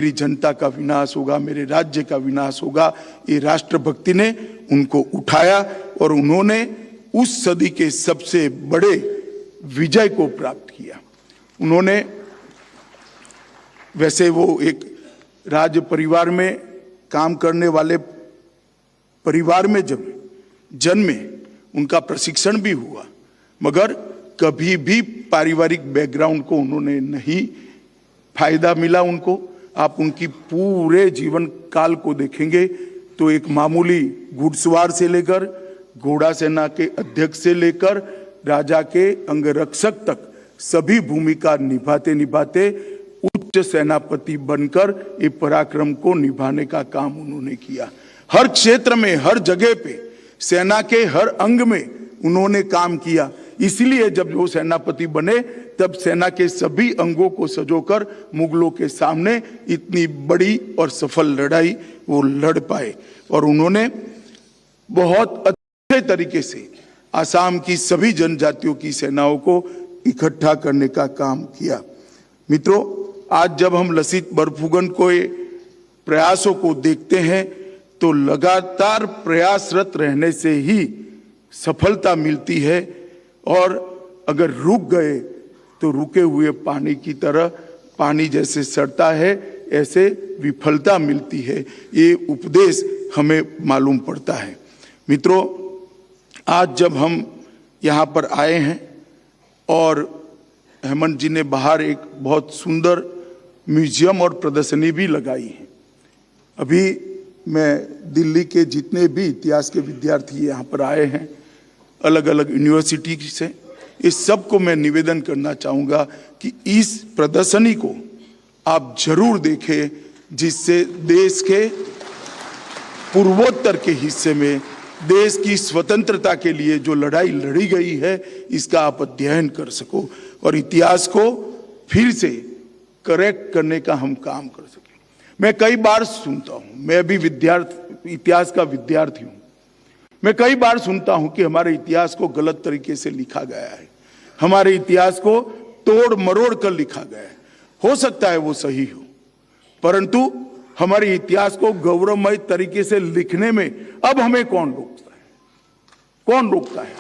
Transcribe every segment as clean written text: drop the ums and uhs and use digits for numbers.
मेरी जनता का विनाश होगा, मेरे राज्य का विनाश होगा। ये राष्ट्रभक्ति ने उनको उठाया और उन्होंने उस सदी के सबसे बड़े विजय को प्राप्त किया। उन्होंने, वैसे वो एक राज परिवार में काम करने वाले परिवार में जब जन्मे, उनका प्रशिक्षण भी हुआ, मगर कभी भी पारिवारिक बैकग्राउंड को उन्होंने नहीं फायदा मिला उनको। आप उनकी पूरे जीवन काल को देखेंगे तो एक मामूली घुड़सवार से लेकर घोड़ा सेना के अध्यक्ष से लेकर राजा के अंगरक्षक तक सभी भूमिका निभाते निभाते उच्च सेनापति बनकर ये पराक्रम को निभाने का काम उन्होंने किया। हर क्षेत्र में, हर जगह पे, सेना के हर अंग में उन्होंने काम किया। इसलिए जब वो सेनापति बने तब सेना के सभी अंगों को सजोकर मुगलों के सामने इतनी बड़ी और सफल लड़ाई वो लड़ पाए। और उन्होंने बहुत अच्छे तरीके से आसाम की सभी जनजातियों की सेनाओं को इकट्ठा करने का काम किया। मित्रों, आज जब हम लसित बरफुकन को प्रयासों को देखते हैं तो लगातार प्रयासरत रहने से ही सफलता मिलती है, और अगर रुक गए तो रुके हुए पानी की तरह, पानी जैसे सड़ता है ऐसे विफलता मिलती है। ये उपदेश हमें मालूम पड़ता है। मित्रों, आज जब हम यहाँ पर आए हैं और हेमंत जी ने बाहर एक बहुत सुंदर म्यूजियम और प्रदर्शनी भी लगाई है। अभी मैं दिल्ली के जितने भी इतिहास के विद्यार्थी यहाँ पर आए हैं अलग अलग यूनिवर्सिटी से, इस सब को मैं निवेदन करना चाहूँगा कि इस प्रदर्शनी को आप जरूर देखें, जिससे देश के पूर्वोत्तर के हिस्से में देश की स्वतंत्रता के लिए जो लड़ाई लड़ी गई है इसका आप अध्ययन कर सको और इतिहास को फिर से करेक्ट करने का हम काम कर सकें। मैं कई बार सुनता हूँ, मैं अभी इतिहास का विद्यार्थी हूँ, मैं कई बार सुनता हूं कि हमारे इतिहास को गलत तरीके से लिखा गया है, हमारे इतिहास को तोड़ मरोड़ कर लिखा गया है। हो सकता है वो सही हो, परंतु हमारे इतिहास को गौरवमय तरीके से लिखने में अब हमें कौन रोकता है? कौन रोकता है?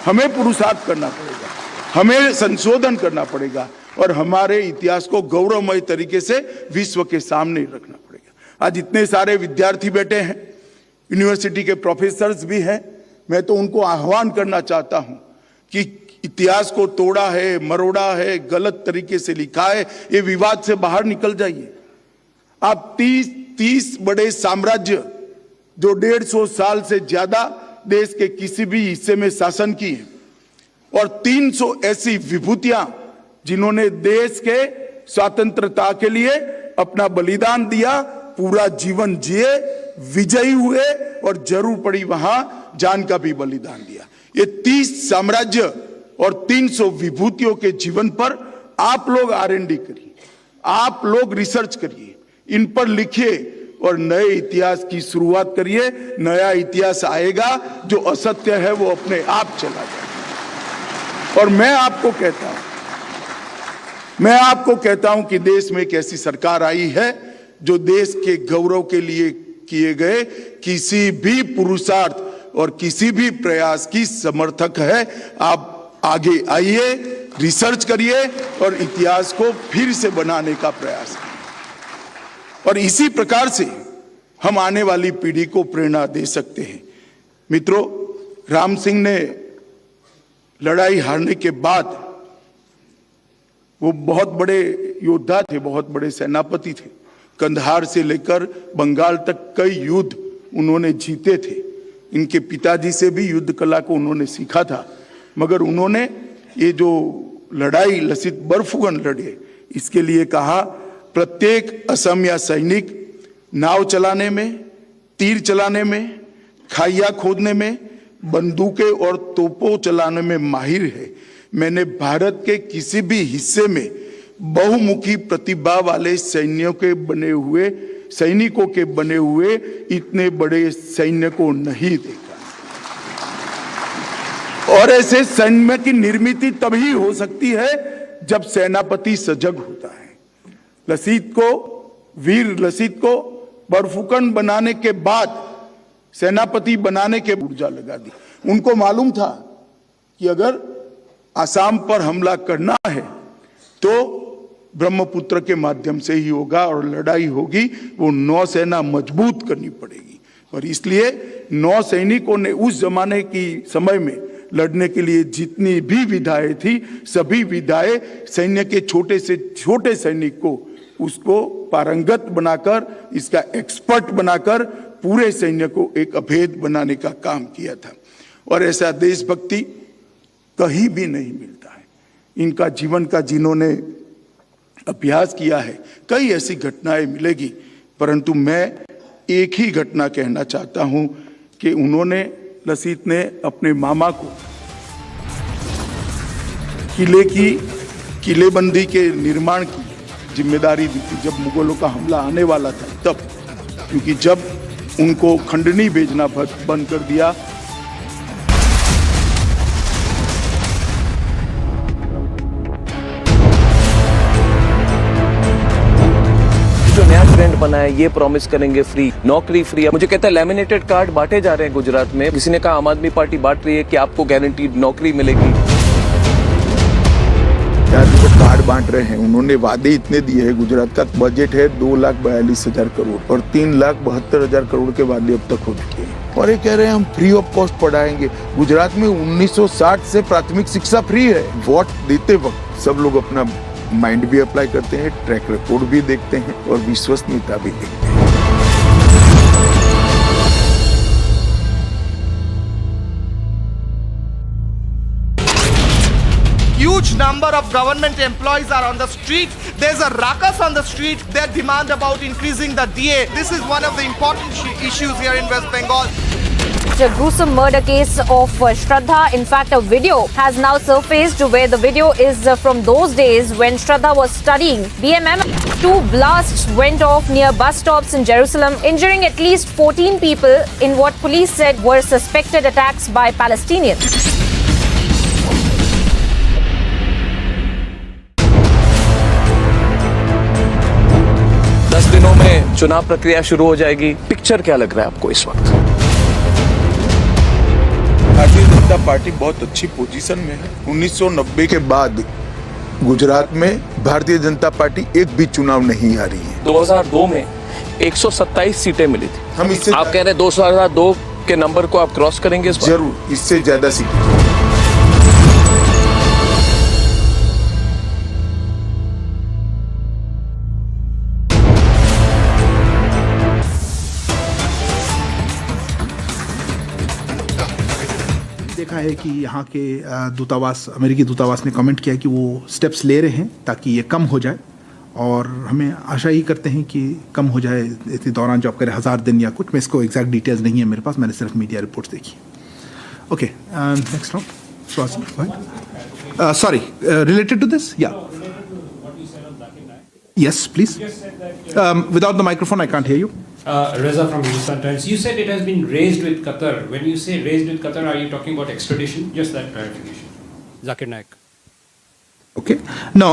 हमें पुरुषार्थ करना पड़ेगा, हमें संशोधन करना पड़ेगा और हमारे इतिहास को गौरवमय तरीके से विश्व के सामने रखना पड़ेगा। आज इतने सारे विद्यार्थी बैठे हैं, यूनिवर्सिटी के प्रोफेसर्स भी हैं, मैं तो उनको आह्वान करना चाहता हूं कि इतिहास को तोड़ा है, मरोड़ा है, गलत तरीके से लिखा है, ये विवाद से बाहर निकल जाइए। आप 30 बड़े साम्राज्य जो 150 साल से ज्यादा देश के किसी भी हिस्से में शासन किए और 300 ऐसी विभूतियां जिन्होंने देश के स्वतंत्रता के लिए अपना बलिदान दिया, पूरा जीवन जिए, विजयी हुए और जरूर पड़ी वहां जान का भी बलिदान दिया। ये 30 साम्राज्य और 300 विभूतियों के जीवन पर आप लोग R&D करिए, आप लोग रिसर्च करिए, इन पर लिखिए और नए इतिहास की शुरुआत करिए। नया इतिहास आएगा, जो असत्य है वो अपने आप चला जाएगा। और मैं आपको कहता हूं कि देश में एक ऐसी सरकार आई है जो देश के गौरव के लिए किए गए किसी भी पुरुषार्थ और किसी भी प्रयास की समर्थक है। आप आगे आइए, रिसर्च करिए और इतिहास को फिर से बनाने का प्रयास करिए और इसी प्रकार से हम आने वाली पीढ़ी को प्रेरणा दे सकते हैं। मित्रों, राम सिंह ने लड़ाई हारने के बाद, वो बहुत बड़े योद्धा थे, बहुत बड़े सेनापति थे, कंधार से लेकर बंगाल तक कई युद्ध उन्होंने जीते थे। इनके पिताजी से भी युद्ध कला को उन्होंने सीखा था, मगर उन्होंने ये जो लड़ाई लसित बरफुकन लड़े, इसके लिए कहा प्रत्येक असमिया सैनिक नाव चलाने में, तीर चलाने में, खाइया खोदने में, बंदूकें और तोपों चलाने में माहिर है। मैंने भारत के किसी भी हिस्से में बहुमुखी प्रतिभा वाले सैनिकों के बने हुए इतने बड़े सैन्य को नहीं देखा। और ऐसे सैन्य की निर्मित तभी हो सकती है जब सेनापति सजग होता है। लसीत को वीर लसित को बरफुकन बनाने के बाद सेनापति बनाने के ऊर्जा लगा दी। उनको मालूम था कि अगर आसाम पर हमला करना है तो ब्रह्मपुत्र के माध्यम से ही होगा और लड़ाई होगी वो नौसेना मजबूत करनी पड़ेगी। और इसलिए नौसैनिकों ने उस जमाने की समय में लड़ने के लिए जितनी भी विधाएं थी, सभी विधाएं सैन्य के छोटे से छोटे सैनिक को उसको पारंगत बनाकर, इसका एक्सपर्ट बनाकर पूरे सैन्य को एक अभेद बनाने का काम किया था। और ऐसा देशभक्ति कहीं भी नहीं मिलता है। इनका जीवन का जिन्होंने अभ्यास किया है, कई ऐसी घटनाएं मिलेगी, परंतु मैं एक ही घटना कहना चाहता हूं कि उन्होंने, लसित ने अपने मामा को किले की किलेबंदी के निर्माण की जिम्मेदारी दी थी जब मुगलों का हमला आने वाला था तब, क्योंकि जब उनको खंडनी भेजना बंद कर दिया। जो नया ट्रेंड बना है, ये प्रॉमिस करेंगे फ्री नौकरी, फ्री। मुझे कहता है लैमिनेटेड कार्ड बांटे जा रहे हैं गुजरात में। किसी ने कहा आम आदमी पार्टी बांट रही है कि आपको गारंटीड नौकरी मिलेगी। जो कार्ड बांट रहे हैं, उन्होंने वादे इतने दिए हैं। गुजरात का बजट है 2,42,000 करोड़ और 3,72,000 करोड़ के वादे अब तक हो चुके हैं। और ये कह रहे हैं हम फ्री ऑफ कॉस्ट पढ़ाएंगे। गुजरात में 1960 से प्राथमिक शिक्षा फ्री है। वोट देते वक्त सब लोग अपना माइंड भी अप्लाई करते हैं, ट्रैक रिकॉर्ड भी देखते हैं और विश्वसनीयता भी देखते हैं। Huge number of government employees are on the street. There's a ruckus on the street. Their demand about increasing the DA. This is one of the important issues here in West Bengal. A gruesome murder case of Shraddha. In fact, a video has now surfaced where the video is from those days when Shraddha was studying BMM. Two blasts went off near bus stops in Jerusalem, injuring at least 14 people in what police said were suspected attacks by Palestinians. 10 दिनों में चुनाव प्रक्रिया शुरू हो जाएगी। Picture क्या लग रहा है आपको इस वक्त? भारतीय जनता पार्टी बहुत अच्छी पोजीशन में है। 1990 के बाद गुजरात में भारतीय जनता पार्टी एक भी चुनाव नहीं हारी है। 2002 में 127 सीटें मिली थी। हम इससे आप कह रहे हैं 2002 के नंबर को आप क्रॉस करेंगे इस बार? जरूर, इससे ज्यादा सीटें। देखा है कि यहाँ के दूतावास, अमेरिकी दूतावास ने कमेंट किया कि वो स्टेप्स ले रहे हैं ताकि ये कम हो जाए, और हमें आशा ही करते हैं कि कम हो जाए इस दौरान जो आप कह रहे 1000 दिन या कुछ। मैं इसको एग्जैक्ट डिटेल्स नहीं है मेरे पास, मैंने सिर्फ मीडिया रिपोर्ट्स देखी। Okay, next round. Sorry, related to this, या yes please, without the microphone I can't hear you. Reza from Hindustan Times. You said it has been raised with Qatar. When you say raised with Qatar, are you talking about extradition? Just that clarification. Zakir Naik. Okay. No,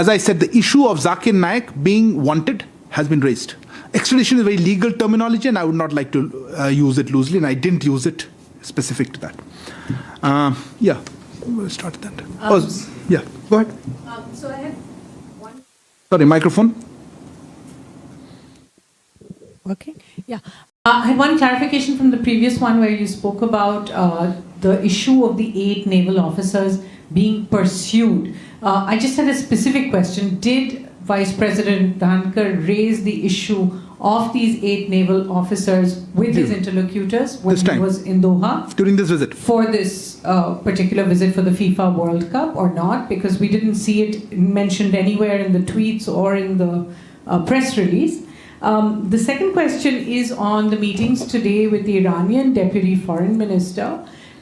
as I said, the issue of Zakir Naik being wanted has been raised. Extradition is a very legal terminology, and I would not like to use it loosely, and I didn't use it specific to that. Yeah, we'll start that. Yeah, go ahead. So I have one. Sorry, microphone. Okay, yeah. I had one clarification from the previous one where you spoke about the issue of the 8 naval officers being pursued. I just had a specific question. Did Vice President Dhankar raise the issue of these 8 naval officers with his interlocutors when he was in Doha? During this visit? For this particular visit for the FIFA World Cup or not? Because we didn't see it mentioned anywhere in the tweets or in the press release. The second question is on the meetings today with the Iranian Deputy Foreign Minister.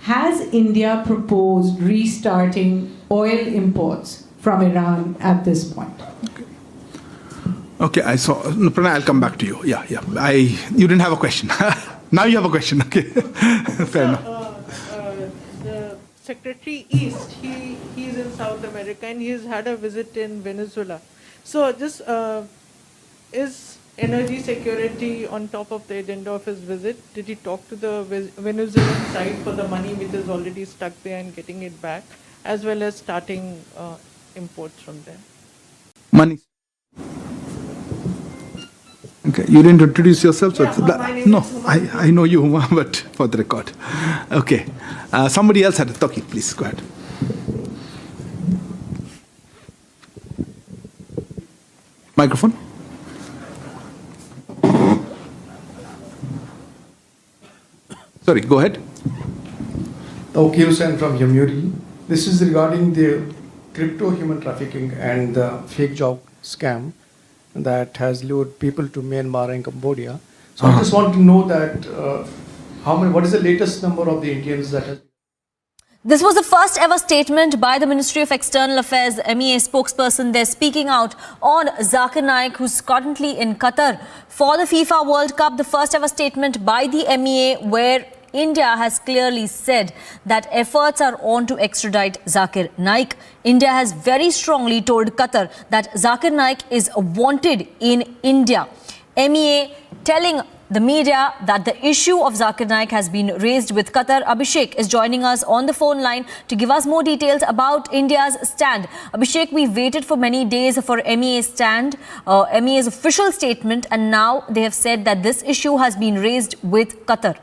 Has India proposed restarting oil imports from Iran at this point? Okay, I saw. No, Pranay, I'll come back to you. Yeah. You didn't have a question. Now you have a question. Okay, fair enough. The Secretary East, he's in South America and he's had a visit in Venezuela. So just is energy security on top of the agenda of his visit? Did he talk to the Venezuelan side for the money which is already stuck there and getting it back, as well as starting imports from there? Money. Okay, you didn't introduce yourself? So my name no, is Huma. I know you, Huma, but for the record. Okay. Somebody else had a talkie, please, go ahead. Microphone. Sorry, go ahead. Okay, Hussain from Yamuri. This is regarding the crypto human trafficking and the fake job scam that has lured people to Myanmar and Cambodia. So I just want to know that what is the latest number of the Indians that has. This was the first ever statement by the Ministry of External Affairs MEA spokesperson. They're speaking out on Zakir Naik, who's currently in Qatar for the FIFA World Cup. The first ever statement by the MEA, where India has clearly said that efforts are on to extradite Zakir Naik. India has very strongly told Qatar that Zakir Naik is wanted in India. MEA telling the media that the issue of Zakir Naik has been raised with Qatar. Abhishek is joining us on the phone line to give us more details about India's stand. Abhishek, we waited for many days for MEA's stand, MEA's official statement, and now they have said that this issue has been raised with Qatar.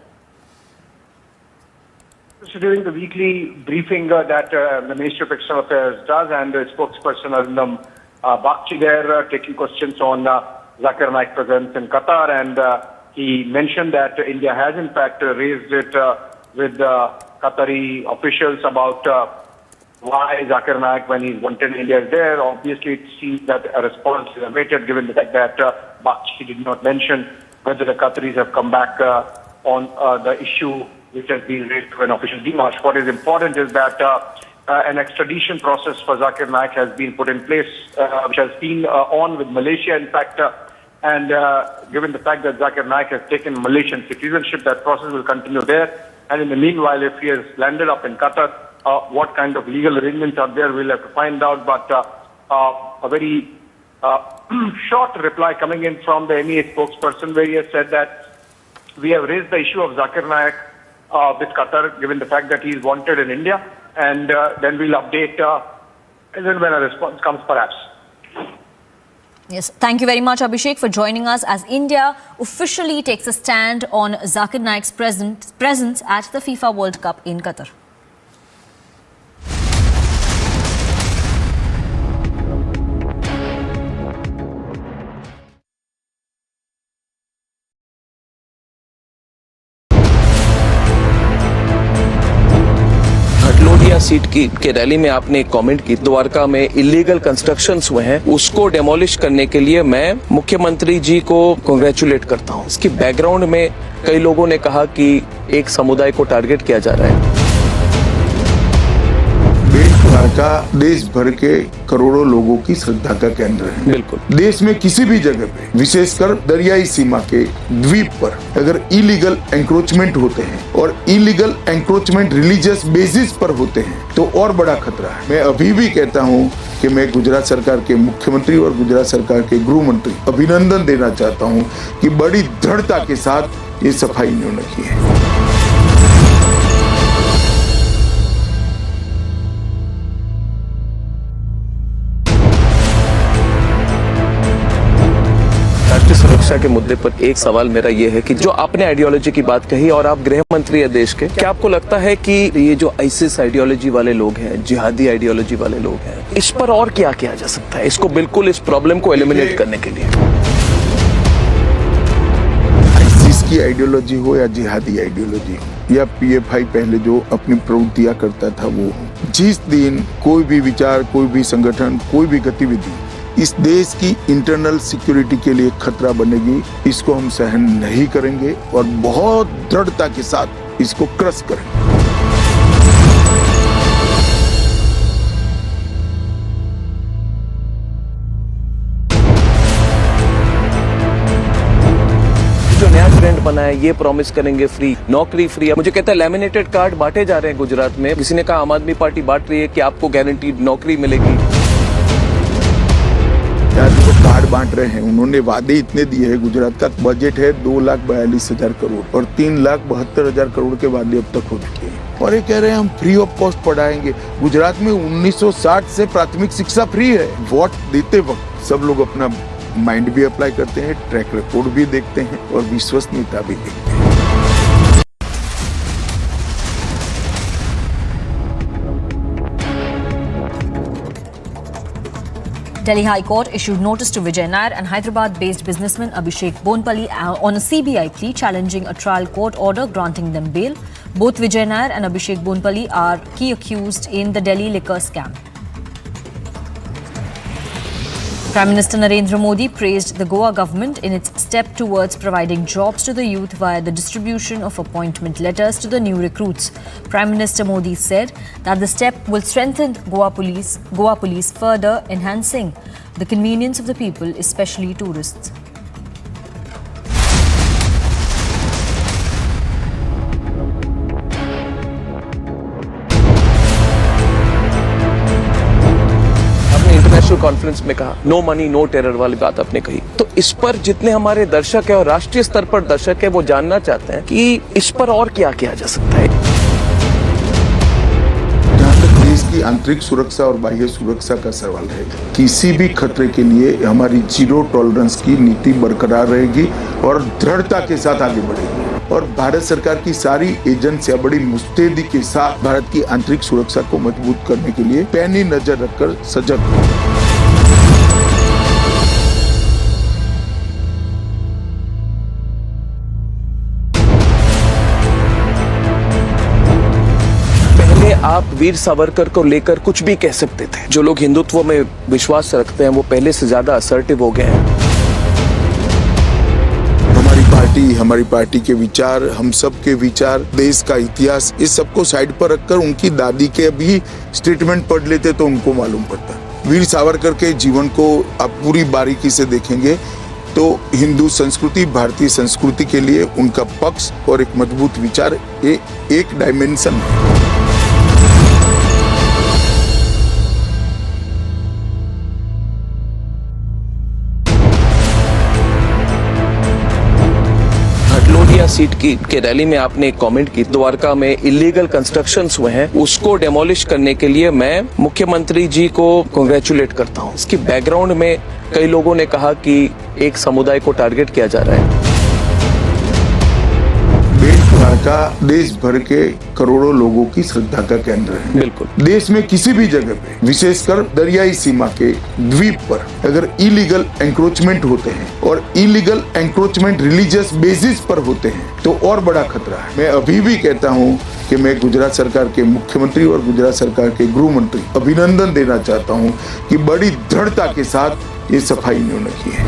During the weekly briefing that the Ministry of External Affairs does, and the spokesperson Arundam Bakchi there taking questions on Zakir Naik presence in Qatar, and he mentioned that India has in fact raised it with Qatari officials about why Zakir Naik, when he's wanted in India, is there. Obviously, it seems that a response is awaited, given the fact that Bakchi did not mention whether the Qataris have come back on the issue which has been raised to an official demarche. What is important is that an extradition process for Zakir Naik has been put in place, which has been on with Malaysia, in fact, and given the fact that Zakir Naik has taken Malaysian citizenship, that process will continue there. And in the meanwhile, if he has landed up in Qatar, what kind of legal arrangements are there, we'll have to find out. But a very short reply coming in from the MEA spokesperson, where he has said that we have raised the issue of Zakir Naik with Qatar, given the fact that he is wanted in India, and then we'll update and then when a response comes, perhaps. Yes, thank you very much, Abhishek, for joining us as India officially takes a stand on Zakir Naik's presence at the FIFA World Cup in Qatar. Seat के rally में आपने एक comment की, द्वारका में illegal constructions हुए हैं, उसको demolish करने के लिए मैं मुख्यमंत्री जी को कांग्रेचुलेट करता हूं। इसकी बैकग्राउंड में कई लोगों ने कहा कि एक समुदाय को टारगेट किया जा रहा है। द्वारका देश भर के करोड़ों लोगों की श्रद्धा का केंद्र है। बिल्कुल, देश में किसी भी जगह पे, विशेषकर दरियाई सीमा के द्वीप पर अगर इलीगल एंक्रोचमेंट होते हैं और इलीगल एंक्रोचमेंट रिलीजियस बेसिस पर होते हैं तो और बड़ा खतरा है। मैं अभी भी कहता हूं कि मैं गुजरात सरकार के मुख्यमंत्री और गुजरात सरकार के गृह मंत्री अभिनंदन देना चाहता हूं कि बड़ी दृढ़ता के साथ ये सफाई इन्होंने की है। सुरक्षा के मुद्दे पर एक सवाल मेरा ये है कि जो आपने आइडियोलॉजी की बात कही और आप गृह मंत्री है देश के, क्या आपको लगता है कि ये जो आईसिस आइडियोलॉजी वाले लोग हैं, जिहादी आइडियोलॉजी वाले लोग हैं, इस पर और क्या किया जा सकता है, इसको बिल्कुल इस प्रॉब्लम को एलिमिनेट करने के लिए? आईसिस की आइडियोलॉजी हो या जिहादी आइडियोलॉजी हो या पीएफआई पहले जो अपनी प्रवृत्तियां करता था वो हो, जिस दिन कोई भी विचार, कोई भी संगठन, कोई भी गतिविधि इस देश की इंटरनल सिक्योरिटी के लिए खतरा बनेगी, इसको हम सहन नहीं करेंगे और बहुत दृढ़ता के साथ इसको क्रश करेंगे। जो नया ट्रेंड बना है, ये प्रॉमिस करेंगे फ्री नौकरी, फ्री। मुझे कहता है लैमिनेटेड कार्ड बांटे जा रहे हैं गुजरात में। किसी ने कहा आम आदमी पार्टी बांट रही है कि आपको गारंटीड नौकरी मिलेगी। तो कार्ड बांट रहे हैं। उन्होंने वादे इतने दिए हैं। गुजरात का बजट है 2,42,000 करोड़ और 3,72,000 करोड़ के वादे अब तक हो चुके हैं। और ये कह रहे हैं हम फ्री ऑफ कॉस्ट पढ़ाएंगे। गुजरात में 1960 से प्राथमिक शिक्षा फ्री है। वोट देते वक्त सब लोग अपना माइंड भी अप्लाई करते हैं, ट्रैक रिकॉर्ड भी देखते हैं और विश्वसनीयता भी देखते हैं। Delhi High Court issued notice to Vijay Nair and Hyderabad-based businessman Abhishek Bonpalli on a CBI plea challenging a trial court order granting them bail. Both Vijay Nair and Abhishek Bonpalli are key accused in the Delhi liquor scam. Prime Minister Narendra Modi praised the Goa government in its step towards providing jobs to the youth via the distribution of appointment letters to the new recruits. Prime Minister Modi said that the step will strengthen Goa police further, enhancing the convenience of the people, especially tourists. International conference में कहा no money no terror वाली बात आपने कही, तो इस पर जितने हमारे दर्शक है और राष्ट्रीय स्तर पर दर्शक है वो जानना चाहते हैं कि इस पर और क्या किया जा सकता है। जहाँ तक देश की आंतरिक सुरक्षा और बाह्य सुरक्षा का सवाल है, किसी भी खतरे के लिए हमारी जीरो टॉलरेंस की नीति बरकरार रहेगी और दृढ़ता के साथ आगे बढ़ेगी। और भारत सरकार की सारी एजेंसियां बड़ी मुस्तैदी के साथ भारत की आंतरिक सुरक्षा को मजबूत करने के लिए पैनी नजर रखकर सजग हैं। पहले आप वीर सावरकर को लेकर कुछ भी कह सकते थे। जो लोग हिंदुत्व में विश्वास रखते हैं वो पहले से ज्यादा असर्टिव हो गए हैं। हमारी पार्टी के विचार, हम सब के विचार, देश का इतिहास, इस सबको साइड पर रखकर उनकी दादी के भी स्टेटमेंट पढ़ लेते तो उनको मालूम पड़ता। वीर सावरकर के जीवन को आप पूरी बारीकी से देखेंगे तो हिंदू संस्कृति, भारतीय संस्कृति के लिए उनका पक्ष और एक मजबूत विचार एक डायमेंशन है। सीट के रैली में आपने एक कमेंट की, द्वारका में इलीगल कंस्ट्रक्शंस हुए हैं, उसको डेमोलिश करने के लिए मैं मुख्यमंत्री जी को कांग्रेचुलेट करता हूं। इसकी बैकग्राउंड में कई लोगों ने कहा कि एक समुदाय को टारगेट किया जा रहा है। द्वारका देश भर के करोड़ों लोगों की श्रद्धा का केंद्र है। बिल्कुल, देश में किसी भी जगह पे, विशेषकर दरियाई सीमा के द्वीप पर अगर इलीगल एंक्रोचमेंट होते हैं और इलीगल एंक्रोचमेंट रिलीजियस बेसिस पर होते हैं तो और बड़ा खतरा है। मैं अभी भी कहता हूं कि मैं गुजरात सरकार के मुख्यमंत्री और गुजरात सरकार के गृह मंत्री अभिनंदन देना चाहता हूं कि बड़ी दृढ़ता के साथ ये सफाई इन्होंने की है।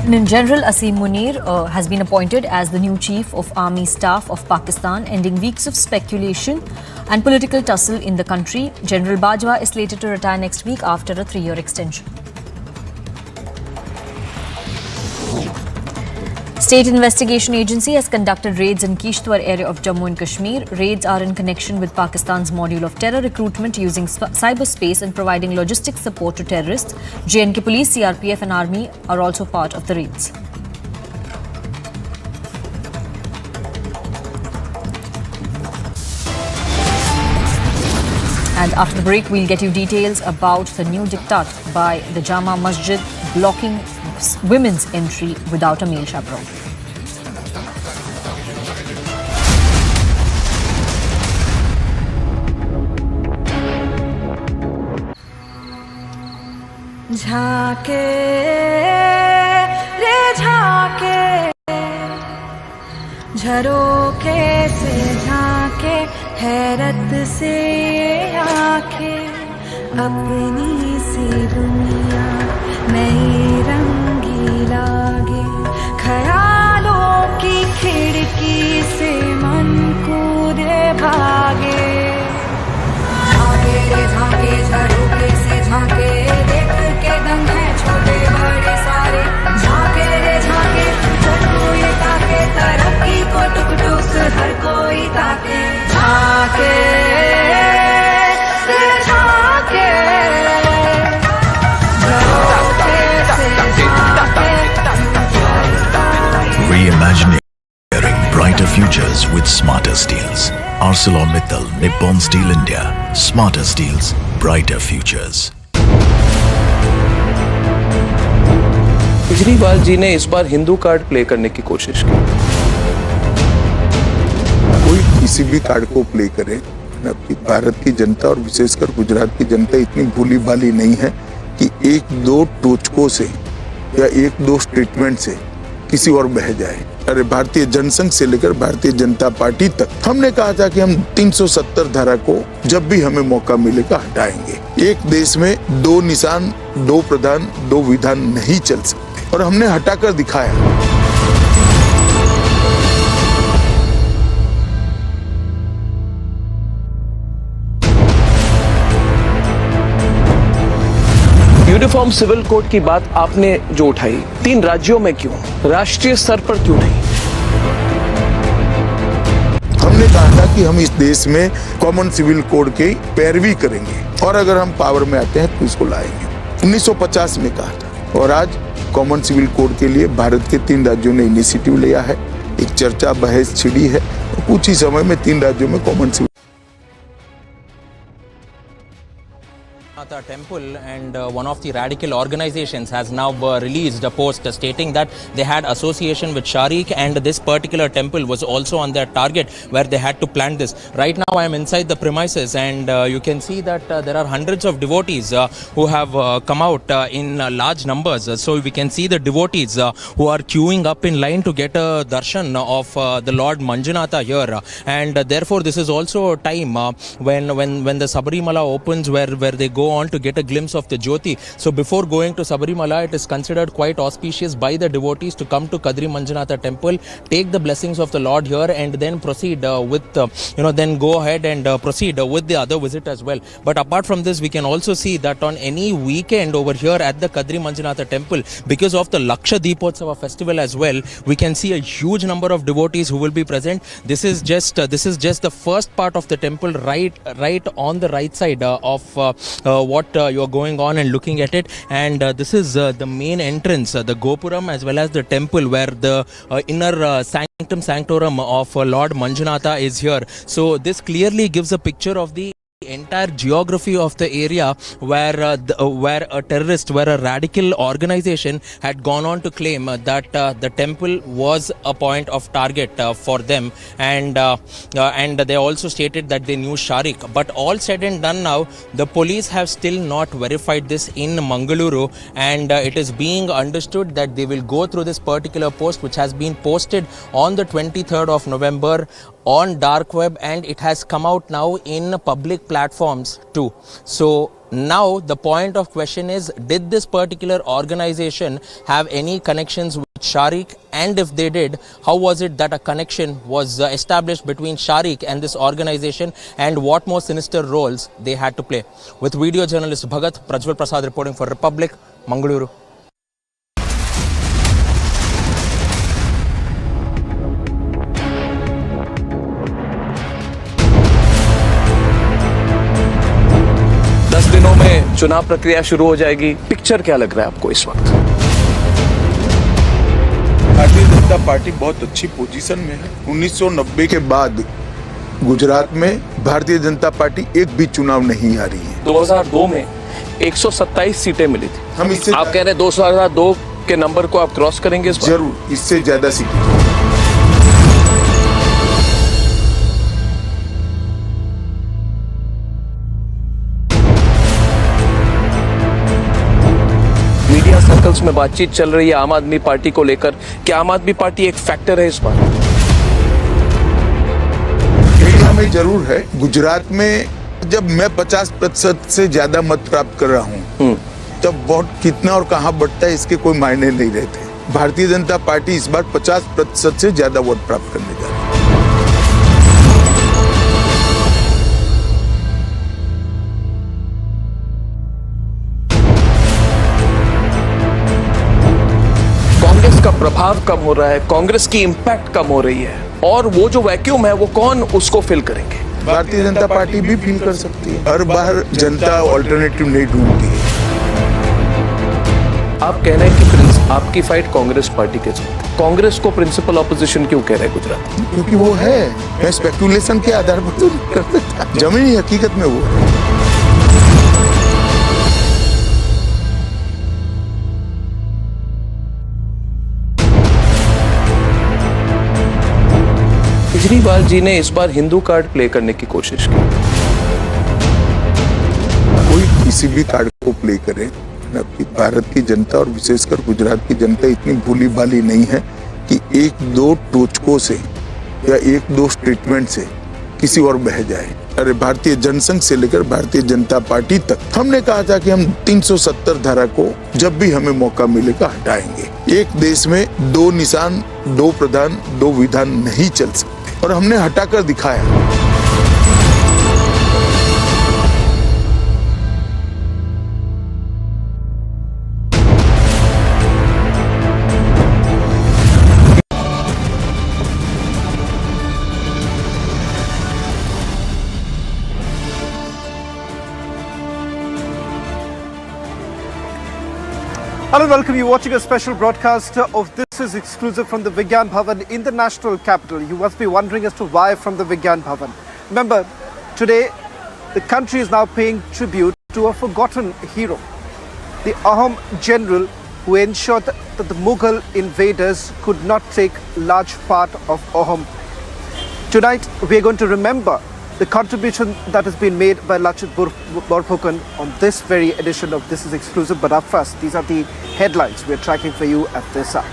Lieutenant General Asim Munir has been appointed as the new Chief of Army Staff of Pakistan, ending weeks of speculation and political tussle in the country. General Bajwa is slated to retire next week after a 3-year extension. State Investigation Agency has conducted raids in Kishtwar area of Jammu and Kashmir. Raids are in connection with Pakistan's module of terror recruitment using cyberspace and providing logistic support to terrorists. JNK Police, CRPF and Army are also part of the raids. And after the break, we'll get you details about the new diktat by the Jama Masjid blocking women's entry without a male chaperone. झाके रे झाके झरोखे से झाके हैरत से आंखें अपनी सी दुनिया नई रंगी लागे ख्यालों की खिड़की से मन कूदे भागे झाके रे झाके झरोखे से झाके देख के दंग है छोटे बड़े सारे झाके रे झाके Imagineering brighter futures with smarter steels. ArcelorMittal Nippon Steel India. Smarter steels, brighter futures. Kejriwal ji ने इस बार हिंदू कार्ड प्ले करने की कोशिश की। कोई किसी भी कार्ड को प्ले करे, भारत की जनता और विशेषकर गुजरात की जनता इतनी भोली भाली नहीं है कि एक दो टोचकों से या एक दो स्टेटमेंट से किसी और बह जाए। अरे भारतीय जनसंघ से लेकर भारतीय जनता पार्टी तक हमने कहा था कि हम 370 धारा को जब भी हमें मौका मिलेगा हटाएंगे। एक देश में दो निशान, दो प्रधान, दो विधान नहीं चल सकते और हमने हटाकर दिखाया। यूनिफॉर्म सिविल कोड की बात आपने जो उठाई, 3 राज्यों में क्यों, राष्ट्रीय स्तर पर क्यों नहीं? हमने कहा था कि हम इस देश में कॉमन सिविल कोड की पैरवी करेंगे और अगर हम पावर में आते हैं तो इसको लाएंगे। 1950 में कहा था और आज कॉमन सिविल कोड के लिए भारत के 3 राज्यों ने इनिशिएटिव लिया है। एक चर्चा बहस छिड़ी है और कुछ ही समय में 3 राज्यों में common civil temple, and one of the radical organizations has now released a post stating that they had association with Sharik and this particular temple was also on their target where they had to plant this. Right now I am inside the premises and you can see that there are hundreds of devotees who have come out in large numbers. So we can see the devotees who are queuing up in line to get a darshan of the Lord Manjunatha here, and therefore this is also a time when the Sabarimala opens where they go on to get a glimpse of the Jyoti. So before going to Sabarimala, it is considered quite auspicious by the devotees to come to Kadri Manjunatha temple, take the blessings of the Lord here and then proceed then go ahead and proceed with the other visit as well. But apart from this, we can also see that on any weekend over here at the Kadri Manjunatha temple, because of the Laksha Deepotsava festival as well, we can see a huge number of devotees who will be present. This is just the first part of the temple, right on the right side of what you are going on and looking at it, and this is the main entrance, the Gopuram as well as the temple where the inner sanctum sanctorum of Lord Manjunatha is here. So this clearly gives a picture of the entire geography of the area where a radical organization had gone on to claim that the temple was a point of target for them, and they also stated that they knew Sharik. But all said and done now, the police have still not verified this in Mangaluru, and it is being understood that they will go through this particular post which has been posted on the 23rd of November on dark web, and it has come out now in public platforms too. So now the point of question is, did this particular organization have any connections with Sharik, and if they did, how was it that a connection was established between Sharik and this organization, and what more sinister roles they had to play? With video journalist Bhagat, Prajwal Prasad reporting for Republic, Mangaluru. दिनों में चुनाव प्रक्रिया शुरू हो जाएगी। Picture क्या लग रहा है आपको इस वक्त? भारतीय जनता पार्टी बहुत अच्छी पोजीशन में है। 1990 के बाद गुजरात में भारतीय जनता पार्टी एक भी चुनाव नहीं हारी है। 2002 में 127 सीटें मिली थी। हम इससे आप कह रहे हैं 2002 के नंबर को आप क्रॉस करेंगे इस बार? जरूर, इससे ज्यादा सीटें। मीडिया सर्कल्स में बातचीत चल रही है आम आदमी पार्टी को लेकर, क्या आम आदमी पार्टी एक फैक्टर है इस बार? एरिया में जरूर है। गुजरात में जब मैं 50% से ज्यादा मत प्राप्त कर रहा हूँ, तब वोट कितना और कहाँ बढ़ता है इसके कोई मायने नहीं रहते। भारतीय जनता पार्टी इस बार 50% से ज्यादा वोट प्राप्त करने जा रही है। कांग्रेस का प्रभाव कम हो रहा है, कांग्रेस की इंपैक्ट कम हो रही है, और वो जो वैक्यूम है वो कौन उसको फिल करेंगे? भारतीय जनता पार्टी भी फील कर सकती है। हर बार जनता ऑल्टरनेटिव नहीं ढूंढती है। आप कह रहे हैं कि प्रिंस आपकी फाइट कांग्रेस पार्टी के साथ, कांग्रेस को प्रिंसिपल ऑपोजिशन क्यों कह रहे हैं गुजरात? क्योंकि वो है, मैं स्पेकुलेशन के आधार पर तो नहीं कर सकता, जमीनी हकीकत में वो है। केजरीवाल जी ने इस बार हिंदू कार्ड प्ले करने की कोशिश की। कोई किसी भी कार्ड को प्ले करे, भारत की जनता और विशेषकर गुजरात की जनता इतनी भूली भाली नहीं है कि एक दो टोचकों से या एक दो स्टेटमेंट से किसी और बह जाए। अरे भारतीय जनसंघ से लेकर भारतीय जनता पार्टी तक हमने कहा था कि हम 370 धारा को जब भी हमें मौका मिलेगा हटाएंगे। एक देश में दो निशान, दो प्रधान, दो विधान नहीं चल सकते और हमने हटाकर दिखाया। Hello and welcome. You're watching a special broadcast of This is Exclusive from the Vigyan Bhavan in the national capital. You must be wondering as to why from the Vigyan Bhavan. Remember, today the country is now paying tribute to a forgotten hero, the Ahom general who ensured that the Mughal invaders could not take large part of Ahom. Tonight we are going to remember the contribution that has been made by Lachit Borphukan on this very edition of This is Exclusive. But up first, these are the headlines we're tracking for you at this hour.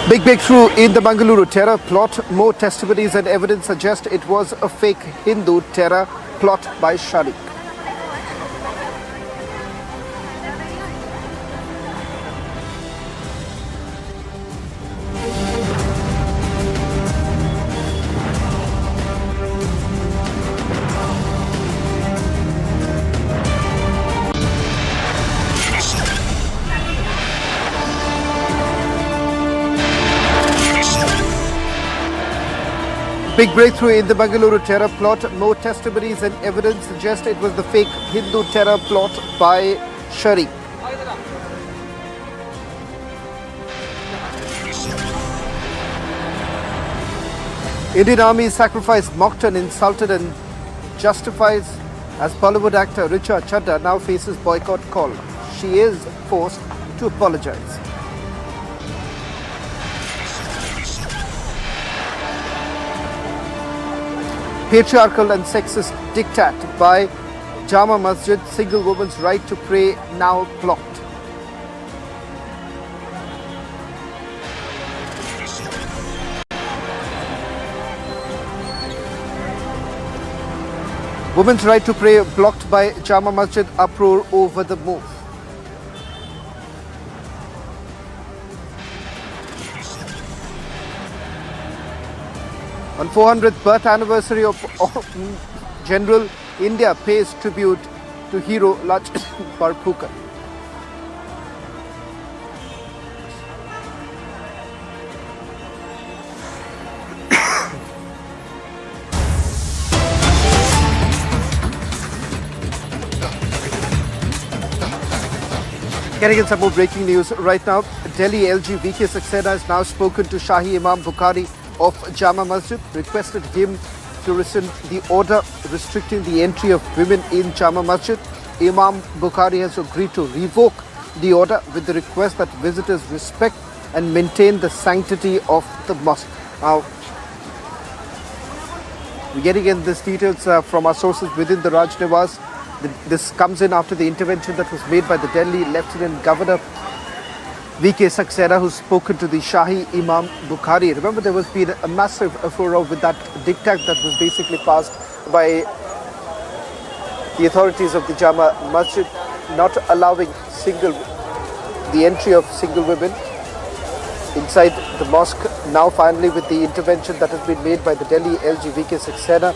Big breakthrough in the Mangaluru terror plot. More testimonies and evidence suggest it was a fake Hindu terror plot by Shraddha. Big breakthrough in the Mangaluru terror plot. More testimonies and evidence suggest it was the fake Hindu terror plot by Shraddha. Indian Army sacrificed, mocked and insulted and justifies as Bollywood actor Richa Chadda now faces boycott call. She is forced to apologize. Patriarchal and sexist diktat by Jama Masjid, single woman's right to pray now blocked. Women's right to pray blocked by Jama Masjid, uproar over the move. On 400th birth anniversary of General, India pays tribute to hero Lachit Borphukan. Getting in some more breaking news right now. Delhi LG VK Saxena has now spoken to Shahi Imam Bukhari of Jama Masjid, requested him to rescind the order restricting the entry of women in Jama Masjid. Imam Bukhari has agreed to revoke the order with the request that visitors respect and maintain the sanctity of the mosque. Now, we're getting in these details from our sources within the Raj Niwas. This comes in after the intervention that was made by the Delhi Lieutenant Governor VK Saxena, who's spoken to the Shahi Imam Bukhari. Remember, there was been a massive furor with that diktat that was basically passed by the authorities of the Jama Masjid, not allowing the entry of single women inside the mosque. Now, finally, with the intervention that has been made by the Delhi LG VK Saxena,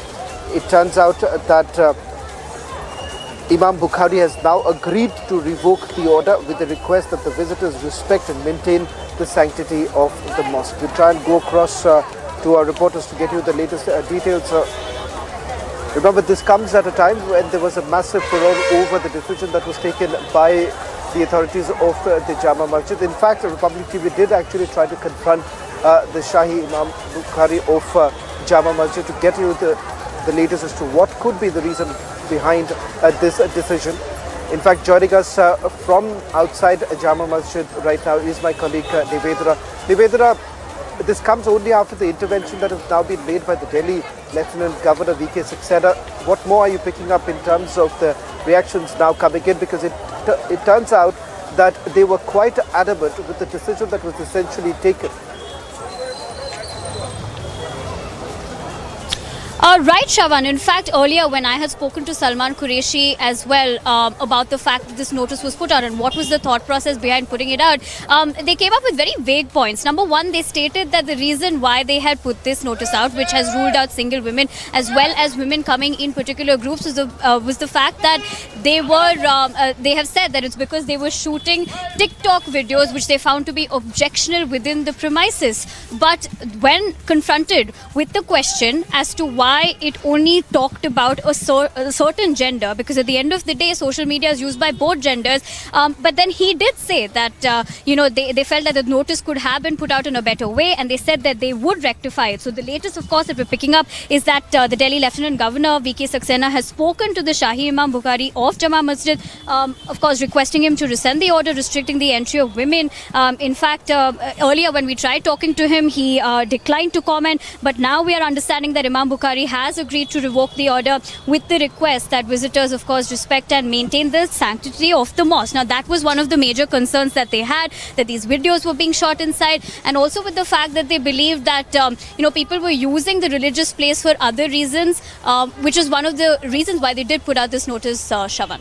it turns out that Imam Bukhari has now agreed to revoke the order with the request that the visitors respect and maintain the sanctity of the mosque. We'll try and go across to our reporters to get you the latest details Remember, this comes at a time when there was a massive furor over the decision that was taken by the authorities of the Jama Masjid. In fact, Republic TV did actually try to confront the Shahi Imam Bukhari of Jama Masjid to get you the latest as to what could be the reason behind this decision. In fact, joining us from outside Jama Masjid right now is my colleague Nivedra. Nivedra, this comes only after the intervention that has now been made by the Delhi Lieutenant Governor V.K. Saxena. What more are you picking up in terms of the reactions now coming in? Because it turns out that they were quite adamant with the decision that was essentially taken. Right, Shravan. In fact, earlier when I had spoken to Salman Qureshi as well about the fact that this notice was put out and what was the thought process behind putting it out, they came up with very vague points. Number one, they stated that the reason why they had put this notice out, which has ruled out single women as well as women coming in particular groups, was the fact that they have said that it's because they were shooting TikTok videos which they found to be objectionable within the premises. But when confronted with the question as to why it only talked about a certain gender, because at the end of the day social media is used by both genders, but then he did say that they felt that the notice could have been put out in a better way, and they said that they would rectify it. So the latest, of course, that we're picking up is that the Delhi Lieutenant Governor V.K. Saxena has spoken to the Shahi Imam Bukhari of Jama Masjid, of course requesting him to rescind the order restricting the entry of women. In fact, earlier when we tried talking to him, he declined to comment, but now we are understanding that Imam Bukhari has agreed to revoke the order with the request that visitors, of course, respect and maintain the sanctity of the mosque. Now, that was one of the major concerns that they had, that these videos were being shot inside, and also with the fact that they believed that, people were using the religious place for other reasons, which is one of the reasons why they did put out this notice, Shravan.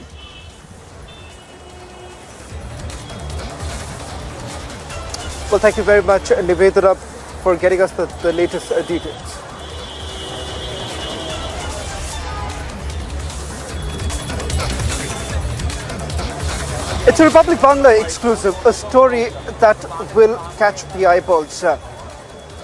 Well, thank you very much, Nivedra, for getting us the latest details. It's a Republic Bangla exclusive, a story that will catch the eyeballs.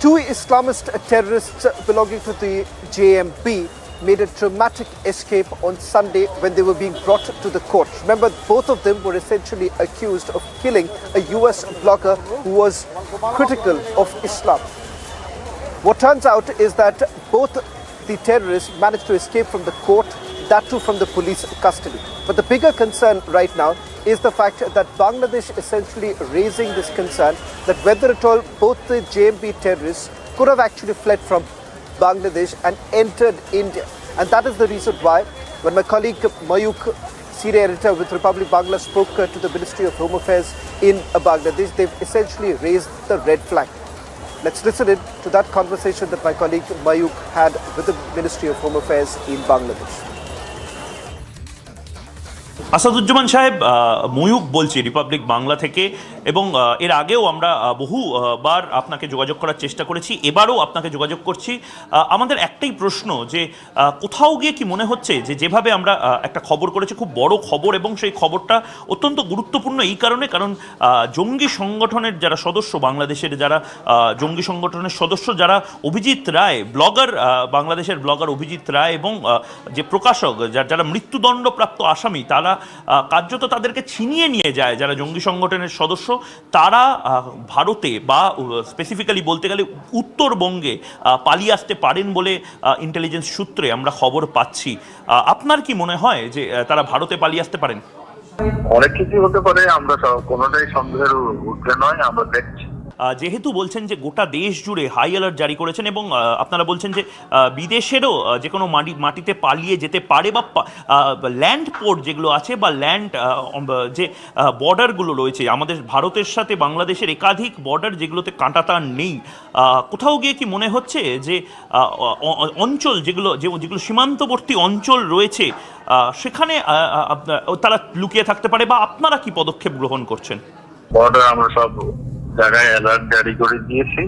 Two Islamist terrorists belonging to the JMB made a dramatic escape on Sunday when they were being brought to the court. Remember, both of them were essentially accused of killing a US blogger who was critical of Islam. What turns out is that both the terrorists managed to escape from the court, that too from the police custody. But the bigger concern right now is the fact that Bangladesh essentially raising this concern that whether at all both the JMB terrorists could have actually fled from Bangladesh and entered India. And that is the reason why when my colleague Mayuk, senior editor with Republic Bangla, spoke to the Ministry of Home Affairs in Bangladesh, they've essentially raised the red flag. Let's listen in to that conversation that my colleague Mayuk had with the Ministry of Home Affairs in Bangladesh. Asaduzzaman সাহেব, ময়ূক বলছি Republic Bangla থেকে, এবং এর আগেও আমরা বহুবার আপনাকে যোগাযোগ করার চেষ্টা করেছি, এবারও আপনাকে যোগাযোগ করছি। আমাদের একটাই প্রশ্ন যে কোথাও গিয়ে কি মনে হচ্ছে যে যেভাবে আমরা একটা খবর করেছি, খুব বড় খবর, এবং সেই খবরটা অত্যন্ত গুরুত্বপূর্ণ এই কারণে জঙ্গি সংগঠনের যারা সদস্য, বাংলাদেশের যারা জঙ্গি সংগঠনের সদস্য, যারা অভিজিৎ রায় ব্লগার, বাংলাদেশের ব্লগার অভিজিৎ রায়, এবং যে প্রকাশক যারা মৃত্যুদণ্ডপ্রাপ্ত আসামি, তারা কার্যত তাদেরকে ছিনিয়ে নিয়ে যায়, যারা জঙ্গি সংগঠনের সদস্য, তারা ভারতে বা স্পেসিফিক্যালি বলতে গেলে উত্তরবঙ্গে পালিয়ে আসতে পারেন বলে ইন্টেলিজেন্স সূত্রে আমরা খবর পাচ্ছি। আপনার কি মনে হয় যে তারা ভারতে পালিয়ে আসতে পারেন? অনেক কিছু হতে পারে, আমরা কোনোটাই সন্দেহের ঊর্ধ্বে নয়, আমরা দেখছি। যেহেতু বলছেন যে গোটা দেশ জুড়ে হাই অ্যালার্ট জারি করেছেন, এবং আপনারা বলছেন যে বিদেশেরও যে কোনো মাটিতে পালিয়ে যেতে পারে, বা ল্যান্ড পোর্ট যেগুলো আছে, বা ল্যান্ড যে বর্ডারগুলো রয়েছে আমাদের ভারতের সাথে বাংলাদেশের একাধিক বর্ডার যেগুলোতে কাঁটাতার নেই, কোথাও গিয়ে কি মনে হচ্ছে যে অঞ্চল যেগুলো সীমান্তবর্তী অঞ্চল রয়েছে সেখানে তারা লুকিয়ে থাকতে পারে, বা আপনারা কি পদক্ষেপ গ্রহণ করছেন? বর্ডার আমরা সব জায়গায় অ্যালার্ট জারি করে দিয়েছি,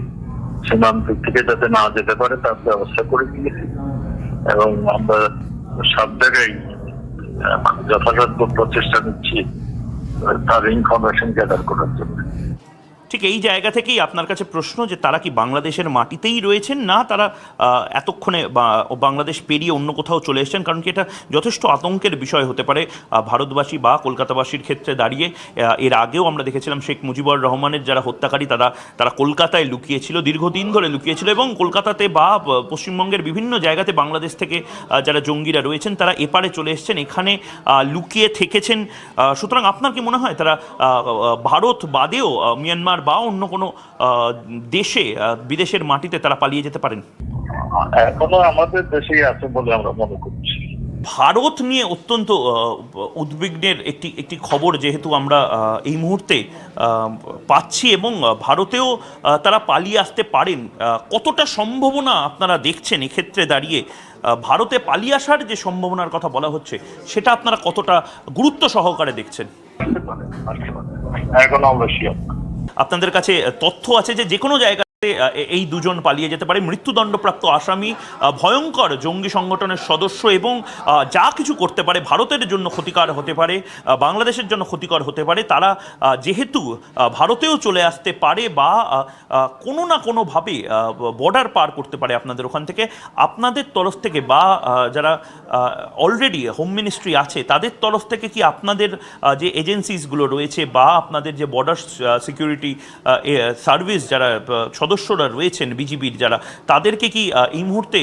সীমান্ত থেকে যাতে না যেতে পারে তার ব্যবস্থা করে দিয়েছি, এবং আমরা সব জায়গায় যথাসাধ্য প্রচেষ্টা নিচ্ছি তার ইনফরমেশন গ্যাদার করার জন্য। ঠিক এই জায়গা থেকেই আপনার কাছে প্রশ্ন যে তারা কি বাংলাদেশের মাটিতেই রয়েছেন, না তারা এতক্ষণে বাংলাদেশ পেরিয়ে অন্য কোথাও চলে এসেছেন? কারণ কি এটা যথেষ্ট আতঙ্কের বিষয় হতে পারে ভারতবাসী বা কলকাতাবাসীর ক্ষেত্রে দাঁড়িয়ে। এর আগেও আমরা দেখেছিলাম শেখ মুজিবুর রহমানের যারা হত্যাকারী তারা কলকাতায় লুকিয়েছিল, দীর্ঘদিন ধরে লুকিয়েছিল, এবং কলকাতাতে বা পশ্চিমবঙ্গের বিভিন্ন জায়গাতে বাংলাদেশ থেকে যারা জঙ্গিরা রয়েছেন তারা এপারে চলে এসেছেন, এখানে লুকিয়ে থেকেছেন। সুতরাং আপনার কি মনে হয় তারা ভারত বাদেও মিয়ানমার বা অন্য কোনো দেশে বিদেশের মাটিতে তারা পালিয়ে যেতে পারেন? এখনো আমাদের দেশেই আছে বলে আমরা মনে করছি। ভারত নিয়ে অত্যন্ত উদ্বিগ্নের একটি খবর যেহেতু আমরা এই মুহূর্তে পাচ্ছি, এবং ভারতেও তারা পালিয়ে আসতে পারেন, কতটা সম্ভাবনা আপনারা দেখছেন এক্ষেত্রে দাঁড়িয়ে? ভারতে পালিয়ে আসার যে সম্ভাবনার কথা বলা হচ্ছে সেটা আপনারা কতটা গুরুত্ব সহকারে দেখছেন? এখন আমরা শিওর। আপনাদের কাছে তথ্য আছে যে কোনো জায়গায় এই দুজন পালিয়ে যেতে পারে? মৃত্যুদণ্ডপ্রাপ্ত আসামি, ভয়ঙ্কর জঙ্গি সংগঠনের সদস্য, এবং যা কিছু করতে পারে ভারতের জন্য ক্ষতিকর হতে পারে, বাংলাদেশের জন্য ক্ষতিকর হতে পারে, তারা যেহেতু ভারতেও চলে আসতে পারে বা কোনো না কোনোভাবে বর্ডার পার করতে পারে আপনাদের ওখান থেকে, আপনাদের তরফ থেকে বা যারা অলরেডি হোম মিনিস্ট্রি আছে তাদের তরফ থেকে কি আপনাদের যে এজেন্সিসগুলো রয়েছে বা আপনাদের যে বর্ডার সিকিউরিটি সার্ভিস যারা সদস্যরা রয়েছেন বিজিবির যারা, তাদেরকে কি এই মুহূর্তে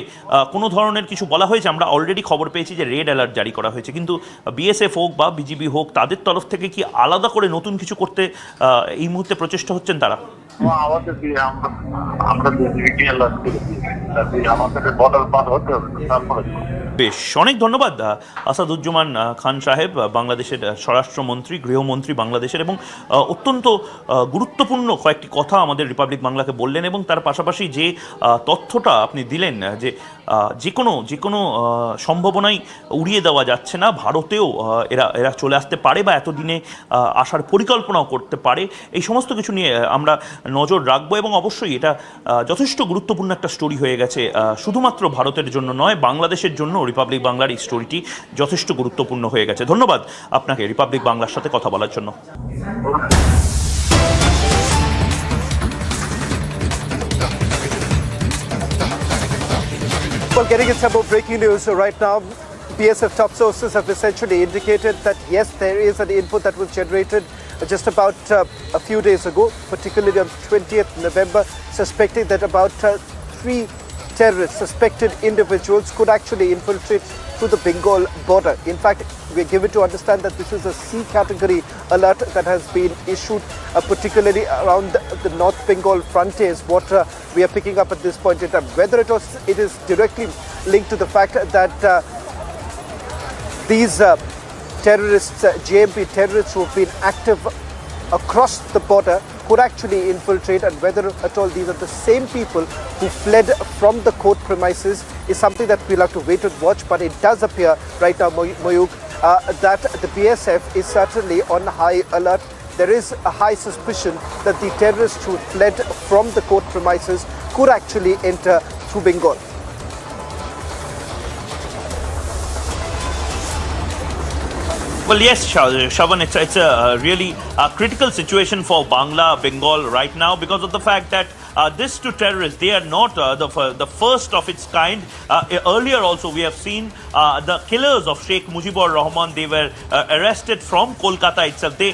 কোনো ধরনের কিছু বলা হয়েছে? আমরা অলরেডি খবর পেয়েছি যে রেড অ্যালার্ট জারি করা হয়েছে, কিন্তু বিএসএফ হোক বা বিজিবি হোক তাদের তরফ থেকে কি আলাদা করে নতুন কিছু করতে এই মুহূর্তে প্রচেষ্টা হচ্ছেন তারা? আমাদের আমরা বিজিবিকে অ্যালার্ট করে দিয়েছি, আমাদের বর্ডার পার হতে হবে। তারপরে বেশ, অনেক ধন্যবাদ আসাদুজ্জামান খান সাহেব, বাংলাদেশের স্বরাষ্ট্রমন্ত্রী, গৃহমন্ত্রী বাংলাদেশের, এবং অত্যন্ত গুরুত্বপূর্ণ কয়েকটি কথা আমাদের রিপাবলিক বাংলাকে বললেন, এবং তার পাশাপাশি যে তথ্যটা আপনি দিলেন যে যে কোনো সম্ভাবনাই উড়িয়ে দেওয়া যাচ্ছে না, ভারতেও এরা চলে আসতে পারে বা এতদিনে আসার পরিকল্পনাও করতে পারে, এই সমস্ত কিছু নিয়ে আমরা নজর রাখবো। এবং অবশ্যই এটা যথেষ্ট গুরুত্বপূর্ণ একটা স্টোরি হয়ে গেছে, শুধুমাত্র ভারতের জন্য নয়, বাংলাদেশের জন্য রিপাবলিক বাংলার এই স্টোরিটি যথেষ্ট গুরুত্বপূর্ণ হয়ে গেছে। ধন্যবাদ আপনাকে রিপাবলিক বাংলার সাথে কথা বলার জন্য। Well, getting into some more breaking news right now, BSF top sources have essentially indicated that yes, there is an input that was generated just about a few days ago, particularly on 20th November, suspecting that about 3 terrorists, suspected individuals, could actually infiltrate through the Bengal border. In fact, we're given to understand that this is a C category alert that has been issued, particularly around the North Bengal frontiers. What we are picking up at this point in time, whether it is directly linked to the fact that these terrorists, JMP terrorists who have been active across the border, could actually infiltrate, and whether at all these are the same people who fled from the court premises is something that we'll have to wait and watch. But it does appear right now, Mayuk, that the BSF is certainly on high alert. There is a high suspicion that the terrorists who fled from the court premises could actually enter through Bengal. Well, yes, Shavan, it's a really critical situation for Bangla, Bengal right now, because of the fact that these two terrorists, they are not the first of its kind. Earlier also we have seen the killers of Sheikh Mujibur Rahman, they were arrested from Kolkata itself. They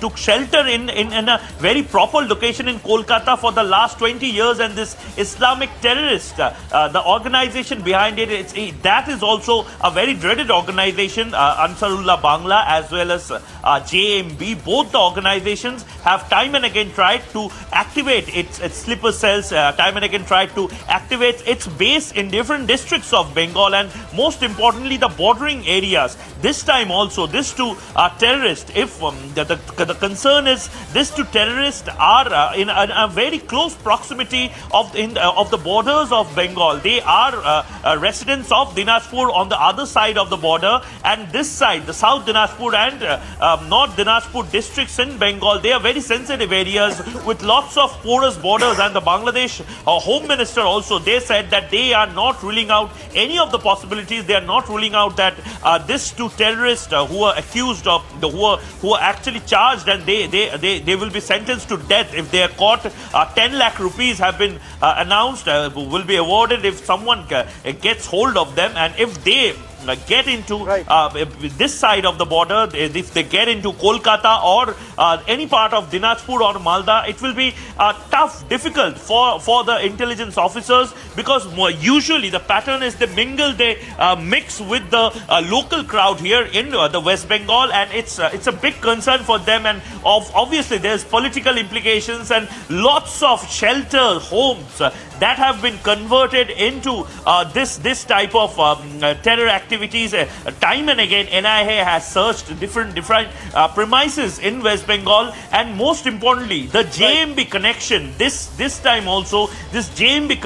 took shelter in a very proper location in Kolkata for the last 20 years, and this Islamic terrorist, the organization behind it, that is also a very dreaded organization, Ansarullah Bangla as well as JMB. Both the organizations have time and again tried to activate its sleeper cells, time and again tried to activate its base in different districts of Bengal, and most importantly the bordering areas. This time also these two terrorists, if the concern is these two terrorists are in a very close proximity of the borders of Bengal. They are residents of Dinajpur on the other side of the border, and this side, the South Dinajpur and North Dinajpur districts in Bengal, they are very sensitive areas with lots lots of porous borders, and the Bangladesh Home Minister also, they said that they are not ruling out any of the possibilities. They are not ruling out that these two terrorists who are accused of, who are actually charged, and they will be sentenced to death if they are caught. 10 lakh rupees have been announced, will be awarded if someone gets hold of them, and if they get into this side of the border, if they get into Kolkata or any part of Dinajpur or Malda, it will be tough, difficult for the intelligence officers, because usually the pattern is they mingle, they mix with the local crowd here in the West Bengal, and it's a big concern for them. And obviously there's political implications, and lots of shelter homes that have been converted into this type of terror activities. Time and again, NIA has searched different premises in West Bengal, and most importantly, the JMB connection. This time also, this JMB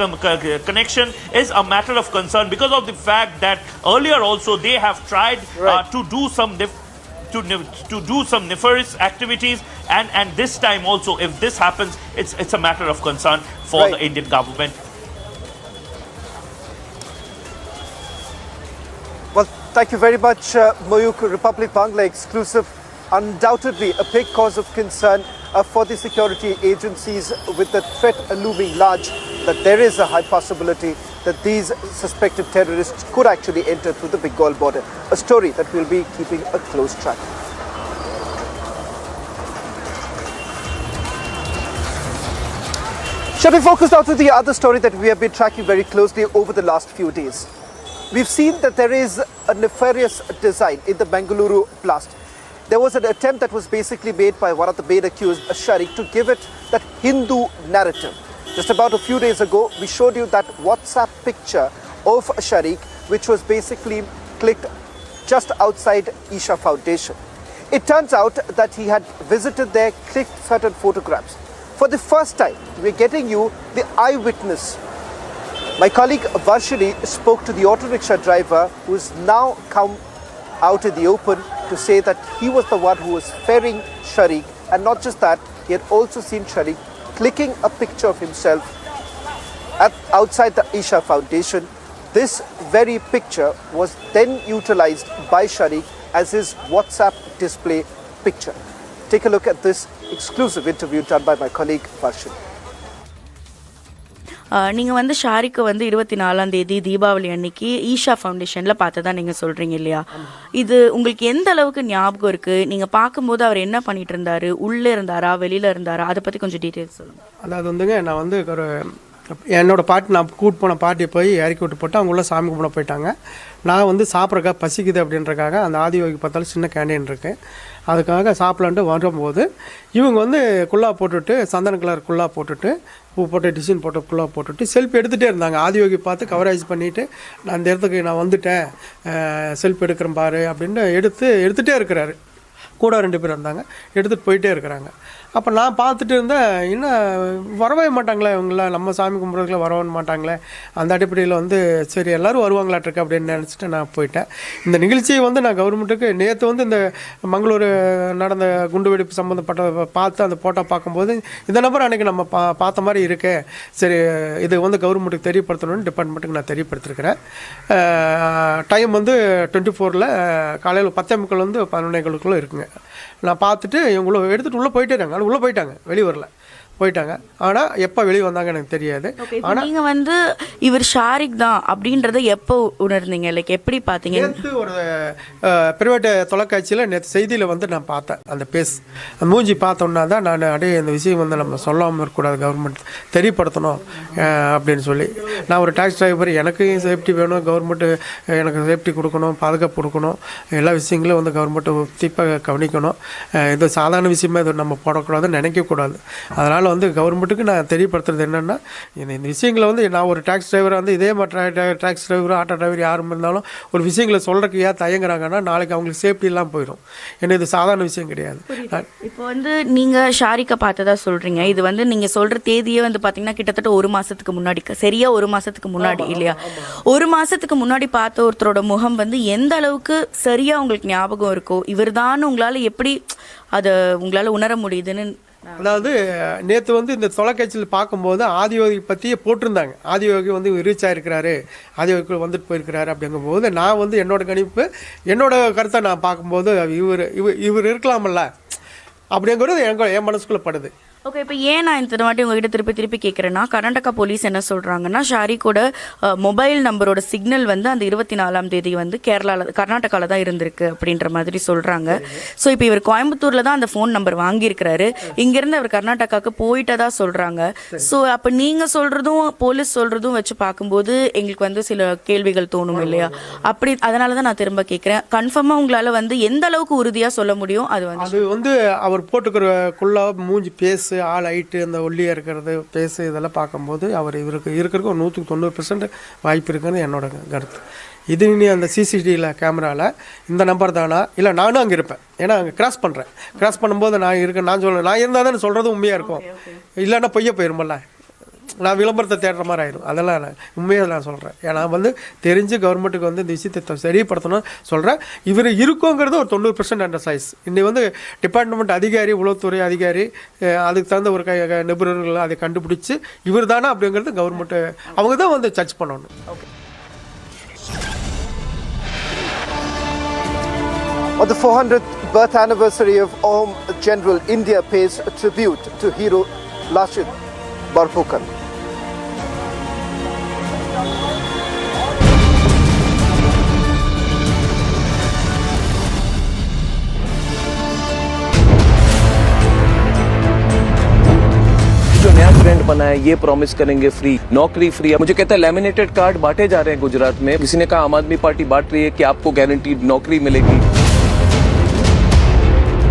connection is a matter of concern, because of the fact that earlier also they have tried to do some nefarious activities, and this time also, if this happens, it's a matter of concern for the Indian government. Well, thank you very much, Moyuk. Republic Bangla exclusive. Undoubtedly a big cause of concern for the security agencies, with the threat looming large, that there is a high possibility that these suspected terrorists could actually enter through the Bengal border. A story that we'll be keeping a close track. Shall we focus now to the other story that we have been tracking very closely over the last few days? We've seen that there is a nefarious design in the Bengaluru blast. There was an attempt that was basically made by one of the main accused, Sharik, to give it that Hindu narrative. Just about a few days ago, we showed you that WhatsApp picture of Sharik, which was basically clicked just outside Isha Foundation. It turns out that he had visited there, clicked certain photographs. For the first time, we're getting you the eyewitness. My colleague Varshini spoke to the auto rickshaw driver, who has now come out in the open to say that he was the one who was ferrying Sharik, and not just that, he had also seen Sharik clicking a picture of himself outside the Isha Foundation. This very picture was then utilized by Sharik as his WhatsApp display picture. Take a look at this exclusive interview done by my colleague Varshini. நீங்கள் வந்து ஷாரிக்கை வந்து 24ஆம் தேதி தீபாவளி அன்னைக்கு ஈஷா ஃபவுண்டேஷனில் பார்த்ததா நீங்கள் சொல்கிறீங்க இல்லையா? இது உங்களுக்கு எந்த அளவுக்கு ஞாபகம் இருக்குது? நீங்கள் பார்க்கும்போது அவர் என்ன பண்ணிட்டு இருந்தார்? உள்ளே இருந்தாரா, வெளியில் இருந்தாரா? அதை பற்றி கொஞ்சம் டீட்டெயில்ஸ் சொல்லுங்கள். அதாவது வந்துங்க, நான் வந்து ஒரு என்னோடய பாட்டி, நான் கூட்டு போன பாட்டியை போய் இறக்கி விட்டு போட்டு அவங்க உள்ள சாமி கும்பிட போயிட்டாங்க. நான் வந்து சாப்பிட்றக்கா பசிக்குது அப்படின்றக்காக அந்த ஆதியோகி பார்த்தாலும் சின்ன கேண்டீன் இருக்குது, அதுக்காக சாப்பிட்லான்ட்டு வரும்போது இவங்க வந்து குல்லா போட்டுட்டு, சந்தன கலர் குல்லா போட்டுட்டு, பூ போட்டு, டிசைன் போட்டு குல்லா போட்டுட்டு செல்ஃபி எடுத்துகிட்டே இருந்தாங்க. ஆதியோகி பார்த்து கவரேஜ் பண்ணிவிட்டு, நான் அந்த இடத்துக்கு நான் வந்துட்டேன், செல்ஃபி எடுக்கிறேன் பாரு அப்படின்னு எடுத்துகிட்டே இருக்கிறாரு. கூட 2 பேர் இருந்தாங்க, எடுத்துகிட்டு போயிட்டே இருக்கிறாங்க. அப்போ நான் பார்த்துட்டு இருந்தேன், இன்னும் வரவே மாட்டாங்களே இவங்களாம், நம்ம சாமி கும்பிட்றதுக்குள்ள வரவே மாட்டாங்களே. அந்த அடிப்படையில் வந்து சரி எல்லோரும் வருவாங்களாட்டிருக்கு அப்படின்னு நினச்சிட்டு நான் போயிட்டேன். இந்த நிகழ்ச்சியை வந்து நான் கவர்மெண்ட்டுக்கு நேற்று வந்து இந்த மங்களூர் நடந்த குண்டுவெடிப்பு சம்மந்தப்பட்ட பார்த்து அந்த போட்டோ பார்க்கும்போது இந்த நம்பர் அன்றைக்கி நம்ம பார்த்த மாதிரி இருக்கே, சரி இது வந்து கவர்மெண்ட்டுக்கு தெரியப்படுத்தணும்னு டிபார்ட்மெண்ட்டுக்கு நான் தெரியப்படுத்திருக்கிறேன். டைம் வந்து 24 காலையில் 10:45 வந்து 11:00 இருக்குங்க. நான் பார்த்துட்டு இவங்கள எடுத்துகிட்டு உள்ளே போயிட்டே இருக்காங்க. உள்ளே போயிட்டாங்க, வெளியே வரல, போயிட்டாங்க. ஆனால் எப்போ வெளியே வந்தாங்க எனக்கு தெரியாது. ஆனால் நீங்கள் வந்து இவர் ஷாரிக் தான் அப்படின்றத எப்போ உணர்ந்தீங்க? லைக் எப்படி பார்த்தீங்க? நேற்று ஒரு பிரைவேட் தொலைக்காட்சியில் நேற்று செய்தியில் வந்து நான் பார்த்தேன் அந்த அந்த மூஞ்சி பார்த்தோன்னா தான் நான் அடைய இந்த விஷயம் வந்து நம்ம சொல்லாமல் இருக்கக்கூடாது, கவர்மெண்ட் தெரியப்படுத்தணும் அப்படின்னு சொல்லி. நான் ஒரு டாக்ஸி டிரைவர், எனக்கு சேஃப்டி வேணும், கவர்மெண்ட்டு எனக்கு சேஃப்டி கொடுக்கணும், பாதுகாப்பு கொடுக்கணும், எல்லா விஷயங்களும் வந்து கவர்மெண்ட்டு தீப்பாக கவனிக்கணும். இது சாதாரண விஷயமா இது நம்ம போடக்கூடாதுன்னு நினைக்கக்கூடாது. அதனால் வந்து கவர்மெண்ட்டுக்கு நான் தெரியப்படுத்துறது என்னென்னா, இந்த விஷயங்களை வந்து நான் ஒரு டாக்ஸி டிரைவராக வந்து இதே மாதிரி டாக்ஸி டிரைவர், ஆட்டோ டிரைவர் யாரும் இருந்தாலும் ஒரு விஷயங்களை சொல்கிறதுக்கு ஏன் தயங்குறாங்கன்னா நாளைக்கு அவங்களுக்கு சேஃப்டி எல்லாம் போயிடும். ஏன்னா இது சாதாரண விஷயம் கிடையாது. இப்போ வந்து நீங்கள் ஷாரிக்கை பார்த்ததா சொல்கிறீங்க, இது வந்து நீங்கள் சொல்கிற தேதியே வந்து பார்த்தீங்கன்னா கிட்டத்தட்ட 1 மாதத்துக்கு முன்னாடி, சரியாக 1 மாதத்துக்கு முன்னாடி இல்லையா? 1 மாதத்துக்கு முன்னாடி பார்த்த ஒருத்தரோட முகம் வந்து எந்த அளவுக்கு சரியாக உங்களுக்கு ஞாபகம் இருக்கோ, இவர் தான் உங்களால் எப்படி அதை உங்களால் உணர முடியுதுன்னு அதாவது நேற்று வந்து இந்த தொலைக்காட்சியில் பார்க்கும்போது ஆதியோகி பற்றியே போட்டிருந்தாங்க. ஆதியோகி வந்து ரீச் ஆகிருக்கிறாரு, ஆதியோகி வந்துட்டு போயிருக்கிறாரு அப்படிங்கும்போது நான் வந்து என்னோட கணிப்பு, என்னோட கருத்தை நான் பார்க்கும்போது இவர் இருக்கலாமல்ல அப்படிங்கிறது என் மனசுக்குள்ளே படுது. ஓகே, இப்போ ஏன் நான் இந்த வாட்டி உங்ககிட்ட திருப்பி கேட்குறேன்னா, கர்நாடகா போலீஸ் என்ன சொல்கிறாங்கன்னா, ஷாரிக்கோட மொபைல் நம்பரோட சிக்னல் வந்து அந்த 24ஆம் தேதி வந்து கர்நாடகாவில் தான் இருந்திருக்கு அப்படின்ற மாதிரி சொல்கிறாங்க. ஸோ இப்போ இவர் கோயம்புத்தூரில் தான் அந்த ஃபோன் நம்பர் வாங்கியிருக்கிறாரு, இங்கேருந்து அவர் கர்நாடகாவுக்கு போயிட்டதா சொல்கிறாங்க. ஸோ அப்போ நீங்கள் சொல்கிறதும் போலீஸ் சொல்கிறதும் வச்சு பார்க்கும்போது எங்களுக்கு வந்து சில கேள்விகள் தோணும் இல்லையா? அப்படி அதனால தான் நான் திரும்ப கேட்குறேன், கன்ஃபார்மாக உங்களால் வந்து எந்த அளவுக்கு உறுதியாக சொல்ல முடியும்? அது வந்து அவர் போட்டுக்கிறக்குள்ள மூஞ்சி பேசு, ஆள் ஹைட்டு, அந்த ஒல்லியாக இருக்கிறது பேசு, இதெல்லாம் பார்க்கும்போது அவர் இருக்கிறதுக்கு ஒரு 190% வாய்ப்பு இருக்குன்னு என்னோட கருத்து. இது நீ அந்த சிசிடிவியில் கேமராவில் இந்த நம்பர் தானா, இல்லை நானும் அங்கே இருப்பேன், ஏன்னா அங்கே கிராஸ் பண்ணும்போது நான் இருக்கேன், நான் சொல்கிறேன், நான் இருந்தால் தானே சொல்கிறது உண்மையாக இருக்கும், இல்லைன்னா பொய்ய போயிருமல்ல, நான் விளம்பரத்தை தேடுற மாதிரி ஆயிடும். அதெல்லாம் நான் உண்மையாக நான் சொல்கிறேன். ஏன்னா வந்து தெரிஞ்சு கவர்மெண்ட்டுக்கு வந்து இந்த விஷயத்தை சரிப்படுத்தணும் சொல்கிறேன். இவர் இருக்குங்கிறது ஒரு 90% அண்டர் சைஸ். இன்னைக்கு வந்து டிபார்ட்மெண்ட் அதிகாரி, உளவுத்துறை அதிகாரி, அதுக்கு தகுந்த ஒரு நிபுணர்கள் அதை கண்டுபிடிச்சி இவர் தானே அப்படிங்கிறது கவர்மெண்ட்டு அவங்க தான் வந்து சர்ச் பண்ணணும். Okay. On the 400th birth anniversary of Om General, India pays tribute to hero Lachit Borphukan. जो नया ट्रेंड बना है, ये प्रॉमिस करेंगे फ्री नौकरी, फ्री। मुझे कहता है लैमिनेटेड कार्ड बांटे जा रहे हैं गुजरात में। किसी ने कहा आम आदमी पार्टी बांट रही है कि आपको गारंटीड नौकरी मिलेगी।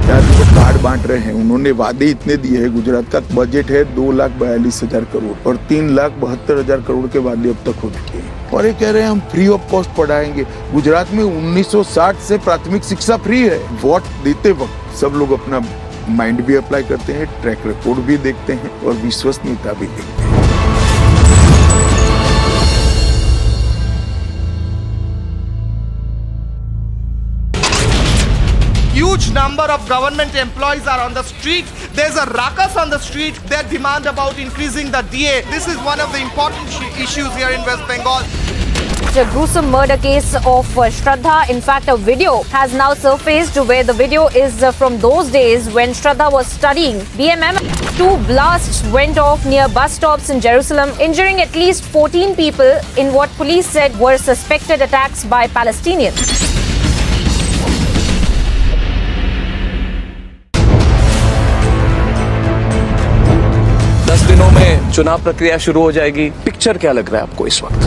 जो कार्ड बांट रहे हैं, उन्होंने वादे इतने दिए हैं। गुजरात का बजट है 2,42,000 करोड़ और 3,72,000 करोड़ के वादे अब तक हो चुके हैं। और ये कह रहे हैं हम फ्री ऑफ कॉस्ट पढ़ाएंगे। गुजरात में 1960 से प्राथमिक शिक्षा फ्री है। वोट देते वक्त सब लोग अपना माइंड भी अप्लाई करते हैं, ट्रैक रिकॉर्ड भी देखते हैं और विश्वसनीयता भी देखते हैं। Huge number of government employees are on the street. There's a ruckus on the street. Their demand about increasing the DA. This is one of the important issues here in West Bengal. A gruesome murder case of Shraddha. In fact, a video has now surfaced where the video is from those days when Shraddha was studying BMM. 2 blasts went off near bus stops in Jerusalem, injuring at least 14 people in what police said were suspected attacks by Palestinians. दिनों में चुनाव प्रक्रिया शुरू हो जाएगी। Picture क्या लग रहा है आपको इस वक्त?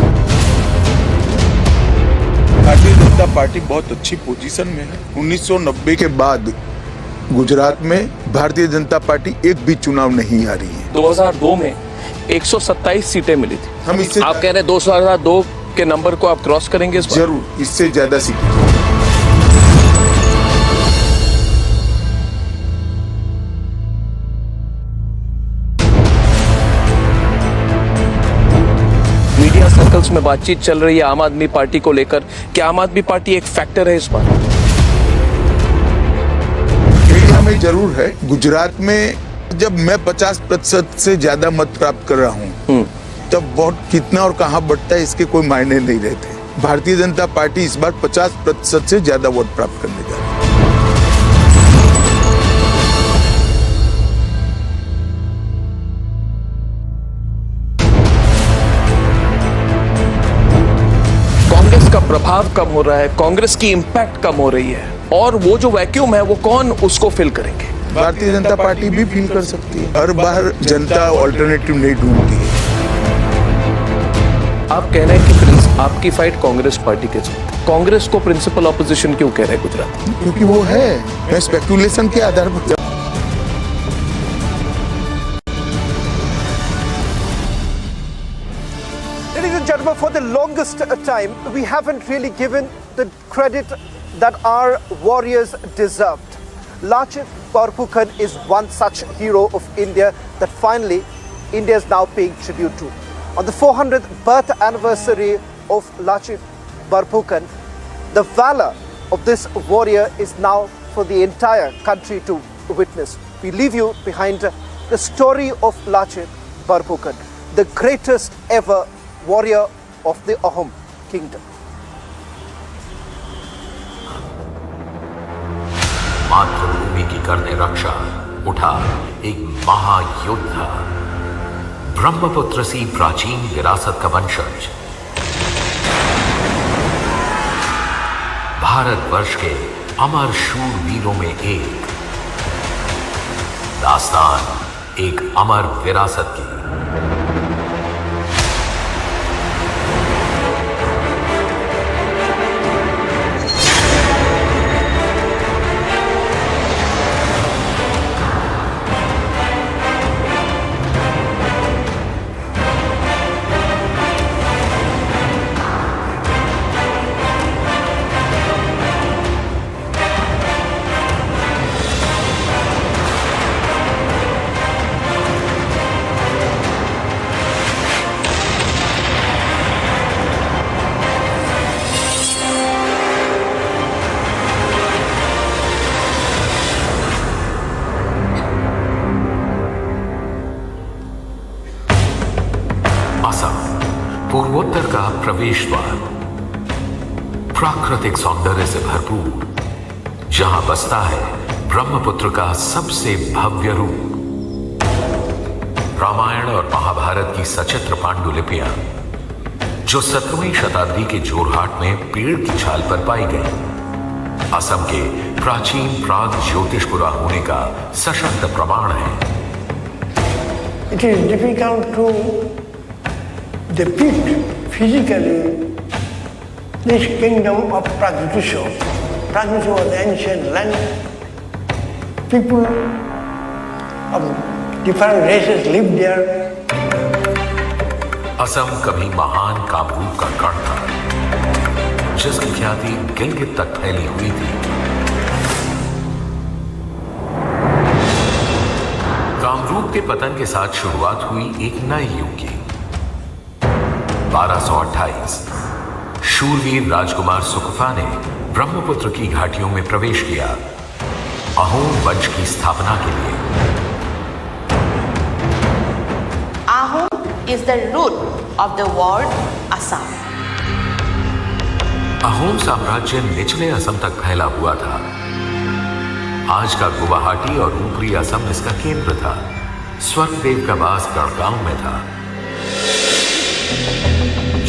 भारतीय जनता पार्टी बहुत अच्छी पोजीशन में है। 1990 के बाद गुजरात में भारतीय जनता पार्टी एक भी चुनाव नहीं आ रही है। 2002 में 127 सीटें मिली थी। हम इससे आप कह रहे हैं 2002 के नंबर को आप क्रॉस करेंगे? जरूर, इससे ज्यादा सीटें। सर्कल्स में बातचीत चल रही है आम आदमी पार्टी को लेकर। क्या आम आदमी पार्टी एक फैक्टर है इस बार? एरिया में जरूर है। गुजरात में जब मैं 50% से ज्यादा मत प्राप्त कर रहा हूं, तब वोट कितना और कहां बढ़ता है इसके कोई मायने नहीं रहते। भारतीय जनता पार्टी इस बार 50% से ज्यादा वोट प्राप्त करने जा रही है। का प्रभाव कम हो रहा है, कांग्रेस की इंपैक्ट कम हो रही है, और वो जो वैक्यूम है वो कौन उसको फिल करेंगे? भारतीय जनता पार्टी भी फील कर सकती है। हर बार जनता ऑल्टरनेटिव नहीं ढूंढती है। आप कह रहे हैं कि आपकी फाइट कांग्रेस पार्टी के साथ, कांग्रेस को प्रिंसिपल ऑपोजिशन क्यों कह रहे हैं गुजरात? क्योंकि वो है, मैं स्पेकुलेशन के आधार पर। Gentlemen, for the longest time, we haven't really given the credit that our warriors deserved. Lachit Borphukan is one such hero of India that finally India is now paying tribute to. On the 400th birth anniversary of Lachit Borphukan, the valor of this warrior is now for the entire country to witness. we leave you behind the story of Lachit Borphukan, the greatest ever warrior of the Ahom kingdom. मातृभूमि की करने रक्षा उठा एक महायोद्धा, ब्रह्मपुत्र सी प्राचीन विरासत का वंशज, भारतवर्ष के अमर शूरवीरों में एक, दास्तान एक अमर विरासत की। पूर्वोत्तर का प्रवेश द्वार, प्राकृतिक सौंदर्य से भरपूर, जहां बसता है ब्रह्मपुत्र का सबसे भव्य रूप। रामायण और महाभारत की सचित्र पांडुलिपियां, जो 17वीं शताब्दी के जोरहाट में पेड़ की छाल पर पाई गई, असम के प्राचीन प्राग ज्योतिषपुरा होने का सशक्त प्रमाण है। It is difficult to depict physically this kingdom of Patriotism. Patriotism was the ancient land. People of different races lived there. Assam कभी महान कामरूप का गढ़ था, जिसकी ख्याति गिलगित तक फैली हुई थी। कामरूप के पतन के साथ शुरुआत हुई एक नए युग की। 1228 शूरवीर राजकुमार सुकफा ने ब्रह्मपुत्र की घाटियों में प्रवेश किया, अहोम वंश की स्थापना के लिए। Ahom is the root of the word Assam. Ahom साम्राज्य निचले असम तक फैला हुआ था। आज का गुवाहाटी और ऊपरी असम इसका केंद्र था। स्वर्गदेव का वास गढ़गांव में था।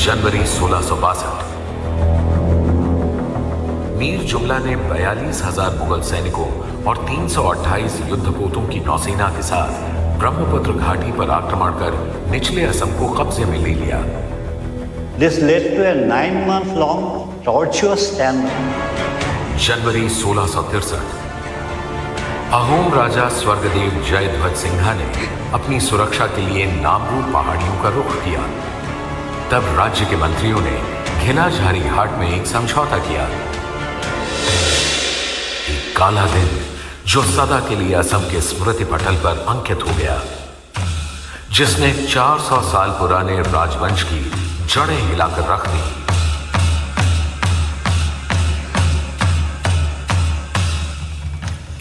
जनवरी 1662 मीर जुमला ने 42,000 मुगल सैनिकों और 328 युद्धपोतों की नौसेना के साथ ब्रह्मपुत्र घाटी पर आक्रमण कर निचले असम को कब्जे में ले लिया। This led to a 9-month-long tortuous standoff. जनवरी 1663 अहोम राजा स्वर्गदेव जयध्वज सिंहा ने अपनी सुरक्षा के लिए नामरू पहाड़ियों का रुख किया। तब राज्य के मंत्रियों ने घिलाझारी घाट में एक समझौता किया। एक काला दिन जो सदा के लिए असम के स्मृति पटल पर अंकित हो गया, जिसने 400 साल पुराने राजवंश की जड़ें हिलाकर रख दी।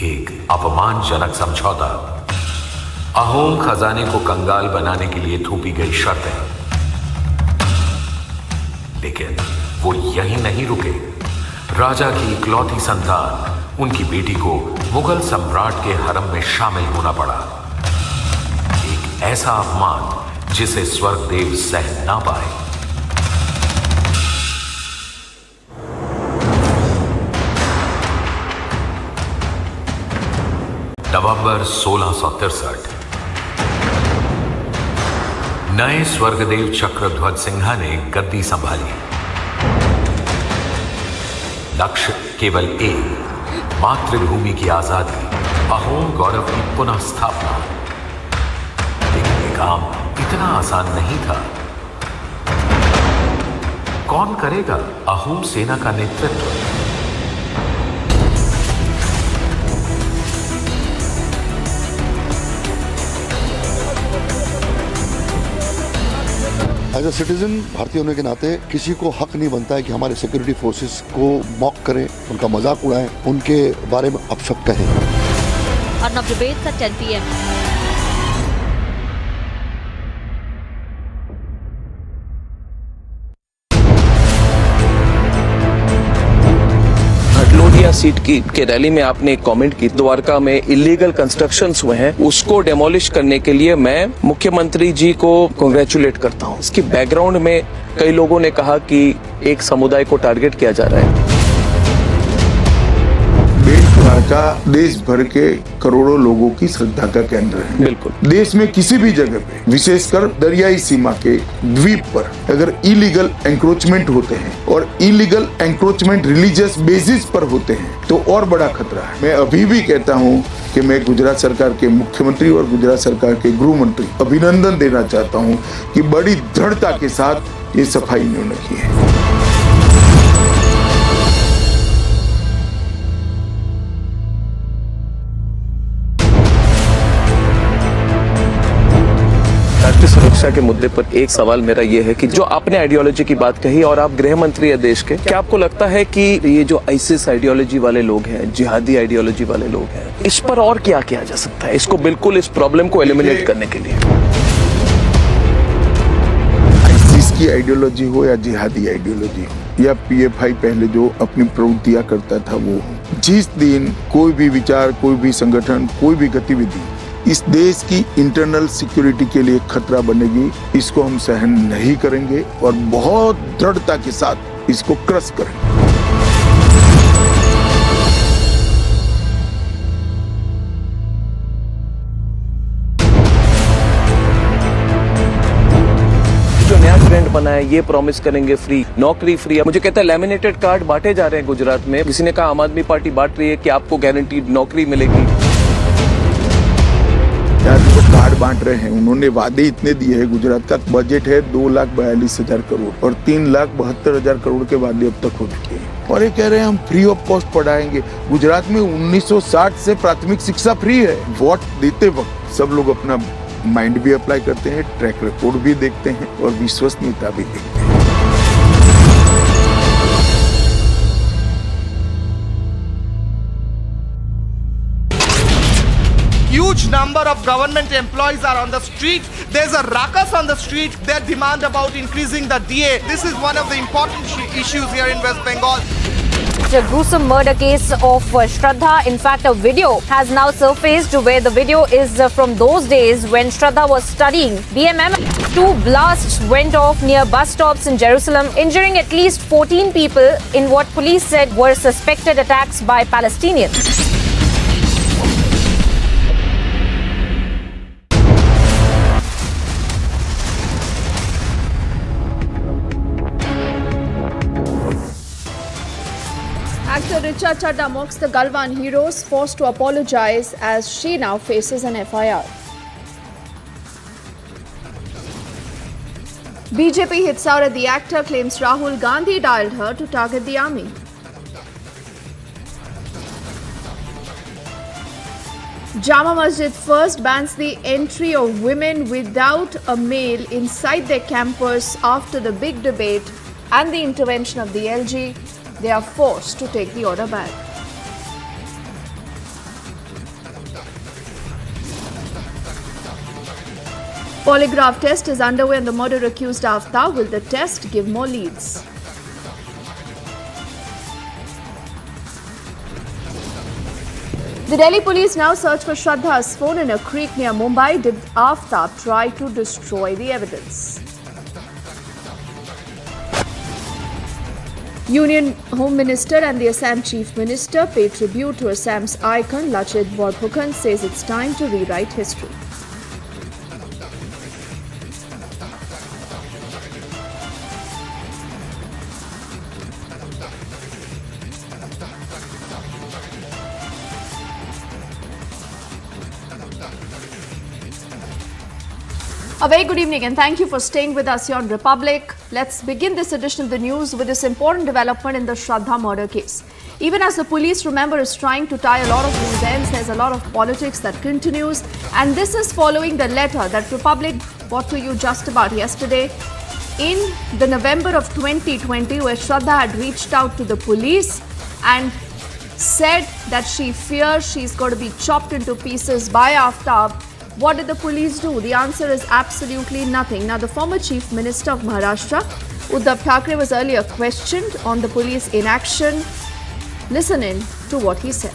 एक अपमानजनक समझौता, अहोम खजाने को कंगाल बनाने के लिए थोपी गई शर्तें। लेकिन वो यही नहीं रुके। राजा की इकलौती संतान, उनकी बेटी को मुगल सम्राट के हरम में शामिल होना पड़ा। एक ऐसा अपमान जिसे स्वर्गदेव सह ना पाए। नवंबर 1663 नए स्वर्गदेव चक्रध्वज सिंहा ने गद्दी संभाली। लक्ष्य केवल एक, मातृभूमि की आजादी, अहोम गौरव की पुनः स्थापना। लेकिन ये काम इतना आसान नहीं था। कौन करेगा अहोम सेना का नेतृत्व? एज ए सिटीजन भारतीय होने के नाते किसी को हक नहीं बनता है कि हमारे सिक्योरिटी फोर्सेस को मॉक करें, उनका मजाक उड़ाएं, उनके बारे में अपशब्द कहें। Arnab debates at 10 p.m. Seat के रैली में आपने एक कमेंट की, द्वारका में इलीगल कंस्ट्रक्शंस हुए हैं, उसको डेमोलिश करने के लिए मैं मुख्यमंत्री जी को कांग्रेचुलेट करता हूं। इसकी बैकग्राउंड में कई लोगों ने कहा कि एक समुदाय को टारगेट किया जा रहा है। द्वारका देश भर के करोड़ों लोगों की श्रद्धा का केंद्र है। बिल्कुल। देश में किसी भी जगह पे, विशेषकर दरियाई सीमा के द्वीप पर अगर इलीगल एंक्रोचमेंट होते हैं और इलीगल एंक्रोचमेंट रिलीजियस बेसिस पर होते हैं तो और बड़ा खतरा है। मैं अभी भी कहता हूं कि मैं गुजरात सरकार के मुख्यमंत्री और गुजरात सरकार के गृह मंत्री अभिनंदन देना चाहता हूं कि बड़ी दृढ़ता के साथ ये सफाई इन्होंने की है। राष्ट्रीय सुरक्षा के मुद्दे पर एक सवाल मेरा ये है कि जो आपने आइडियोलॉजी की बात कही और आप गृह मंत्री है देश के, क्या आपको लगता है कि ये जो आईसिस आइडियोलॉजी वाले लोग हैं, जिहादी आइडियोलॉजी वाले लोग हैं, इस पर और क्या किया जा सकता है, इसको बिल्कुल इस प्रॉब्लम को एलिमिनेट करने के लिए? आईसिस की आइडियोलॉजी हो या जिहादी आइडियोलॉजी हो या पीएफआई पहले जो अपनी प्रवृत्तियां करता था वो हो, जिस दिन कोई भी विचार, कोई भी संगठन, कोई भी गतिविधि इस देश की इंटरनल सिक्योरिटी के लिए खतरा बनेगी, इसको हम सहन नहीं करेंगे और बहुत दृढ़ता के साथ इसको क्रश करेंगे। जो नया ट्रेंड बना है, ये प्रॉमिस करेंगे फ्री नौकरी, फ्री। मुझे कहता है लैमिनेटेड कार्ड बांटे जा रहे हैं गुजरात में। किसी ने कहा आम आदमी पार्टी बांट रही है कि आपको गारंटीड नौकरी मिलेगी। जो कार्ड बांट रहे हैं उन्होंने वादे इतने दिए हैं। गुजरात का बजट है 2,42,000 करोड़ और 3,72,000 करोड़ के वादे अब तक हो चुके हैं और ये कह रहे हैं हम फ्री ऑफ कॉस्ट पढ़ाएंगे। गुजरात में 1960 से प्राथमिक शिक्षा फ्री है। वोट देते वक्त सब लोग अपना माइंड भी अप्लाई करते हैं, ट्रैक रिकॉर्ड भी देखते हैं और विश्वसनीयता भी देखते हैं। Huge number of government employees are on the street. There's a ruckus on the street. Their demand about increasing the DA. This is one of the important issues here in West Bengal. The gruesome murder case of Shraddha. In fact, a video has now surfaced where the video is from those days when Shraddha was studying BMM. 2 blasts went off near bus stops in Jerusalem, injuring at least 14 people in what police said were suspected attacks by Palestinians. Actor Richa Chadda mocks the Galwan heroes, forced to apologize as she now faces an FIR. BJP hits out at the actor, claims Rahul Gandhi dialed her to target the army. Jama Masjid first bans the entry of women without a male inside their campus after the big debate and the intervention of the LG. They are forced to take the order back. Polygraph test is underway on the murder accused Aftab. Will the test give more leads? The Delhi police now search for Shraddha's phone in a creek near Mumbai. Did Aftab try to destroy the evidence? Union Home Minister and the Assam Chief Minister pay tribute to Assam's icon Lachit. Borphukan says it's time to rewrite history. A very good evening and thank you for staying with us here on Republic. Let's begin this edition of the news with this important development in the Shraddha murder case. Even as the police, remember, is trying to tie a lot of loose ends, there's a lot of politics that continues. And this is following the letter that Republic brought to you just about yesterday. In the November of 2020, where Shraddha had reached out to the police and said that she fears she's going to be chopped into pieces by Aftab. What did the police do? The answer is absolutely nothing. Now, the former Chief Minister of Maharashtra, Uddhav Thackeray, was earlier questioned on the police inaction. Listen in to what he said.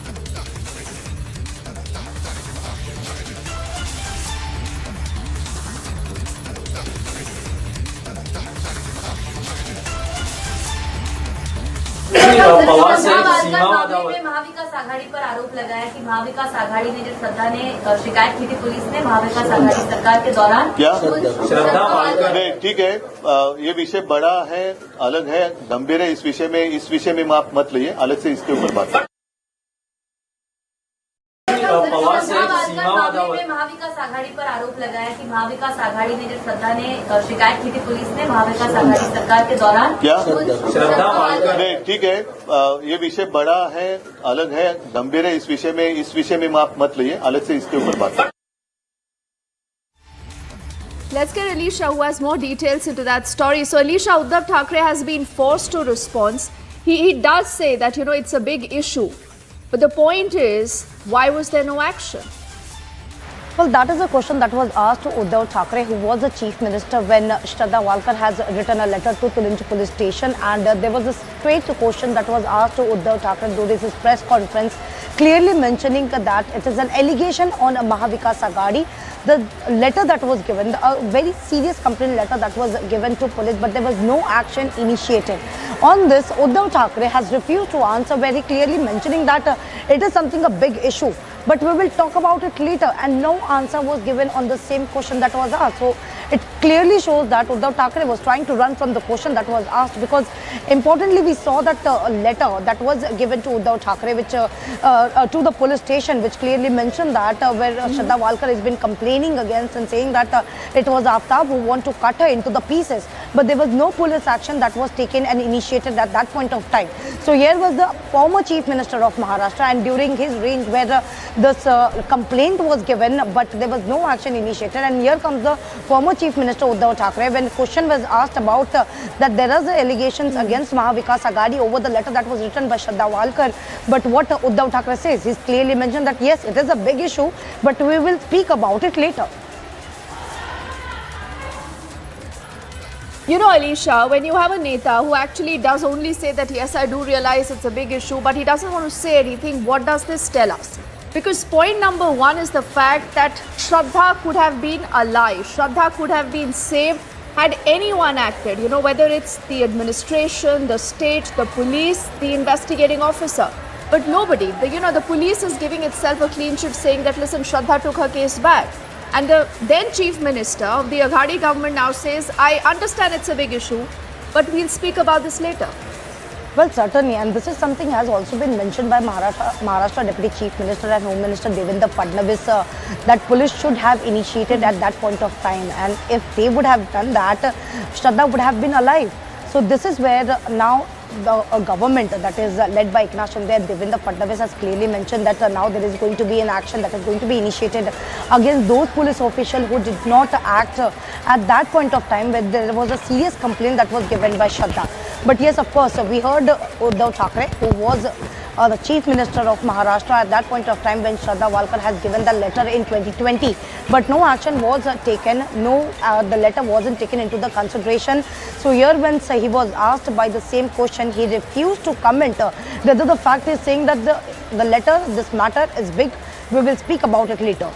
Mahavikas Aghadi पर आरोप लगाया कि महाविकास आघाड़ी ने जो श्रद्धा ने शिकायत की थी पुलिस ने महाविकास आघाड़ी सरकार के दौरान क्या नहीं, ठीक है, ये विषय बड़ा है, अलग है, गंभीर है। इस विषय में आप मत लिए, अलग से इसके ऊपर बात। महाविकास आघाड़ी पर आरोप लगाया कि महाविकास आघाड़ी ने जो श्रद्धा ने शिकायत की थी पुलिस ने महाविकास आघाड़ी सरकार के दौरान क्या नहीं, ठीक है, ये विषय बड़ा है, अलग है, गंभीर है। इस विषय में आप मत लिए, अलग से इसके ऊपर बात। Let's get Alisha, who has more details into that story. So, Alisha, Uddhav Thackeray has been forced to respond. He does say that, it's a big issue. But the point is, why was there no action? Well, that is a question that was asked to Uddhav Thackeray, who was the Chief Minister, when Shraddha Walkar has written a letter to Tulunj police station, and there was a straight question that was asked to Uddhav Thackeray during his press conference, clearly mentioning that it is an allegation on Mahavikas Aghadi. The letter that was given, a very serious complaint letter that was given to police, but there was no action initiated. On this, Uddhav Thackeray has refused to answer, very clearly mentioning that it is something a big issue, but we will talk about it later, and no answer was given on the same question that was asked. So it clearly shows that Uddhav Thackeray was trying to run from the question that was asked, because importantly we saw that letter that was given to Uddhav Thackeray, which to the police station, which clearly mentioned that where Shraddha Walkar has been complaining against and saying that it was Aftab who want to cut her into the pieces, but there was no police action that was taken and initiated at that point of time. So here was the former Chief Minister of Maharashtra, and during his reign where this complaint was given, but there was no action initiated, and here comes the former Chief Minister Uddhav Thackeray, when question was asked about that there are the allegations against Mahavikas Aghadi over the letter that was written by Shraddha Walkar. But what Uddhav Thackeray says, he's clearly mentioned that yes, it is a big issue, but we will speak about it later. Alisha, when you have a Neta who actually does only say that yes, I do realize it's a big issue, but he doesn't want to say anything, what does this tell us? Because point number one is the fact that Shraddha could have been alive. Shraddha could have been saved had anyone acted, whether it's the administration, the state, the police, the investigating officer. But nobody. The police is giving itself a clean sheet saying that, listen, Shraddha took her case back. And the then Chief Minister of the Aghadi government now says, I understand it's a big issue, but we'll speak about this later. Well, certainly, and this is something has also been mentioned by Maharashtra Deputy Chief Minister and Home Minister Devendra Fadnavis, that police should have initiated at that point of time, and if they would have done that, Shraddha would have been alive. So this is where now the government that is led by Eknath Shinde and Devendra Fadnavis has clearly mentioned that now there is going to be an action that is going to be initiated against those police officials who did not act at that point of time when there was a serious complaint that was given by Shraddha. But yes, of course, we heard Uddhav Thackeray, who was the Chief Minister of Maharashtra at that point of time when Shraddha Walkar has given the letter in 2020. But no action was taken, the letter wasn't taken into the consideration. So here when he was asked by the same question, he refused to comment whether the fact is saying that the letter, this matter is big. We will speak about it later.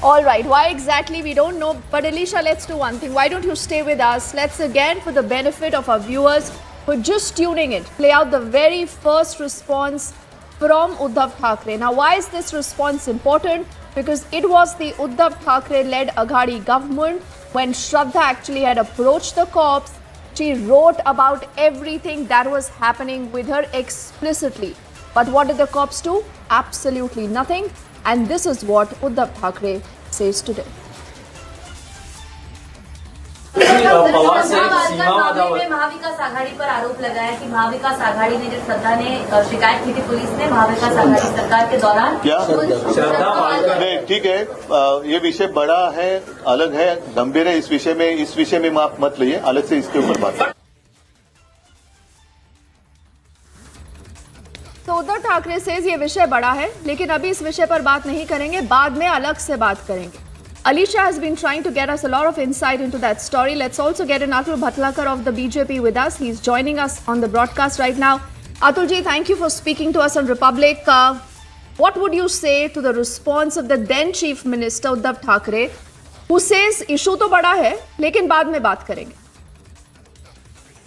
All right, why exactly we don't know, but Alisha, let's do one thing. Why don't you stay with us? Let's again, for the benefit of our viewers who are just tuning in, play out the very first response from Uddhav Thackeray. Now, why is this response important? Because it was the Uddhav Thackeray-led Aghadi government when Shraddha actually had approached the cops. She wrote about everything that was happening with her explicitly. But what did the cops do? Absolutely nothing. And this is what Uddhav Thackeray says today. Mahavikas Aghadi पर आरोप लगाया कि महाविकास आघाड़ी ने जो श्रद्धा ने शिकायत की थी पुलिस ने महाविकास आघाड़ी सरकार के दौरान क्या नहीं, ठीक है, ये विषय बड़ा है, अलग है, गंभीर है। इस विषय में आप मत लिए, अलग से इसके ऊपर बात। तो उद्धव ठाकरे सेज ये विषय बड़ा है, लेकिन अभी इस विषय पर बात नहीं करेंगे, बाद में अलग से बात करेंगे. Alisha has been trying to get us a lot of insight into that story. Let's also get in Atul Bhatlakar of the BJP with us. He's joining us on the broadcast right now. Atulji, thank you for speaking to us on Republic. What would you say to the response of the then Chief Minister Uddhav Thackeray, who says issue तो बड़ा है, लेकिन बाद में बात करेंगे?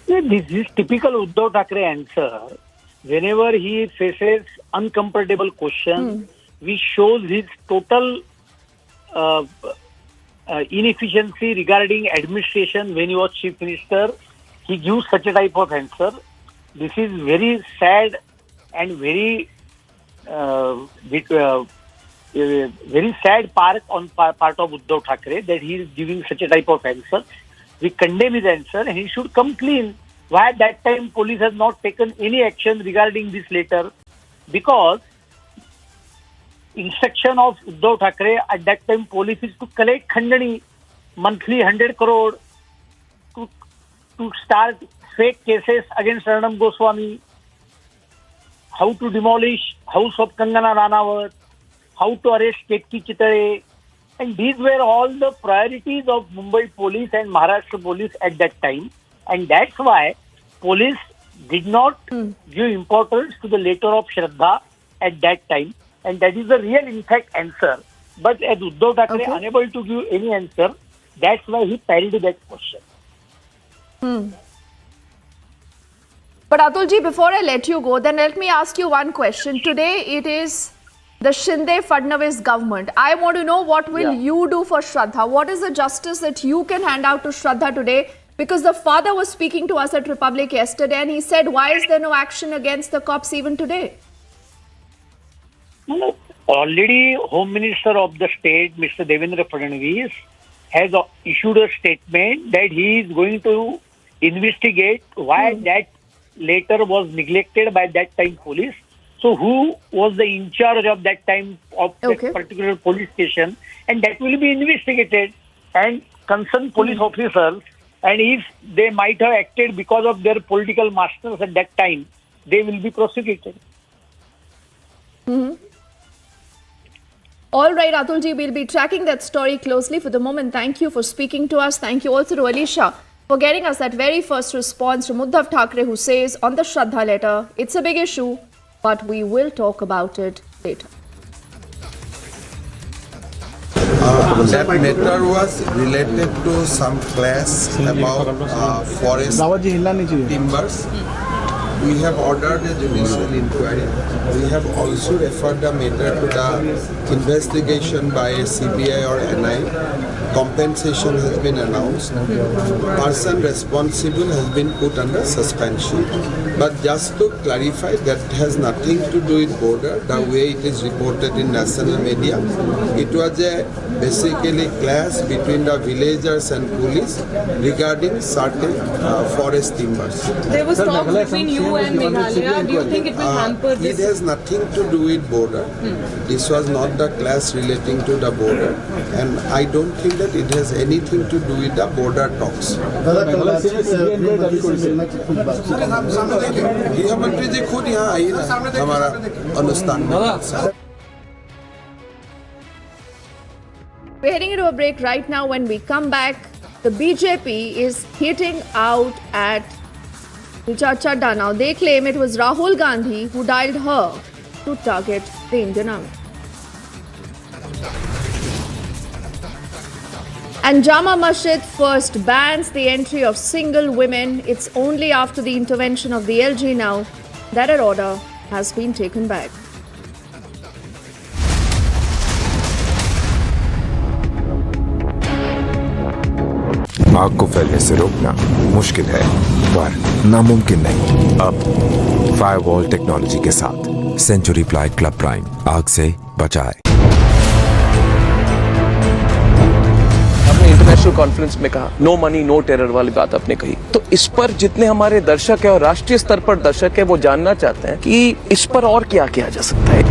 This is typical Uddhav Thackeray answer. Whenever he faces uncomfortable questions, which shows his total inefficiency regarding administration when he was Chief Minister, he gives such a type of answer. This is very sad and very sad part on part of Uddhav Thackeray that he is giving such a type of answer. We condemn his answer and he should come clean. Why at that time police has not taken any action regarding this letter? Because instruction of Uddhav Thackeray at that time police is to collect khandani monthly 100 crore to start fake cases against Arnab Goswami, how to demolish house of Kangana Ranawat, how to arrest Ketki Chitare, and these were all the priorities of Mumbai police and Maharashtra police at that time, and that's why police did not give importance to the letter of Shraddha at that time. And that is the real, in fact, answer. But as Uddhav Thackeray unable to give any answer, that's why he parried that question. But Atulji, before I let you go, then let me ask you one question. Today it is the Shinde-Fadnavis government. I want to know what will you do for Shraddha? What is the justice that you can hand out to Shraddha today? Because the father was speaking to us at Republic yesterday and he said, why is there no action against the cops even today? Already Home Minister of the state, Mr. Devendra Fadnavis, has issued a statement that he is going to investigate why that letter was neglected by that time police. So who was the in charge of that time of that particular police station, and that will be investigated, and concerned police officers, and if they might have acted because of their political masters at that time, they will be prosecuted. All right, Atulji, we'll be tracking that story closely. For the moment, thank you for speaking to us. Thank you also to Alisha for getting us that very first response from Uddhav Thackeray, who says on the Shraddha letter, it's a big issue, but we will talk about it later. That matter was related to some class about forest timbers. We have ordered a judicial inquiry. We have also referred the matter to the investigation by a CBI or NI. Compensation has been announced. Person responsible has been put under suspension. But just to clarify, that has nothing to do with border, the way it is reported in national media. It was a basically clash between the villagers and police regarding certain forest timbers. There was talk between you and Meghalaya. Do you think it will hamper this? It has nothing to do with border. This was not the clash relating to the border, and I don't think that it has anything to do with the border talks. गृह मंत्री जी खुद यहाँ आई ना हमारा अनुष्ठान में. We're heading into a break right now. When we come back, the BJP is hitting out at Chadda now. They claim it was Rahul Gandhi who dialed her to target the Indian Army. And Jama Masjid first bans the entry of single women. It's only after the intervention of the LG now that an order has been taken back. आग को फैलने से रोकना मुश्किल है पर नामुमकिन नहीं. अब फायरवॉल टेक्नोलॉजी के साथ सेंचुरी प्लाइड क्लब प्राइम आग से बचाए. आपने इंटरनेशनल कॉन्फ्रेंस में कहा नो मनी नो टेरर वाली बात आपने कही, तो इस पर जितने हमारे दर्शक है और राष्ट्रीय स्तर पर दर्शक है वो जानना चाहते हैं कि इस पर और क्या किया जा सकता है.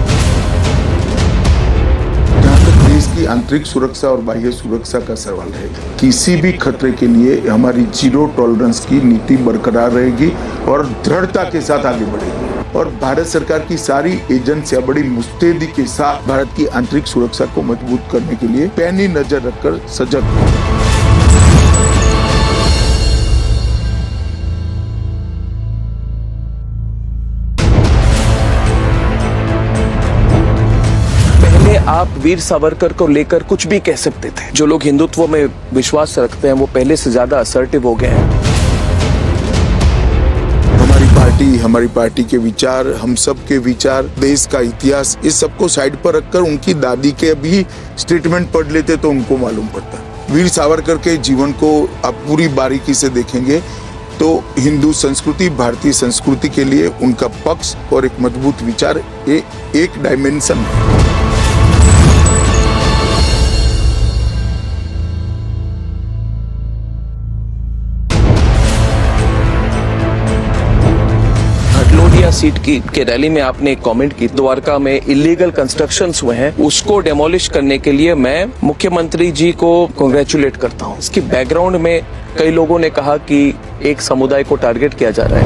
देश की आंतरिक सुरक्षा और बाह्य सुरक्षा का सवाल है. किसी भी खतरे के लिए हमारी जीरो टॉलरेंस की नीति बरकरार रहेगी और दृढ़ता के साथ आगे बढ़ेगी. और भारत सरकार की सारी एजेंसियां बड़ी मुस्तैदी के साथ भारत की आंतरिक सुरक्षा को मजबूत करने के लिए पैनी नजर रखकर सजग हैं। आप वीर सावरकर को लेकर कुछ भी कह सकते थे। जो लोग हिंदुत्व में विश्वास रखते हैं वो पहले से ज्यादा असर्टिव हो गए हैं। हमारी पार्टी के विचार, हम सब के विचार, देश का इतिहास, इस सबको साइड पर रखकर उनकी दादी के भी स्टेटमेंट पढ़ लेते तो उनको मालूम पड़ता। वीर सावरकर के जीवन को आप पूरी बारीकी से देखेंगे तो हिंदू संस्कृति, भारतीय संस्कृति के लिए उनका पक्ष और एक मजबूत विचार एक डायमेंशन है। सीट के रैली में आपने एक कमेंट की, द्वारका में इलीगल कंस्ट्रक्शंस हुए हैं, उसको डेमोलिश करने के लिए मैं मुख्यमंत्री जी को कांग्रेचुलेट करता हूं। इसकी बैकग्राउंड में कई लोगों ने कहा कि एक समुदाय को टारगेट किया जा रहा है।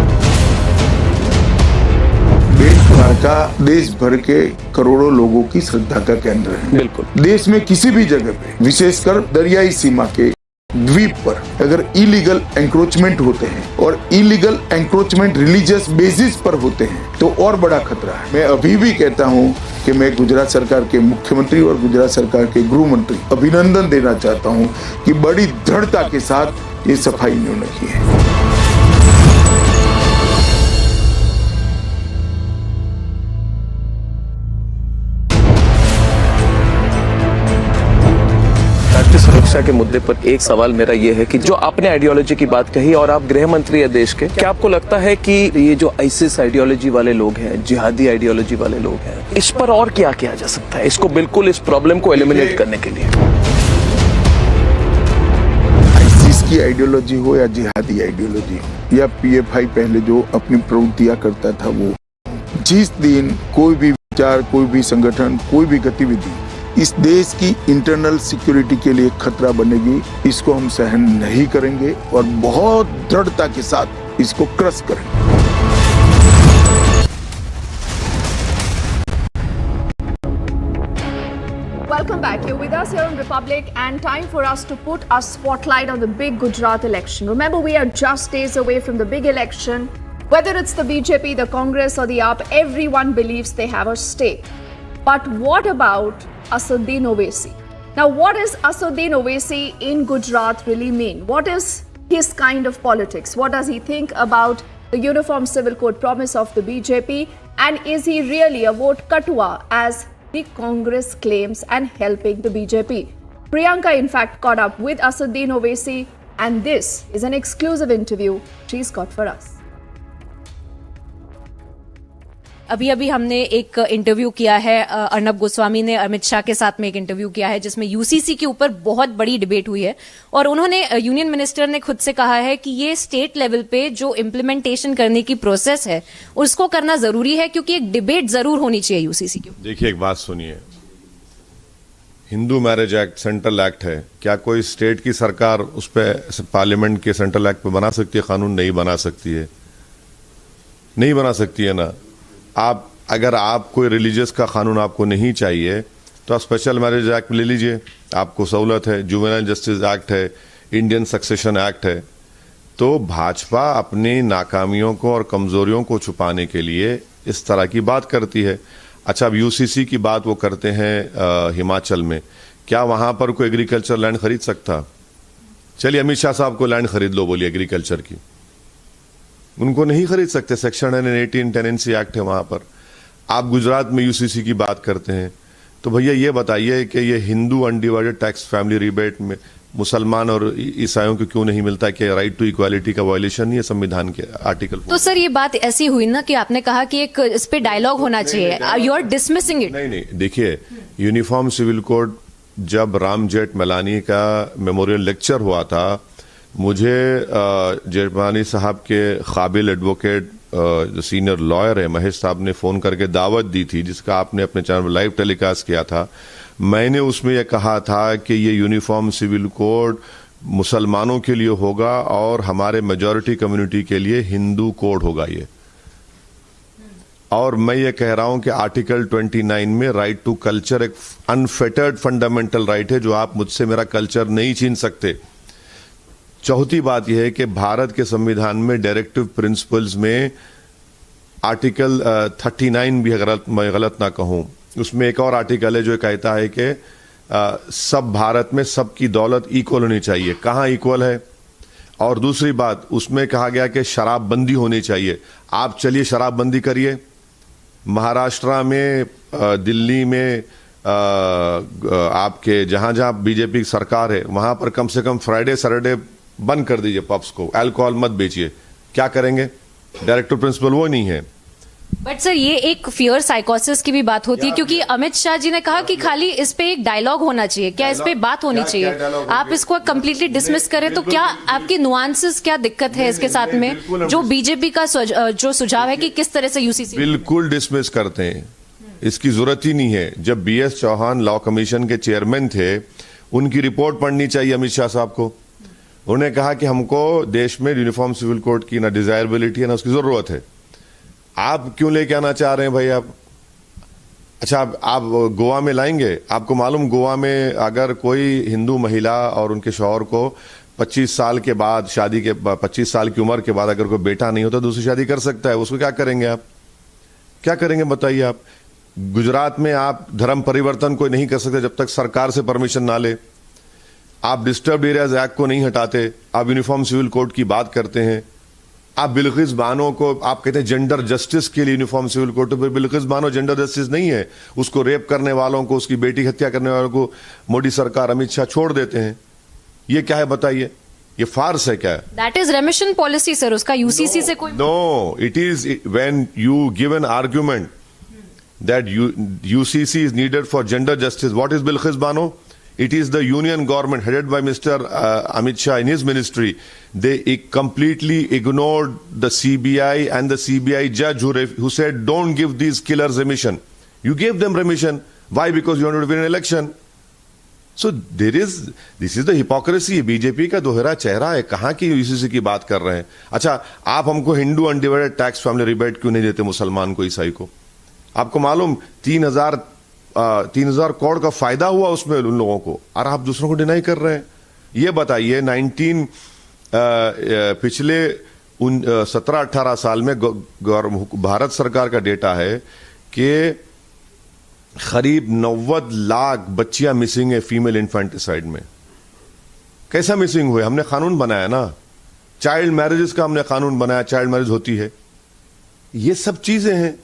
द्वारका देश भर के करोड़ों लोगों की श्रद्धा का केंद्र है। बिल्कुल। देश में किसी भी जगह पे, विशेषकर दरियाई सीमा के द्वीप पर अगर इलीगल एंक्रोचमेंट होते हैं और इलीगल एंक्रोचमेंट रिलीजियस बेसिस पर होते हैं तो और बड़ा खतरा है। मैं अभी भी कहता हूं कि मैं गुजरात सरकार के मुख्यमंत्री और गुजरात सरकार के गृह मंत्री अभिनंदन देना चाहता हूं कि बड़ी दृढ़ता के साथ ये सफाई इन्होंने की है। सुरक्षा के मुद्दे पर एक सवाल मेरा ये है कि जो आपने आइडियोलॉजी की बात कही और आप गृह मंत्री है देश के, क्या आपको लगता है कि ये जो आईसिस आइडियोलॉजी वाले लोग हैं, जिहादी आइडियोलॉजी वाले लोग हैं, इस पर और क्या किया जा सकता है, इसको बिल्कुल इस प्रॉब्लम को एलिमिनेट करने के लिए? आईसिस की आइडियोलॉजी हो या जिहादी आइडियोलॉजी हो या पीएफआई पहले जो अपनी प्रवृत्तियां करता था, वो जिस दिन कोई भी विचार, कोई भी संगठन, कोई भी गतिविधि इस देश की इंटरनल सिक्योरिटी के लिए खतरा बनेगी, इसको हम सहन नहीं करेंगे और बहुत दृढ़ता के साथ इसको क्रश करेंगे। Welcome back. You're with us here on Republic, and time for us to put our spotlight on the big Gujarat election. Remember, we are just days away from the big election. Whether it's the BJP, the Congress or the AAP, everyone believes they have a stake. But what about Asaduddin Owaisi? Now, what is Asaduddin Owaisi in Gujarat really mean? What is his kind of politics? What does he think about the Uniform Civil Code promise of the BJP? And is he really a vote katua as the Congress claims and helping the BJP? Priyanka, in fact, caught up with Asaduddin Owaisi, and this is an exclusive interview she's got for us. अभी हमने एक interview किया है, अर्नब गोस्वामी ने अमित शाह के साथ में एक इंटरव्यू किया है जिसमें यूसीसी के ऊपर बहुत बड़ी डिबेट हुई है और उन्होंने, यूनियन मिनिस्टर ने खुद से कहा है कि ये स्टेट लेवल पे जो इम्प्लीमेंटेशन करने की प्रोसेस है उसको करना जरूरी है क्योंकि एक डिबेट जरूर होनी चाहिए यूसीसी की। देखिए, एक बात सुनिए, Hindu marriage act central act है, क्या कोई स्टेट की सरकार उस पर पार्लियामेंट के सेंट्रल एक्ट पे बना सकती है कानून? नहीं बना सकती है, नहीं बना सकती है ना। अगर आप कोई रिलीजियस का कानून आपको नहीं चाहिए तो आप स्पेशल मैरिज एक्ट ले लीजिए, आपको सहूलत है। जुवेनाइल जस्टिस एक्ट है, इंडियन सक्सेशन एक्ट है। तो भाजपा अपनी नाकामियों को और कमजोरियों को छुपाने के लिए इस तरह की बात करती है। अच्छा, अब यूसीसी की बात वो करते हैं हिमाचल में, क्या वहां पर कोई एग्रीकल्चर लैंड खरीद सकता? चलिए, अमित शाह साहब को लैंड खरीद लो, बोलिए एग्रीकल्चर की, उनको नहीं खरीद सकते। सेक्शन 118 टेनेंसी एक्ट है वहां पर। आप गुजरात में यूसीसी की बात करते हैं, तो भैया ये बताइए कि ये Hindu undivided tax family rebate में मुसलमान और ईसाइयों को क्यों नहीं मिलता? कि राइट टू इक्वालिटी का वायलेशन नहीं है संविधान के आर्टिकल? तो सर, ये बात ऐसी हुई ना कि आपने कहा कि एक इस पे डायलॉग होना चाहिए, यू आर डिसमिसिंग इट। नहीं, देखिए, यूनिफॉर्म सिविल कोड जब राम जेठमलानी का मेमोरियल लेक्चर हुआ था, मुझे जेठमलानी साहब के काबिल एडवोकेट जो सीनियर लॉयर है महेश साहब ने फोन करके दावत दी थी, जिसका आपने अपने चैनल में लाइव टेलीकास्ट किया था। मैंने उसमें यह कहा था कि ये यूनिफॉर्म सिविल कोड मुसलमानों के लिए होगा और हमारे मेजॉरिटी कम्युनिटी के लिए हिंदू कोड होगा। ये और मैं ये कह रहा हूं कि आर्टिकल 29 में राइट टू कल्चर एक अनफेटर्ड फंडामेंटल राइट है, जो आप मुझसे मेरा कल्चर नहीं छीन सकते। चौथी बात यह है कि भारत के संविधान में डायरेक्टिव प्रिंसिपल्स में आर्टिकल 39 भी अगर मैं गलत ना कहूं, उसमें एक और आर्टिकल है जो कहता है कि सब भारत में सबकी दौलत इक्वल होनी चाहिए। कहाँ इक्वल है? और दूसरी बात, उसमें कहा गया कि शराबबंदी होनी चाहिए। आप चलिए शराबबंदी करिए। महाराष्ट्र में, दिल्ली में, आपके जहां जहां बीजेपी की सरकार है वहां पर कम से कम फ्राइडे सैटरडे बंद कर दीजिए पब्स को, अल्कोहल मत बेचिए। क्या करेंगे? डायरेक्टिव प्रिंसिपल वो नहीं है। बट सर, ये एक फियर साइकोसिस की भी बात होती है, क्योंकि अमित शाह जी ने कहा कि खाली इस पे एक डायलॉग होना चाहिए। क्या इस पे बात होनी चाहिए? आप इसको कंप्लीटली डिसमिस करें तो क्या आपकी नुआंसेस, क्या दिक्कत है इसके साथ में, जो बीजेपी का जो सुझाव है कि किस तरह से यूसीसी? बिल्कुल डिसमिस करते हैं, इसकी जरूरत ही नहीं है। जब BS चौहान लॉ कमीशन के चेयरमैन थे, उनकी रिपोर्ट पढ़नी चाहिए अमित शाह साहब को। उन्होंने कहा कि हमको देश में यूनिफॉर्म सिविल कोड की ना डिजायरेबिलिटी है ना उसकी जरूरत है। आप क्यों लेके आना चाह रहे हैं भाई? आप अच्छा, आप गोवा में लाएंगे? आपको मालूम गोवा में अगर कोई हिंदू महिला और उनके शौहर को 25 साल के बाद शादी के 25 साल की उम्र के बाद अगर कोई बेटा नहीं होता दूसरी शादी कर सकता है। उसको क्या करेंगे आप? क्या करेंगे बताइए आप? गुजरात में आप धर्म परिवर्तन कोई नहीं कर सकते जब तक सरकार से परमिशन ना ले। आप डिस्टर्ब्ड एरियाज एक्ट को नहीं हटाते, आप यूनिफॉर्म सिविल कोड की बात करते हैं। आप बिल्किस बानो को आप कहते हैं जेंडर जस्टिस के लिए यूनिफॉर्म सिविल कोड, तो फिर बिल्किस बानो जेंडर जस्टिस नहीं है। उसको रेप करने वालों को, उसकी बेटी हत्या करने वालों को मोदी सरकार, अमित शाह छोड़ देते हैं। ये क्या है बताइए? ये फार्स है क्या? That is remission policy sir, उसका यूसीसी से कोई no, it is when you give an argument that UCC is needed for gender justice. What is Bilkis Bano? It is the union government headed by Mr. Amit Shah in his ministry. They completely ignored the CBI and the CBI judge who said, don't give these killers remission. You gave them remission. Why? Because you wanted to win an election. So this is the hypocrisy. BJP का दोहरा चेहरा है। कहाँ की UCC की बात कर रहे हैं? अच्छा, आप हमको Hindu undivided tax family rebate क्यों नहीं देते मुसलमान को, ईसाई को? आपको मालूम 3,000 करोड़ का फायदा हुआ उसमें उन लोगों को, और आप दूसरों को डिनाई कर रहे हैं। ये बताइए, पिछले 17-18 साल में भारत सरकार का डेटा है कि करीब 90 लाख बच्चियां मिसिंग है फीमेल इन्फेंटिसाइड में। कैसा मिसिंग हुए? हमने कानून बनाया ना, चाइल्ड मैरिजेस का हमने कानून बनाया, चाइल्ड मैरिज होती है। ये सब चीजें हैं।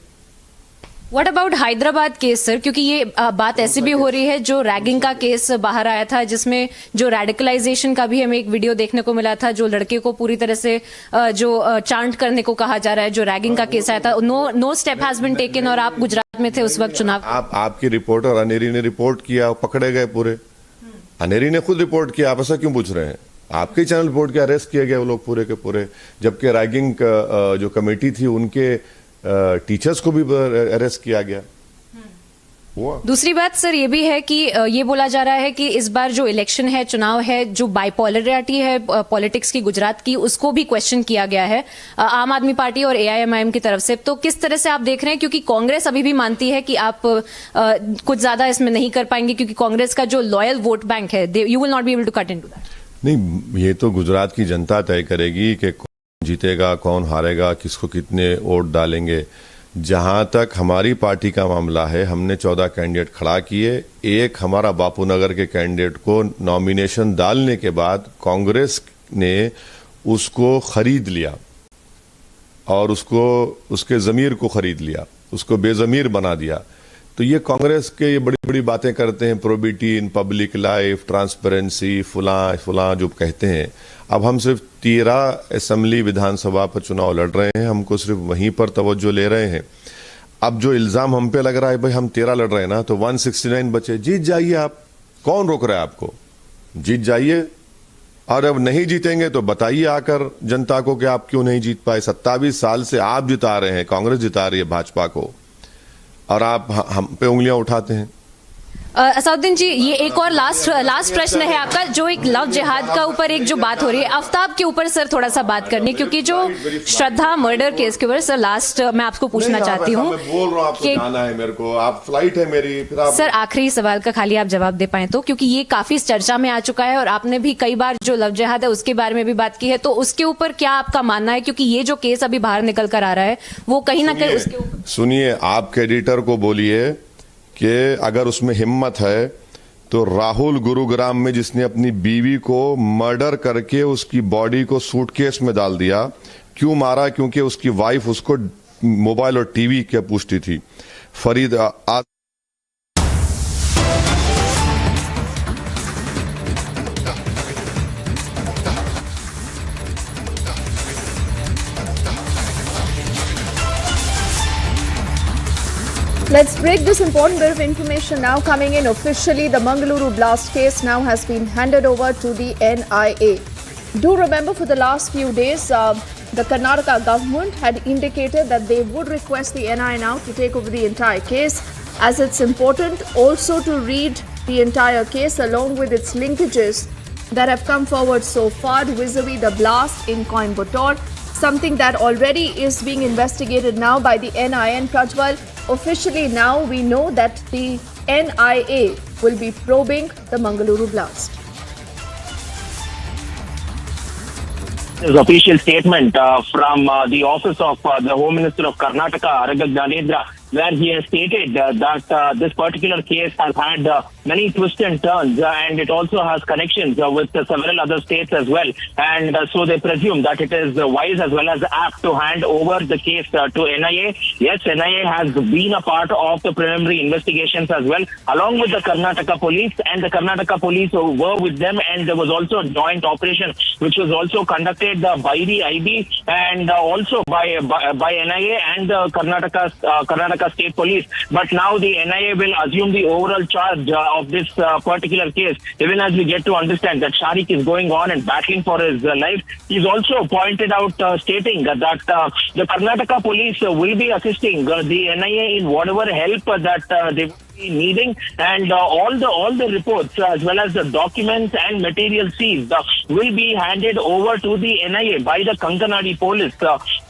What about Hyderabad case sir? क्योंकि ये बात ऐसी भी हो रही है, जो रैगिंग का केस बाहर आया था, जिसमें जो रेडिकलाइजेशन का भी हमें एक वीडियो देखने को मिला था, जो लड़के को पूरी तरह से जो चांट करने को कहा जा रहा है, जो रैगिंग का केस आया था। No step has been taken, और आप गुजरात में थे उस वक्त चुनाव। आपकी रिपोर्टर अनेरी ने रिपोर्ट किया, पकड़े गए पूरे। अनेरी ने खुद रिपोर्ट किया, आप ऐसा क्यों पूछ रहे हैं? आपके चैनल रिपोर्ट किया, अरेस्ट किए गए वो लोग पूरे के पूरे, जबकि रैगिंग जो कमेटी थी उनके टीचर्स को भी अरेस्ट किया गया। दूसरी बात सर ये भी है कि ये बोला जा रहा है कि इस बार जो इलेक्शन है, चुनाव है, जो बाइपोलरिटी है पॉलिटिक्स की गुजरात की, उसको भी क्वेश्चन किया गया है आम आदमी पार्टी और AIMIM की तरफ से। तो किस तरह से आप देख रहे हैं? क्योंकि कांग्रेस अभी भी मानती है कि आप कुछ ज्यादा इसमें नहीं कर पाएंगे, क्योंकि कांग्रेस का जो लॉयल वोट बैंक है, you will not be able to cut into that. नहीं, ये तो गुजरात की जनता तय करेगी कि जीतेगा, कौन हारेगा, किसको कितने वोट डालेंगे। जहां तक हमारी पार्टी का मामला है, हमने 14 कैंडिडेट खड़ा किए। एक हमारा बापू नगर के कैंडिडेट को नॉमिनेशन डालने के बाद कांग्रेस ने उसको खरीद लिया और उसके जमीर को खरीद लिया, उसको बेजमीर बना दिया। तो ये कांग्रेस के ये बड़ी बड़ी बातें करते हैं, probity in public life, transparency, फुला जो कहते हैं। अब हम सिर्फ 13 असेंबली विधानसभा पर चुनाव लड़ रहे हैं, हमको सिर्फ वहीं पर तवज्जो ले रहे हैं। अब जो इल्जाम हम पे लग रहा है, भाई हम 13 लड़ रहे हैं ना, तो 169 बचे, जीत जाइए आप। कौन रोक रहा है आपको? जीत जाइए। और अब नहीं जीतेंगे तो बताइए आकर जनता को कि आप क्यों नहीं जीत पाए। 27 साल से आप जिता रहे हैं, कांग्रेस जिता रही है भाजपा को, और आप हम पे उंगलियां उठाते हैं। असउद्दीन जी, ये एक और लास्ट प्रश्न है आपका, जो एक लव जिहाद का ऊपर एक जो बात हो रही है, आफ्ताब के ऊपर सर थोड़ा सा बात करनी, क्योंकि जो श्रद्धा मर्डर केस के ऊपर सर लास्ट मैं आपको पूछना चाहती हूँ, बोल रहा हूँ आपको जाना है मेरे को, आप फ्लाइट है मेरी, फिर आप सर आखिरी सवाल का खाली आप जवाब दे पाए तो, क्योंकि ये काफी चर्चा में आ चुका है और आपने भी कई बार जो लव जिहाद है उसके बारे में भी बात की है, तो उसके ऊपर क्या आपका मानना है, क्योंकि ये जो केस अभी बाहर निकल कर आ रहा है वो कहीं ना कहीं उसके ऊपर। सुनिए, आपके एडिटर को बोलिए कि अगर उसमें हिम्मत है तो राहुल गुरुग्राम में जिसने अपनी बीवी को मर्डर करके उसकी बॉडी को सूटकेस में डाल दिया, क्यों मारा? क्योंकि उसकी वाइफ उसको मोबाइल और टीवी के पूछती थी। Farid Let's break this important bit of information now coming in. Officially, the Mangaluru blast case now has been handed over to the NIA. Do remember, for the last few days, the Karnataka government had indicated that they would request the NIA now to take over the entire case, as it's important also to read the entire case along with its linkages that have come forward so far vis-a-vis the blast in Coimbatore, something that already is being investigated now by the NIA. And Prajwal, officially now we know that the NIA will be probing the Mangaluru blast. This official statement from the office of the Home Minister of Karnataka, Aragag Danendra, where he has stated that this particular case has had many twists and turns, and it also has connections with several other states as well. And so they presume that it is wise as well as apt to hand over the case to NIA. Yes, NIA has been a part of the preliminary investigations as well, along with the Karnataka police, and the Karnataka police were with them, and there was also a joint operation which was also conducted by the IB and also by NIA and the Karnataka State Police. But now the NIA will assume the overall charge of this particular case, even as we get to understand that Sharik is going on and battling for his life. He's also pointed out, stating that the Karnataka police will be assisting the NIA in whatever help that they needing, and all the reports as well as the documents and material seized will be handed over to the NIA by the Kankanadi police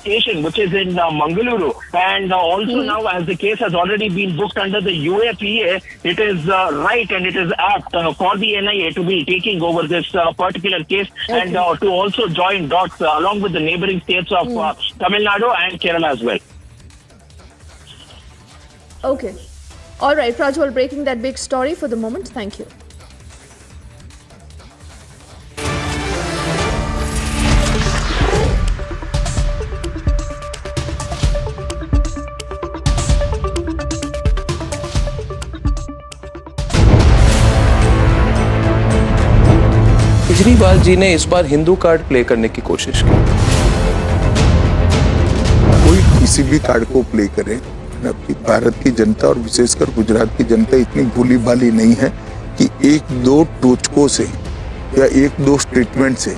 station, which is in Mangaluru. And also now, as the case has already been booked under the UAPA, it is right and it is apt for the NIA to be taking over this particular case, and to also join dots along with the neighboring states of Tamil Nadu and Kerala as well. Okay. All right, Prajwal, breaking that big story for the moment. Thank you. Kejriwal ji ने इस बार Hindu card play करने की कोशिश की। कोई किसी भी card को प्ले करे, भारत की जनता और विशेषकर गुजरात की जनता इतनी भोली भाली नहीं है कि एक दो टोचकों से या एक दो स्टेटमेंट से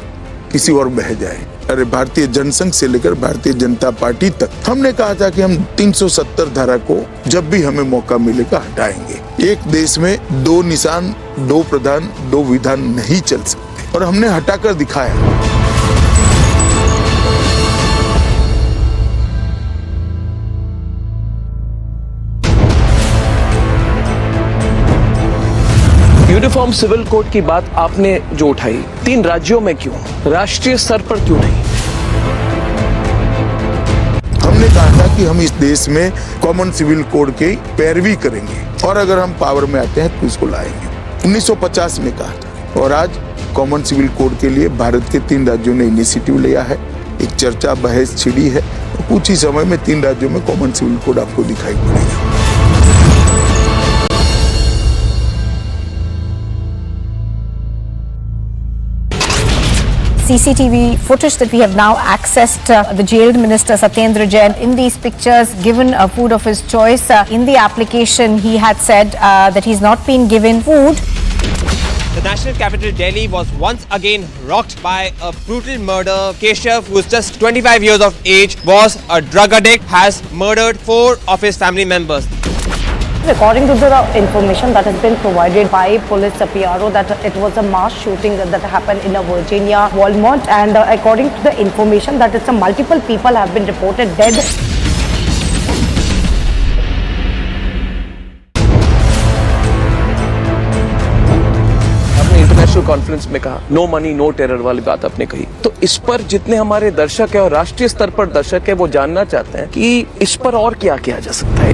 किसी और बह जाए। अरे भारतीय जनसंघ से लेकर भारतीय जनता पार्टी तक हमने कहा था कि हम 370 धारा को जब भी हमें मौका मिलेगा हटाएंगे। एक देश में दो निशान, दो प्रधान, दो विधान नहीं चल सकते, और हमने हटाकर दिखाया। यूनिफॉर्म सिविल कोड की बात आपने जो उठाई, 3 राज्यों में क्यों, राष्ट्रीय स्तर पर क्यों नहीं? हमने कहा था कि हम इस देश में कॉमन सिविल कोड की पैरवी करेंगे, और अगर हम पावर में आते हैं तो इसको लाएंगे। 1950 में कहा था, और आज कॉमन सिविल कोड के लिए भारत के 3 राज्यों ने इनिशिएटिव लिया है। एक चर्चा बहस छिड़ी है, तो कुछ ही समय में 3 राज्यों में कॉमन सिविल कोड आपको दिखाई पड़ेगा। CCTV footage that we have now accessed, the jailed minister Satyendra Jain in these pictures given food of his choice. In the application he had said that he's not been given food. The national capital Delhi was once again rocked by a brutal murder. Keshav, who is just 25 years of age, was a drug addict, has murdered 4 of his family members. According to the information that has been provided by police PRO, that it was a mass shooting that happened in a Virginia Walmart, and according to the information that it's multiple people have been reported dead. International conference में कहा no money no terror वाली बात आपने कही, तो इस पर जितने हमारे दर्शक है और राष्ट्रीय स्तर पर दर्शक है वो जानना चाहते हैं कि इस पर और क्या किया जा सकता है।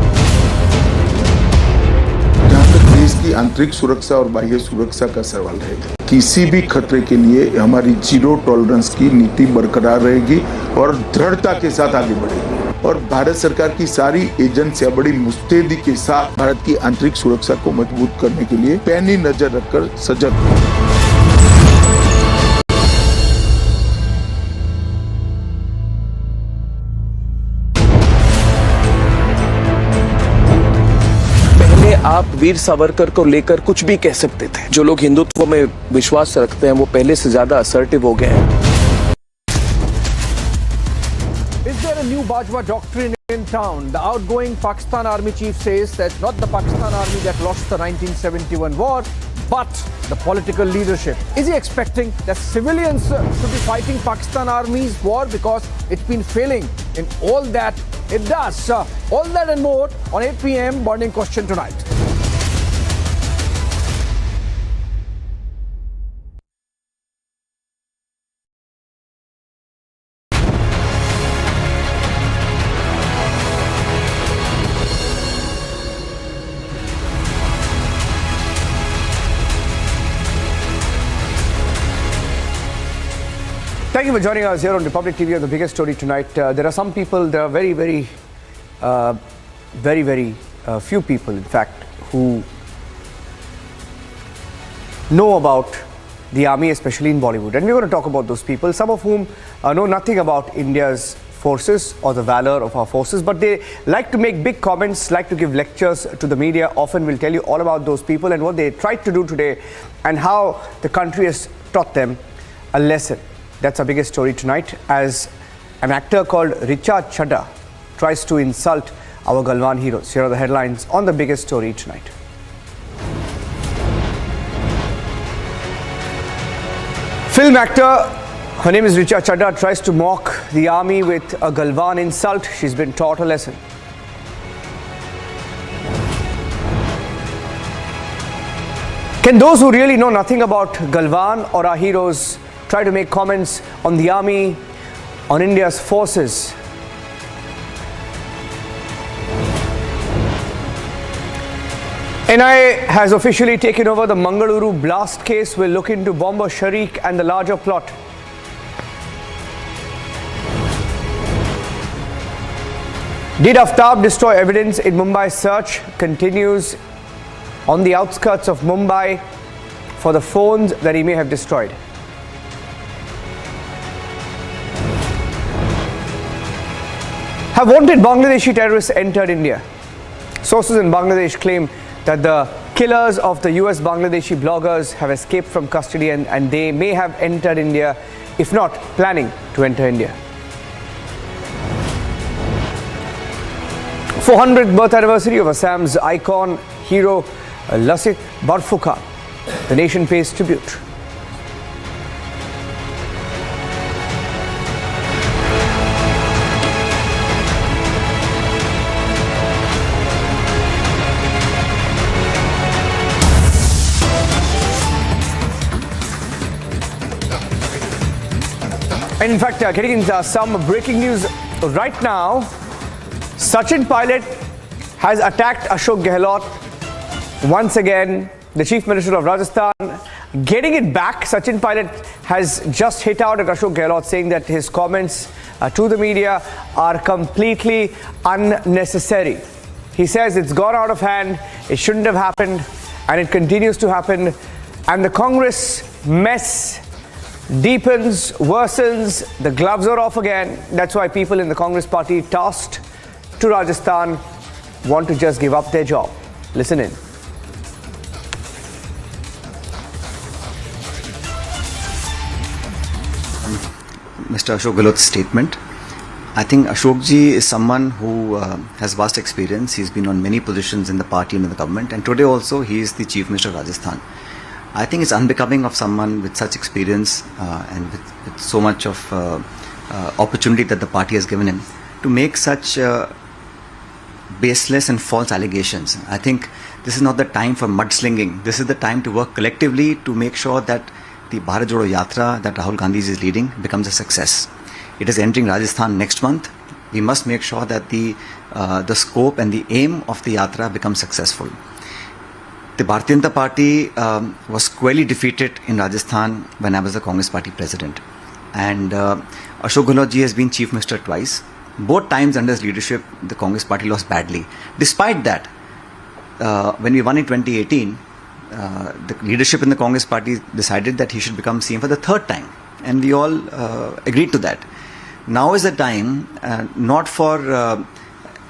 जहाँ तक देश की आंतरिक सुरक्षा और बाह्य सुरक्षा का सवाल है, किसी भी खतरे के लिए हमारी जीरो टॉलरेंस की नीति बरकरार रहेगी और दृढ़ता के साथ आगे बढ़ेगी। और भारत सरकार की सारी एजेंसियां बड़ी मुस्तैदी के साथ भारत की आंतरिक सुरक्षा को मजबूत करने के लिए पैनी नजर रखकर सजग हैं। पहले आप वीर सावरकर को लेकर कुछ भी कह सकते थे, जो लोग हिंदुत्व में विश्वास रखते हैं वो पहले से ज्यादा असर्टिव हो गए हैं। Is there a new Bajwa doctrine in town? The outgoing Pakistan Army chief says that not the Pakistan Army that lost the 1971 war, but the political leadership. Is he expecting that civilians should be fighting Pakistan Army's war because it's been failing in all that it does? All that and more on 8 p.m. Burning Question tonight. Thank you for joining us here on Republic TV on the biggest story tonight. There are some people, there are very few people, in fact, who know about the army, especially in Bollywood. And we're going to talk about those people, some of whom know nothing about India's forces or the valor of our forces, but they like to make big comments, like to give lectures to the media. Often we'll tell you all about those people and what they tried to do today and how the country has taught them a lesson. That's our biggest story tonight, as an actor called Richa Chadha tries to insult our Galwan heroes. Here are the headlines on the biggest story tonight. Film actor, her name is Richa Chadha, tries to mock the army with a Galwan insult. She's been taught a lesson. Can those who really know nothing about Galwan or our heroes try to make comments on the army, on India's forces? NIA has officially taken over the Mangaluru blast case. We'll look into bomber Sharik and the larger plot. Did Aftab destroy evidence in Mumbai? Search continues on the outskirts of Mumbai for the phones that he may have destroyed. Have wanted Bangladeshi terrorists entered India? Sources in Bangladesh claim that the killers of the US Bangladeshi bloggers have escaped from custody and they may have entered India, if not planning to enter India. 400th birth anniversary of Assam's icon, hero Lachit Borphukan. The nation pays tribute. And in fact, getting into some breaking news right now, Sachin Pilot has attacked Ashok Gehlot once again, the Chief Minister of Rajasthan. Getting it back, Sachin Pilot has just hit out at Ashok Gehlot, saying that his comments to the media are completely unnecessary. He says it's gone out of hand, it shouldn't have happened, and it continues to happen. And the Congress mess deepens, worsens, the gloves are off again. That's why people in the Congress party tasked to Rajasthan want to just give up their job. Listen in. Mr. Ashok Gehlot's statement. I think Ashokji is someone who has vast experience. He's been on many positions in the party and in the government, and today also he is the Chief Minister of Rajasthan. I think it's unbecoming of someone with such experience and with so much of opportunity that the party has given him to make such baseless and false allegations. I think this is not the time for mudslinging. This is the time to work collectively to make sure that the Bharat Jodo Yatra that Rahul Gandhi is leading becomes a success. It is entering Rajasthan next month. We must make sure that the scope and the aim of the Yatra becomes successful. The Bharatiya Janata Party was squarely defeated in Rajasthan when I was the Congress Party president. And Ashok Gehlot ji has been Chief Minister twice. Both times under his leadership, the Congress Party lost badly. Despite that, when we won in 2018, the leadership in the Congress Party decided that he should become CM for the third time. And we all agreed to that. Now is the time not for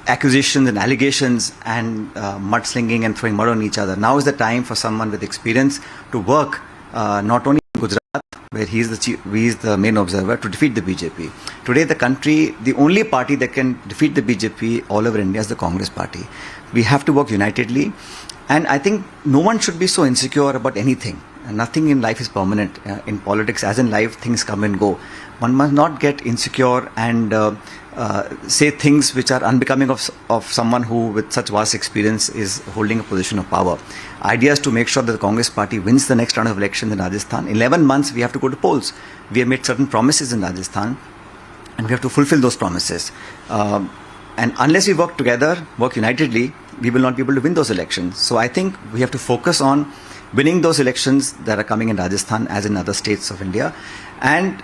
accusations and allegations and mudslinging and throwing mud on each other. Now is the time for someone with experience to work not only in Gujarat, where he is the main observer, to defeat the BJP. Today the country, the only party that can defeat the BJP all over India is the Congress Party. We have to work unitedly, and I think no one should be so insecure about anything. Nothing in life is permanent. In politics, as in life, things come and go. One must not get insecure and say things which are unbecoming of someone who with such vast experience is holding a position of power. Idea is to make sure that the Congress Party wins the next round of elections in Rajasthan. 11 months we have to go to polls. We have made certain promises in Rajasthan and we have to fulfill those promises. And unless we work together, work unitedly, we will not be able to win those elections. So I think we have to focus on winning those elections that are coming in Rajasthan as in other states of India, and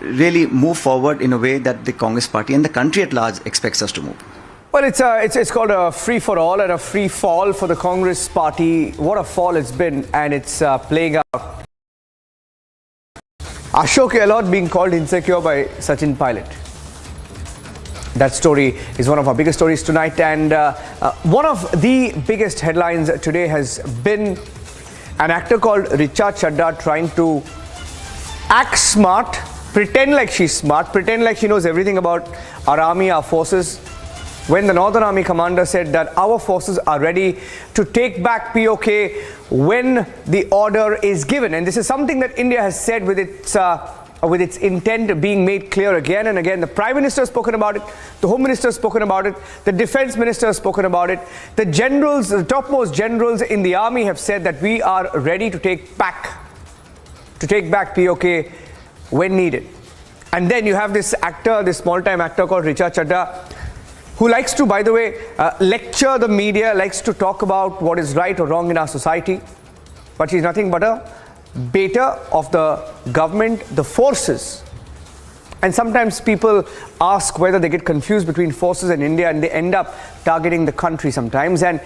really move forward in a way that the Congress Party and the country at large expects us to move. Well, it's called a free-for-all and a free fall for the Congress Party. What a fall it's been, and it's playing out. Ashok Gehlot being called insecure by Sachin Pilot. That story is one of our biggest stories tonight, and one of the biggest headlines today has been an actor called Richa Chadda trying to act smart, pretend like she's smart, pretend like she knows everything about our army, our forces, when the Northern Army commander said that our forces are ready to take back POK when the order is given. And this is something that India has said with its intent being made clear again and again. The Prime Minister has spoken about it, the Home Minister has spoken about it, the Defence Minister has spoken about it, the generals, the topmost generals in the army have said that we are ready to take back POK when needed. And then you have this actor, this small-time actor called Richa Chadda, who likes to, by the way, lecture the media, likes to talk about what is right or wrong in our society. But she's nothing but a beta of the government, the forces. And sometimes people ask whether they get confused between forces and India, and they end up targeting the country sometimes. And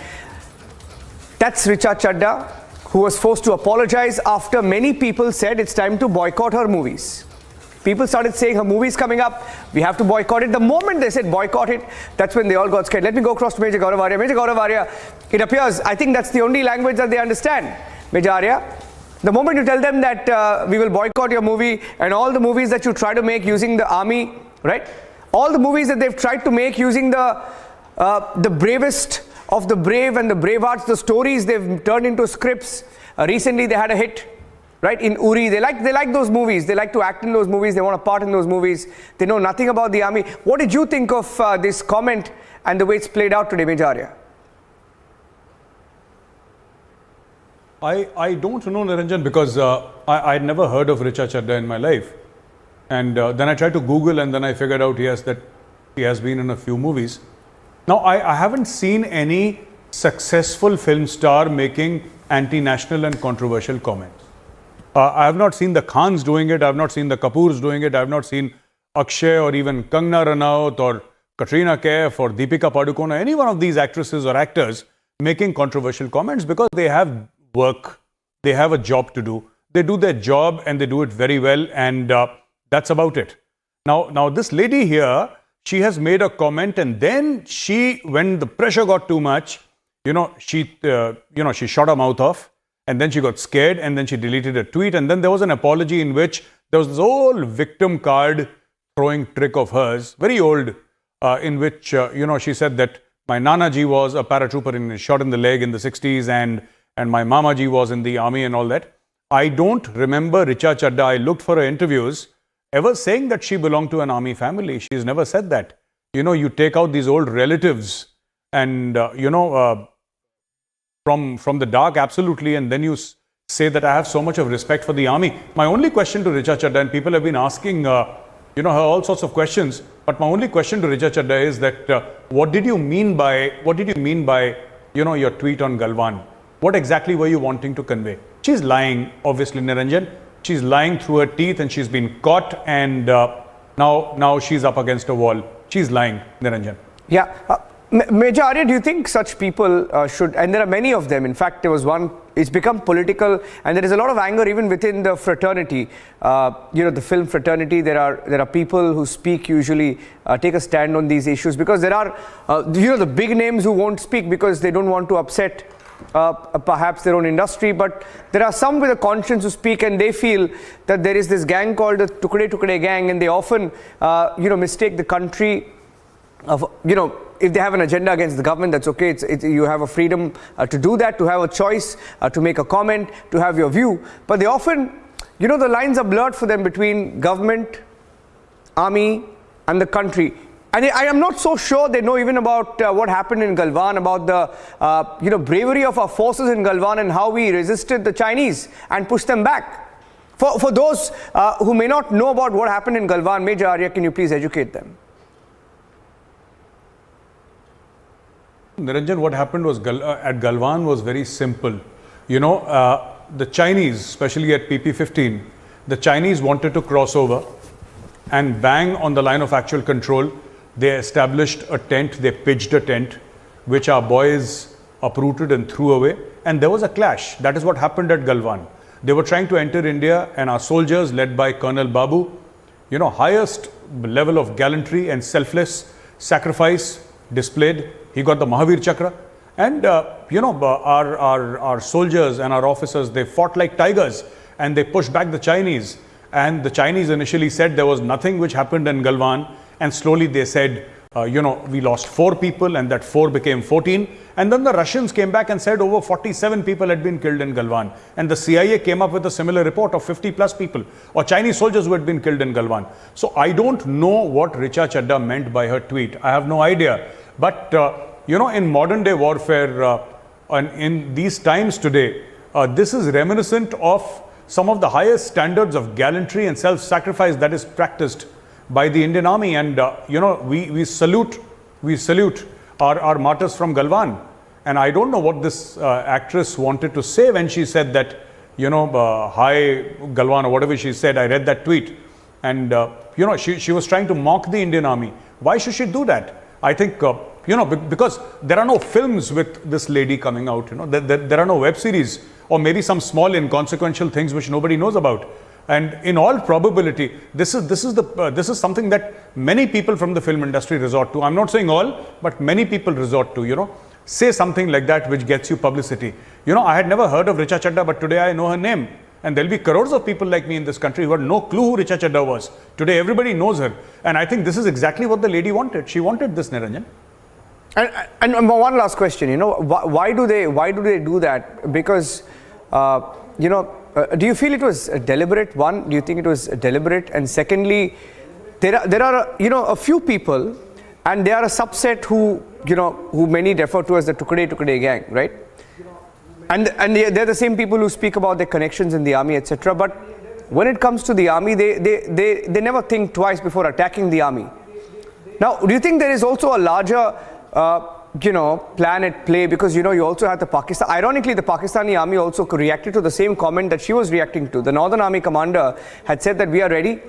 that's Richa Chadda, who was forced to apologize after many people said it's time to boycott her movies. People started saying her movie's coming up, we have to boycott it. The moment they said boycott it, that's when they all got scared. Let me go across to Major Gaurav Arya. Major Gaurav Arya, it appears, I think that's the only language that they understand. Major Arya, the moment you tell them that we will boycott your movie, and all the movies that you try to make using the army, right? All the movies that they've tried to make using the bravest of the brave and the bravehearts, the stories they've turned into scripts. Recently they had a hit, right, in Uri. They like those movies. They like to act in those movies. They want a part in those movies. They know nothing about the army. What did you think of this comment and the way it's played out today, Major Arya? I don't know, Niranjan, because I'd never heard of Richa Chadda in my life. And then I tried to Google, and then I figured out he has been in a few movies. Now, I haven't seen any successful film star making anti-national and controversial comments. I have not seen the Khans doing it. I have not seen the Kapoors doing it. I have not seen Akshay or even Kangna Ranaut or Katrina Kaif or Deepika Padukone or any one of these actresses or actors making controversial comments, because they have work, they have a job to do. They do their job and they do it very well, and that's about it. Now this lady here, she has made a comment, and then when the pressure got too much, she shot her mouth off, and then she got scared, and then she deleted a tweet, and then there was an apology in which there was this whole victim card throwing trick of hers, very old, in which, she said that my Nana ji was a paratrooper and shot in the leg in the 60s, and my Mama ji was in the army and all that. I don't remember Richa Chadda, I looked for her interviews, ever saying that she belonged to an army family. She's never said that. You take out these old relatives and, from the dark, absolutely, and then you say that I have so much of respect for the army. My only question to Richa Chadda, and people have been asking, her all sorts of questions, but my only question to Richa Chadda is that what did you mean by, your tweet on Galwan? What exactly were you wanting to convey? She's lying, obviously, Niranjan. She's lying through her teeth, and she's been caught, and now she's up against a wall. She's lying, Niranjan. Yeah. Major Arya, do you think such people should, and there are many of them, in fact, there was one, it's become political, and there is a lot of anger even within the fraternity, the film fraternity. There are people who speak usually, take a stand on these issues, because there are, the big names who won't speak because they don't want to upset perhaps their own industry, but there are some with a conscience who speak, and they feel that there is this gang called the Tukde Tukde gang, and they often, mistake the country of, if they have an agenda against the government, that's okay. You have a freedom to do that, to have a choice, to make a comment, to have your view. But they often, the lines are blurred for them between government, army, and the country. And I am not so sure they know even about what happened in Galwan, about the bravery of our forces in Galwan and how we resisted the Chinese and pushed them back. For those who may not know about what happened in Galwan, Major Arya, can you please educate them? Niranjan, what happened was at Galwan was very simple. The Chinese, especially at PP-15, the Chinese wanted to cross over and bang on the line of actual control. They established a tent, they pitched a tent, which our boys uprooted and threw away. And there was a clash. That is what happened at Galwan. They were trying to enter India, and our soldiers, led by Colonel Babu, highest level of gallantry and selfless sacrifice displayed. He got the Mahavir Chakra, and our soldiers and our officers, they fought like tigers, and they pushed back the Chinese. And the Chinese initially said there was nothing which happened in Galwan, and slowly they said, we lost 4 people, and that 4 became 14. And then the Russians came back and said over 47 people had been killed in Galwan. And the CIA came up with a similar report of 50 plus people, or Chinese soldiers who had been killed in Galwan. So I don't know what Richa Chadda meant by her tweet. I have no idea. But, in modern day warfare, and in these times today, this is reminiscent of some of the highest standards of gallantry and self-sacrifice that is practiced by the Indian Army. And, we salute our martyrs from Galwan. And I don't know what this actress wanted to say when she said that, hi Galwan, or whatever she said. I read that tweet. And, she was trying to mock the Indian Army. Why should she do that? I think, because there are no films with this lady coming out, there are no web series, or maybe some small inconsequential things which nobody knows about. And in all probability, this is something that many people from the film industry resort to. I'm not saying all, but many people resort to, say something like that which gets you publicity. I had never heard of Richa Chadda, but today I know her name. And there'll be crores of people like me in this country who had no clue who Richa Chadda was. Today everybody knows her. And I think this is exactly what the lady wanted. She wanted this, Niranjan. And one last question, why do they do that? Because, do you feel it was deliberate? One, do you think it was deliberate? And secondly, there are a few people, and they are a subset who many refer to as the Tukde Tukde gang, right? And they're the same people who speak about their connections in the army, etc. But when it comes to the army, they never think twice before attacking the army. Now, do you think there is also a larger plan at play? Because you also had the Pakistan. Ironically, the Pakistani army also reacted to the same comment that she was reacting to. The Northern Army commander had said that we are ready.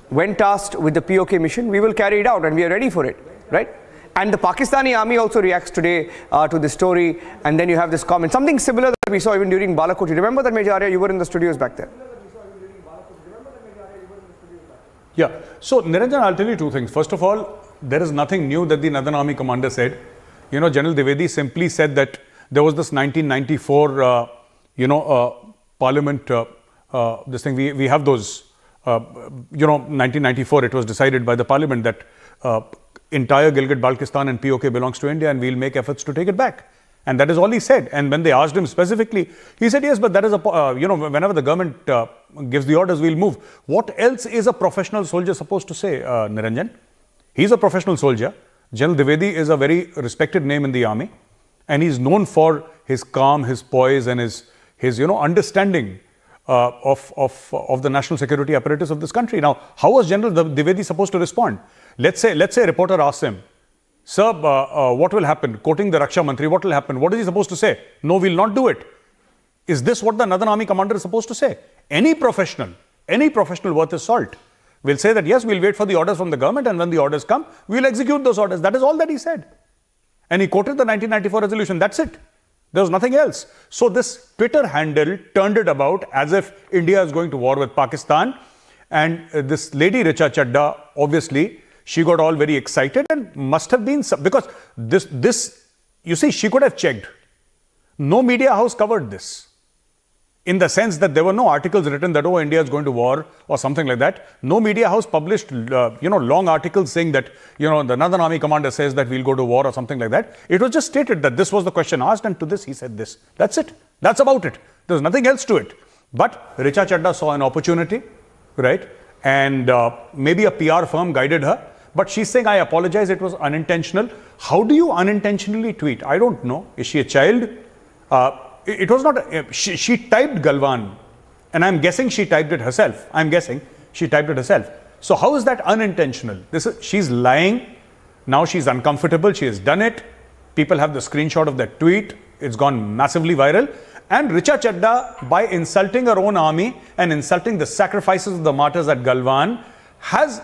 When tasked with the POK mission, we will carry it out, and we are ready for it, right? And the Pakistani army also reacts today to this story, and then you have this comment. Something similar that we saw even during Balakot. You remember that, Major Arya? You were in the studios back then. Yeah. So, Niranjan, I'll tell you two things. First of all, there is nothing new that the Northern Army commander said. General Dwivedi simply said that there was this 1994, Parliament, this thing, we have those 1994, it was decided by the parliament that entire Gilgit-Baltistan and POK belongs to India and we'll make efforts to take it back. And that is all he said. And when they asked him specifically, he said, yes, but that is whenever the government gives the orders, we'll move. What else is a professional soldier supposed to say, Niranjan? He's a professional soldier. General Dwivedi is a very respected name in the army. And he's known for his calm, his poise and his understanding of the national security apparatus of this country. Now, how was General Dwivedi supposed to respond? Let's say a reporter asks him, sir, what will happen? Quoting the Raksha Mantri, what will happen? What is he supposed to say? No, we'll not do it. Is this what the Northern Army commander is supposed to say? Any professional worth his salt will say that, yes, we'll wait for the orders from the government and when the orders come, we'll execute those orders. That is all that he said. And he quoted the 1994 resolution. That's it. There was nothing else. So this Twitter handle turned it about as if India is going to war with Pakistan. And this lady Richa Chadda, obviously, she got all very excited and must have been, because this, you see, she could have checked. No media house covered this. In the sense that there were no articles written that, oh, India is going to war or something like that. No media house published, long articles saying that, the Northern Army commander says that we'll go to war or something like that. It was just stated that this was the question asked and to this he said this. That's it. That's about it. There's nothing else to it. But Richa Chadda saw an opportunity, right? And maybe a PR firm guided her. But she's saying, I apologize, it was unintentional. How do you unintentionally tweet? I don't know. Is she a child? It was not, she typed Galwan, and I'm guessing she typed it herself. So how is that unintentional? She's lying. Now she's uncomfortable. She has done it. People have the screenshot of that tweet. It's gone massively viral. And Richa Chadda, by insulting her own army and insulting the sacrifices of the martyrs at Galwan, has,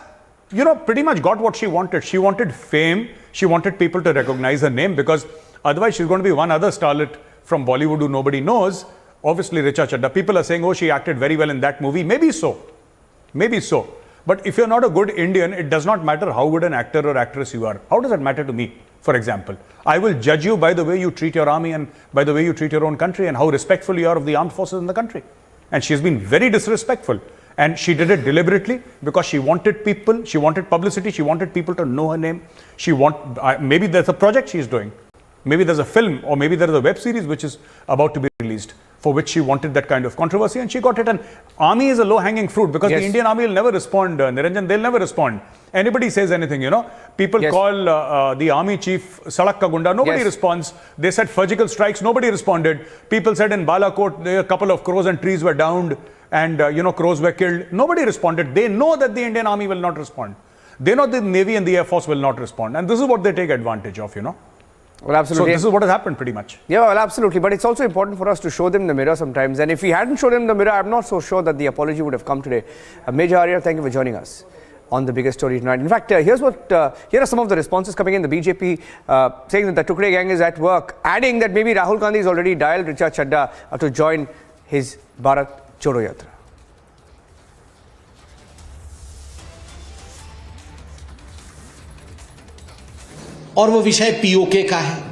pretty much got what she wanted. She wanted fame. She wanted people to recognize her name, because otherwise she's going to be one other starlet from Bollywood who nobody knows. Obviously, Richa Chadda. People are saying, oh, she acted very well in that movie. Maybe so. But if you're not a good Indian, it does not matter how good an actor or actress you are. How does that matter to me, for example? I will judge you by the way you treat your army and by the way you treat your own country and how respectful you are of the armed forces in the country. And she's been very disrespectful. And she did it deliberately because she wanted people, she wanted publicity, she wanted people to know her name. Maybe there's a project she's doing. Maybe there's a film or maybe there's a web series which is about to be released for which she wanted that kind of controversy and she got it. And army is a low-hanging fruit because the Indian army will never respond, Niranjan, they'll never respond. Anybody says anything, people call the army chief Sadak Ka Gunda, nobody responds. They said surgical strikes, nobody responded. People said in Balakot, a couple of crows and trees were downed and, crows were killed. Nobody responded. They know that the Indian army will not respond. They know the Navy and the Air Force will not respond. And this is what they take advantage of, Well, absolutely. So this is what has happened pretty much. Yeah, well, absolutely. But it's also important for us to show them the mirror sometimes. And if we hadn't shown them the mirror, I'm not so sure that the apology would have come today. Major Arya, thank you for joining us on the biggest story tonight. In fact, here are some of the responses coming in. The BJP saying that the Tukde gang is at work, adding that maybe Rahul Gandhi has already dialed Richa Chadda to join his Bharat Chodo Yatra. और वो विषय PoK का है।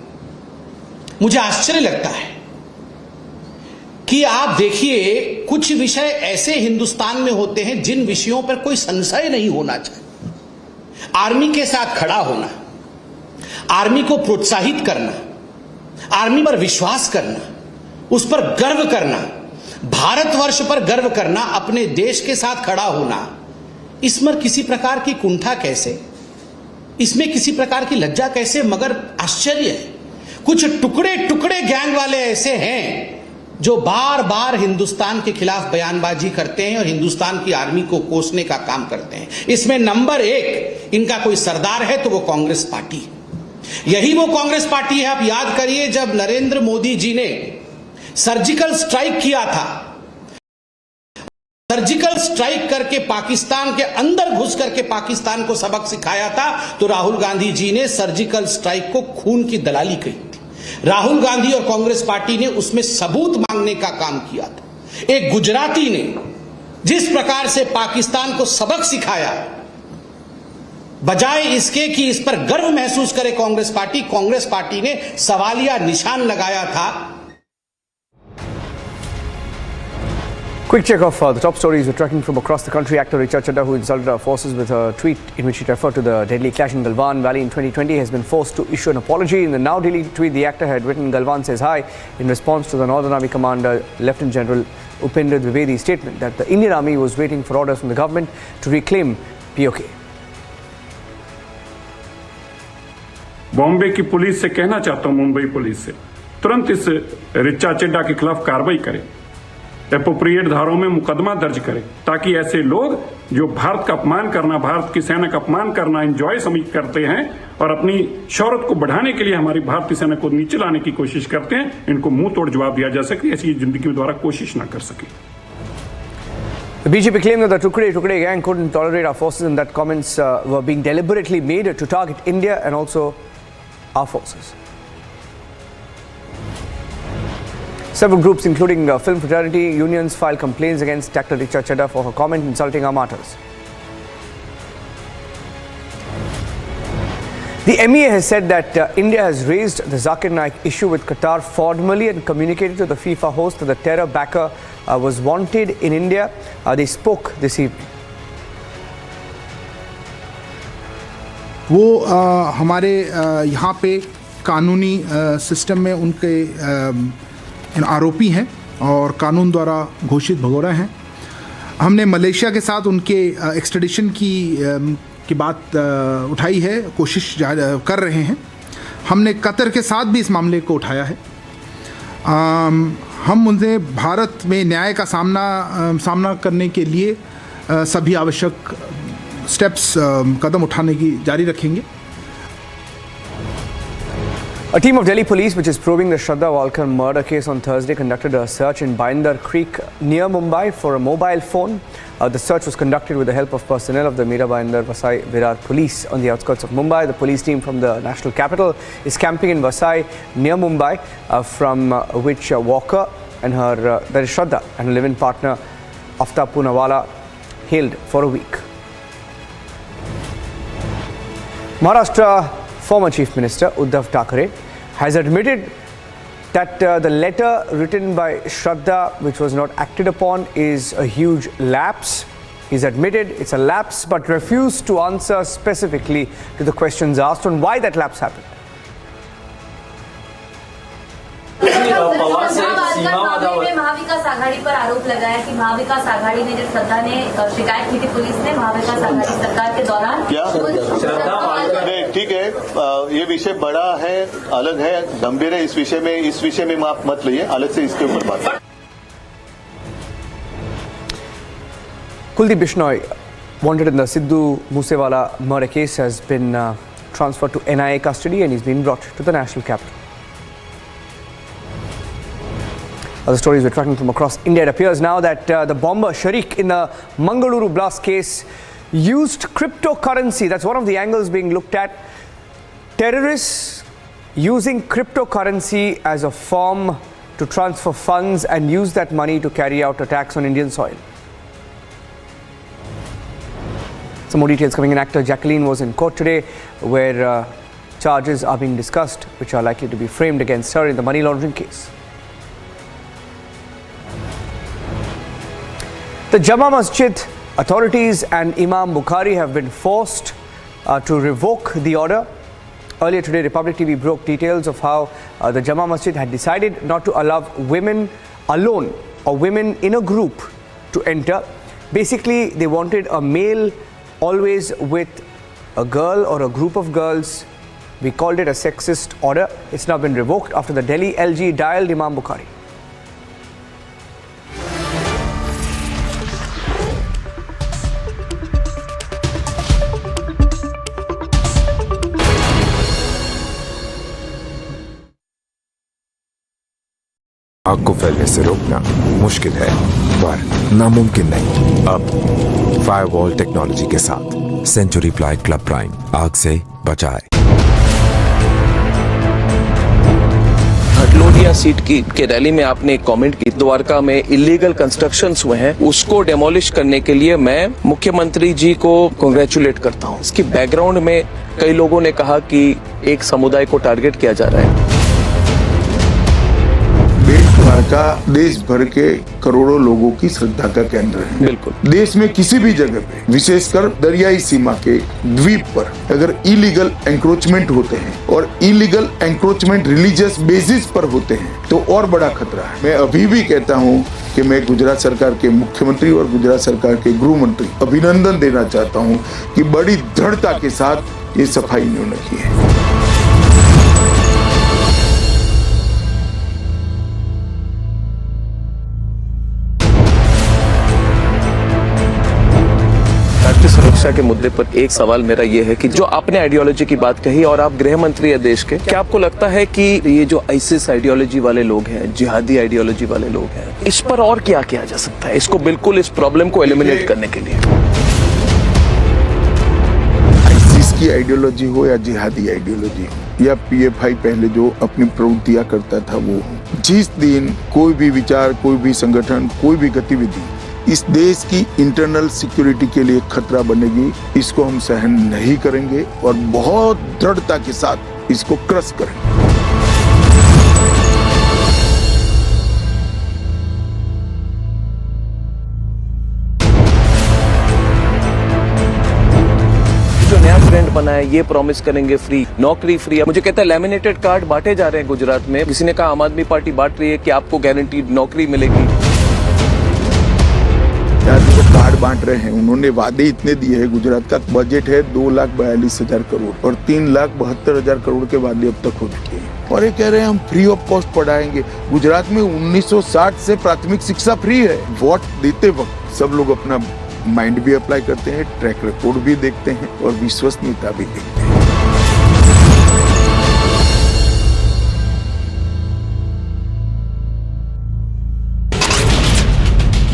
मुझे आश्चर्य लगता है कि आप देखिए कुछ विषय ऐसे हिंदुस्तान में होते हैं जिन विषयों पर कोई संशय नहीं होना चाहिए। आर्मी के साथ खड़ा होना, आर्मी को प्रोत्साहित करना, आर्मी पर विश्वास करना, उस पर गर्व करना, भारतवर्ष पर गर्व करना, अपने देश के साथ खड़ा होना, इसमें किसी प्रकार की कुंठा कैसे, इसमें किसी प्रकार की लज्जा कैसे? मगर आश्चर्य है, कुछ टुकड़े टुकड़े गैंग वाले ऐसे हैं जो बार बार हिंदुस्तान के खिलाफ बयानबाजी करते हैं और हिंदुस्तान की आर्मी को कोसने का काम करते हैं। इसमें नंबर 1 इनका कोई सरदार है तो वो कांग्रेस पार्टी है। यही वो कांग्रेस पार्टी है। आप याद करिए जब नरेंद्र मोदी जी ने सर्जिकल स्ट्राइक किया था, सर्जिकल स्ट्राइक करके पाकिस्तान के अंदर घुस करके पाकिस्तान को सबक सिखाया था, तो राहुल गांधी जी ने सर्जिकल स्ट्राइक को खून की दलाली कही थी। राहुल गांधी और कांग्रेस पार्टी ने उसमें सबूत मांगने का काम किया था। एक गुजराती ने जिस प्रकार से पाकिस्तान को सबक सिखाया, बजाय इसके कि इस पर गर्व महसूस करे कांग्रेस पार्टी ने सवालिया निशान लगाया था। Quick check of the top stories we're tracking from across the country. Actor Shraddha, who insulted our forces with a tweet in which he referred to the deadly clash in Galwan Valley in 2020, has been forced to issue an apology. In the now deleted tweet, the actor had written "Galwan says hi" in response to the Northern Army Commander Lieutenant General Upinder Dwivedi's statement that the Indian Army was waiting for orders from the government to reclaim POK. Bombay की police से कहना चाहता हूं, Mumbai police से तुरंत इस ऋचा चड्ढा के खिलाफ कार्रवाई करें, एप्रोप्रिएट धाराओं में मुकदमा दर्ज करें, ताकि ऐसे लोग जो भारत का अपमान करना, भारत की सेना का अपमान करना एंजॉय करते हैं और अपनी शौहरत को बढ़ाने के लिए हमारी भारतीय सेना को नीचे लाने की कोशिश करते हैं, इनको मुंह तोड़ जवाब दिया जा सके, ऐसी जिंदगी में दोबारा कोशिश ना कर सके। The BJP claimed that the Tukde gang couldn't tolerate our forces and that comments were being deliberately made to target India and also our forces. Several groups, including film fraternity unions, filed complaints against actor Richa Chadha for her comment insulting our martyrs. The MEA has said that India has raised the Zakir Naik issue with Qatar formally and communicated to the FIFA host that the terror backer was wanted in India. They spoke this evening. वो हमारे यहाँ पे कानूनी system में उनके आरोपी हैं और कानून द्वारा घोषित भगोड़ा हैं। हमने मलेशिया के साथ उनके एक्सट्रेडिशन की बात उठाई है, कोशिश कर रहे हैं। हमने कतर के साथ भी इस मामले को उठाया है। हम उनसे भारत में न्याय का सामना करने के लिए सभी आवश्यक स्टेप्स कदम उठाने की जारी रखेंगे। A team of Delhi police, which is probing the Shraddha Walkar murder case on Thursday, conducted a search in Bhayandar Creek near Mumbai for a mobile phone. The search was conducted with the help of personnel of the Mira Bhayandar Vasai Virar police on the outskirts of Mumbai. The police team from the national capital is camping in Vasai near Mumbai, from which Walker and her, that is Shraddha, and her live-in partner Aftab Poonawala hailed for a week. Maharashtra former Chief Minister Uddhav Thackeray has admitted that the letter written by Shraddha, which was not acted upon, is a huge lapse. He's admitted it's a lapse but refused to answer specifically to the questions asked on why that lapse happened. Mahavikas Aghadi पर आरोप लगाया कि महाविकास आघाड़ी ने जब श्रद्धा ने शिकायत की थी पुलिस ने महाविकास आघाड़ी सरकार के दौरान क्या श्रद्धा ठीक है, ये विषय बड़ा है, अलग है, गंभीर है। इस विषय में आप मत लइए, अलग से इसके ऊपर बात। Kuldeep Bishnoi, wanted in the Sidhu Moosewala murder case, has been transferred to NIA custody and he's been brought to the national capital. Other stories we're tracking from across India. It appears now that the bomber Sharik in the Mangaluru blast case used cryptocurrency. That's one of the angles being looked at. Terrorists using cryptocurrency as a form to transfer funds and use that money to carry out attacks on Indian soil. Some more details coming in. Actor Jacqueline was in court today where charges are being discussed which are likely to be framed against her in the money laundering case. The Jama Masjid authorities and Imam Bukhari have been forced to revoke the order. Earlier today, Republic TV broke details of how the Jama Masjid had decided not to allow women alone or women in a group to enter. Basically, they wanted a male always with a girl or a group of girls. We called it a sexist order. It's now been revoked after the Delhi LG dialed Imam Bukhari. आग को फैलने से रोकना मुश्किल है पर नामुमकिन नहीं। अब फायरवॉल टेक्नोलॉजी के साथ सेंचुरी प्लाई क्लब प्राइम आग से बचाए। हटलोडिया सीट के रैली में आपने एक कमेंट की, द्वारका में इलीगल कंस्ट्रक्शंस हुए हैं, उसको डेमोलिश करने के लिए मैं मुख्यमंत्री जी को कांग्रेचुलेट करता हूं। इसकी बैकग्राउंड में कई लोगों ने कहा कि एक समुदाय को टारगेट किया जा रहा है। द्वारका देश भर के करोड़ों लोगों की श्रद्धा का केंद्र है। बिल्कुल। देश में किसी भी जगह पे, विशेषकर दरियाई सीमा के द्वीप पर अगर इलीगल एंक्रोचमेंट होते हैं और इलीगल एंक्रोचमेंट रिलीजियस बेसिस पर होते हैं तो और बड़ा खतरा है। मैं अभी भी कहता हूं कि मैं गुजरात सरकार के मुख्यमंत्री और गुजरात सरकार के गृह मंत्री अभिनंदन देना चाहता हूं कि बड़ी दृढ़ता के साथ ये सफाई इन्होंने की है। राष्ट्रीय सुरक्षा के मुद्दे पर एक सवाल मेरा ये है कि जो आपने आइडियोलॉजी की बात कही और आप गृह मंत्री है देश के, क्या आपको लगता है कि ये जो आईसिस आइडियोलॉजी वाले लोग हैं, जिहादी आइडियोलॉजी वाले लोग हैं, इस पर और क्या किया जा सकता है इसको बिल्कुल इस प्रॉब्लम को एलिमिनेट करने के लिए? आईसिस की आइडियोलॉजी हो या जिहादी आइडियोलॉजी हो या पीएफआई पहले जो अपनी प्रवृत्तियां करता था वो हो, जिस दिन कोई भी विचार, कोई भी संगठन, कोई भी गतिविधि इस देश की इंटरनल सिक्योरिटी के लिए खतरा बनेगी, इसको हम सहन नहीं करेंगे और बहुत दृढ़ता के साथ इसको क्रश करेंगे। जो नया ट्रेंड बना है, ये प्रॉमिस करेंगे फ्री नौकरी, फ्री। मुझे कहता है लैमिनेटेड कार्ड बांटे जा रहे हैं गुजरात में। किसी ने कहा आम आदमी पार्टी बांट रही है कि आपको गारंटीड नौकरी मिलेगी। जो कार्ड बांट रहे हैं उन्होंने वादे इतने दिए हैं। गुजरात का बजट है 2,42,000 करोड़ और 3,72,000 करोड़ के वादे अब तक हो चुके हैं और ये कह रहे हैं हम फ्री ऑफ कॉस्ट पढ़ाएंगे। गुजरात में 1960 से प्राथमिक शिक्षा फ्री है। वोट देते वक्त सब लोग अपना माइंड भी अप्लाई करते हैं, ट्रैक रिकॉर्ड भी देखते हैं और विश्वसनीयता भी देखते हैं।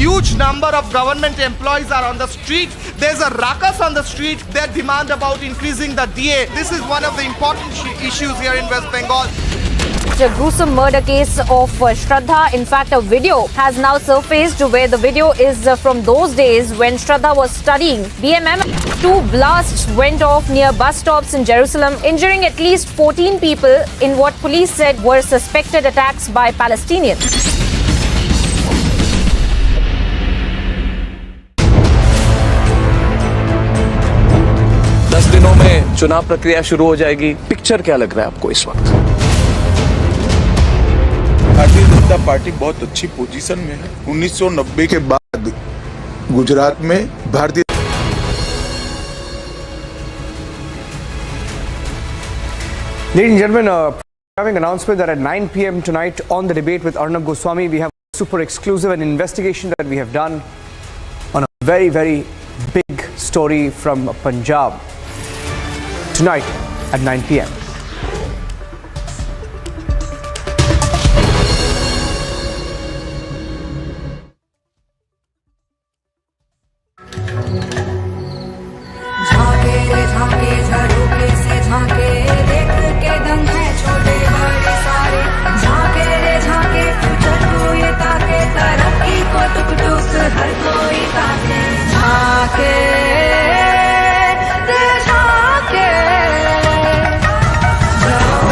Huge number of government employees are on the street. There's a ruckus on the street. Their demand about increasing the DA. This is one of the important issues here in West Bengal. A gruesome murder case of Shraddha. In fact, a video has now surfaced where the video is from those days when Shraddha was studying BMM. 2 blasts went off near bus stops in Jerusalem, injuring at least 14 people in what police said were suspected attacks by Palestinians. 10 दिनों में चुनाव प्रक्रिया शुरू हो जाएगी। Picture क्या लग रहा है आपको इस वक्त? भारतीय जनता पार्टी बहुत अच्छी पोजीशन में है। 1990 के बाद गुजरात में भारतीय Ladies and gentlemen, having announcement that at 9 p.m. tonight on the debate with Arnab Goswami, we have a super exclusive an investigation that we have done on a very, very big story from Punjab tonight at 9 p.m.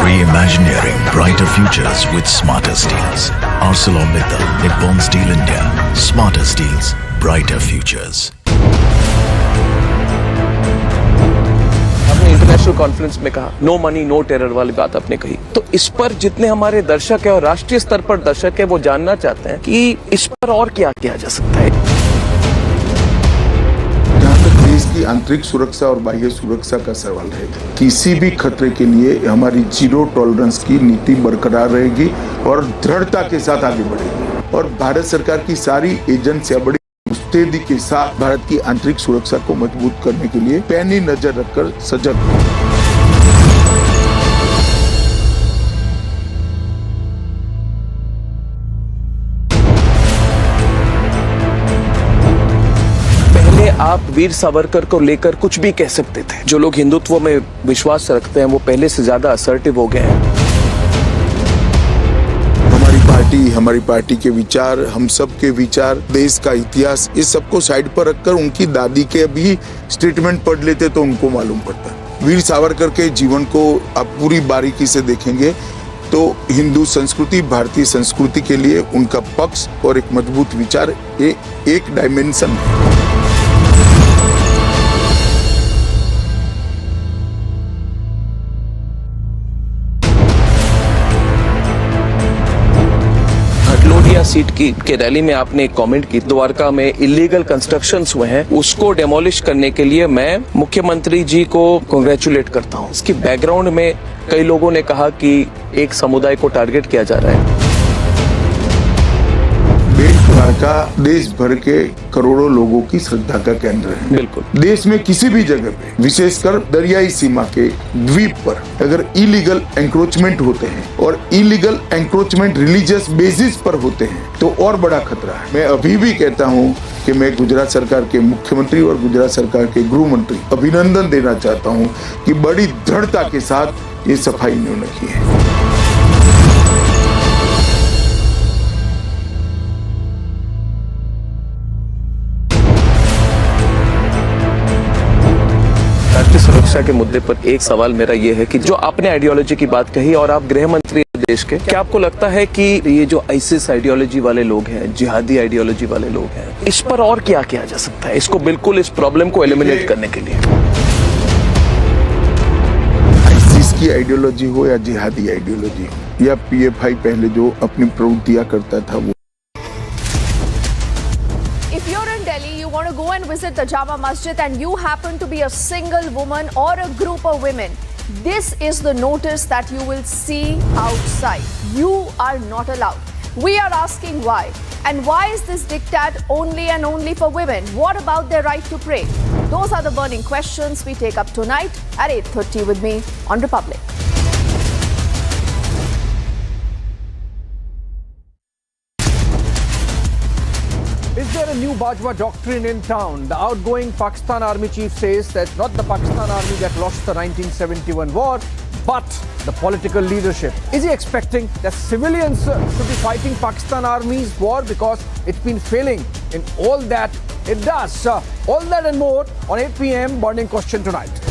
Reimagineering brighter futures with smarter steels. ArcelorMittal, Nippon Steel India. Smarter steels, brighter futures. आपने international conference में कहा no money no terror वाली बात आपने कही, तो इस पर जितने हमारे दर्शक है और राष्ट्रीय स्तर पर दर्शक है वो जानना चाहते हैं कि इस पर और क्या किया जा सकता है। जहाँ तक देश की आंतरिक सुरक्षा और बाह्य सुरक्षा का सवाल है, किसी भी खतरे के लिए हमारी जीरो टॉलरेंस की नीति बरकरार रहेगी और दृढ़ता के साथ आगे बढ़ेगी और भारत सरकार की सारी एजेंसियां बड़ी मुस्तैदी के साथ भारत की आंतरिक सुरक्षा को मजबूत करने के लिए पैनी नजर रखकर सजग है। आप वीर सावरकर को लेकर कुछ भी कह सकते थे। जो लोग हिंदुत्व में विश्वास रखते हैं वो पहले से ज्यादा असर्टिव हो गए हैं। हमारी पार्टी के विचार, हम सब के विचार, देश का इतिहास, ये सबको साइड पर रखकर उनकी दादी के भी स्टेटमेंट पढ़ लेते तो उनको मालूम पड़ता। वीर सावरकर के जीवन को आप पूरी बारीकी से देखेंगे तो हिंदू संस्कृति, भारतीय संस्कृति के लिए उनका पक्ष और एक मजबूत विचार ये एक डायमेंशन है। सीट के रैली में आपने एक कमेंट की, द्वारका में इलीगल कंस्ट्रक्शंस हुए हैं, उसको डेमोलिश करने के लिए मैं मुख्यमंत्री जी को कांग्रेचुलेट करता हूं। इसकी बैकग्राउंड में कई लोगों ने कहा कि एक समुदाय को टारगेट किया जा रहा है। द्वारका देश भर के करोड़ों लोगों की श्रद्धा का केंद्र है। बिल्कुल, देश में किसी भी जगह पे, विशेषकर दरियाई सीमा के द्वीप पर अगर इलीगल एंक्रोचमेंट होते हैं और इलीगल एंक्रोचमेंट रिलीजियस बेसिस पर होते हैं तो और बड़ा खतरा है। मैं अभी भी कहता हूं कि मैं गुजरात सरकार के मुख्यमंत्री और गुजरात सरकार के गृह मंत्री अभिनंदन देना चाहता हूं कि बड़ी दृढ़ता के साथ ये सफाई इन्होंने की है। सुरक्षा के मुद्दे पर एक सवाल मेरा ये है कि जो आपने आइडियोलॉजी की बात कही और आप गृह मंत्री देश के, क्या आपको लगता है कि ये जो आईसिस आइडियोलॉजी वाले लोग हैं, जिहादी आइडियोलॉजी वाले लोग हैं, इस पर और क्या किया जा सकता है इसको बिल्कुल इस प्रॉब्लम को एलिमिनेट करने के लिए? आईसिस की आइडियोलॉजी हो या जिहादी आइडियोलॉजी हो या पीएफआई पहले जो अपनी प्रवृत्तियां करता था वो। If you're in Delhi, you want to go and visit the Jama Masjid and you happen to be a single woman or a group of women, this is the notice that you will see outside. You are not allowed. We are asking why. And why is this diktat only and only for women? What about their right to pray? Those are the burning questions we take up tonight at 8:30 with me on Republic. Is there a new Bajwa doctrine in town? The outgoing Pakistan Army chief says that not the Pakistan Army that lost the 1971 war, but the political leadership. Is he expecting that civilians should be fighting Pakistan Army's war because it's been failing in all that it does? All that and more on 8 p.m. Burning Question tonight.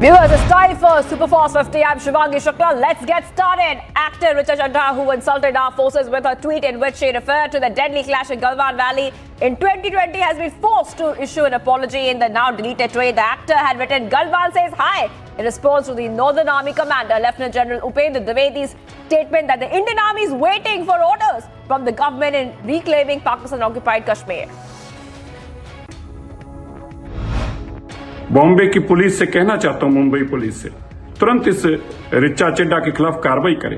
Viewers, it's time for Superfast 50. I'm Shivangi Shukla. Let's get started. Actor Richa Chadha, who insulted our forces with a tweet in which she referred to the deadly clash in Galwan Valley in 2020, has been forced to issue an apology in the now deleted tweet. The actor had written, "Galwan says hi," in response to the Northern Army commander, Lieutenant General Upendra Dwivedi's statement that the Indian Army is waiting for orders from the government in reclaiming Pakistan-occupied Kashmir. Bombay की police से कहना चाहता हूं, Mumbai police से तुरंत इस रिचा चड्ढा के खिलाफ कार्रवाई करें,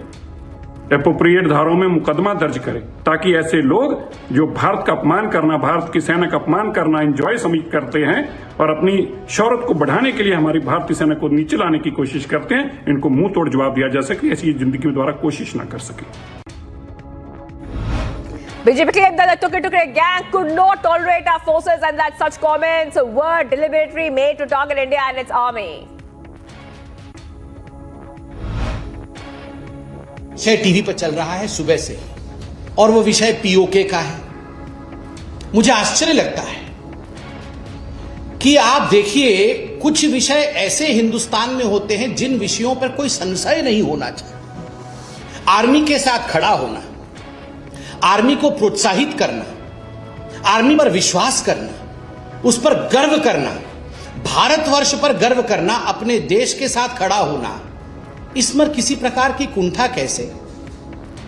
एप्रोप्रिएट धाराओं में मुकदमा दर्ज करें, ताकि ऐसे लोग जो भारत का अपमान करना, भारत की सेना का अपमान करना एंजॉय करते हैं और अपनी शौहरत को बढ़ाने के लिए हमारी भारतीय सेना को नीचे लाने की कोशिश करते हैं, इनको मुंह तोड़ जवाब दिया जा सके, ऐसी जिंदगी में दोबारा कोशिश ना कर सके। BJP claimed that the Tukre gang could not tolerate our forces and that such comments were deliberately made to target India and its army. विषय टीवी पर चल रहा है सुबह से और वो विषय पीओके का है। मुझे आश्चर्य लगता है कि आप देखिए, कुछ विषय ऐसे हिंदुस्तान में होते हैं जिन विषयों पर कोई संशय नहीं होना चाहिए। आर्मी के साथ खड़ा होना, आर्मी को प्रोत्साहित करना, आर्मी पर विश्वास करना, उस पर गर्व करना, भारतवर्ष पर गर्व करना, अपने देश के साथ खड़ा होना, इसमें किसी प्रकार की कुंठा कैसे,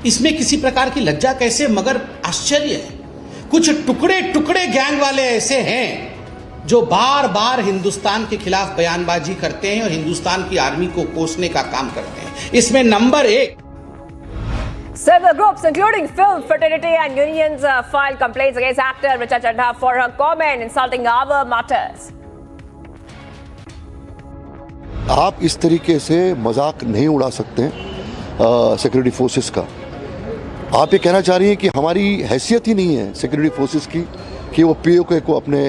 इसमें किसी प्रकार की लज्जा कैसे? मगर आश्चर्य है, कुछ टुकड़े टुकड़े गैंग वाले ऐसे हैं जो बार बार हिंदुस्तान के खिलाफ बयानबाजी करते हैं और हिंदुस्तान की आर्मी को कोसने का काम करते हैं। इसमें number 1, several groups, including film fraternity and unions, filed complaints against actor Richa Chadha for her comment insulting our martyrs. आप इस तरीके से मजाक नहीं उड़ा सकते सिक्योरिटी फोर्सेस का। आप ये कहना चाह रही हैं कि हमारी हैसियत ही नहीं है सिक्योरिटी फोर्सेस की कि वो पीओके को अपने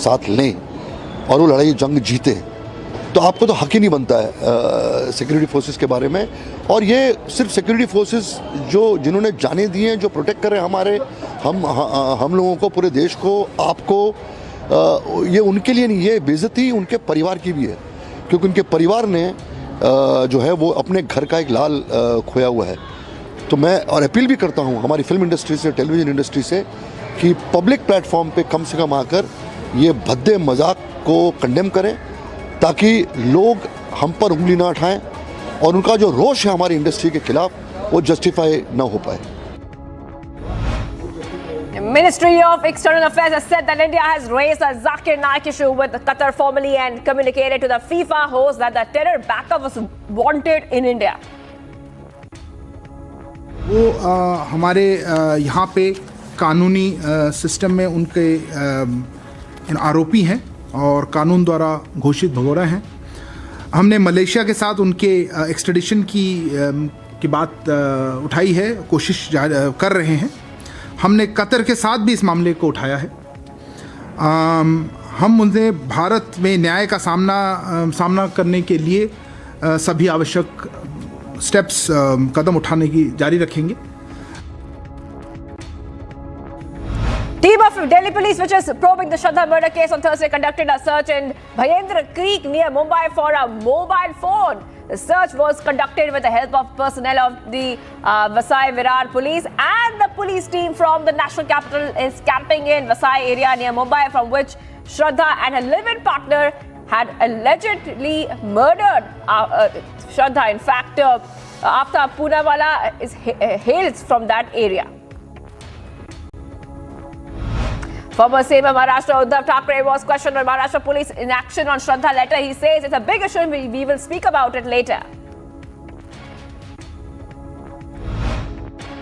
साथ लें और वो लड़ाई जंग जीते। तो आपको तो हक ही नहीं बनता है सिक्योरिटी फोर्सेस के बारे में। और ये सिर्फ सिक्योरिटी फोर्सेस जिन्होंने जाने दिए हैं, जो प्रोटेक्ट कर रहे हैं हमारे हम लोगों को, पूरे देश को, आपको, ये उनके लिए नहीं, ये बेइज्जती उनके परिवार की भी है, क्योंकि उनके परिवार ने जो है वो अपने घर का एक लाल खोया हुआ है। तो मैं और अपील भी करता हूँ हमारी फिल्म इंडस्ट्री से, टेलीविज़न इंडस्ट्री से, कि पब्लिक प्लेटफॉर्म पे कम से कम आकर ये भद्दे मजाक को कंडेम करें, ताकि लोग हम पर उंगली ना उठाएं और उनका जो रोष है हमारी इंडस्ट्री के खिलाफ वो जस्टिफाई ना हो पाए। Ministry of External Affairs has said that India has raised a Zakir Naik issue with Qatar formally and communicated to the FIFA host that the terror backup was wanted in India. वो हमारे यहाँ पे कानूनी system में उनके आरोपी हैं और कानून द्वारा घोषित भगोड़ा हैं। हमने मलेशिया के साथ उनके एक्सट्रेडिशन की बात उठाई है, कोशिश कर रहे हैं। हमने कतर के साथ भी इस मामले को उठाया है। हम उन्हें भारत में न्याय का सामना करने के लिए सभी आवश्यक स्टेप्स कदम उठाने की जारी रखेंगे। Team of Delhi police, which is probing the Shraddha murder case on Thursday, conducted a search in Bhayendra Creek near Mumbai for a mobile phone. The search was conducted with the help of personnel of the Vasai Virar police, and the police team from the national capital is camping in Vasai area near Mumbai, from which Shraddha and her live-in partner had allegedly murdered Shraddha. In fact, Aftab Poonawala hails from that area. Former CM Maharashtra Uddhav Thackeray was questioned by Maharashtra police in action on Shraddha letter. He says it's a big issue and we will speak about it later.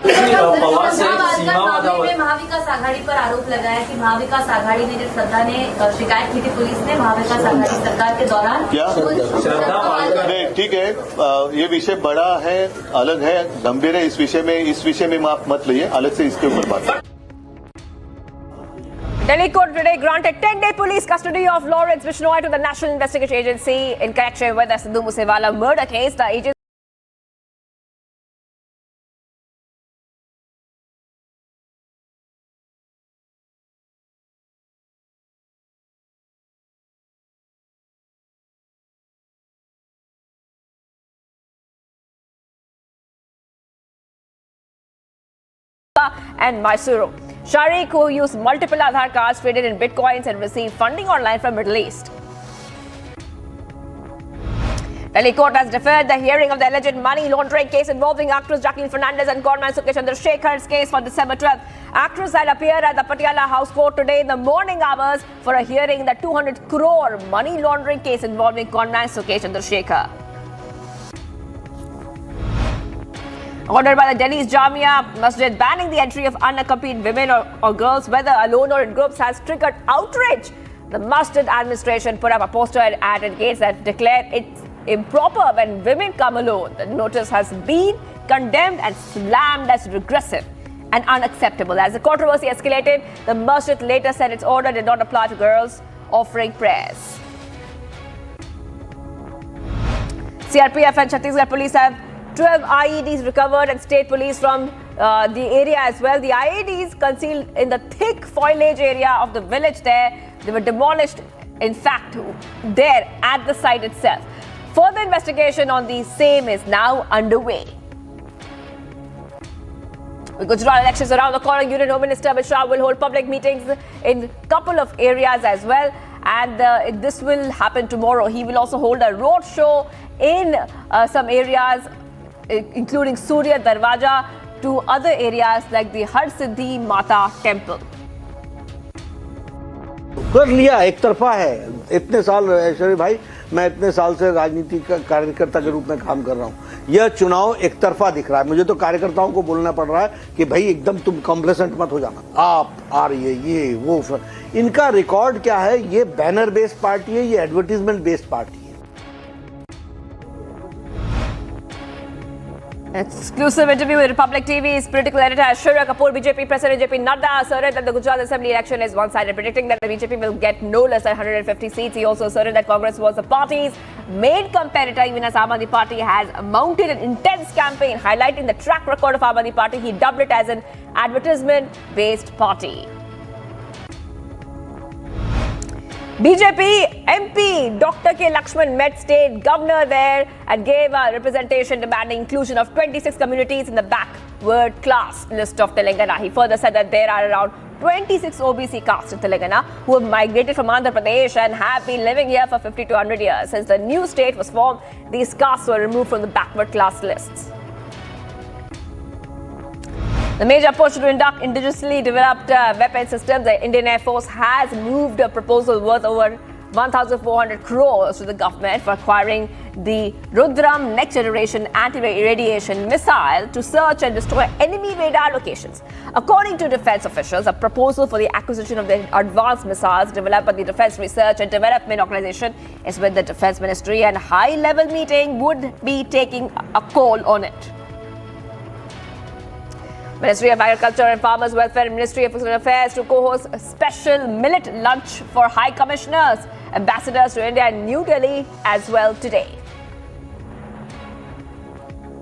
मामले में महाविकास आघाड़ी पर आरोप लगाया कि महाविकास आघाड़ी ने जब श्रद्धा ने शिकायत की थी पुलिस ने महाविकास आघाड़ी सरकार के दौरान, क्या नहीं, ठीक है, ये विषय बड़ा है, अलग है, गंभीर है। इस विषय में आप मत लइए, अलग से इसके ऊपर बात। Delhi court today granted 10-day police custody of Lawrence Bishnoi to the National Investigation Agency in connection with the Sidhu Moosewala murder case. The agency and Mysuru. Sharik, who used multiple Aadhaar cards, traded in bitcoins and received funding online from Middle East. Delhi court has deferred the hearing of the alleged money laundering case involving actress Jacqueline Fernandez and conman Sukesh Chandrasekhar's case for December 12th. Actress had appeared at the Patriarchial House Court today in the morning hours for a hearing in the 200 crore money laundering case involving conman Sukesh Chandrasekhar. Ordered by the Delhi's Jama Masjid banning the entry of unaccompanied women or girls, whether alone or in groups, has triggered outrage. The Masjid administration put up a poster at its gates that declared it's improper when women come alone. The notice has been condemned and slammed as regressive and unacceptable. As the controversy escalated, the Masjid later said its order did not apply to girls offering prayers. CRPF and Chhattisgarh police have 12 IEDs recovered and state police from the area as well. The IEDs concealed in the thick foliage area of the village there. They were demolished, in fact, there at the site itself. Further investigation on the same is now underway. With Gujarat elections around the corner, Union Home Minister Amit Shah will hold public meetings in a couple of areas as well. And this will happen tomorrow. He will also hold a road show in some areas, including Surya Darwaja, to other areas like the Har Siddhi Mata temple. कर लिया, एक तरफा है। इतने साल ऐश्वर्य भाई, मैं इतने साल से राजनीति का कार्यकर्ता के रूप में काम कर रहा हूँ। यह चुनाव एक तरफा दिख रहा है। मुझे तो कार्यकर्ताओं को बोलना पड़ रहा है कि भाई एकदम तुम कॉम्प्लेसेंट मत हो जाना। आप आ रही है, ये वो, इनका रिकॉर्ड क्या है? ये बैनर बेस्ड पार्टी है, ये एडवर्टीजमेंट बेस्ड पार्टी है। Exclusive interview with Republic TV's political editor Shraddha Kapoor. BJP President JP Nadda asserted that the Gujarat Assembly election is one-sided, predicting that the BJP will get no less than 150 seats. He also asserted that Congress was the party's main competitor, even as Aam Aadmi Party has mounted an intense campaign highlighting the track record of Aam Aadmi Party. He dubbed it as an advertisement-based party. BJP MP Dr. K. Lakshman met state governor there and gave a representation demanding inclusion of 26 communities in the backward class list of Telangana. He further said that there are around 26 OBC castes in Telangana who have migrated from Andhra Pradesh and have been living here for 50 to 100 years. Since the new state was formed, these castes were removed from the backward class lists. The major push to induct indigenously developed weapon systems. The Indian Air Force has moved a proposal worth over 1,400 crores to the government for acquiring the Withdrawn next generation anti-radiation missile to search and destroy enemy radar locations. According to defense officials, a proposal for the acquisition of the advanced missiles developed by the Defense Research and Development Organization is with the Defense Ministry, and a high-level meeting would be taking a call on it. Ministry of Agriculture and Farmers Welfare and Ministry of External Affairs to co-host a special millet lunch for High Commissioners, ambassadors to India and New Delhi as well today.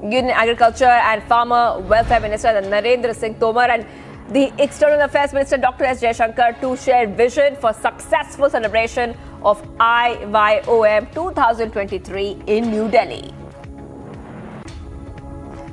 Union Agriculture and Farmer Welfare Minister Narendra Singh Tomar and the External Affairs Minister Dr. S. Jaishankar to share vision for successful celebration of IYOM 2023 in New Delhi.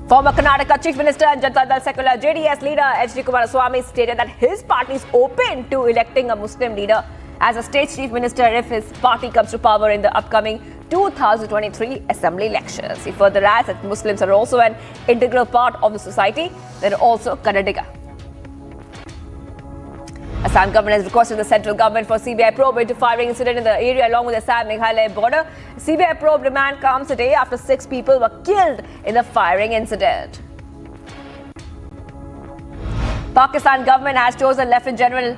Former Karnataka Chief Minister and Janata Dal secular JDS leader H.D. Kumaraswamy stated that his party is open to electing a Muslim leader as a state chief minister if his party comes to power in the upcoming 2023 assembly elections. He further adds that Muslims are also an integral part of the society. They are also Kannadiga. Assam government has requested the central government for CBI probe into firing incident in the area along with the Assam-Meghalaya border. CBI probe demand comes a day after 6 people were killed in the firing incident. Pakistan government has chosen Lieutenant General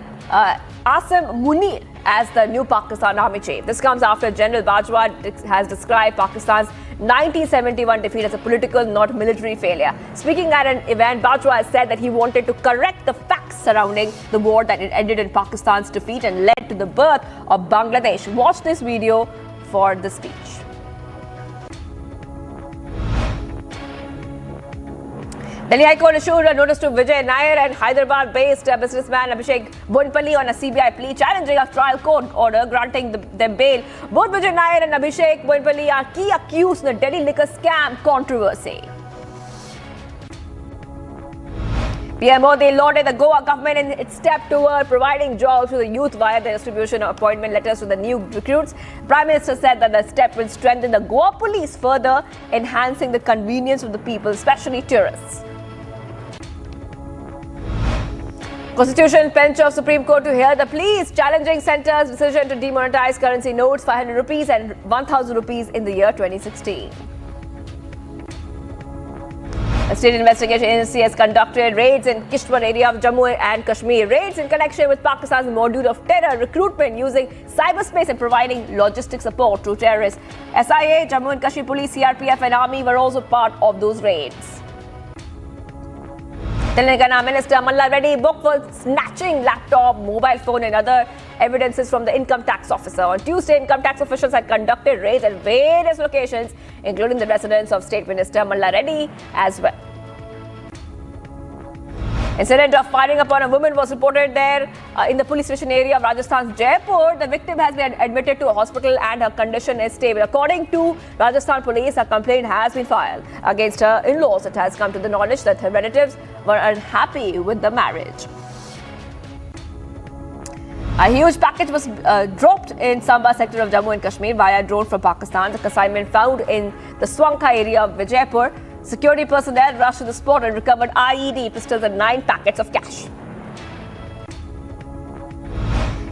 Asim Munir as the new Pakistan Army chief. This comes after General Bajwa has described Pakistan's 1971 defeat as a political, not military failure. Speaking at an event, Bajwa has said that he wanted to correct the facts surrounding the war, that it ended in Pakistan's defeat and led to the birth of Bangladesh. Watch this video for the speech. Delhi High Court issued a notice to Vijay Nair and Hyderabad-based businessman Abhishek Bonpalli on a CBI plea challenging a trial court order granting them bail. Both Vijay Nair and Abhishek Bonpalli are key accused in the Delhi liquor scam controversy. PM Modi lauded the Goa government in its step toward providing jobs to the youth via the distribution of appointment letters to the new recruits. Prime Minister said that the step will strengthen the Goa police, further enhancing the convenience of the people, especially tourists. Constitutional bench of Supreme Court to hear the pleas challenging centre's decision to demonetize currency notes, 500 rupees and 1000 rupees in the year 2016. A state investigation agency has conducted raids in Kishtwar area of Jammu and Kashmir. Raids in connection with Pakistan's module of terror recruitment using cyberspace and providing logistic support to terrorists. SIA, Jammu and Kashmir Police, CRPF and Army were also part of those raids. Telangana Minister Malla Reddy booked for snatching laptop, mobile phone and other evidences from the income tax officer. On Tuesday, income tax officials had conducted raids at various locations, including the residence of State Minister Malla Reddy as well. Incident of firing upon a woman was reported there in the police station area of Rajasthan's Jaipur. The victim has been admitted to a hospital and her condition is stable. According to Rajasthan police, a complaint has been filed against her in-laws. It has come to the knowledge that her relatives were unhappy with the marriage. A huge package was dropped in Samba sector of Jammu and Kashmir via drone from Pakistan. The consignment found in the Swanka area of Vijaypur. Security personnel rushed to the spot and recovered IED pistols and 9 packets of cash.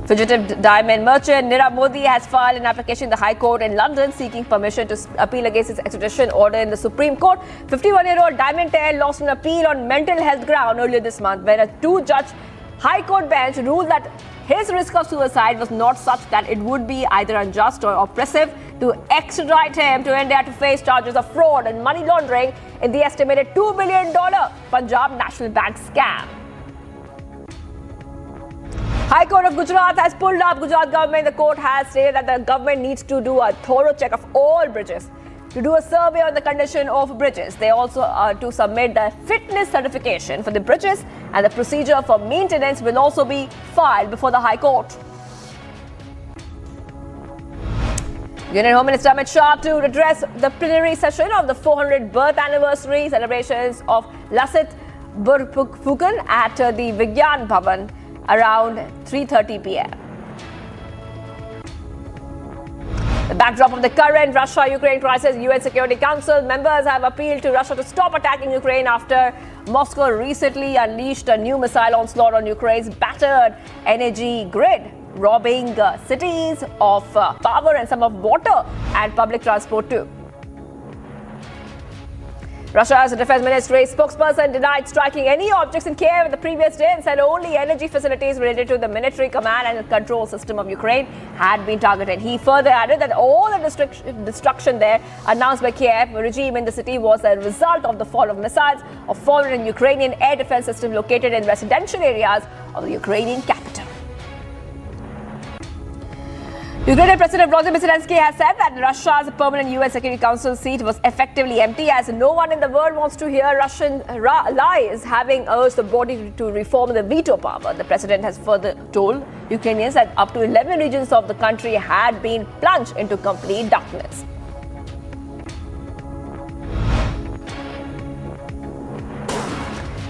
Fugitive diamond merchant Nirav Modi has filed an application in the High Court in London seeking permission to appeal against his extradition order in the Supreme Court. 51-year-old diamond heir lost an appeal on mental health ground earlier this month when a 2-judge High Court bench ruled that his risk of suicide was not such that it would be either unjust or oppressive to extradite him to India to face charges of fraud and money laundering in the estimated $2 billion Punjab National Bank scam. High Court of Gujarat has pulled up Gujarat government. The court has stated that the government needs to do a thorough check of all bridges, to do a survey on the condition of bridges. They also are to submit the fitness certification for the bridges, and the procedure for maintenance will also be filed before the High Court. Union Home Minister Amit Shah to address the plenary session of the 400th birth anniversary celebrations of Lachit Borphukan at the Withdrawn Bhavan around 3:30 p.m. The backdrop of the current Russia-Ukraine crisis, UN Security Council members have appealed to Russia to stop attacking Ukraine after Moscow recently unleashed a new missile onslaught on Ukraine's battered energy grid, robbing cities of power and some of water and public transport too. Russia's defense ministry spokesperson denied striking any objects in Kiev the previous day and said only energy facilities related to the military command and control system of Ukraine had been targeted. He further added that all the destruction there announced by Kiev regime in the city was a result of the fall of missiles of foreign and Ukrainian air defense system located in residential areas of the Ukrainian capital. Ukrainian President Volodymyr Zelensky has said that Russia's permanent UN Security Council seat was effectively empty, as no one in the world wants to hear Russian lies, having urged the body to reform the veto power. The president has further told Ukrainians that up to 11 regions of the country had been plunged into complete darkness.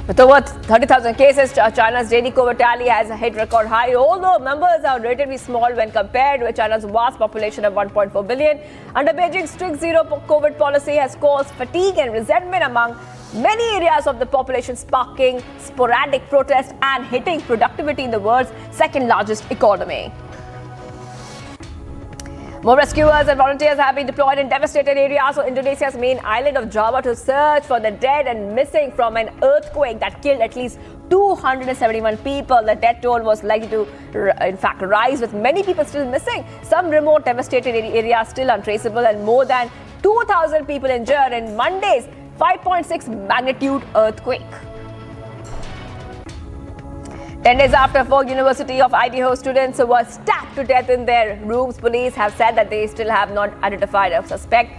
With over 30,000 cases, China's daily COVID tally has hit record high. Although numbers are relatively small when compared with China's vast population of 1.4 billion, under Beijing's strict zero COVID policy has caused fatigue and resentment among many areas of the population, sparking sporadic protests and hitting productivity in the world's second largest economy. More rescuers and volunteers have been deployed in devastated areas of Indonesia's main island of Java to search for the dead and missing from an earthquake that killed at least 271 people. The death toll was likely to, in fact, rise, with many people still missing. Some remote devastated areas still untraceable, and more than 2,000 people injured in Monday's 5.6 magnitude earthquake. 10 days after 4 University of Idaho students were stabbed to death in their rooms, police have said that they still have not identified a suspect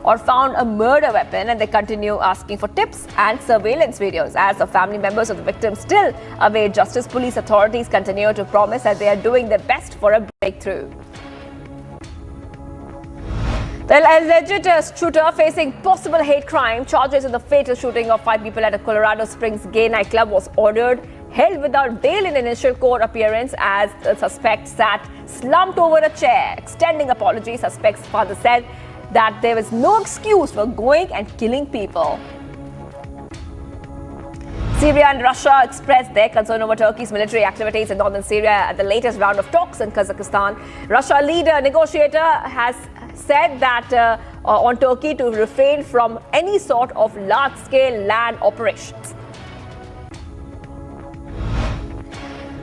or found a murder weapon, and they continue asking for tips and surveillance videos. As the family members of the victims still await justice, police authorities continue to promise that they are doing their best for a breakthrough. The alleged shooter facing possible hate crime charges in the fatal shooting of 5 people at a Colorado Springs gay nightclub was ordered held without bail in initial court appearance as the suspect sat slumped over a chair. Extending apology, suspect's father said that there was no excuse for going and killing people. Syria and Russia expressed their concern over Turkey's military activities in northern Syria at the latest round of talks in Kazakhstan. Russia leader negotiator has said that on Turkey to refrain from any sort of large-scale land operations.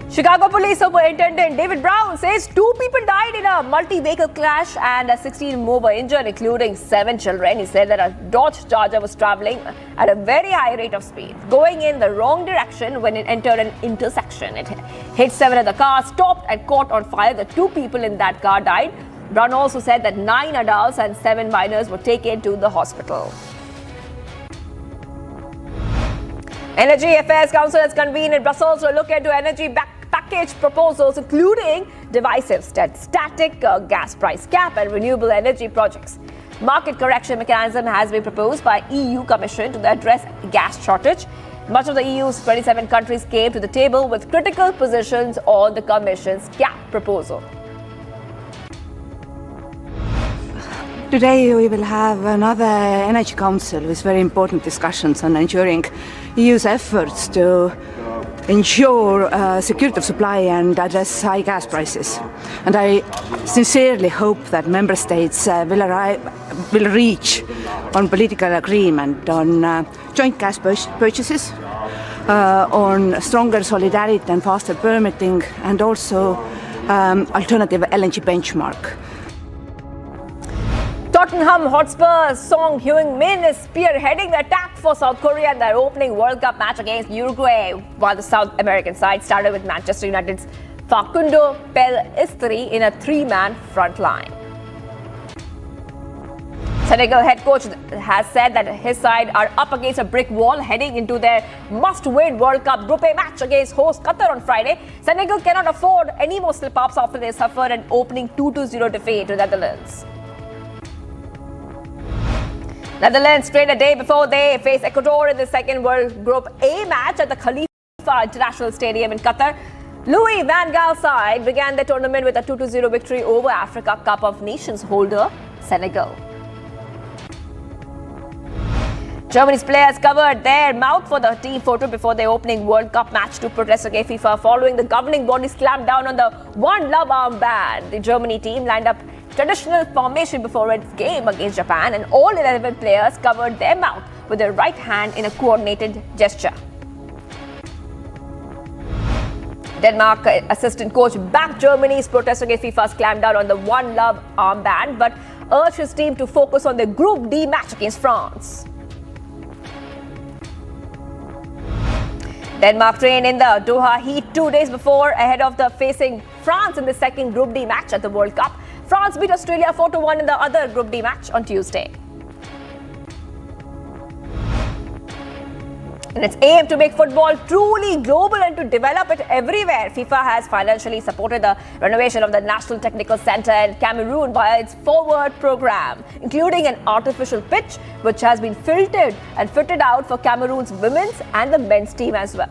Chicago Police Superintendent David Brown says 2 people died in a multi-vehicle crash and 16 more were injured, including 7 children. He said that a Dodge Charger was traveling at a very high rate of speed, going in the wrong direction when it entered an intersection. It hit 7 other cars, stopped and caught on fire. The 2 people in that car died. Brown also said that 9 adults and 7 minors were taken to the hospital. Energy Affairs Council has convened in Brussels to look into energy package proposals, including divisive static gas price cap and renewable energy projects. Market correction mechanism has been proposed by EU Commission to address gas shortage. Much of the EU's 27 countries came to the table with critical positions on the Commission's cap proposal. Today we will have another Energy Council with very important discussions on ensuring EU's efforts to ensure security of supply and address high gas prices. And I sincerely hope that member states will reach on political agreement on joint gas purchases, on stronger solidarity and faster permitting, and also alternative LNG benchmark. Tottenham Hotspur's Song Heung-min is spearheading the attack for South Korea in their opening World Cup match against Uruguay, while the South American side started with Manchester United's Facundo Pellistri in a three-man front line. Senegal head coach has said that his side are up against a brick wall heading into their must-win World Cup Group A match against host Qatar on Friday. Senegal cannot afford any more slip-ups after they suffered an opening 2-0 defeat to the Netherlands. Netherlands trained a day before they face Ecuador in the second World Group A match at the Khalifa International Stadium in Qatar. Louis van Gaal's side began the tournament with a 2-0 victory over Africa Cup of Nations holder Senegal. Germany's players covered their mouth for the team photo before their opening World Cup match to protest against FIFA following the governing body's clampdown on the One Love armband. The Germany team lined up traditional formation before its game against Japan, and all 11 players covered their mouth with their right hand in a coordinated gesture. Denmark assistant coach backed Germany's protest against FIFA's clampdown on the One Love armband, but urged his team to focus on the Group D match against France. Denmark trained in the Doha heat 2 days before ahead of the facing France in the second Group D match at the World Cup. France beat Australia 4-1 in the other Group D match on Tuesday. In its aim to make football truly global and to develop it everywhere, FIFA has financially supported the renovation of the National Technical Centre in Cameroon via its Forward program, including an artificial pitch which has been filtered and fitted out for Cameroon's women's and the men's team as well.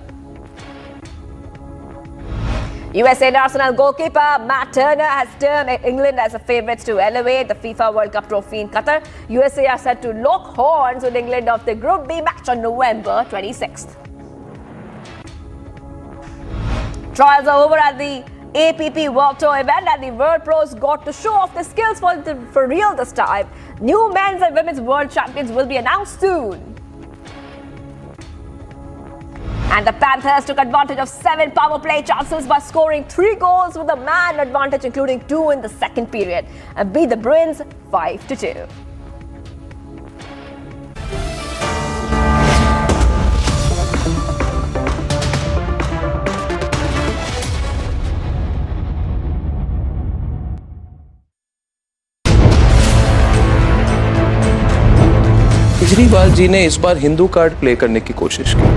USA and Arsenal goalkeeper Matt Turner has termed England as the favourites to elevate the FIFA World Cup trophy in Qatar. USA are set to lock horns with England of the Group B match on November 26th. Trials are over at the APP World Tour event, and the World Pros got to show off their skills for real this time. New men's and women's world champions will be announced soon. And the Panthers took advantage of 7 power play chances by scoring 3 goals with a man advantage, including 2 in the second period, and beat the Bruins 5-2. Kejriwal ji ने इस बार Hindu card play करने की कोशिश की।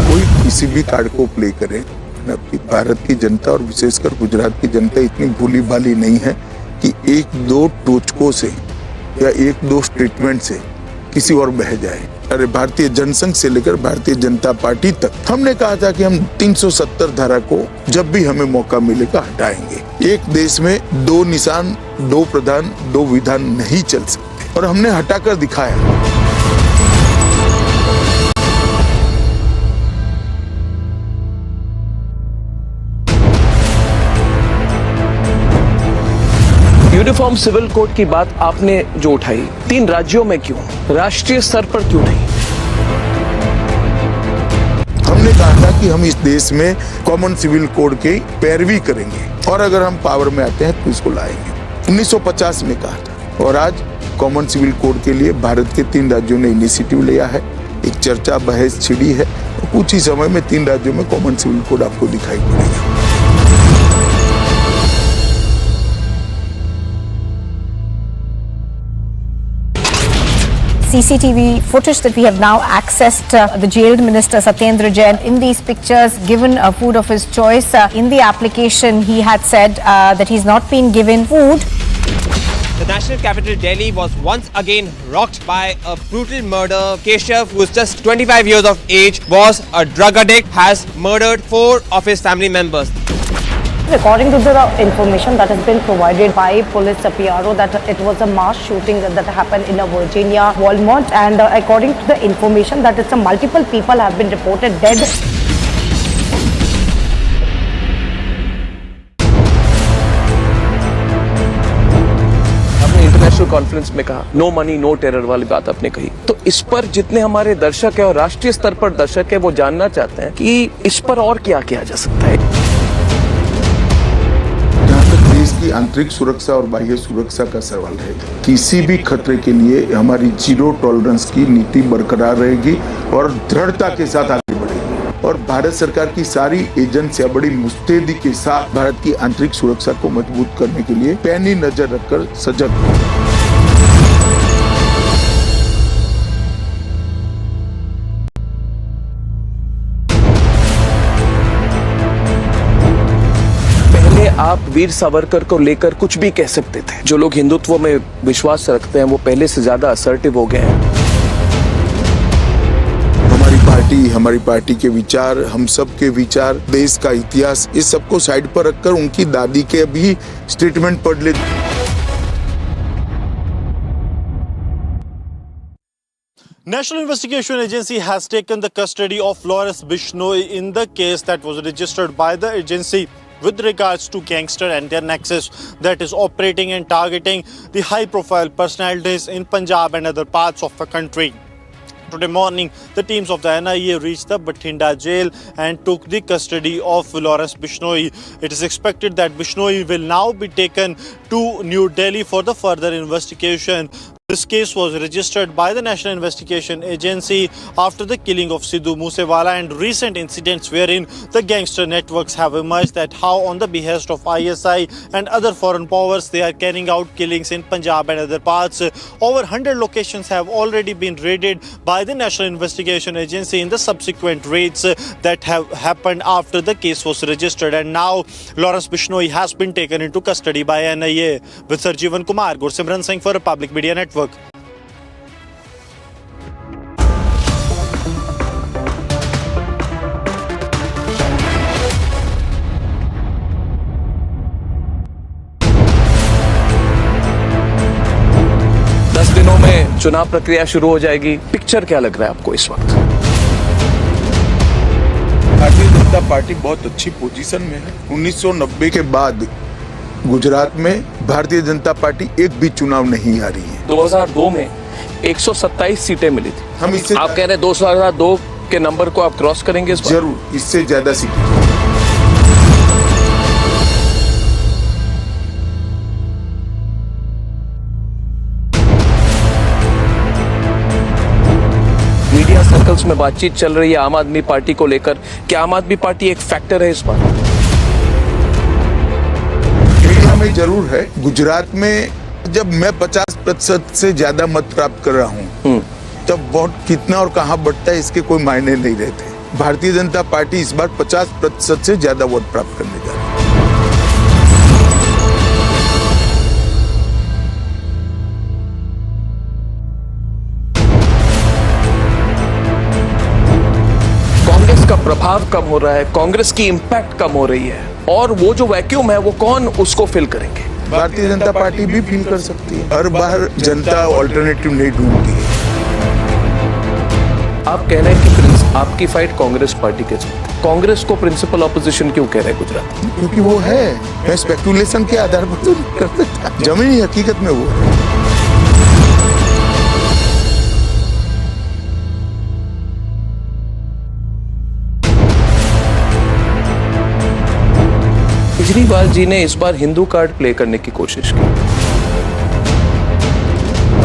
कोई किसी भी card को प्ले करे, भारत की जनता और विशेषकर गुजरात की जनता इतनी भोली भाली नहीं है कि 1-2 टोचकों से या 1-2 स्टेटमेंट से किसी और बह जाए। अरे भारतीय जनसंघ से लेकर भारतीय जनता पार्टी तक हमने कहा था कि हम 370 धारा को जब भी हमें मौका मिलेगा हटाएंगे। एक देश में 2 निशान, 2 प्रधान, 2 विधान नहीं चल सकते, और हमने हटाकर दिखाया। यूनिफॉर्म सिविल कोड की बात आपने जो उठाई, 3 राज्यों में क्यों, राष्ट्रीय स्तर पर क्यों नहीं? हमने कहा था कि हम इस देश में कॉमन सिविल कोड की पैरवी करेंगे, और अगर हम पावर में आते हैं तो इसको लाएंगे। 1950 में कहा था, और आज कॉमन सिविल कोड के लिए भारत के 3 राज्यों ने इनिशिएटिव लिया है। एक चर्चा बहस छिड़ी है, और कुछ ही समय में 3 राज्यों में कॉमन सिविल कोड आपको दिखाई पड़ेगा। CCTV footage that we have now accessed the jailed minister Satyendra Jain. In these pictures, given food of his choice. In the application, he had said that he's not been given food. The national capital Delhi was once again rocked by a brutal murder. Keshav, who is just 25 years of age, was a drug addict, has murdered 4 of his family members. According to the information that has been provided by police PRO, that it was a mass shooting that happened in a Virginia Walmart, and according to the information that it's multiple people have been reported dead. आपने international conference में कहा, no money no terror वाली बात आपने कही। तो इस पर जितने हमारे दर्शक है और राष्ट्रीय स्तर पर दर्शक है वो जानना चाहते हैं कि इस पर और क्या किया जा सकता है। जहाँ तक देश की आंतरिक सुरक्षा और बाह्य सुरक्षा का सवाल है, किसी भी खतरे के लिए हमारी जीरो टॉलरेंस की नीति बरकरार रहेगी और दृढ़ता के साथ आगे बढ़ेगी। और भारत सरकार की सारी एजेंसियां बड़ी मुस्तैदी के साथ भारत की आंतरिक सुरक्षा को मजबूत करने के लिए पैनी नजर रखकर सजग हैं। आप वीर सावरकर को लेकर कुछ भी कह सकते थे। जो लोग हिंदुत्व में विश्वास रखते हैं वो पहले से ज्यादा असर्टिव हो गए हैं। हमारी पार्टी के विचार, हम सब के विचार, देश का इतिहास, इस सबको साइड पर रखकर उनकी दादी के भी स्टेटमेंट पढ़ ले। National Investigation Agency has taken the custody of Lawrence Bishnoi in the case that was registered by the agency with regards to gangster and their nexus that is operating and targeting the high-profile personalities in Punjab and other parts of the country. Today morning, the teams of the NIA reached the Bathinda jail and took the custody of Lawrence Bishnoi. It is expected that Bishnoi will now be taken to New Delhi for the further investigation. This case was registered by the National Investigation Agency after the killing of Sidhu Moosewala and recent incidents wherein the gangster networks have emerged that how on the behest of ISI and other foreign powers they are carrying out killings in Punjab and other parts. Over 100 locations have already been raided by the National Investigation Agency in the subsequent raids that have happened after the case was registered, and now Lawrence Bishnoi has been taken into custody by NIA. With Sir Jeevan Kumar, Gursimran Singh for Republic Media Network. 10 दिनों में चुनाव प्रक्रिया शुरू हो जाएगी। Picture क्या लग रहा है आपको इस वक्त? भारतीय जनता पार्टी बहुत अच्छी पोजीशन में है। 1990 के बाद गुजरात में भारतीय जनता पार्टी एक भी चुनाव नहीं हारी है। 2002 में 127 सीटें मिली थी। हम इससे आप कह रहे हैं 2002 के नंबर को आप क्रॉस करेंगे इस बार? जरूर, इससे ज्यादा सीटें। मीडिया सर्कल्स में बातचीत चल रही है आम आदमी पार्टी को लेकर। क्या आम आदमी पार्टी एक फैक्टर है इस बार? इंडिया में जरूर है। गुजरात में जब मैं 50% से ज्यादा मत प्राप्त कर रहा हूँ तब वोट कितना और कहाँ बढ़ता है इसके कोई मायने नहीं रहते। भारतीय जनता पार्टी इस बार 50% से ज्यादा वोट प्राप्त करने जा रही है। कांग्रेस का प्रभाव कम हो रहा है, कांग्रेस की इंपैक्ट कम हो रही है, और वो जो वैक्यूम है वो कौन उसको फिल करेंगे? भारतीय जनता पार्टी भी फील कर सकती है। हर बार जनता ऑल्टरनेटिव नहीं ढूंढती है। आप कह रहे हैं कि आपकी फाइट कांग्रेस पार्टी के साथ। कांग्रेस को प्रिंसिपल ऑपोजिशन क्यों कह रहे हैं गुजरात? क्योंकि वो है, मैं स्पेकुलेशन के आधार पर तो नहीं कर सकता। जमीनी हकीकत में वो है। केजरीवाल जी ने इस बार हिंदू कार्ड प्ले करने की कोशिश की।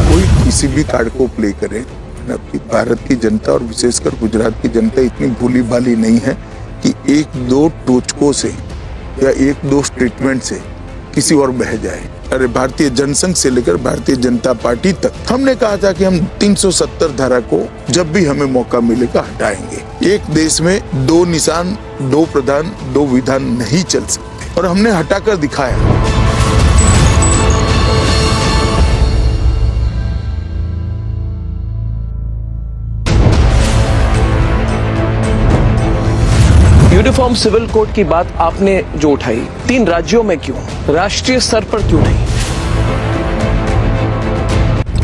कोई किसी भी कार्ड को प्ले करे, भारत की जनता और विशेषकर गुजरात की जनता इतनी भूली भाली नहीं है कि एक दो टोचकों से या एक दो स्टेटमेंट से किसी और बह जाए। अरे भारतीय जनसंघ से लेकर भारतीय जनता पार्टी तक हमने कहा था कि हम 370 धारा को जब भी हमें मौका मिलेगा हटाएंगे। एक देश में दो निशान, दो प्रधान, दो विधान नहीं चल सकते, और हमने हटाकर दिखाया। यूनिफॉर्म सिविल कोड की बात आपने जो उठाई, 3 राज्यों में क्यों, राष्ट्रीय स्तर पर क्यों नहीं?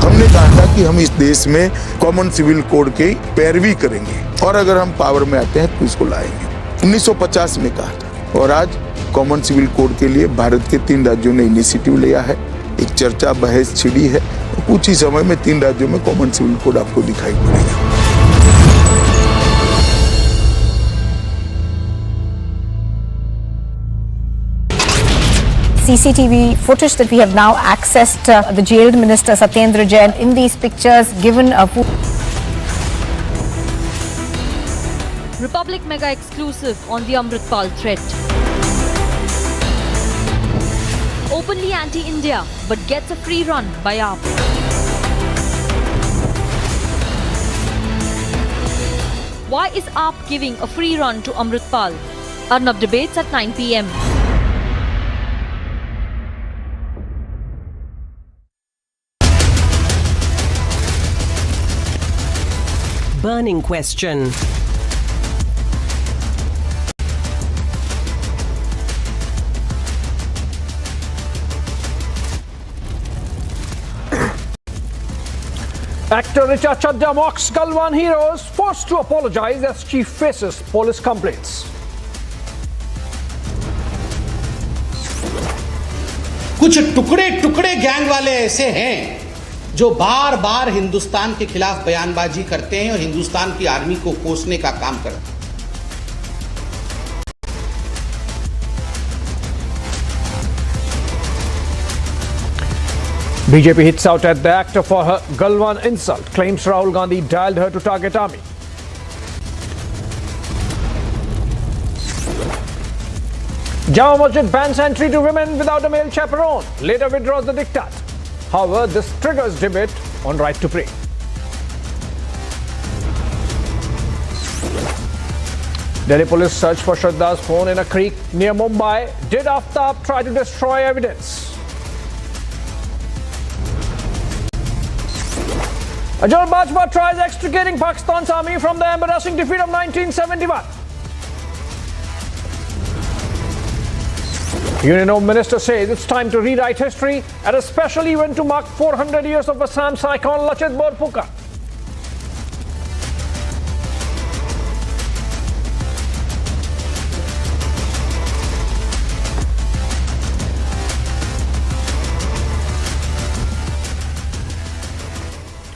हमने कहा था कि हम इस देश में कॉमन सिविल कोड की पैरवी करेंगे और अगर हम पावर में आते हैं तो इसको लाएंगे। 1950 में कहा था, और आज कॉमन सिविल कोड के लिए भारत के 3 राज्यों ने इनिशिएटिव लिया है। एक चर्चा बहस छिड़ी है। तो कुछ ही समय में 3 राज्यों में कॉमन सिविल कोड आपको दिखाई पड़ेगा। CCTV footage that we have now accessed the jailed minister Satyendra Jain in these pictures given a Republic Mega exclusive on the Amritpal threat. Openly anti-India but gets a free run by AAP. Why is AAP giving a free run to Amritpal? Arnab debates at 9 p.m. Burning question. Actor Richa Chadda mocks Galwan heroes, forced to apologize as she faces police complaints. कुछ टुकड़े टुकड़े gang वाले ऐसे हैं जो बार बार हिंदुस्तान के खिलाफ बयानबाजी करते हैं और हिंदुस्तान की आर्मी को कोसने का काम करते हैं। BJP hits out at the actor for her Galwan insult, claims Rahul Gandhi dialed her to target army. Jama Masjid bans entry to women without a male chaperone, later withdraws the diktat. However, this triggers debate on right to pray. Delhi police search for Shraddha's phone in a creek near Mumbai. Did Aftab try to destroy evidence? Ajal Bajwa tries extricating Pakistan's army from the embarrassing defeat of 1971. Union Home Minister says it's time to rewrite history at a special event to mark 400 years of Assam's icon Lachit Borphukan.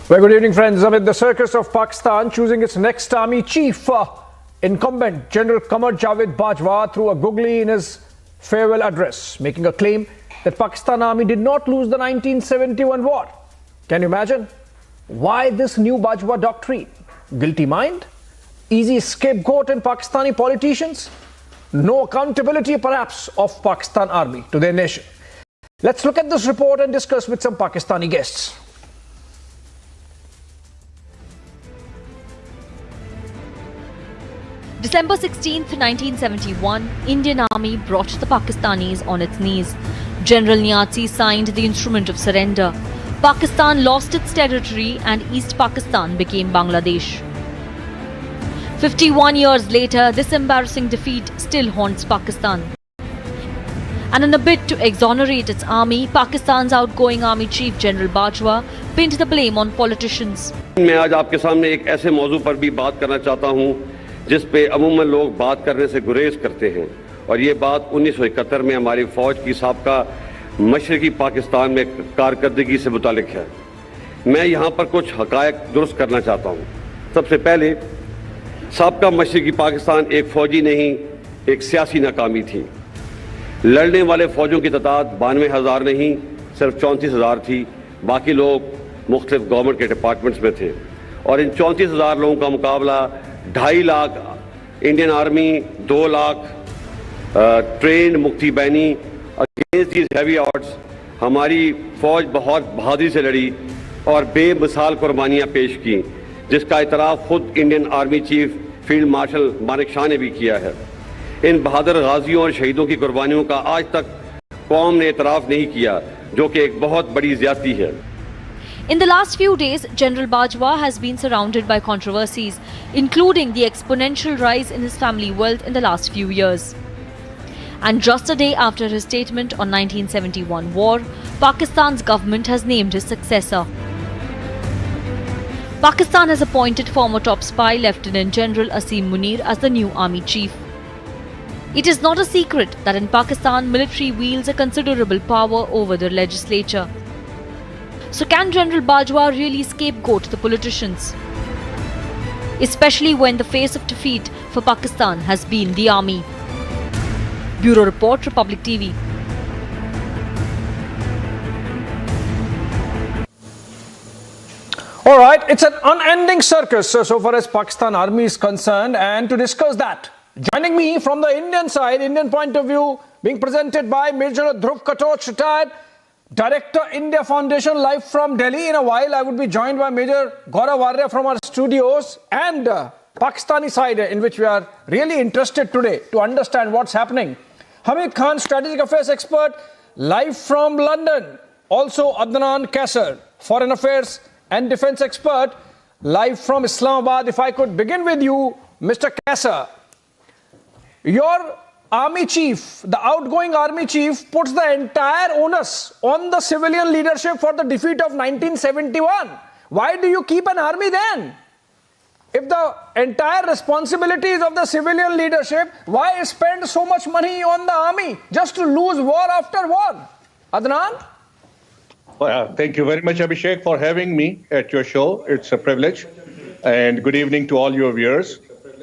Well, good evening, friends. Amid the circus of Pakistan choosing its next army chief, incumbent General Qamar Javed Bajwa threw a googly in his farewell address, making a claim that Pakistan army did not lose the 1971 war. Can you imagine? Why this new Bajwa doctrine? Guilty mind? Easy scapegoat in Pakistani politicians? No accountability perhaps of Pakistan army to their nation. Let's look at this report and discuss with some Pakistani guests. December 16th, 1971, Indian Army brought the Pakistanis on its knees. General Niazi signed the instrument of surrender. Pakistan lost its territory and East Pakistan became Bangladesh. 51 years later, this embarrassing defeat still haunts Pakistan. And in a bid to exonerate its army, Pakistan's outgoing army chief General Bajwa pinned the blame on politicians. मैं आज आपके सामने एक ऐसे मौजू पर भी बात करना चाहता हूं जिस पे अमूमन लोग बात करने से गुरेज करते हैं और ये बात 1971 में हमारी फौज की साबका मशरकी पाकिस्तान में कारकर्दगी से मुतालिक है। मैं यहाँ पर कुछ हकायक दुरुस्त करना चाहता हूँ। सबसे पहले साबका मशरकी पाकिस्तान एक फौजी नहीं, एक सियासी नाकामी थी। लड़ने वाले फौजों की तादाद 92,000 नहीं, सिर्फ 34,000 थी। बाकी लोग मुख्तलिफ गवर्नमेंट के डिपार्टमेंट्स में थे और इन 34,000 लोगों का मुकाबला 2.5 lakh Indian army, 2 lakh trend मुक्ति बैनी अगेंस्ट दीज हैवी ऑड्स हमारी फौज बहुत बहादुरी से लड़ी और बेमिसाल कुर्बानियां पेश की, जिसका इतराफ़ खुद Indian army chief field marshal Manek Shah ने भी किया है। इन बहादुर गाजियों और शहीदों की कुर्बानियों का आज तक कौम ने इतराफ़ नहीं किया, जो कि एक बहुत बड़ी ज़्यादती है। In the last few days, General Bajwa has been surrounded by controversies, including the exponential rise in his family wealth in the last few years. And just a day after his statement on 1971 war, Pakistan's government has named his successor. Pakistan has appointed former top spy Lieutenant General Asim Munir as the new army chief. It is not a secret that in Pakistan, military wields a considerable power over the legislature. So can General Bajwa really scapegoat the politicians? Especially when the face of defeat for Pakistan has been the army. Bureau Report, Republic TV. All right, it's an unending circus so far as Pakistan Army is concerned, and to discuss that, joining me from the Indian side, Indian point of view, being presented by Major Dhruv Katoch, retired Director, India Foundation, live from Delhi. In a while, I would be joined by Major Gaurav Arya from our studios, and Pakistani side, in which we are really interested today to understand what's happening. Hamid Khan, Strategic Affairs Expert, live from London. Also, Adnan Kassar, Foreign Affairs and Defense Expert, live from Islamabad. If I could begin with you, Mr. Kassar. Your army chief, the outgoing army chief, puts the entire onus on the civilian leadership for the defeat of 1971. Why do you keep an army then? If the entire responsibility is of the civilian leadership, why spend so much money on the army just to lose war after war? Adnan? Thank you very much, Abhishek, for having me at your show. It's a privilege. And good evening to all your viewers.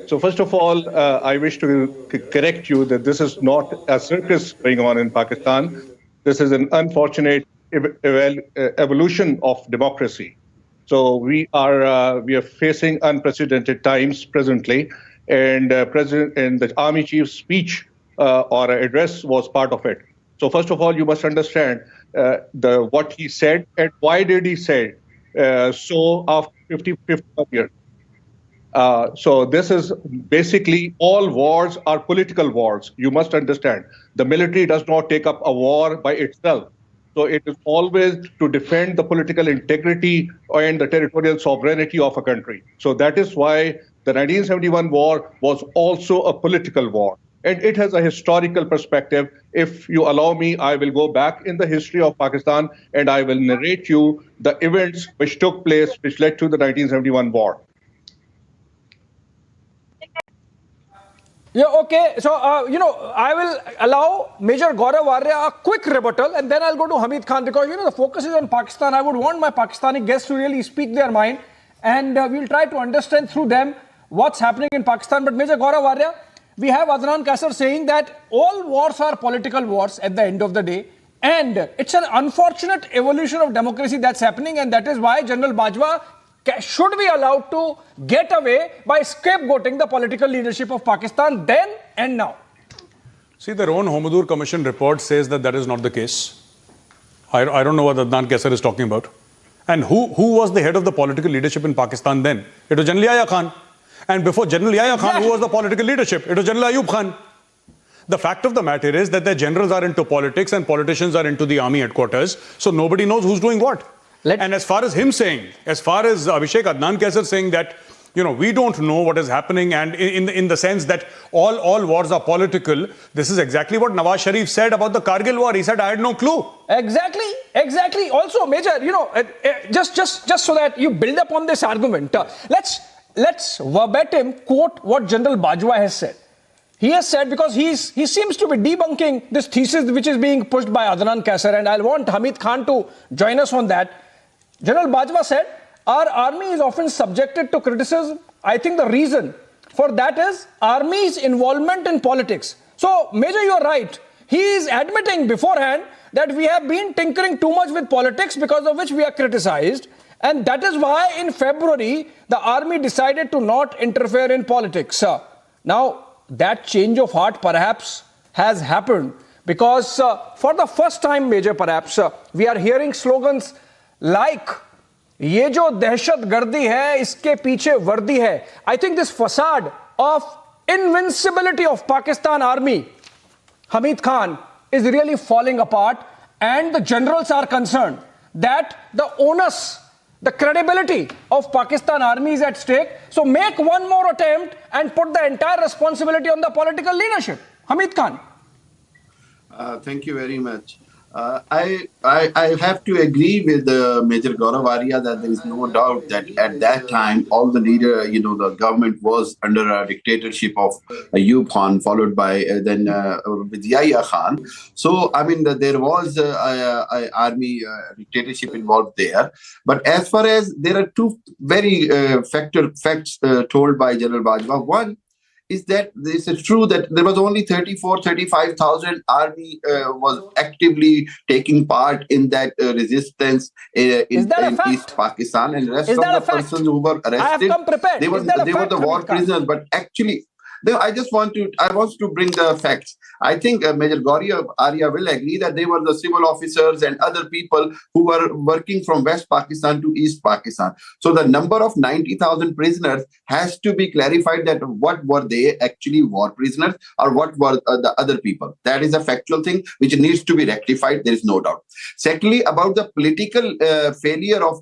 So first of all, I wish to correct you that this is not a circus going on in Pakistan. This is an unfortunate evolution of democracy. So we are facing unprecedented times presently, and the army chief's speech or address was part of it. So first of all, you must understand what he said and why did he say so after 50 years. So this is basically all wars are political wars. You must understand the military does not take up a war by itself. So it is always to defend the political integrity and the territorial sovereignty of a country. So that is why the 1971 war was also a political war. And it has a historical perspective. If you allow me, I will go back in the history of Pakistan and I will narrate you the events which took place, which led to the 1971 war. Yeah, okay. So, I will allow Major Gaurav Arya a quick rebuttal and then I'll go to Hamid Khan because, the focus is on Pakistan. I would want my Pakistani guests to really speak their mind and we'll try to understand through them what's happening in Pakistan. But Major Gaurav Arya, we have Adnan Kassar saying that all wars are political wars at the end of the day. And it's an unfortunate evolution of democracy that's happening. And that is why General Bajwa should be allowed to get away by scapegoating the political leadership of Pakistan then and now. See, their own Homadur Commission report says that that is not the case. I don't know what Adnan Kassar is talking about. And who was the head of the political leadership in Pakistan then? It was General Yahya Khan. And before General Yahya Khan, who was the political leadership? It was General Ayub Khan. The fact of the matter is that the generals are into politics and politicians are into the army headquarters. So nobody knows who's doing what. And as far as him saying, as far as Abhishek Adnan Kassar saying that, we don't know what is happening and in the sense that all wars are political, this is exactly what Nawaz Sharif said about the Kargil war. He said, I had no clue. Exactly. Also, Major, just so that you build up on this argument, let's verbatim quote what General Bajwa has said. He has said, because he seems to be debunking this thesis which is being pushed by Adnan Kassar, and I'll want Hamid Khan to join us on that. General Bajwa said, our army is often subjected to criticism. I think the reason for that is army's involvement in politics. So, Major, you're right. He is admitting beforehand that we have been tinkering too much with politics, because of which we are criticized. And that is why in February, the army decided to not interfere in politics. Now, that change of heart perhaps has happened because for the first time, Major, perhaps, we are hearing slogans like, ये जो दहशत गर्दी है, इसके पीछे वर्दी है. I think this facade of invincibility of Pakistan army, Hamid Khan, is really falling apart, and the generals are concerned that the onus, the credibility of Pakistan army is at stake. So make one more attempt and put the entire responsibility on the political leadership. Hamid Khan. Thank you very much. I have to agree with Major Gaurav Arya that there is no doubt that at that time all the leader, the government was under a dictatorship of Ayub Khan, followed by then with Yahya Khan. So I mean there was a army dictatorship involved there. But as far as there are two very facts told by General Bajwa. One is that this is true that there was only 35,000 army was actively taking part in that resistance in East Pakistan, and the rest of the persons who were arrested, they were the war prisoners. But actually, I want to bring the facts. I think Major Gaurav Arya will agree that they were the civil officers and other people who were working from West Pakistan to East Pakistan. So the number of 90,000 prisoners has to be clarified, that what were they actually war prisoners or what were the other people. That is a factual thing which needs to be rectified. There is no doubt. Secondly, about the political failure of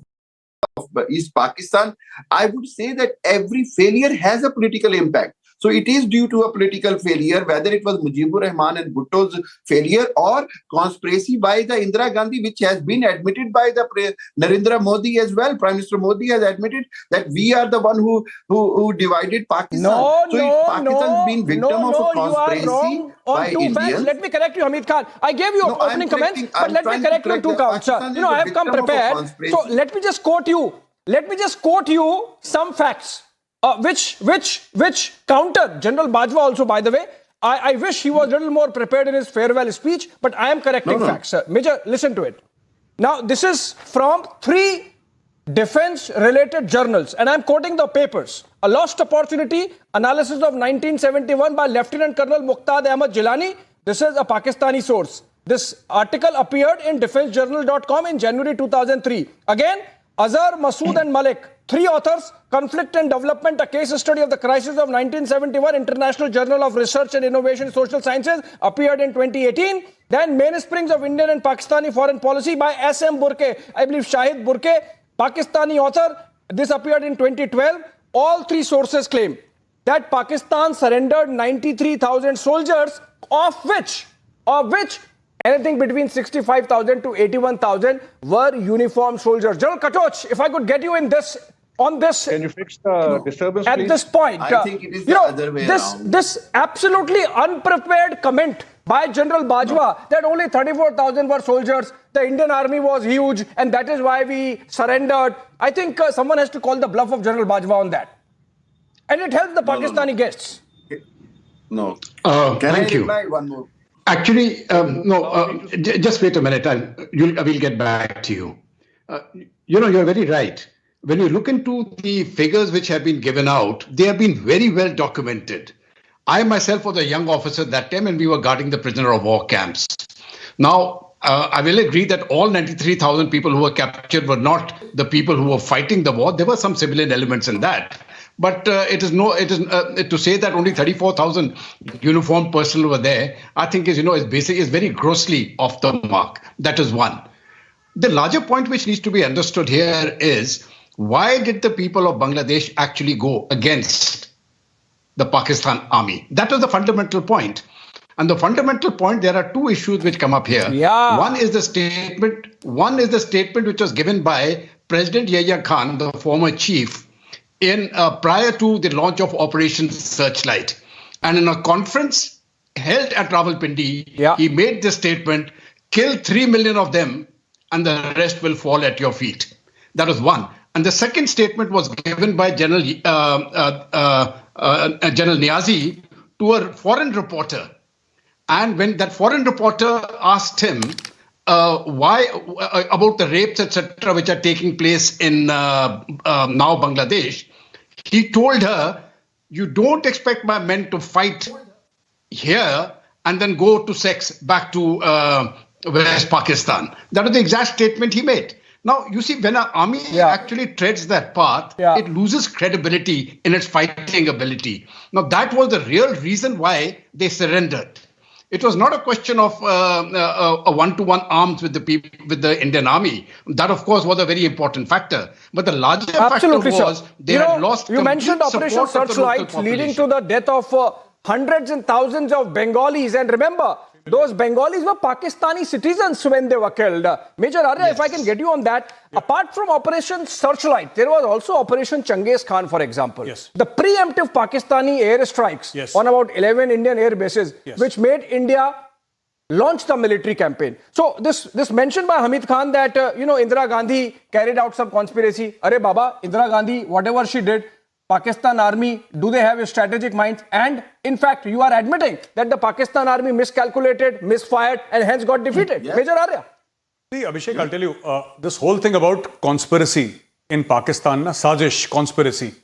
East Pakistan, I would say that every failure has a political impact. So it is due to a political failure, whether it was Mujibur Rahman and Bhutto's failure or conspiracy by the Indira Gandhi, which has been admitted by the Narendra Modi as well. Prime Minister Modi has admitted that we are the one who divided Pakistan. Pakistan's been victim of a conspiracy by Indians. Let me correct you, Hamid Khan. I gave you opening comments, but let me correct you on two counts. I have come prepared. So let me just quote you. Some facts. Which counter General Bajwa also, by the way. I wish he was a little more prepared in his farewell speech, but I am correcting facts, sir. Major, listen to it. Now, this is from 3 defense-related journals, and I'm quoting the papers. A Lost Opportunity, analysis of 1971 by Lieutenant Colonel Muqtad Ahmad Jilani. This is a Pakistani source. This article appeared in defensejournal.com in January 2003. Again, Azhar, Masood and Malik, 3 authors, Conflict and Development, a case study of the crisis of 1971, International Journal of Research and Innovation in Social Sciences, appeared in 2018. Then Mainsprings of Indian and Pakistani Foreign Policy by S.M. Burke, I believe Shahid Burke, Pakistani author. This appeared in 2012. All 3 sources claim that Pakistan surrendered 93,000 soldiers, of which anything between 65,000 to 81,000 were uniformed soldiers. General Katoch, if I could get you in this, on this. Can you fix the disturbance, at please? This point, I think it is the other way around. This absolutely unprepared comment by General Bajwa that only 34,000 were soldiers, the Indian army was huge, and that is why we surrendered. I think someone has to call the bluff of General Bajwa on that. And it helps the Pakistani guests. No. Thank you. One more. Actually, just wait a minute. We'll get back to you. You're very right. When you look into the figures which have been given out, they have been very well documented. I myself was a young officer that time, and we were guarding the prisoner of war camps. Now, I will agree that all 93,000 people who were captured were not the people who were fighting the war. There were some civilian elements in that. But to say that only 34,000 uniformed personnel were there, I think is very grossly off the mark. That is one. The larger point which needs to be understood here is, why did the people of Bangladesh actually go against the Pakistan army? That was the fundamental point. And the fundamental point, there are 2 issues which come up here. Yeah. One is the statement which was given by President Yahya Khan, the former chief, prior to the launch of Operation Searchlight. And in a conference held at Rawalpindi, he made this statement: kill 3 million of them and the rest will fall at your feet. That was one. And the second statement was given by General Niazi to a foreign reporter. And when that foreign reporter asked him why about the rapes, etc., which are taking place in now Bangladesh, he told her, you don't expect my men to fight here and then go to sex back to West Pakistan. That was the exact statement he made. Now, you see, when an army actually treads that path, it loses credibility in its fighting ability. Now, that was the real reason why they surrendered. It was not a question of a one-to-one arms with the Indian army. That, of course, was a very important factor. But the larger factor was they had lost. You mentioned Operation Searchlight leading to the death of hundreds and thousands of Bengalis. And remember, those Bengalis were Pakistani citizens when they were killed. Major Arya, if I can get you on that, apart from Operation Searchlight, there was also Operation Changes Khan, for example. The preemptive Pakistani airstrikes on about 11 Indian air bases, which made India launch the military campaign. So this mention by Hamid Khan that, Indira Gandhi carried out some conspiracy. Arey Baba, Indira Gandhi, whatever she did, Pakistan army, do they have a strategic mind? And in fact, you are admitting that the Pakistan army miscalculated, misfired, and hence got defeated. Major Arya. See, Abhishek, I'll tell you, this whole thing about conspiracy in Pakistan, sajish, conspiracy,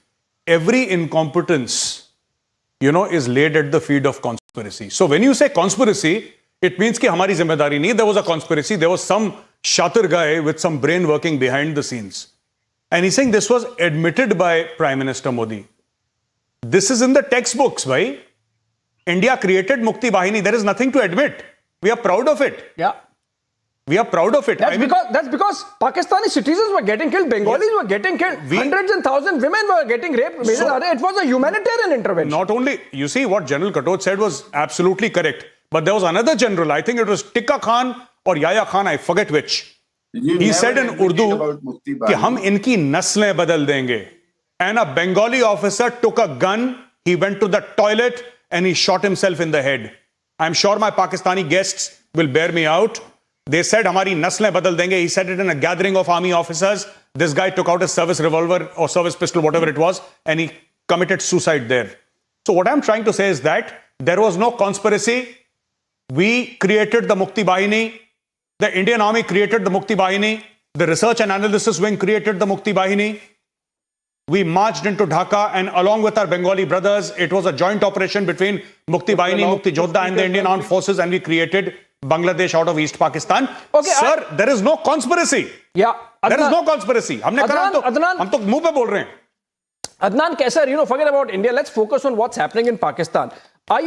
every incompetence, is laid at the feet of conspiracy. So when you say conspiracy, it means कि हमारी जिम्मेदारी नहीं. There was a conspiracy. There was some shatir guy with some brain working behind the scenes. And he's saying this was admitted by Prime Minister Modi. This is in the textbooks, bhai. India created Mukti Bahini. There is nothing to admit. We are proud of it. Yeah. We are proud of it. That's because Pakistani citizens were getting killed, Bengalis were getting killed, hundreds and thousands women were getting raped. It was a humanitarian intervention. Not only, you see, what General Katot said was absolutely correct. But there was another general, I think it was Tikka Khan or Yahya Khan, I forget which. He said in Urdu कि हम इनकी नस्लें बदल देंगे. And a Bengali officer took a gun, he went to the toilet and he shot himself in the head. I'm sure my Pakistani guests will bear me out. They said हमारी नस्लें बदल देंगे. He said it in a gathering of army officers. This guy took out a service revolver or service pistol, whatever it was, and he committed suicide there. So what I'm trying to say is that there was no conspiracy. We created the Mukti Bahini. The Indian Army created the Mukti Bahini. The Research and Analysis Wing created the Mukti Bahini. We marched into Dhaka and along with our Bengali brothers, it was a joint operation between Mukti Bahini, Mukti Jodha and the Indian Armed Forces, and we created Bangladesh out of East Pakistan. Okay, Sir, there is no conspiracy. Yeah. There is no conspiracy. हम तो मुंह पे बोल रहे हैं. Adnan Kaisar, forget about India. Let's focus on what's happening in Pakistan. Are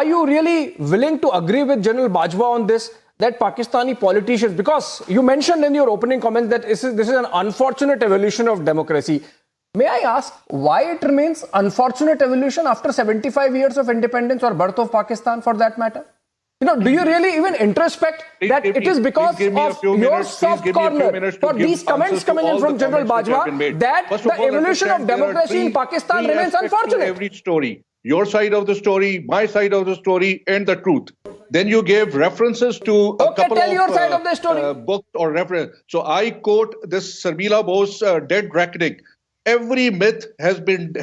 you really willing to agree with General Bajwa on this? That Pakistani politicians, because you mentioned in your opening comments that this is an unfortunate evolution of democracy. May I ask why it remains unfortunate evolution after 75 years of independence or birth of Pakistan for that matter? Do you really even introspect that it is because of your soft corner for these comments coming in from General Bajwa that the evolution of democracy in Pakistan remains unfortunate? Every story. Your side of the story, my side of the story, and the truth. Then you gave references to a couple of books or reference. So I quote this Sarmila Bose Dead Reckoning. Every myth has been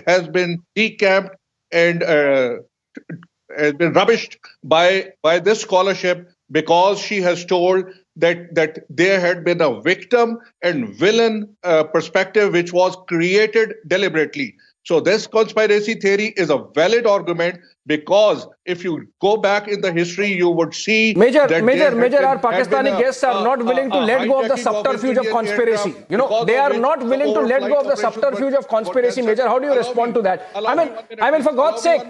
decamped and has been rubbished by this scholarship because she has told that there had been a victim and villain perspective which was created deliberately. So this conspiracy theory is a valid argument because if you go back in the history, you would see Major, our Pakistani guests are not willing to let go of the subterfuge of conspiracy. They are not willing to let go of the subterfuge of conspiracy. Major, how do you respond to that? I mean, for God's sake,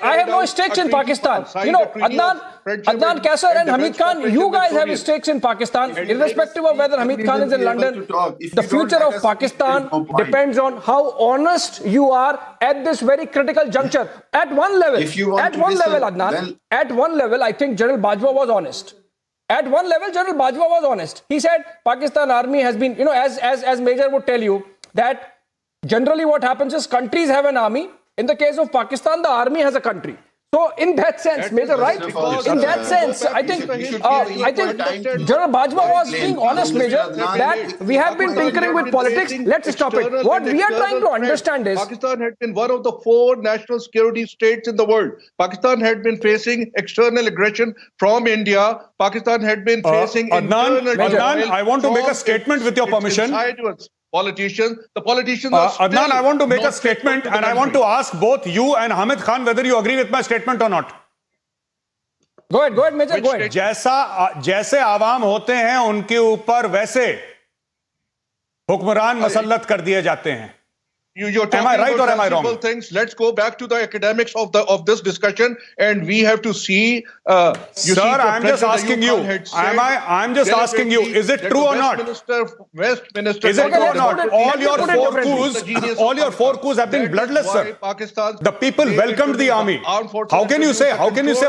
I have no stakes in Pakistan. Adnan Kaisar and Hamid Khan, you guys have stakes in Pakistan, irrespective of whether Hamid Khan is in London. The future of Pakistan depends on how honest you are at this very critical juncture. At one level, Adnan, at one level, I think General Bajwa was honest. At one level, General Bajwa was honest. He said Pakistan army has been, as Major would tell you, that generally what happens is countries have an army. In the case of Pakistan, the army has a country. So in that sense, Major, right? In that sense, I think General Bajwa was being honest, Major, that we have been tinkering with politics. Let's stop it. What we are trying to understand is Pakistan had been one of the 4 national security states in the world. Pakistan had been facing external aggression from India. Pakistan had been facing Adnan, I want to make a statement with your permission. The politicians are Adnan, I want to make a statement and I want to ask both you and Hamid Khan whether you agree with my statement or not. Go ahead, Major, go ahead. जैसे आवाम होते हैं उनके ऊपर वैसे हुक्मरान मसल्लत कर दिए जाते हैं. You're talking about multiple things. Let's go back to the academics of this discussion, and we have to see. Sir, I'm just asking you. I'm just asking you. Is it true or not? Westminster. Is it true or not? All your four coups have been bloodless, sir. The people welcomed the army. How can you say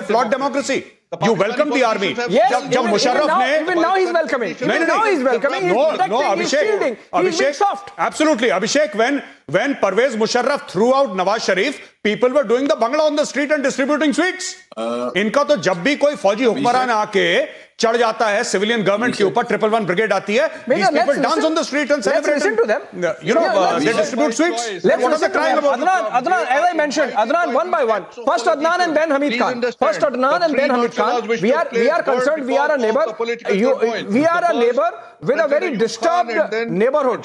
flawed democracy? You welcome the army. Yes, जब मुशर्रफ ने even now he's welcoming. Even now he's welcoming. He's protecting. He's shielding. He's being soft. Absolutely, Abhishek. When Pervez Musharraf threw out Nawaz Sharif, people were doing the bangla on the street and distributing sweets. इनका तो जब भी कोई फौजी हुक्मरान आके चढ़ जाता है सिविलियन गवर्नमेंट के ऊपर 111 ब्रिगेड आती है, these people dance on the street and celebrate. Let's listen to them. You know, they distribute sweets. Let's listen to Adnan, as I mentioned, Adnan one by one. First Adnan and then Hamid Khan. First Adnan and then Hamid Khan. We are concerned. We are a neighbor. We are a neighbor with a very disturbed neighborhood.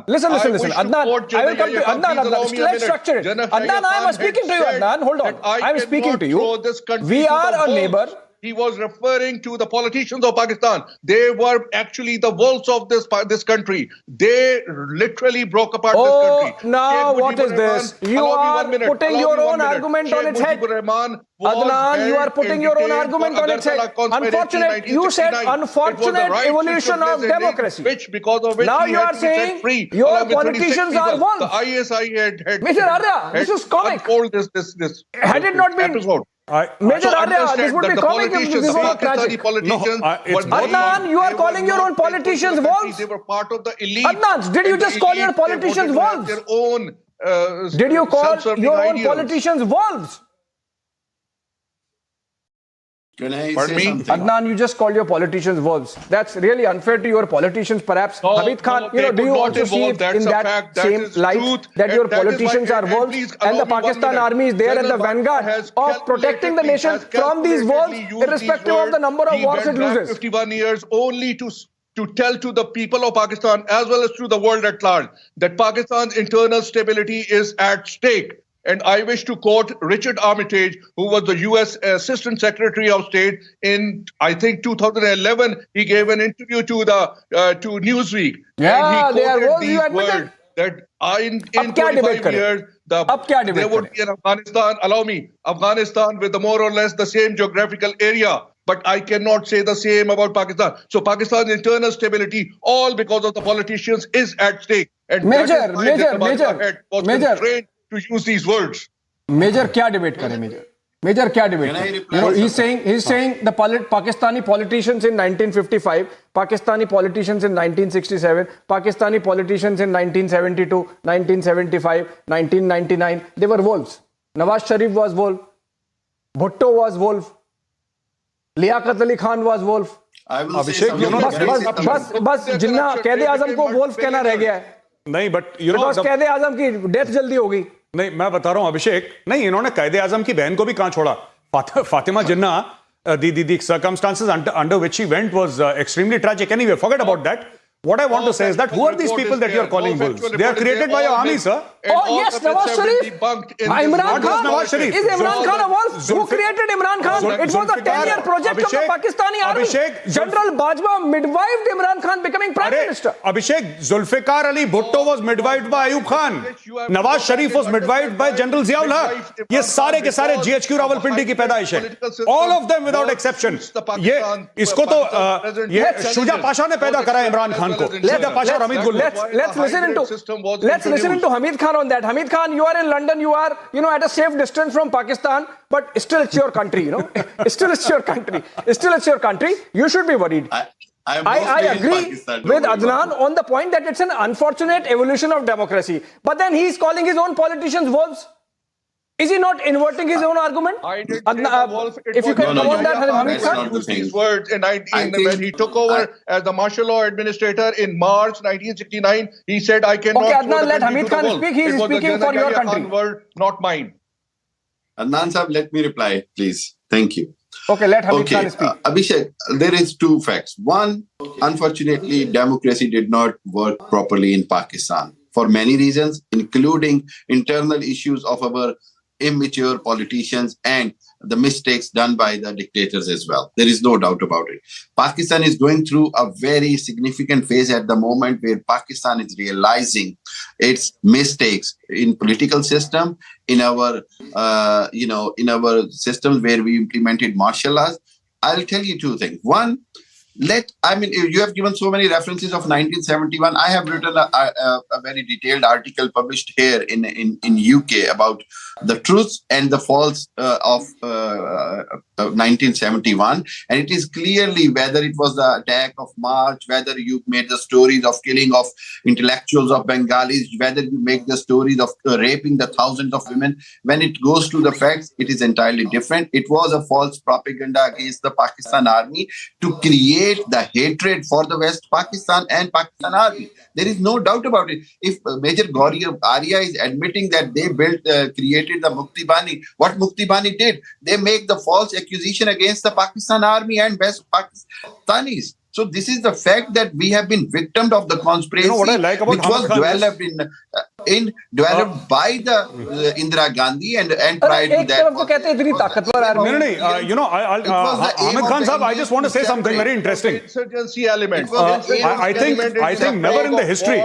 Listen. Adnan, I will come to Adnan. Let's structure it. Adnan, I am speaking to you. Adnan, hold on. I am speaking to you. We are a neighbor. He was referring to the politicians of Pakistan. They were actually the wolves of this country. They literally broke apart this country. Now what is this? You are putting your own argument on its head. Adnan, you are putting your own argument on its head. Unfortunate, you said unfortunate evolution of democracy. Now you are saying your politicians are wolves. The ISI had Mr. Arya, this is comic. Had it not been Major Arya, this would be comic if this was tragic. Adnan, you are calling your own politicians wolves? They were part of the elite. Adnan, did you just call your politicians wolves? Their own, did you call your own politicians wolves? Pardon me? Adnan, you just called your politicians wolves. That's really unfair to your politicians, perhaps. Hamid Khan, do you also see it in that same light that your politicians are wolves and the Pakistan army is there at the vanguard of protecting the nation from these wolves, irrespective of the number of wars it loses? 51 years only to tell to the people of Pakistan as well as to the world at large that Pakistan's internal stability is at stake. And I wish to quote Richard Armitage, who was the U.S. Assistant Secretary of State in, I think, 2011. He gave an interview to Newsweek. Yeah, and he they are quoted these words that in 25 years, there would be an Afghanistan, Afghanistan with more or less the same geographical area. But I cannot say the same about Pakistan. So Pakistan's internal stability, all because of the politicians, is at stake. And Major, to use these words. Major, क्या debate करें Major? Major, क्या debate करें? He's saying the Pakistani politicians in 1955, Pakistani politicians in 1967, Pakistani politicians in 1972, 1975, 1999, they were wolves. Nawaz Sharif was wolf, Bhutto was wolf, Liaquat Ali Khan was wolf. बस जिन्ना कैदे आजम को wolf कहना रह गया है. नहीं, but you know, कैदे आजम की death जल्दी होगी. नहीं, मैं बता रहा हूं अभिषेक, नहीं, इन्होंने कायदे आजम की बहन को भी कहां छोड़ा. फातिमा जिन्ना, the circumstances under which she went was extremely tragic. Anyway, forget about that. What I want to say is that who are these people that you are calling wolves? They are created by your army, sir. Oh yes, Nawaz Sharif. Imran Khan. Nawaz Sharif. Is Imran Khan a wolf? Who created Imran Khan? It was a 10-year project of the Pakistani army. General Bajwa midwifed Imran Khan becoming Prime Minister. Abhishek, Zulfikar Ali Bhutto was midwifed by Ayub Khan. Nawaz Sharif was midwifed by General Ziaul Haq. ये सारे के सारे GHQ Rawalpindi की पैदाइश है. All of them without exception. ये इसको तो ये शुजा पाशा ने पैदा करा Imran Khan. Let's listen into Hamid Khan on that. Hamid Khan, you are in London, you are at a safe distance from Pakistan, but still it's your country, Still it's your country. You should be worried. I agree with Adnan on the point that it's an unfortunate evolution of democracy. But then he's calling his own politicians wolves. Is he not inverting his own argument? If you can come on that, Hamid Khan. Used these words when he took over as the martial law administrator in March 1969. He said, "I cannot." Okay, Adnan, let Hamid Khan speak. He is speaking for your country. Word, not mine. Adnan Sahab, let me reply, please. Thank you. Okay, let Hamid Khan speak. Abhishek, there is two facts. One, unfortunately, democracy did not work properly in Pakistan for many reasons, including internal issues of our immature politicians and the mistakes done by the dictators as well. There is no doubt about it. Pakistan is going through a very significant phase at the moment where Pakistan is realizing its mistakes in political system, in our, in our systems where we implemented martial laws. I'll tell you two things. One, you have given so many references of 1971. I have written a very detailed article published here in UK about the truths and the false of 1971, and it is clearly, whether it was the attack of March, whether you made the stories of killing of intellectuals of Bengalis, whether you make the stories of raping the thousands of women, when it goes to the facts, it is entirely different. It was a false propaganda against the Pakistan army to create the hatred for the West Pakistan and Pakistan army. There is no doubt about it. If Major Gauri Arya is admitting that they created the Mukti Bani, what Mukti Bani did, they make the false accusation against the Pakistan army and West Pakistanis. So this is the fact that we have been victims of the conspiracy, what I like about which was developed developed by the Indira Gandhi and prior to that. Hamid Khan Sahab, I just want to say something very interesting. Insurgency element. I think never in the history.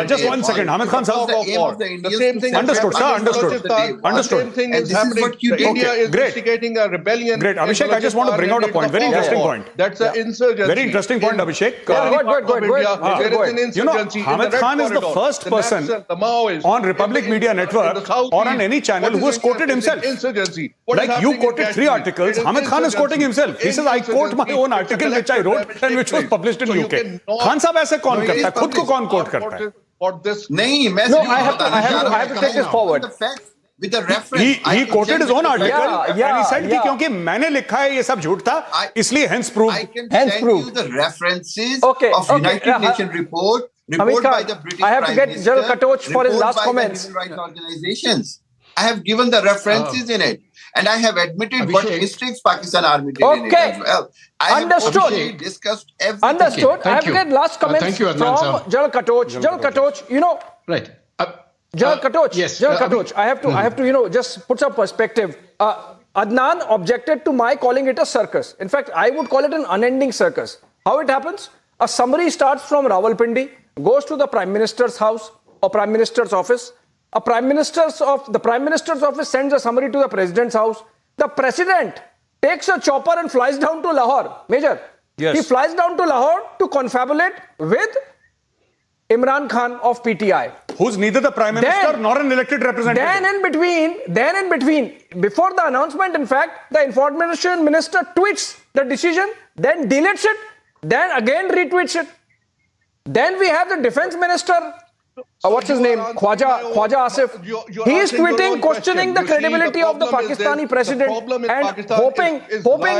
Just 1 second, Hamid Khan Sahab. The same thing. Understood, sir. Understood. The same thing is happening. India is instigating a rebellion. Great, Abhishek. I just want to bring out a point. Very interesting point. That's an insurgency. Very interesting point, Abhishek. Go ahead. You know, Hamid Khan is the first person on Republic Media Network or on any channel who has quoted himself. Like you quoted 3 articles, Hamid Khan is quoting himself. He says, I quote my own article which I wrote and which was published in UK. Khan Sahab ऐसे कौन करता है? खुद को कौन quote करता है? No, I have to take this forward. With a reference, he quoted his own article and he said कि क्योंकि मैंने लिखा है ये सब झूठ था, इसलिए hence proved. I can send you the references of United Nations report by the British I have to get General Katoch for his last comments. Human rights organizations. I have given the references in it, and I have admitted what mistakes Pakistan Army did in it as well. I have discussed everything. Understood. I have to get last comments from General Katoch. General Katoch, you know. Right. General Katoch, yes, General Katoch, I have to, you know, just put some perspective. Adnan objected to my calling it a circus. In fact, I would call it an unending circus. How it happens? A summary starts from Rawalpindi, goes to the Prime Minister's house or Prime Minister's office. The Prime Minister's office sends a summary to the President's house. The President takes a chopper and flies down to Lahore. Major, he flies down to Lahore to confabulate with Imran Khan of PTI. Who's neither the Prime Minister nor an elected representative. Then in between, before the announcement, in fact, the Information Minister tweets the decision, then deletes it, then again retweets it. Then we have the Defense Minister, what's his name? Khwaja Asif. He is tweeting, questioning the credibility of the Pakistani president and hoping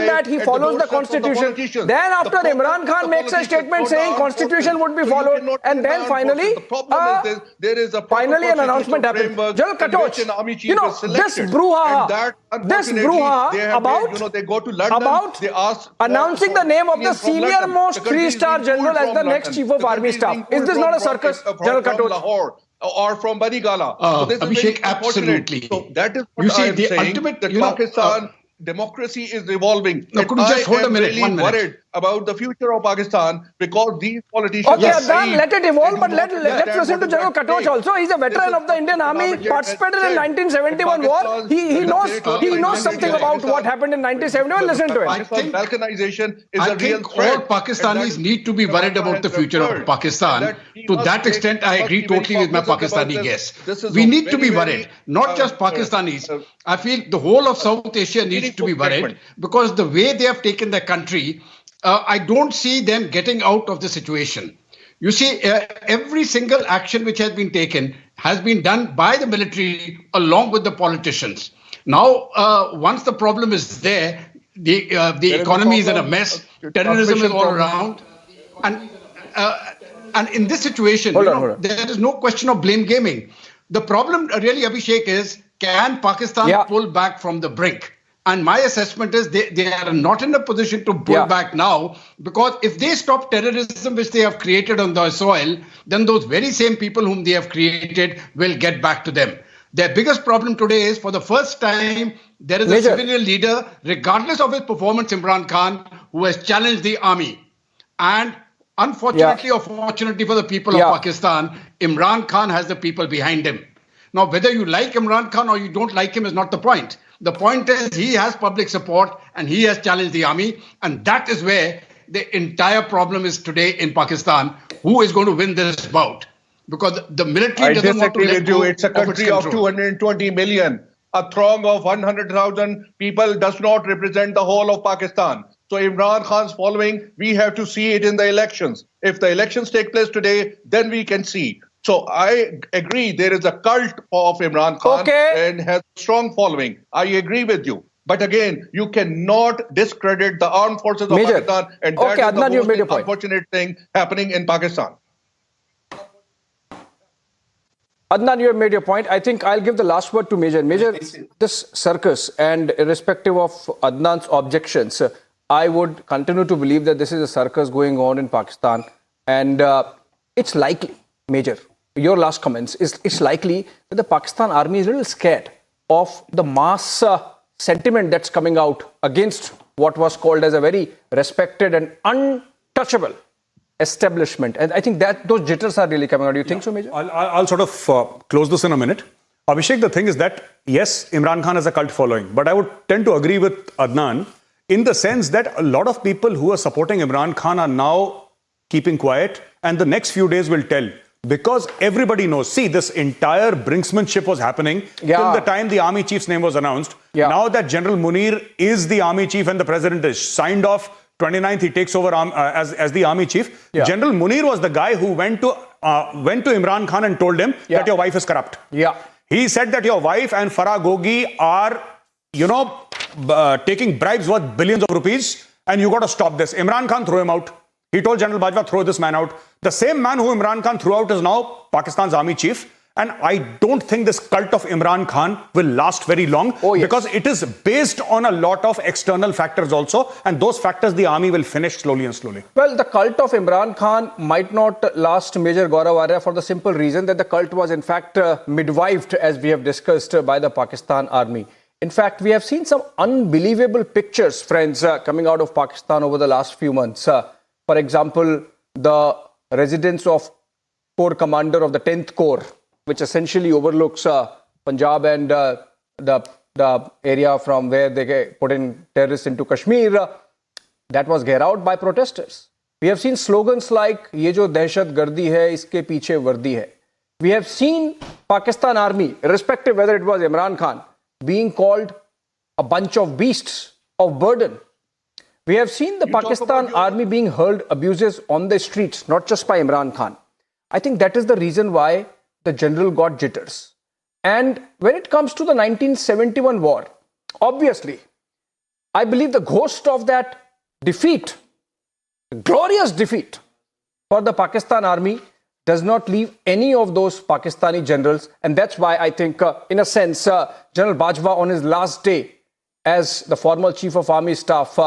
that he follows the constitution. Then after Imran Khan makes a statement saying constitution would be followed, and then finally an announcement happened. General Katoch, you know, this brouhaha about announcing the name of the senior most 3-star general as the next chief of army staff. Is this not a circus, General Katoch? Or from Badigala. So this Abhishek, is absolutely. So that is what I am saying. Ultimate, that Pakistan democracy is evolving. No, could you just hold a minute? Really 1 minute. Worried about the future of Pakistan because these politicians. Okay, Adnan, let it evolve, but let's listen to General Katoch also. He's a veteran of the Indian Army, participated in 1971 war. He knows something about what happened in 1971. Listen to it. I think balkanization is a real all threat. Pakistanis need to be worried about the future of Pakistan. To that extent, I agree totally with my Pakistani guest. We need to be worried, not just Pakistanis. I feel the whole of South Asia needs to be worried because the way they have taken the country, I don't see them getting out of the situation. You see, every single action which has been taken has been done by the military along with the politicians. Now, once the problem is there, the economy is in a mess, terrorism is all around. And in this situation, there is no question of blame gaming. The problem really, Abhishek, is can Pakistan pull back from the brink? And my assessment is they are not in a position to pull back now, because if they stop terrorism which they have created on their soil, then those very same people whom they have created will get back to them. Their biggest problem today is, for the first time, there is a civilian leader, regardless of his performance, Imran Khan, who has challenged the army. And unfortunately or fortunately for the people of Pakistan, Imran Khan has the people behind him. Now, whether you like Imran Khan or you don't like him is not the point. The point is he has public support and he has challenged the army. And that is where the entire problem is today in Pakistan. Who is going to win this bout? Because the military doesn't want to let go. It's a country of 220 million. A throng of 100,000 people does not represent the whole of Pakistan. So Imran Khan's following, we have to see it in the elections. If the elections take place today, then we can see. So I agree there is a cult of Imran Khan and has a strong following. I agree with you. But again, you cannot discredit the armed forces of Pakistan, and that is Adnan, the most unfortunate thing happening in Pakistan. Adnan, you have made your point. I think I'll give the last word to Major. Major, this circus, and irrespective of Adnan's objections, I would continue to believe that this is a circus going on in Pakistan. And it's likely, Major, your last comments, it's likely that the Pakistan army is a little scared of the mass sentiment that's coming out against what was called as a very respected and untouchable establishment. And I think that those jitters are really coming out. Do you think so, Major? I'll sort of close this in a minute. Abhishek, the thing is that, yes, Imran Khan has a cult following, but I would tend to agree with Adnan in the sense that a lot of people who are supporting Imran Khan are now keeping quiet, and the next few days will tell. Because everybody knows, see, this entire brinksmanship was happening till the time the army chief's name was announced. Now that General Munir is the army chief and the president is signed off, 29th he takes over as the army chief. General Munir was the guy who went to Imran Khan and told him that your wife is corrupt. He said that your wife and Farah Gogi are, taking bribes worth billions of rupees, and you got to stop this. Imran Khan threw him out. He told General Bajwa, throw this man out. The same man who Imran Khan threw out is now Pakistan's army chief. And I don't think this cult of Imran Khan will last very long because it is based on a lot of external factors also. And those factors the army will finish slowly and slowly. Well, the cult of Imran Khan might not last, Major Gaurav Arya, for the simple reason that the cult was in fact midwifed, as we have discussed, by the Pakistan army. In fact, we have seen some unbelievable pictures, friends, coming out of Pakistan over the last few months. For example, the residence of Corps Commander of the 10th Corps, which essentially overlooks Punjab and the area from where they put in terrorists into Kashmir, that was geared out by protesters. We have seen slogans like, "Ye jo dehshat gardi hai, iske piche vardi hai." We have seen Pakistan army, irrespective whether it was Imran Khan, being called a bunch of beasts of burden. We have seen the Pakistan army being hurled abuses on the streets, not just by Imran Khan. I think that is the reason why the general got jitters. And when it comes to the 1971 war, obviously, I believe the ghost of that defeat, glorious defeat for the Pakistan army, does not leave any of those Pakistani generals. And that's why I think, in a sense, General Bajwa on his last day as the former chief of army staff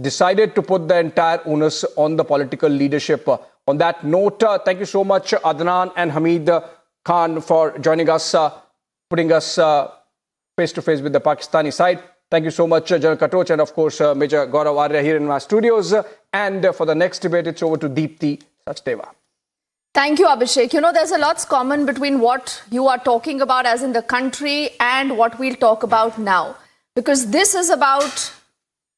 decided to put the entire onus on the political leadership. On that note, thank you so much, Adnan and Hamid Khan, for joining us, putting us face to face with the Pakistani side. Thank you so much, General Katoch, and of course, Major Gaurav Arya here in my studios. And for the next debate, it's over to Deepthi Sachdeva. Thank you, Abhishek. You know, there's a lot common between what you are talking about as in the country and what we'll talk about now. Because this is about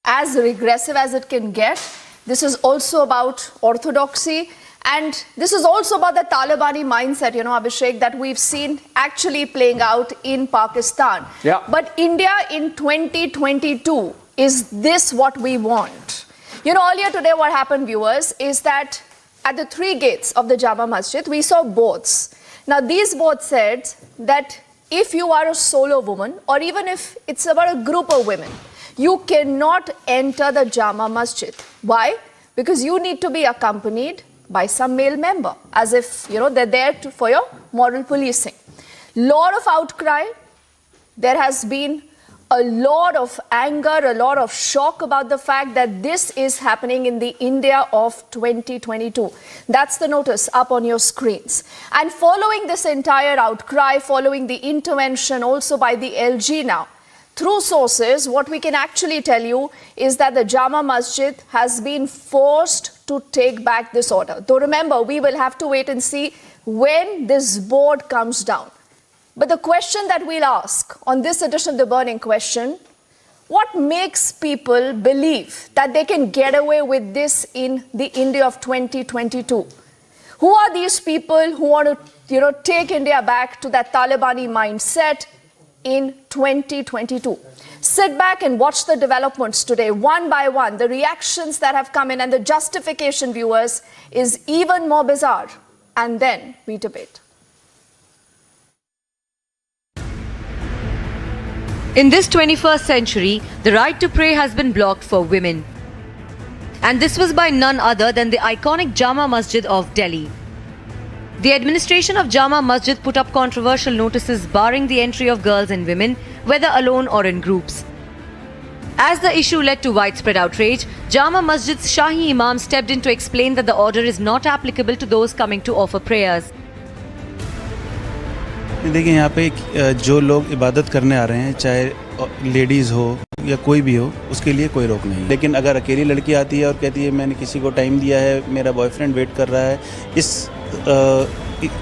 as regressive as it can get. This is also about orthodoxy. And this is also about the Talibani mindset, you know, Abhishek, that we've seen actually playing out in Pakistan. But India in 2022, is this what we want? You know, earlier today what happened, viewers, is that at the 3 gates of the Jama Masjid, we saw boards. Now, these boards said that if you are a solo woman, or even if it's about a group of women, you cannot enter the Jama Masjid. Why? Because you need to be accompanied by some male member, as if, you know, they're there for your moral policing. Lot of outcry. There has been a lot of anger, a lot of shock about the fact that this is happening in the India of 2022. That's the notice up on your screens. And following this entire outcry, following the intervention also by the LG now, through sources, what we can actually tell you is that the Jama Masjid has been forced to take back this order. Though remember, we will have to wait and see when this board comes down. But the question that we'll ask on this edition of The Burning Question, what makes people believe that they can get away with this in the India of 2022? Who are these people who want to, take India back to that Talibani mindset? in 2022. Sit back and watch the developments today, one by one. The reactions that have come in and the justification, viewers, is even more bizarre. And then we debate. In this 21st century, the right to pray has been blocked for women. And this was by none other than the iconic Jama Masjid of Delhi. The administration of Jama Masjid put up controversial notices barring the entry of girls and women, whether alone or in groups. As the issue led to widespread outrage, Jama Masjid's Shahi Imam stepped in to explain that the order is not applicable to those coming to offer prayers. देखिए यहाँ पे जो लोग इबादत करने आ रहे हैं, चाहे लेडीज़ हो या कोई भी हो, उसके लिए कोई रोक नहीं। लेकिन अगर अकेली लड़की आती है और कहती है मैंने किसी को टाइम दिया है, मेरा बॉयफ्रेंड वेट कर रहा है,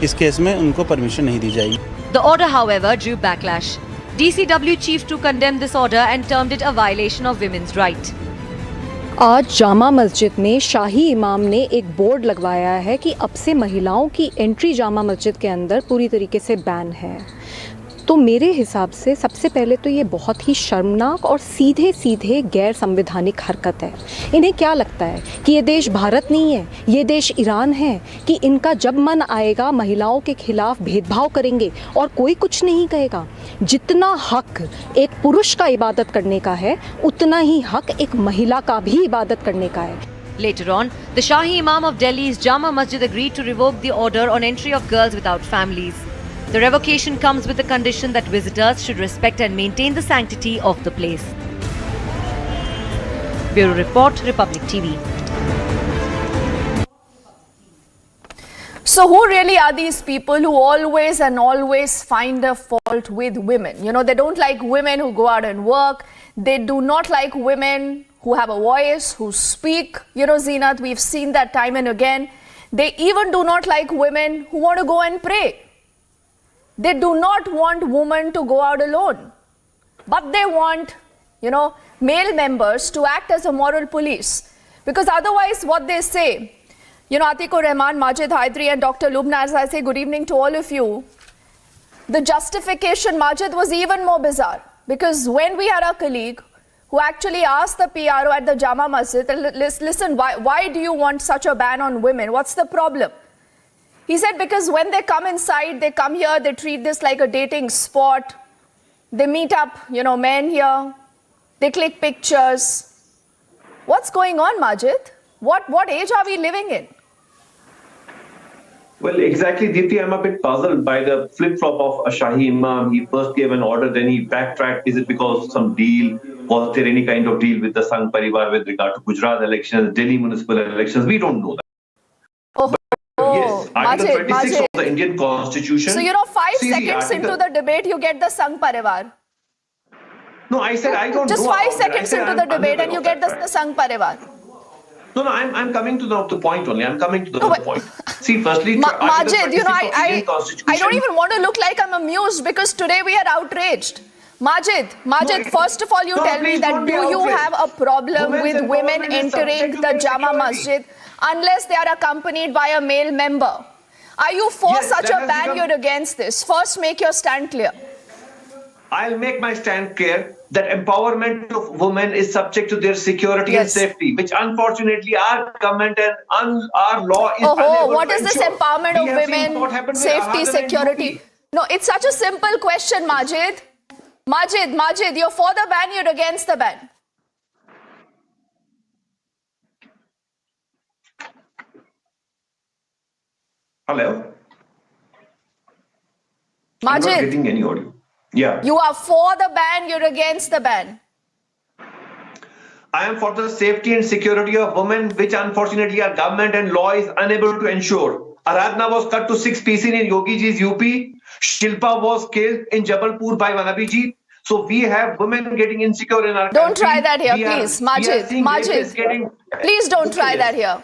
इस केस में उनको परमिशन नहीं दी जाएगी। The order, however, drew backlash. DCW chief to condemn this order and termed it a violation of women's right. आज जामा मस्जिद में शाही इमाम ने एक बोर्ड लगवाया है कि अब से महिलाओं की एंट्री जामा मस्जिद के अंदर पूरी तरीके से बैन है। तो मेरे हिसाब से सबसे पहले तो ये बहुत ही शर्मनाक और सीधे सीधे गैर संवैधानिक हरकत है। इन्हें क्या लगता है कि ये देश भारत नहीं है, ये देश ईरान है, कि इनका जब मन आएगा महिलाओं के खिलाफ भेदभाव करेंगे और कोई कुछ नहीं कहेगा। जितना हक एक पुरुष का इबादत करने का है, उतना ही हक एक महिला का भी इबादत करने का है। Later on, the Shahi Imam of Delhi's Jama Masjid agreed to revoke the order on entry of girls without families. The revocation comes with the condition that visitors should respect and maintain the sanctity of the place. Bureau Report, Republic TV. So who really are these people who always and always find a fault with women? You know, they don't like women who go out and work. They do not like women who have a voice, who speak. You know, Zeenat, we've seen that time and again. They even do not like women who want to go and pray. They do not want women to go out alone. But they want, you know, male members to act as a moral police. Because otherwise what they say, you know, Atikur Rahman, Majid Haidri and Dr. Lubna, as I say good evening to all of you, the justification, Majid, was even more bizarre. Because when we had a colleague who actually asked the PRO at the Jama Masjid, listen, why do you want such a ban on women? What's the problem? He said, because when they come inside, they come here, they treat this like a dating spot. They meet up, you know, men here. They click pictures. What's going on, Majid? What age are we living in? Well, exactly, Deepti, I'm a bit puzzled by the flip-flop of a Shahi Imam. He first gave an order, then he backtracked. Is it because of some deal? Was there any kind of deal with the Sangh Parivar with regard to Gujarat elections, Delhi municipal elections? We don't know that. Yes, Article 26 of the Indian Constitution. So, you know, 5 seconds into the debate, you get the Sangh Parivar. No, I said I don't know. Just 5 seconds into the debate and you get the Sangh Parivar. No, I'm coming to the point only. I'm coming to the point. See, firstly, Majid, you know, I don't even want to look like I'm amused because today we are outraged. Majid, first of all, you tell me that do you have a problem with women entering the Jama Masjid unless they are accompanied by a male member? Are you for such a ban? You're against this? First, make your stand clear. I'll make my stand clear that empowerment of women is subject to their security and safety, which unfortunately our government and our law is unable to ensure. What is this empowerment of women, safety, security? No, it's such a simple question, Majid. Majid, you're for the ban, you're against the ban. Hello? Majid. I'm not getting any audio. Yeah. You are for the ban, you're against the ban. I am for the safety and security of women, which unfortunately our government and law is unable to ensure. Aradhna was cut to 6 pieces in Yogi Ji's UP. Shilpa was killed in Jabalpur by Vanabiji. So we have women getting insecure in our country. Don't try that here, please. Majid, please don't try that here.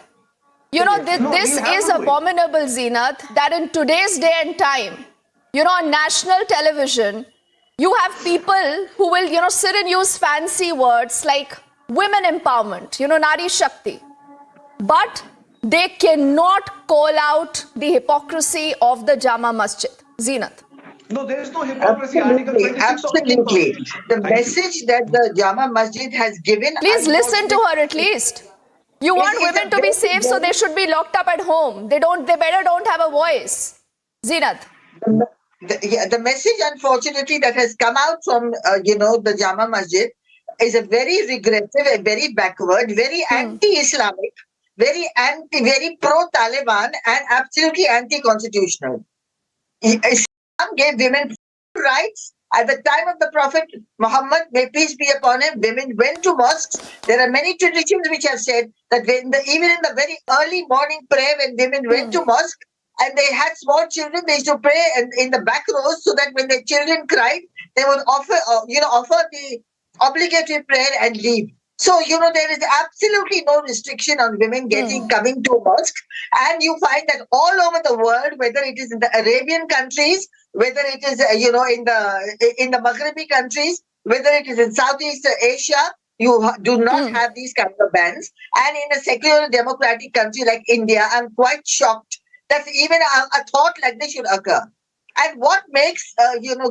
You know, this is abominable, Zeenat, that in today's day and time, you know, on national television, you have people who will, you know, sit and use fancy words like women empowerment, you know, Nari Shakti. But they cannot call out the hypocrisy of the Jama Masjid. Zeenat. No, there is no hypocrisy. Article 26 Absolutely. The message that the Jama Masjid has given. Please listen to her at least. You want women to be safe, so they should be locked up at home. They better don't have a voice. Zinat. The message, unfortunately, that has come out from, the Jama Masjid is a very regressive, a very backward, very anti-Islamic, very pro-Taliban and absolutely anti-constitutional. Islam gave women rights. At the time of the Prophet Muhammad, may peace be upon him, women went to mosques. There are many traditions which have said that even in the very early morning prayer, when women went to mosque and they had small children, they used to pray in the back rows so that when their children cried, they would offer the obligatory prayer and leave. So, there is absolutely no restriction on women coming to a mosque. And you find that all over the world, whether it is in the Arabian countries, whether it is, in the Maghrebi countries, whether it is in Southeast Asia, you do not have these kinds of bans. And in a secular democratic country like India, I'm quite shocked that even a thought like this should occur. And what makes,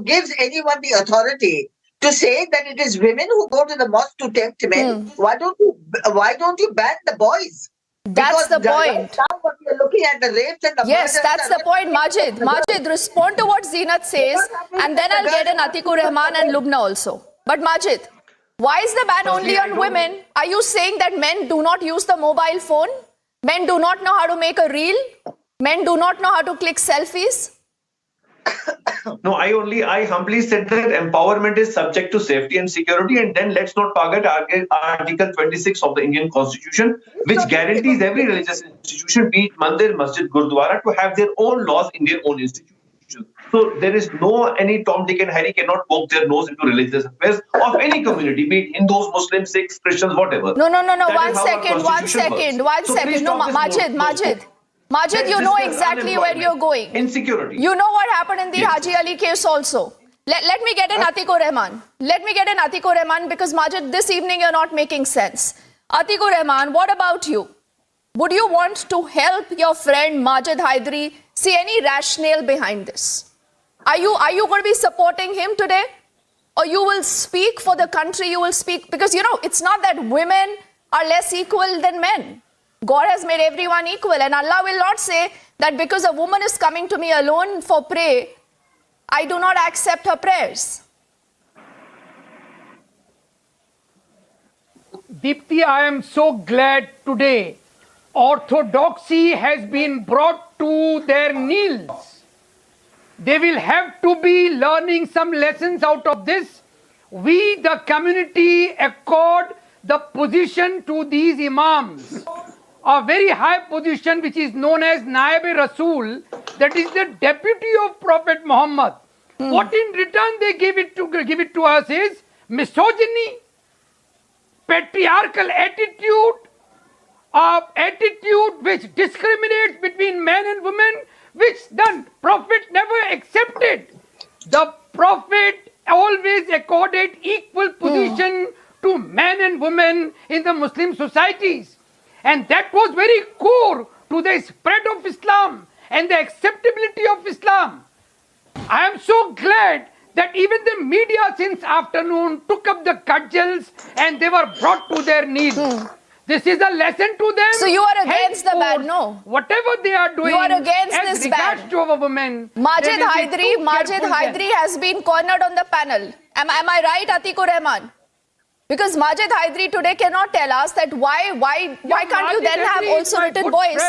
gives anyone the authority to say that it is women who go to the mosque to tempt men? Why don't you ban the boys? That's the point. Now what we are looking at, the rapes and the yes, that's the point, Majid. Majid, respond to what Zinat says, and then I'll get in Atikur Rahman and Lubna also. But Majid, why is the ban only on women? Are you saying that men do not use the mobile phone? Men do not know how to make a reel? Men do not know how to click selfies? No, I humbly said that empowerment is subject to safety and security, and then let's not forget Article 26 of the Indian Constitution, which guarantees every religious institution, be it Mandir, Masjid, Gurdwara, to have their own laws in their own institutions. So there is any Tom, Dick and Harry cannot poke their nose into religious affairs of any community, be it Hindus, Muslims, Sikhs, Christians, whatever. No. One second. No, Majid, you know exactly where you're going. Insecurity. You know what happened in the Haji Ali case also. Let me get in Atikur Rahman. Because Majid, this evening you're not making sense. Atikur Rahman, what about you? Would you want to help your friend Majid Hydari see any rationale behind this? Are you going to be supporting him today? Or you will speak for the country, you will speak, because it's not that women are less equal than men. God has made everyone equal, and Allah will not say that because a woman is coming to me alone for prayer, I do not accept her prayers. Deepti, I am so glad today orthodoxy has been brought to their knees. They will have to be learning some lessons out of this. We, the community, accord the position to these imams. A very high position which is known as Naib-e-Rasul, that is the deputy of Prophet Muhammad. What in return they give it to us is misogyny, patriarchal attitude which discriminates between men and women, which the Prophet never accepted. The Prophet always accorded equal position to men and women in the Muslim societies. And that was very core to the spread of Islam and the acceptability of Islam. I am so glad that even the media since afternoon took up the cudgels and they were brought to their knees. This is a lesson to them. So you are against the ban, no? Whatever they are doing, you are against as this regards ban. To our women, Majid Hydari has been cornered on the panel. Am I right, Atikur Rahman? Because Majid Hydari today cannot tell us that why can't you then have also written boys?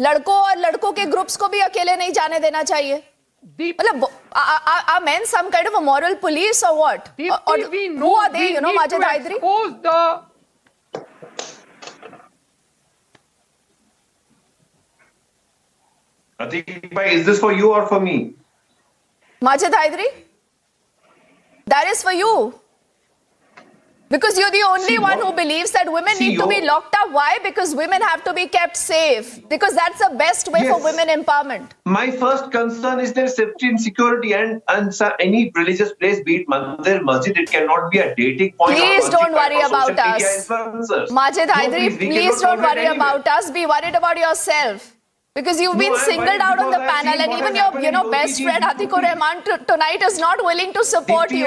लड़कों और लड़कों के groups को भी अकेले नहीं जाने देना चाहिए. मतलब are men some kind of a moral police or what? Or who are they? Majid Hydari. Atiq, is this for you or for me? Majid Hydari, that is for you. Because you're the only one who believes that women need to be locked up. Why? Because women have to be kept safe. Because that's the best way for women empowerment. My first concern is their safety and security, and any religious place, be it Mandir, Masjid, it cannot be a dating point. Please don't worry about us. Majid Hydari, please don't worry about us. Be worried about yourself. Because you've been singled out on the panel, and even your best friend Atikur Rahman tonight is not willing to support you.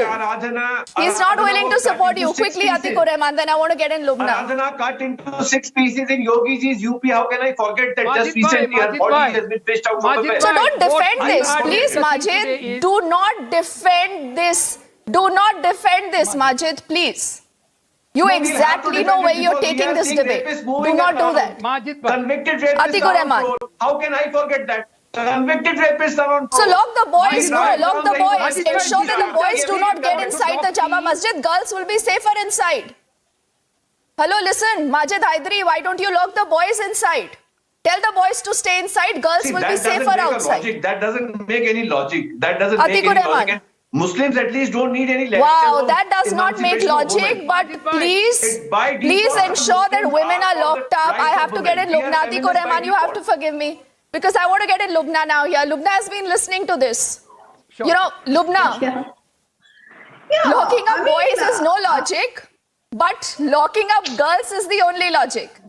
He's not willing to support you. Quickly, Atikur Rahman, then I want to get in Lubna. Aradhana cut into 6 pieces in Yogi ji's UP. How can I forget that just recently her body has been fished out from the well? So don't defend this. Please, Majid, do not defend this. Do not defend this, Majid, please. You exactly know where you're taking this debate. Do not do that. Convicted rapists Atikur Rahman. How can I forget that? Convicted rapists are on. So lock the boys, no, lock the boys. Ensure that the boys do not get inside the Jama Masjid. Girls will be safer inside. Hello, listen, Majid Hydari, why don't you lock the boys inside? Tell the boys to stay inside. Girls will be safer outside. That doesn't make any logic. That doesn't make Atikur any Rahman. logic. Muslims at least don't need any lectures. Wow, that does not make logic, but please ensure that women are locked up. I have to get in Lubna. Atikur Rahman, you have to forgive me, because I want to get in Lubna now here. Lubna has been listening to this. You know, Lubna, locking up boys is no logic, but locking up girls is the only logic.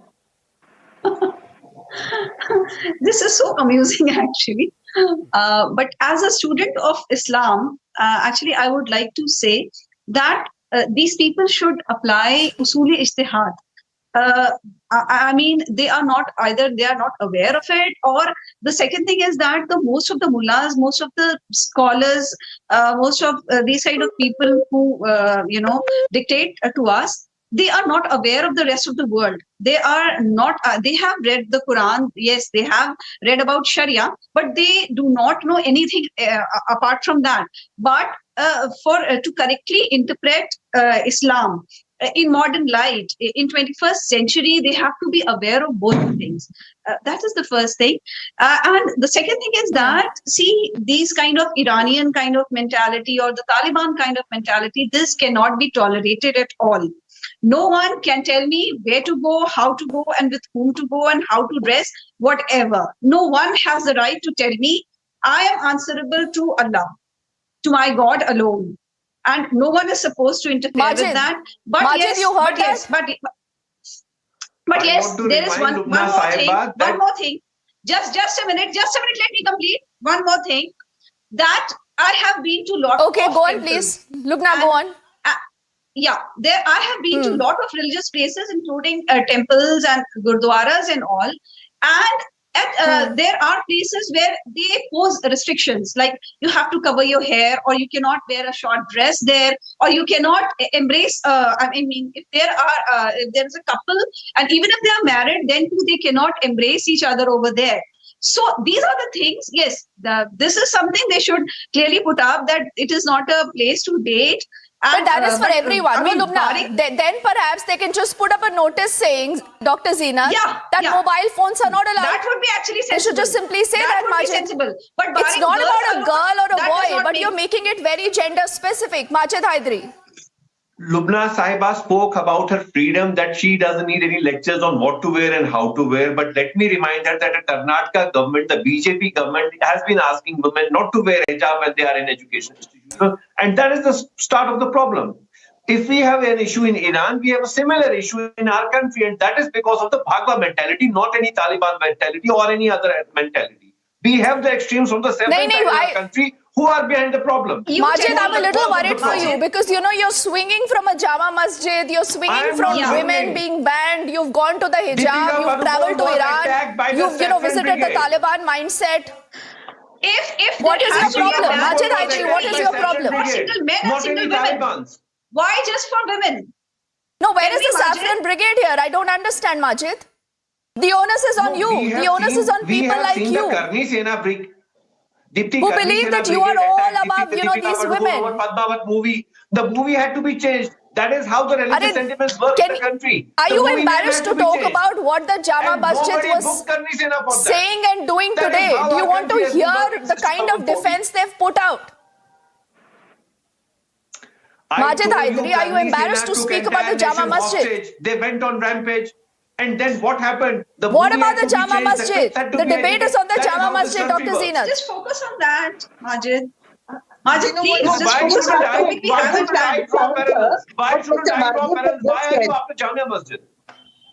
This is so amusing, actually. But as a student of Islam, actually, I would like to say that these people should apply usuli ijtihad. I mean, they are not aware of it, or the second thing is that most of the mullahs, most of the scholars, most of these kind of people who dictate to us, they are not aware of the rest of the world. They are not. They have read the Quran. Yes, they have read about Sharia, but they do not know anything apart from that. But to correctly interpret Islam in modern light, in 21st century, they have to be aware of both things. That is the first thing. And the second thing is that, see, these kind of Iranian kind of mentality or the Taliban kind of mentality, this cannot be tolerated at all. No one can tell me where to go, how to go, and with whom to go, and how to dress, whatever. No one has the right to tell me. I am answerable to Allah, to my God alone. And no one is supposed to interfere with that. But Majid, yes, you heard but yes, there is one more thing. Just a minute, let me complete. One more thing. That I have been to lot of go on, please. Lubna, go on. I have been to a lot of religious places, including temples and gurdwaras and all. And there are places where they pose restrictions, like you have to cover your hair, or you cannot wear a short dress there, or you cannot embrace. If there is a couple, and even if they are married, then too they cannot embrace each other over there. So these are the things. Yes, this is something they should clearly put up, that it is not a place to date. But that is for everyone. No, Lubna, then perhaps they can just put up a notice saying, Dr. Zina, that mobile phones are not allowed. That would be actually sensible. They should just simply say that, Majid. Sensible. But it's not about a girl or a boy, but you're making it very gender specific. Majid Hydari. Lubna Sahiba spoke about her freedom, that she doesn't need any lectures on what to wear and how to wear. But let me remind her that the Karnataka government, the BJP government, has been asking women not to wear hijab when they are in education institutions. And that is the start of the problem. If we have an issue in Iran, we have a similar issue in our country. And that is because of the Bhagwa mentality, not any Taliban mentality or any other mentality. We have the extremes from the seventh side of our country who are behind the problem. Majid, I'm a little worried for you, because you're swinging from a Jama Masjid, you're swinging from women being banned, you've gone to the hijab, you've traveled to Iran, you've visited the Taliban mindset. If what is your problem? Majid Hydari, what is your problem? Not single men or single women. Why just for women? No, where is the Saffron Brigade here? I don't understand, Majid. The onus is on you. The onus is on people like you, who believe that you are all above, these women. The movie had to be changed. That is how the religious sentiments work in the country. Are you embarrassed to talk about what the Jama Masjid was saying and doing today? Do you want to hear the kind of defense they've put out? Majid Hydari, are you embarrassed to speak about the Jama Masjid? They went on rampage. And then what happened? What about the Jama Masjid? The debate is on the Jama Masjid, Dr. Zina. Just focus on that, Majid. Majid, please, just focus on that. Why shouldn't I draw parallels? Why are you after Jama Masjid?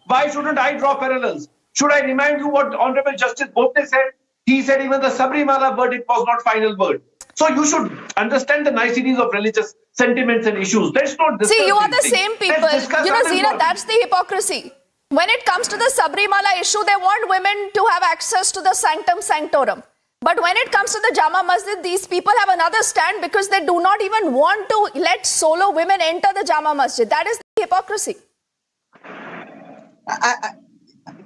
Why shouldn't I draw parallels? Should I remind you what Honorable Justice Bopte said? He said even the Sabrimala verdict was not final word. So you should understand the niceties of religious sentiments and issues. Let's not discuss. See, you are the these same things. people. Let's discuss You know, other Zina, ones. that's the hypocrisy. When it comes to the Sabrimala issue, they want women to have access to the sanctum sanctorum. But when it comes to the Jama Masjid, these people have another stand because they do not even want to let solo women enter the Jama Masjid. That is the hypocrisy.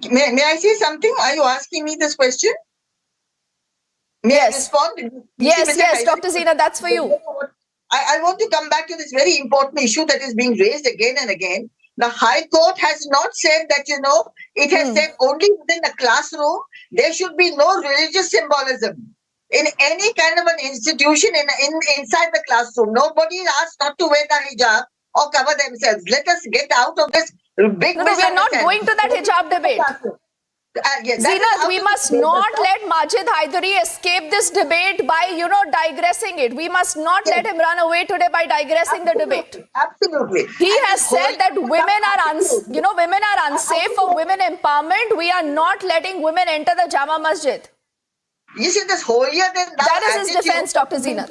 May I say something? Are you asking me this question? May I respond? Yes, Dr. Zina, that's for you. I want to come back to this very important issue that is being raised again and again. The High Court has not said that, it has said only within the classroom, there should be no religious symbolism in any kind of an institution inside the classroom. Nobody is asked not to wear the hijab or cover themselves. Let us get out of this big No, we are not going to that hijab debate. Yes, Zina, we must not let Majid Haidari escape this debate by, digressing it. We must not let him run away today by digressing the debate. Absolutely. He has said that women are unsafe for women empowerment. We are not letting women enter the Jama Masjid. You see, this holier than thou That is his attitude defense, Dr. Zina.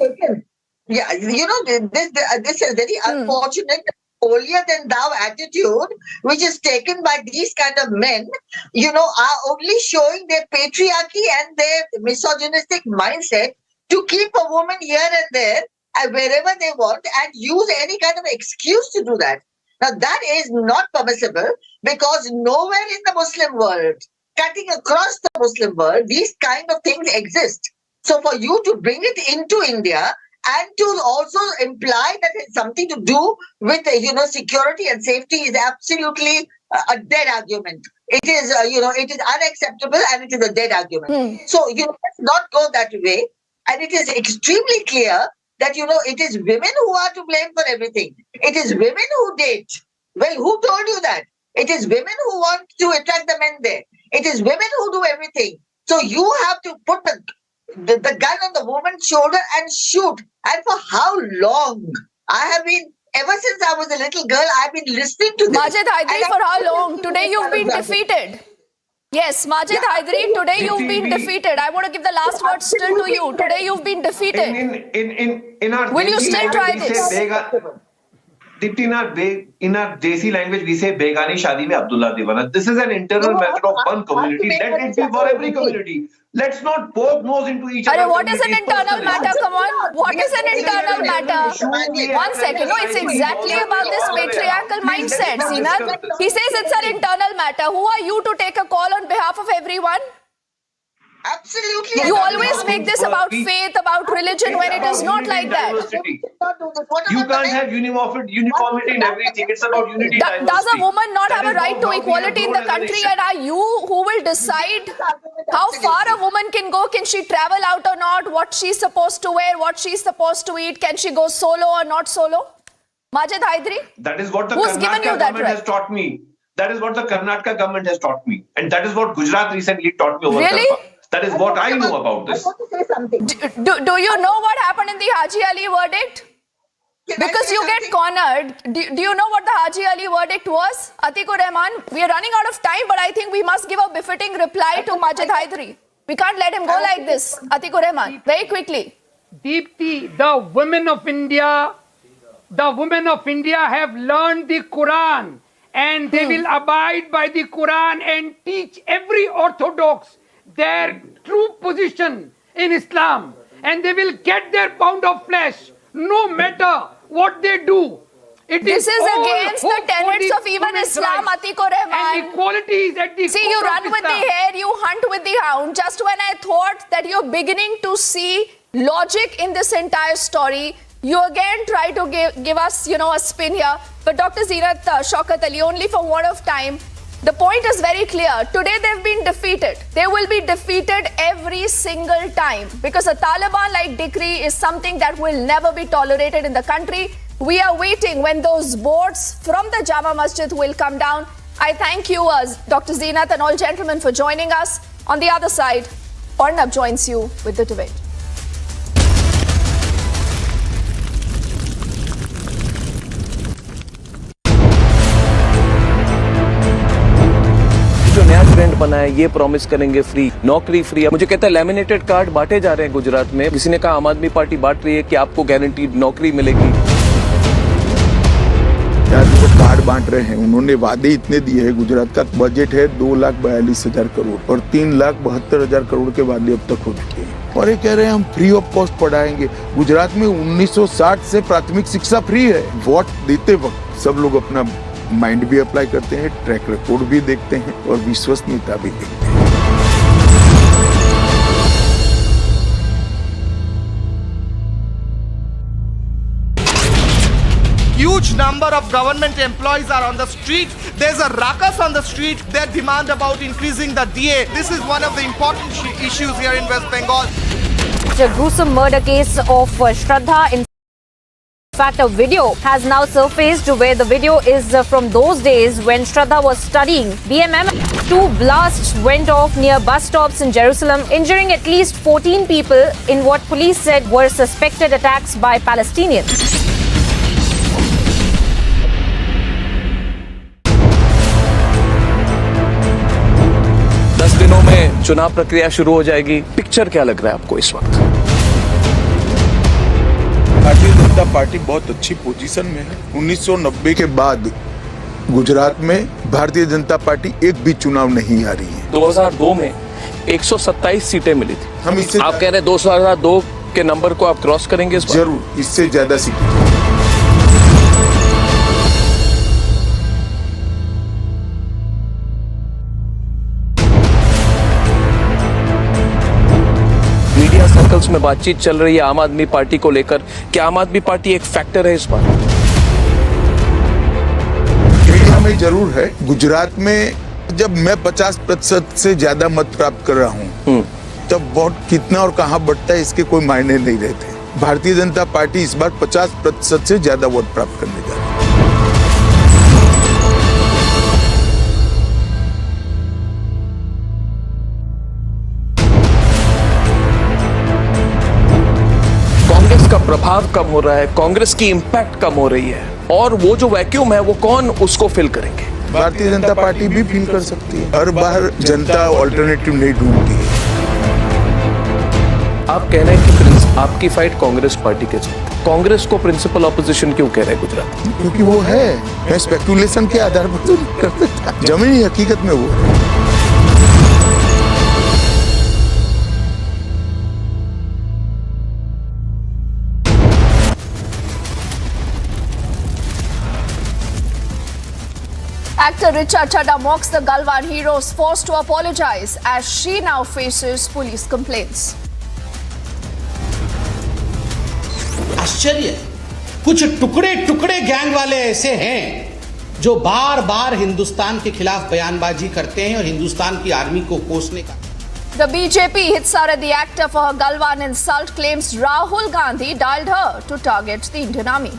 Yeah, this is very unfortunate. Holier than thou attitude, which is taken by these kind of men, are only showing their patriarchy and their misogynistic mindset to keep a woman here and there and wherever they want and use any kind of excuse to do that. Now, that is not permissible because nowhere in the Muslim world, cutting across the Muslim world, these kind of things exist. So for you to bring it into India and to also imply that it's something to do with, security and safety is absolutely a dead argument. It is, it is unacceptable and it is a dead argument. So, let's not go that way. And it is extremely clear that, it is women who are to blame for everything. It is women who date. Well, who told you that? It is women who want to attract the men there. It is women who do everything. So you have to put the gun on the woman's shoulder and shoot. And for how long? I have been, ever since I was a little girl, I've been listening to this. Majid Haidari, for how long? Today you've been defeated. Yes, Majid Haidari, today you've been defeated. I want to give the last word still to you. Today you've been defeated. Will you still try this? In our Desi language, we say Begani Shadi mein Abdullah Divana. This is an internal matter of one community. Let it be for every community. Let's not poke nose into each other. What is an internal matter? Come on. What is an internal matter? 1 second. No, it's exactly about this patriarchal mindset, Zina. He says it's an internal matter. Who are you to take a call on behalf of everyone? Absolutely. You always make this about faith, about religion, when it is not like that. You can't have uniformity in everything. It's about unity. Does a woman not have a right to equality in the country? And are you who will decide how far a woman can go? Can she travel out or not? What she's supposed to wear? What she's supposed to eat? Can she go solo or not solo? Majid Haidari? That is what the Who's given you Karnataka that government right? has taught me. That is what the Karnataka government has taught me. And that is what Gujarat recently taught me over Really? Karpa. That is what I know about this. I want to say something. Do you know what happened in the Haji Ali verdict? Because you get cornered. Do you know what the Haji Ali verdict was? Atikur Rahman, we are running out of time, but I think we must give a befitting reply to Majid Haidari. We can't let him go like this. Atikur Rahman, very quickly. Deepti, the women of India have learned the Quran and they will abide by the Quran and teach every orthodox their true position in Islam, and they will get their pound of flesh no matter what they do. This is against the tenets of even Islam, Atikur Rahman. And equality is at the See, you core run of with the Islam. hare, you hunt with the hound. Just when I thought that you're beginning to see logic in this entire story, you again try to give us, a spin here. But Dr. Zirat Shaukat Ali, only for word of time, the point is very clear. Today they've been defeated. They will be defeated every single time because a Taliban-like decree is something that will never be tolerated in the country. We are waiting when those boards from the Jama Masjid will come down. I thank you, Dr. Zeenat and all gentlemen, for joining us. On the other side, Arnab joins you with the debate. जो नया trend बना है, ये promise करेंगे free नौकरी, free. मुझे कहता है लैमिनेटेड कार्ड बांटे जा रहे हैं गुजरात में। किसी ने कहा आम आदमी पार्टी बांट रही है कि आपको गारंटीड नौकरी मिलेगी। जो कार्ड बांट रहे हैं, उन्होंने वादे इतने दिए हैं। गुजरात का बजट है 2,42,000 करोड़ और 3,72,000 करोड़ के वादे अब तक हो चुके हैं। और ये कह रहे हैं हम फ्री ऑफ कॉस्ट पढ़ाएंगे। गुजरात में 1960 से प्राथमिक शिक्षा फ्री है। वोट देते वक्त सब लोग अपना माइंड भी अप्लाई करते हैं, ट्रैक रिकॉर्ड भी देखते हैं और विश्वसनीयता भी देखते हैं। Huge number of government employees are on the street. There's a ruckus on the street. Their demand about increasing the DA. This is one of the important issues here in West Bengal. A gruesome murder case of Shraddha. In fact, a video has now surfaced where the video is from those days when Shraddha was studying BMM. 2 blasts went off near bus stops in Jerusalem, injuring at least 14 people in what police said were suspected attacks by Palestinians. 10 दिनों में चुनाव प्रक्रिया शुरू हो जाएगी। Picture क्या लग रहा है आपको इस वक्त? भारतीय जनता पार्टी बहुत अच्छी पोजीशन में है। 1990 के बाद गुजरात में भारतीय जनता पार्टी एक भी चुनाव नहीं हारी है। 2002 में 127 सीटें मिली थी। हम इससे आप कह रहे हैं 2002 के नंबर को आप क्रॉस करेंगे इस बार? जरूर, इससे ज्यादा सीटें। मीडिया सर्कल्स में बातचीत चल रही है आम आदमी पार्टी को लेकर। क्या आम आदमी पार्टी एक फैक्टर है इस बार? मीडिया में जरूर है। गुजरात में जब मैं 50% से ज्यादा मत प्राप्त कर रहा हूँ तब वोट कितना और कहाँ बढ़ता है इसके कोई मायने नहीं रहते। भारतीय जनता पार्टी इस बार 50% से ज्यादा वोट प्राप्त करने जा रही है। कांग्रेस का प्रभाव कम हो रहा है, कांग्रेस की इंपैक्ट कम हो रही है, और वो जो वैक्यूम है वो कौन उसको फिल करेंगे? भारतीय जनता पार्टी भी फील कर सकती है। हर बार जनता ऑल्टरनेटिव नहीं ढूंढती है। आप कह रहे हैं कि आपकी फाइट कांग्रेस पार्टी के साथ, कांग्रेस को प्रिंसिपल ऑपोजिशन क्यों कह रहे हैं गुजरात? क्योंकि वो है। मैं स्पेकुलेशन के आधार पर तो नहीं कर सकता, जमीनी हकीकत में वो है। Actor Richa Chadha mocks the Galwan heroes, forced to apologize as she now faces police complaints. आश्चर्य, कुछ टुकड़े टुकड़े गैंग वाले ऐसे हैं जो बार बार हिंदुस्तान के खिलाफ बयानबाजी करते हैं और हिंदुस्तान की आर्मी को कोसने का। The BJP hits out at the actor for her Galwan insult, claims Rahul Gandhi dialed her to target the Indian Army.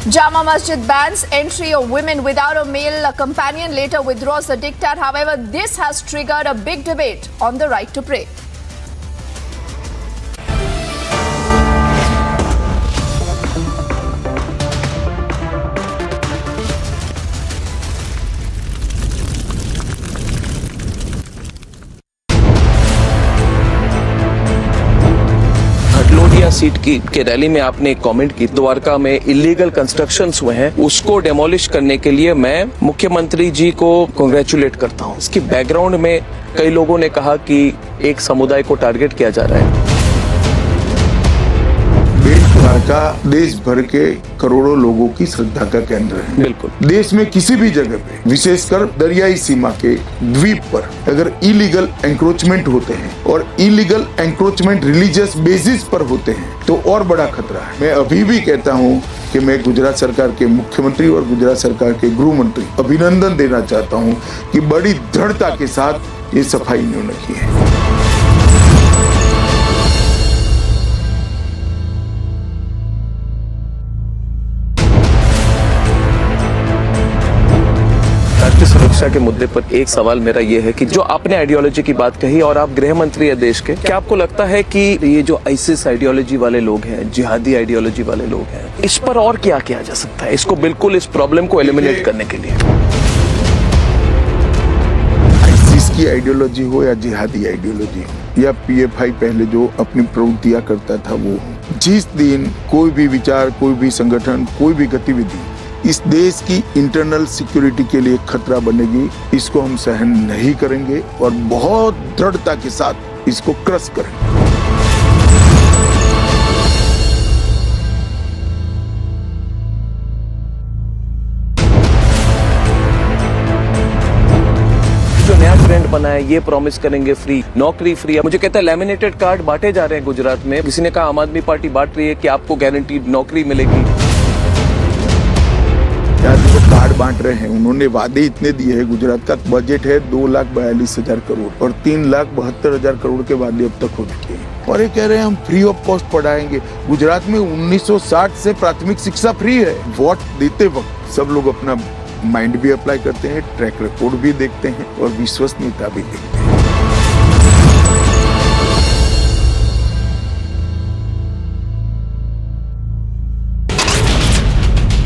Jama Masjid bans entry of women without a male companion, later withdraws the diktat. However, this has triggered a big debate on the right to pray. Seat की rally में आपने एक comment की, द्वारका में illegal constructions हुए हैं, उसको demolish करने के लिए मैं मुख्यमंत्री जी को कांग्रेचुलेट करता हूं। इसकी बैकग्राउंड में कई लोगों ने कहा कि एक समुदाय को टारगेट किया जा रहा है। द्वारका देश भर के करोड़ों लोगों की श्रद्धा का केंद्र है। बिल्कुल, देश में किसी भी जगह पे, विशेषकर दरियाई सीमा के द्वीप पर अगर इलीगल एंक्रोचमेंट होते हैं और इलीगल एंक्रोचमेंट रिलीजियस बेसिस पर होते हैं तो और बड़ा खतरा है। मैं अभी भी कहता हूं कि मैं गुजरात सरकार के मुख्यमंत्री और गुजरात सरकार के गृह मंत्री अभिनंदन देना चाहता हूं कि बड़ी दृढ़ता के साथ ये सफाई इन्होंने की है। सुरक्षा के मुद्दे पर एक सवाल मेरा ये है कि जो आपने आइडियोलॉजी की बात कही और आप गृह मंत्री है देश के, क्या आपको लगता है कि ये जो आईसिस आइडियोलॉजी वाले लोग हैं, जिहादी आइडियोलॉजी वाले लोग हैं, इस पर और क्या किया जा सकता है इसको बिल्कुल इस प्रॉब्लम को एलिमिनेट करने के लिए? की आइडियोलॉजी हो या जिहादी आइडियोलॉजी हो या पीएफआई पहले जो अपनी प्रवृत्तियां करता था वो, जिस दिन कोई भी विचार, कोई भी संगठन, कोई भी गतिविधि इस देश की इंटरनल सिक्योरिटी के लिए खतरा बनेगी, इसको हम सहन नहीं करेंगे और बहुत दृढ़ता के साथ इसको क्रश करेंगे। ट्रेंड बना है, ये प्रॉमिस करेंगे फ्री नौकरी, फ्री। मुझे कहता है लैमिनेटेड कार्ड बांटे जा रहे हैं गुजरात में। किसी ने कहा आम आदमी पार्टी बांट रही है कि आपको गारंटीड नौकरी मिलेगी। जो कार्ड बांट रहे हैं उन्होंने वादे इतने दिए हैं। गुजरात का बजट है 2,42,000 करोड़ और 3,72,000 करोड़ के वादे अब तक हो चुके हैं और ये कह रहे हैं हम फ्री ऑफ कॉस्ट पढ़ाएंगे। गुजरात में 1960 से प्राथमिक शिक्षा फ्री है। वोट देते वक्त सब लोग अपना माइंड भी अप्लाई करते हैं, ट्रैक रिकॉर्ड भी देखते हैं और विश्वसनीयता भी देखते हैं।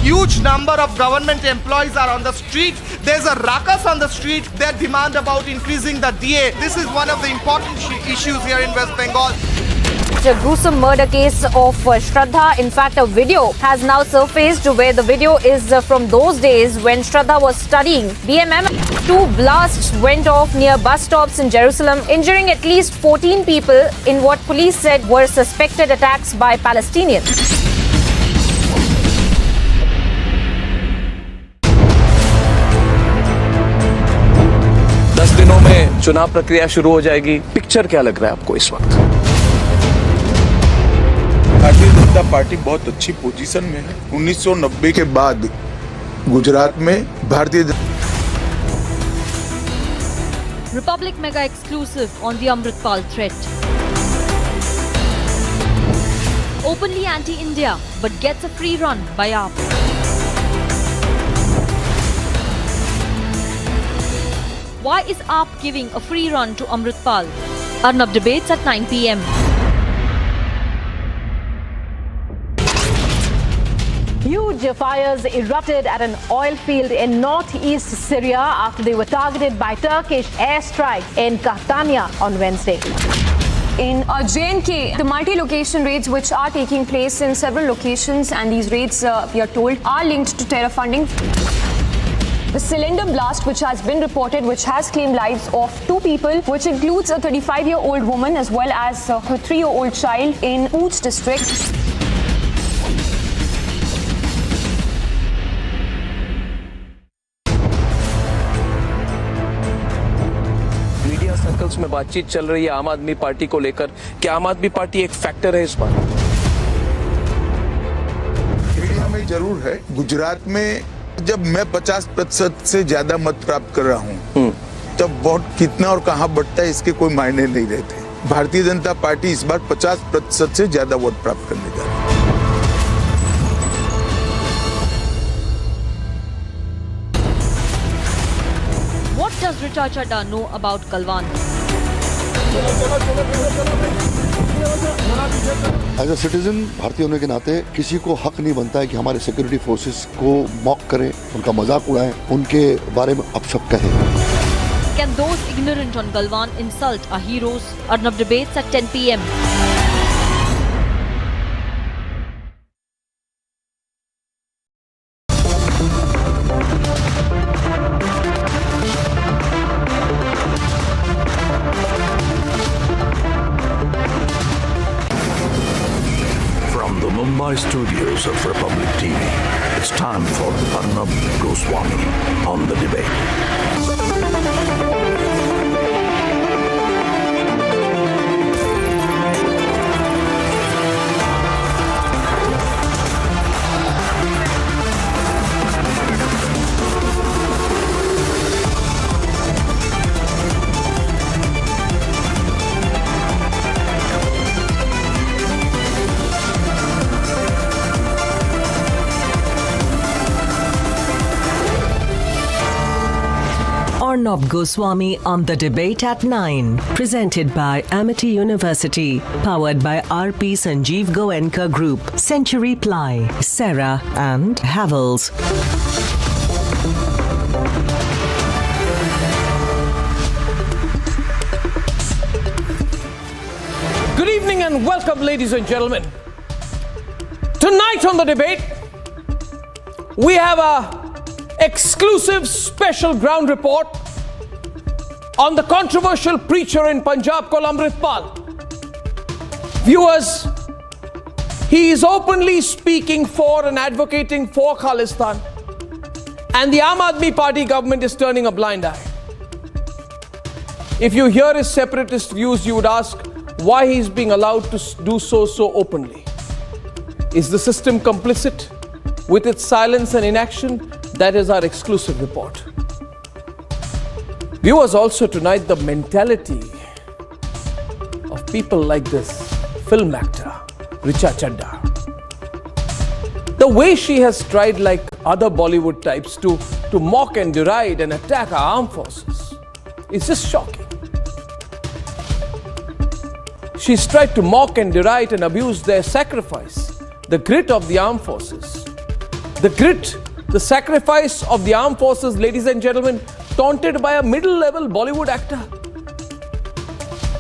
Huge number of government employees are on the street. There's a ruckus on the street. Their demand about increasing the DA. This is one of the important issues here in West Bengal. A gruesome murder case of Shraddha. In fact, a video has now surfaced where the video is from those days when Shraddha was studying BMM. 2 blasts went off near bus stops in Jerusalem, injuring at least 14 people in what police said were suspected attacks by Palestinians. दिनों में चुनाव प्रक्रिया शुरू हो जाएगी। Picture क्या लग रहा है आपको इस वक्त? भारतीय जनता पार्टी बहुत अच्छी पोजीशन में है। 1990 के बाद गुजरात में भारतीय Republic Mega exclusive on the Amritpal threat. Openly anti-India but gets a free run by AAP. Why is AAP giving a free run to Amritpal? Arnab debates at 9 p.m. Huge fires erupted at an oil field in northeast Syria after they were targeted by Turkish airstrikes in Catania on Wednesday. In J&K, the multi-location raids which are taking place in several locations, and these raids, we are told, are linked to terror funding. The cylinder blast which has been reported, which has claimed lives of 2 people, which includes a 35-year-old woman as well as her 3-year-old child in Pooch district. Media circles में बातचीत चल रही है आम आदमी party को लेकर। क्या आम आदमी पार्टी एक फैक्टर है इस बार? मीडिया में जरूर है। गुजरात में जब मैं 50% से ज्यादा मत प्राप्त कर रहा हूं, तब वोट कितना और कहां बढ़ता है इसके कोई मायने नहीं रहते। भारतीय जनता पार्टी इस बार 50% से ज्यादा वोट प्राप्त करने जा रही है। What does Richa Chadda know about Galwan? As a citizen भारतीय होने के नाते किसी को हक नहीं बनता है कि हमारे सिक्योरिटी फोर्सेस को मॉक करें, उनका मजाक उड़ाएं, उनके बारे में अपशब्द कहें। Can those ignorant on Galwan insult our heroes? Arnab debates at 10 p.m. Mumbai studios of Republic TV, it's time for Arnab Goswami on the debate. Arnab Goswami on the debate at 9. Presented by Amity University. Powered by RP Sanjeev Goenka Group, Century Ply, Sarah and Havels. and welcome, ladies and gentlemen. Tonight on the debate, we have a exclusive special ground report on the controversial preacher in Punjab called Amritpal. Viewers, he is openly speaking for and advocating for Khalistan, and the Aam Aadmi Party government is turning a blind eye. If you hear his separatist views, you would ask why he is being allowed to do so openly. Is the system complicit with its silence and inaction? That is our exclusive report. Viewers, also tonight, the mentality of people like this film actor, Richa Chadda. The way she has tried, like other Bollywood types, to mock and deride and attack our armed forces, it's just shocking. She's tried to mock and deride and abuse their sacrifice, the grit of the armed forces. The grit, the sacrifice of the armed forces, ladies and gentlemen, taunted by a middle-level Bollywood actor,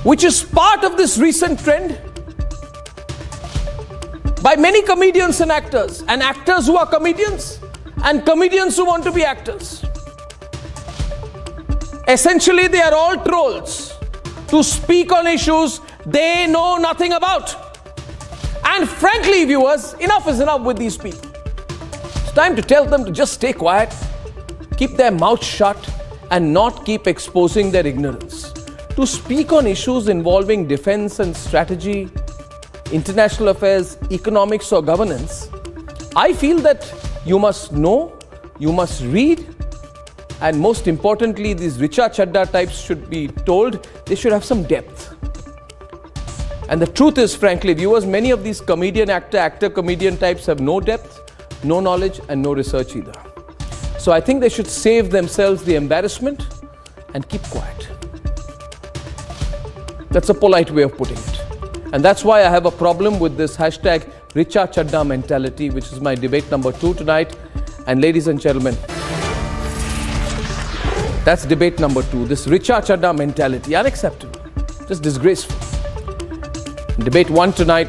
which is part of this recent trend by many comedians and actors who are comedians, and comedians who want to be actors. Essentially, they are all trolls to speak on issues they know nothing about. And frankly, viewers, enough is enough with these people. It's time to tell them to just stay quiet, keep their mouths shut, and not keep exposing their ignorance. To speak on issues involving defense and strategy, international affairs, economics, or governance, I feel that you must know, you must read, and most importantly, these Richa Chadda types should be told they should have some depth. And the truth is, frankly, viewers, many of these comedian actor-comedian types have no depth, no knowledge, and no research either. So I think they should save themselves the embarrassment and keep quiet. That's a polite way of putting it. And that's why I have a problem with this hashtag Richa Chadda mentality, which is my debate number 2 tonight. And ladies and gentlemen, that's debate number 2. This Richa Chadda mentality, unacceptable, just disgraceful. Debate 1 tonight.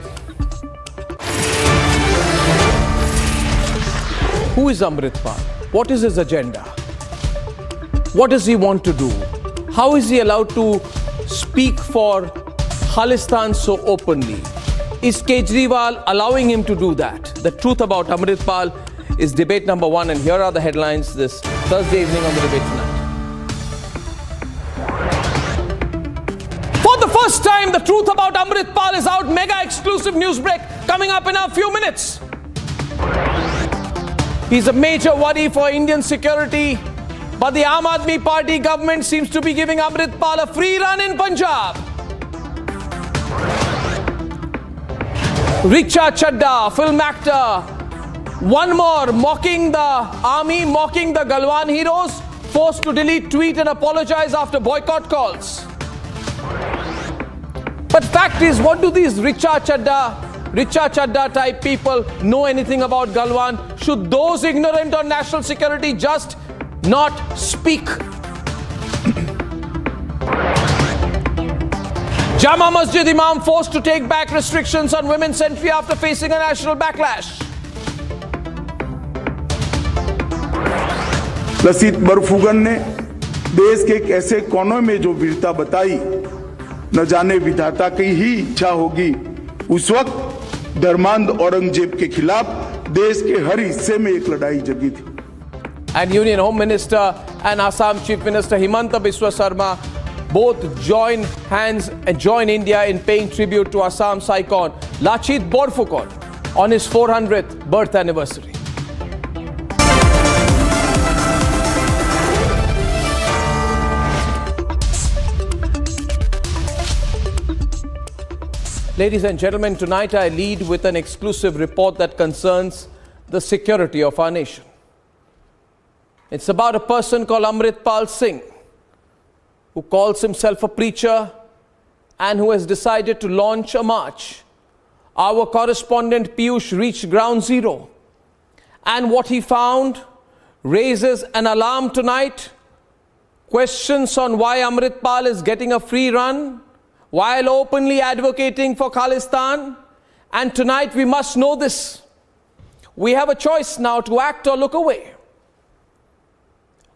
Who is Amritpal? What is his agenda? What does he want to do? How is he allowed to speak for Khalistan so openly? Is Kejriwal allowing him to do that? The truth about Amritpal is debate number 1, and here are the headlines this Thursday evening on the debate tonight. For the first time, the truth about Amritpal is out. Mega exclusive news break coming up in a few minutes. He's a major worry for Indian security, but the Aam Aadmi Party government seems to be giving Amritpal a free run in Punjab. Richa Chadda, film actor, one more mocking the army, mocking the Galwan heroes, forced to delete tweet and apologize after boycott calls. But fact is, what do these Richa Chadda type people know anything about Galwan? Should those ignorant on national security just not speak? Jama Masjid Imam forced to take back restrictions on women's entry after facing a national backlash. Lachit Borphukan ने देश के एक ऐसे कोनों में जो वीरता बताई, न जाने विधाता की ही इच्छा होगी उस वक्त धर्मांध औरंगजेब के खिलाफ देश के हर हिस्से में एक लड़ाई जगी थी. And Union Home Minister and Assam Chief Minister Himanta Biswa Sarma both join hands and join India in paying tribute to Assam's icon Lachit Borphukan on his 400th birth anniversary. Ladies and gentlemen, tonight I lead with an exclusive report that concerns the security of our nation. It's about a person called Amritpal Singh, who calls himself a preacher and who has decided to launch a march. Our correspondent Piyush reached ground zero, and what he found raises an alarm tonight. Questions on why Amritpal is getting a free run, while openly advocating for Khalistan. And tonight we must know this. We have a choice now to act or look away.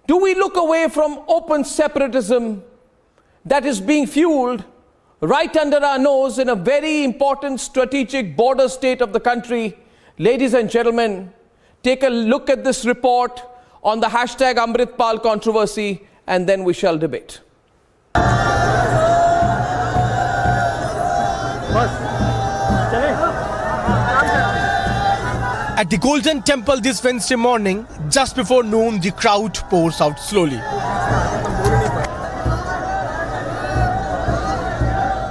Do we look away from open separatism that is being fueled right under our nose in a very important strategic border state of the country? Ladies and gentlemen, take a look at this report on the hashtag Amritpal controversy, and then we shall debate. At the Golden Temple this Wednesday morning, just before noon, the crowd pours out slowly.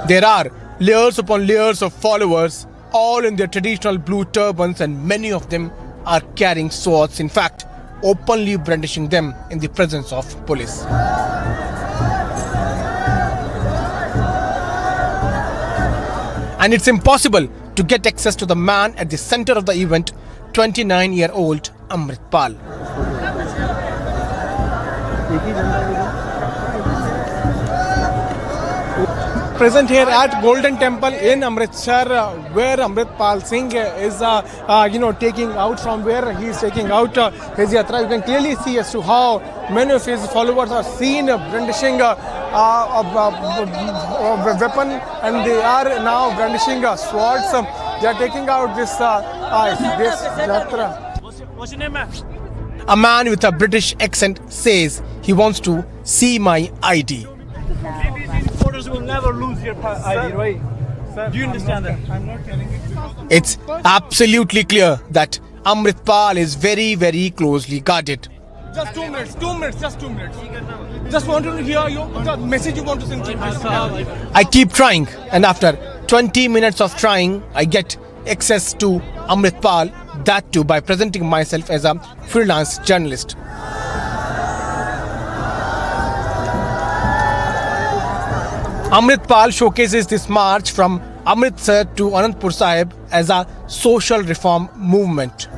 There are layers upon layers of followers, all in their traditional blue turbans, and many of them are carrying swords, in fact, openly brandishing them in the presence of police. And it's impossible to get access to the man at the center of the event, 29-year-old Amritpal. Present here at Golden Temple in Amritsar, where Amritpal Singh is, taking out from where he is taking out his yatra. You can clearly see as to how many of his followers are seen brandishing a weapon, and they are now brandishing swords. They are taking out this yatra. What's your name, man? A man with a British accent says he wants to see my ID. Supporters will never lose your ID, right? Sir, do you understand that? I'm not telling it. It's absolutely clear that Amritpal is very, very closely guarded. Just 2 minutes, just 2 minutes. Just want to hear the message you want to send to us. I keep trying, and after 20 minutes of trying, I get access to Amritpal, that too by presenting myself as a freelance journalist. Amritpal showcases this march from Amritsar to Anandpur Sahib as a social reform movement.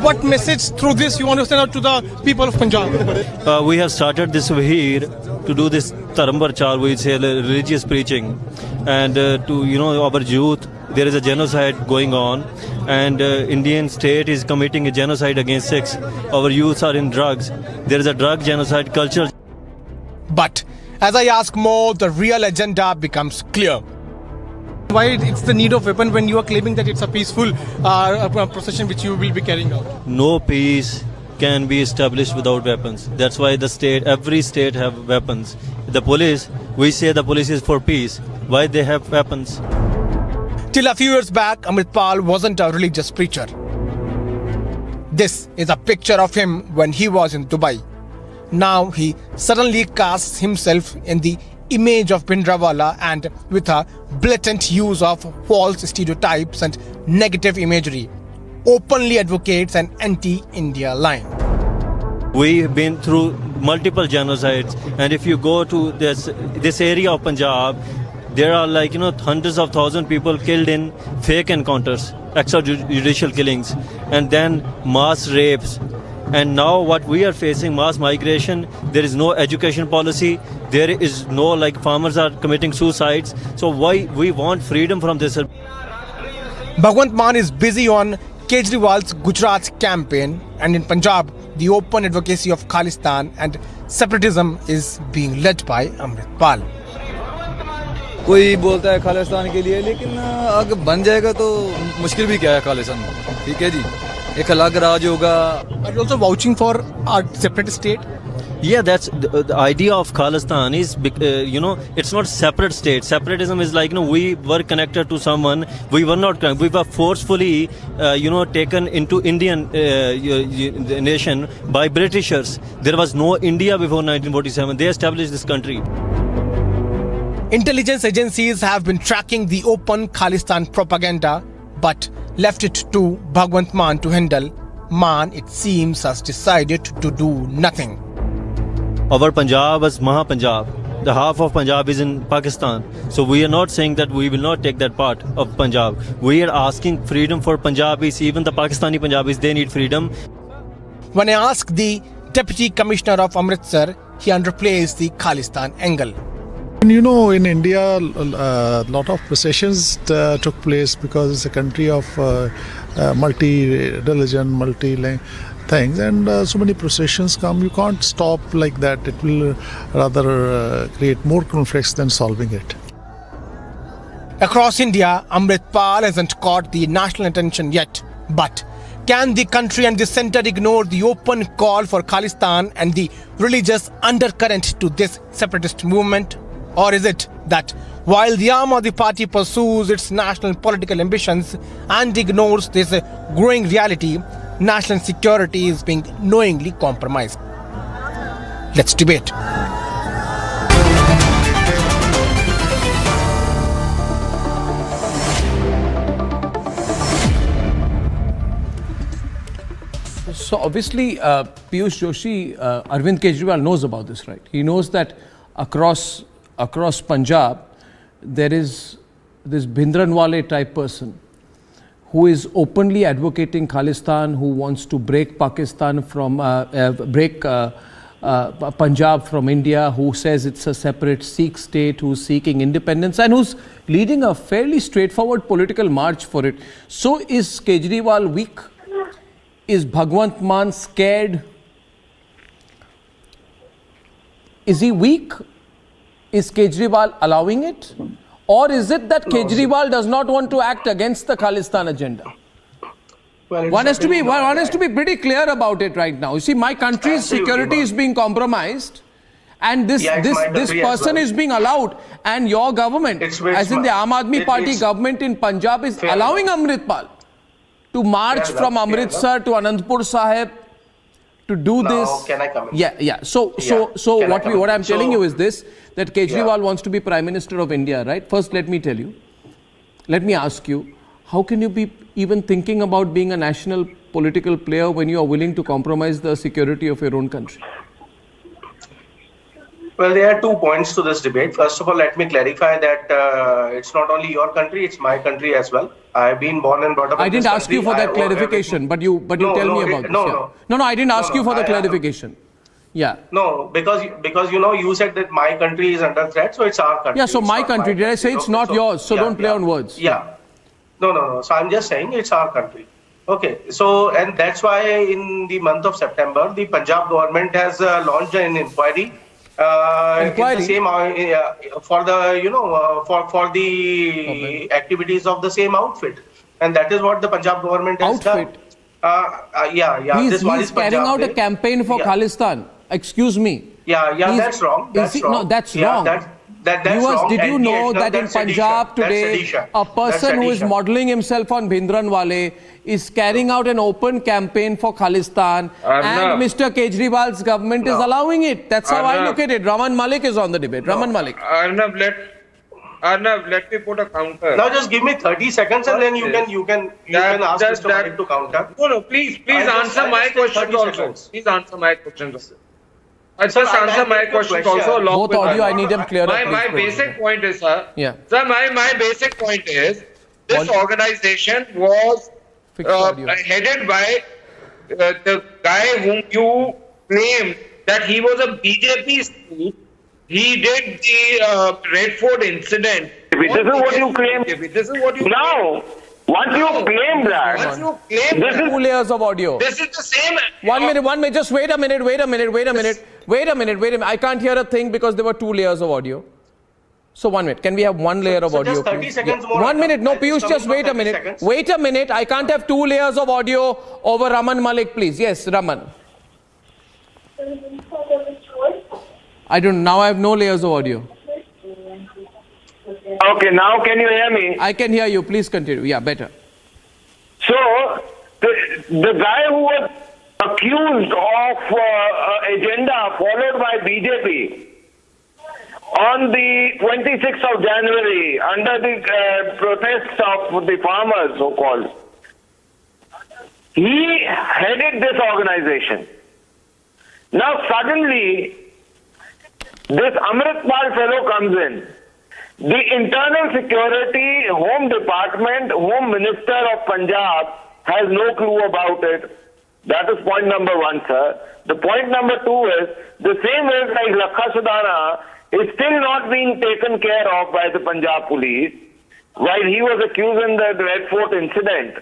What message through this you want to send out to the people of Punjab? We have started this here to do this Dharm Prachar, we say religious preaching, and to our youth. There is a genocide going on, and Indian state is committing a genocide against Sikhs. Our youths are in drugs. There is a drug genocide culture. But as I ask more, the real agenda becomes clear. Why it's the need of weapon when you are claiming that it's a peaceful procession which you will be carrying out? No peace can be established without weapons. That's why every state have weapons. The police, we say the police is for peace. Why they have weapons? Till a few years back, Amritpal wasn't a religious preacher. This is a picture of him when he was in Dubai. Now he suddenly casts himself in the image of Bhindranwala, and with a blatant use of false stereotypes and negative imagery, openly advocates an anti-India line. We've been through multiple genocides, and if you go to this area of Punjab, there are hundreds of thousands of people killed in fake encounters, extrajudicial killings, and then mass rapes. And now what we are facing, mass migration, there is no education policy, there is no farmers are committing suicides. So why we want freedom from this? Bhagwant Mann is busy on Kejriwal's Gujarat campaign, and in Punjab, the open advocacy of Khalistan and separatism is being led by Amritpal. कोई बोलता है खालिस्तान के लिए, लेकिन अगर बन जाएगा तो मुश्किल भी क्या है खालिस्तान, ठीक है जी, एक अलग राज होगा. Are you also vouching for a separate state? Yeah, that's the idea of Khalistan is, it's not separate state. Separatism is we were connected to someone. We were not connected. We were forcefully, taken into Indian nation by Britishers. There was no India before 1947. They established this country. Intelligence agencies have been tracking the open Khalistan propaganda, but left it to Bhagwant Mann to handle. Mann, it seems, has decided to do nothing. Our Punjab is Maha Punjab. The half of Punjab is in Pakistan. So we are not saying that we will not take that part of Punjab. We are asking freedom for Punjabis. Even the Pakistani Punjabis, they need freedom. When I asked the Deputy Commissioner of Amritsar, he underplays the Khalistan angle. You know, in India, a lot of processions took place because it's a country of multi-religion, multi-things, and so many processions come. You can't stop like that. It will rather create more conflicts than solving it. Across India, Amritpal hasn't caught the national attention yet. But can the country and the centre ignore the open call for Khalistan and the religious undercurrent to this separatist movement? Or is it that while the arm of the party pursues its national political ambitions and ignores this growing reality, national security is being knowingly compromised? Let's debate. So obviously, Piyush Joshi, Arvind Kejriwal knows about this, right? He knows that across Punjab, there is this Bhindranwale type person who is openly advocating Khalistan, who wants to break Pakistan from, Punjab from India, who says it's a separate Sikh state, who's seeking independence and who's leading a fairly straightforward political march for it. So is Kejriwal weak? Is Bhagwant Mann scared? Is he weak? Is Kejriwal allowing it? Or is it that Kejriwal does not want to act against the Khalistan agenda? Well, one has to be pretty clear about it right now. You see, my country's security is being compromised, and this person is being allowed, and your government, as in the Aam Aadmi Party government in Punjab, is allowing Amritpal to march from Amritsar to Anandpur Sahib to do this. Can I come in? Yeah. So what I'm telling you is this, that Kejriwal wants to be Prime Minister of India, right? First, let me ask you, how can you be even thinking about being a national political player when you are willing to compromise the security of your own country? Well, there are 2 points to this debate. First of all, let me clarify that it's not only your country, it's my country as well. I have been born and brought up in this country. I didn't ask you for that clarification, but you tell me about this. No, I didn't ask you for the clarification. Yeah. No, because you said that my country is under threat, so it's our country. Yeah, so my country. Did I say it's not yours? So don't play on words. Yeah. No. So I'm just saying it's our country. Okay. So, and that's why in the month of September, the Punjab government has launched an inquiry. Inquiry? The same, for the for the activities of the same outfit, and that is what the Punjab government has done. He's carrying out a campaign for Khalistan. Excuse me. That's wrong. That's wrong. No, that's wrong. That's wrong. Did you know that in Punjab today, a person who is modeling himself on Bhindranwale is carrying out an open campaign for Khalistan, and Mr. Kejriwal's government is allowing it. That's how I look at it. Raman Malik is on the debate. Raman Malik. Arnav, let me put a counter. Now just give me 30 seconds and then you can ask Mr. Malik to counter. No, please answer my questions also. Please answer my questions also. Just answer my questions also. Both audio, I need them clear. My basic point is, sir. Yeah. Sir, my basic point is, this organization was headed by the guy whom you claimed that he was a BJP spook. He did the Redford incident. This is what you claim. This is what you now. Once you claim that, this is 2 layers of audio. This is the same. 1 minute. Just wait a minute. I can't hear a thing because there were 2 layers of audio. So 1 minute. Can we have 1 layer of audio? Just 30 seconds more. 1 minute. No, Piyush, just wait a minute. Seconds. Wait a minute. I can't have 2 layers of audio over Raman Malik, please. Yes, Raman. I don't. Now I have no layers of audio. Okay, now can you hear me? I can hear you. Please continue. Yeah, better. So, the guy who was accused of agenda followed by BJP on the 26th of January under the protests of the farmers, so-called, he headed this organization. Now suddenly, this Amritpal fellow comes in. The Internal Security, Home Department, Home Minister of Punjab has no clue about it. That is point number 1, sir. The point number 2 is, the same is like Lakha Sudhana is still not being taken care of by the Punjab police, while he was accused in the Red Fort incident.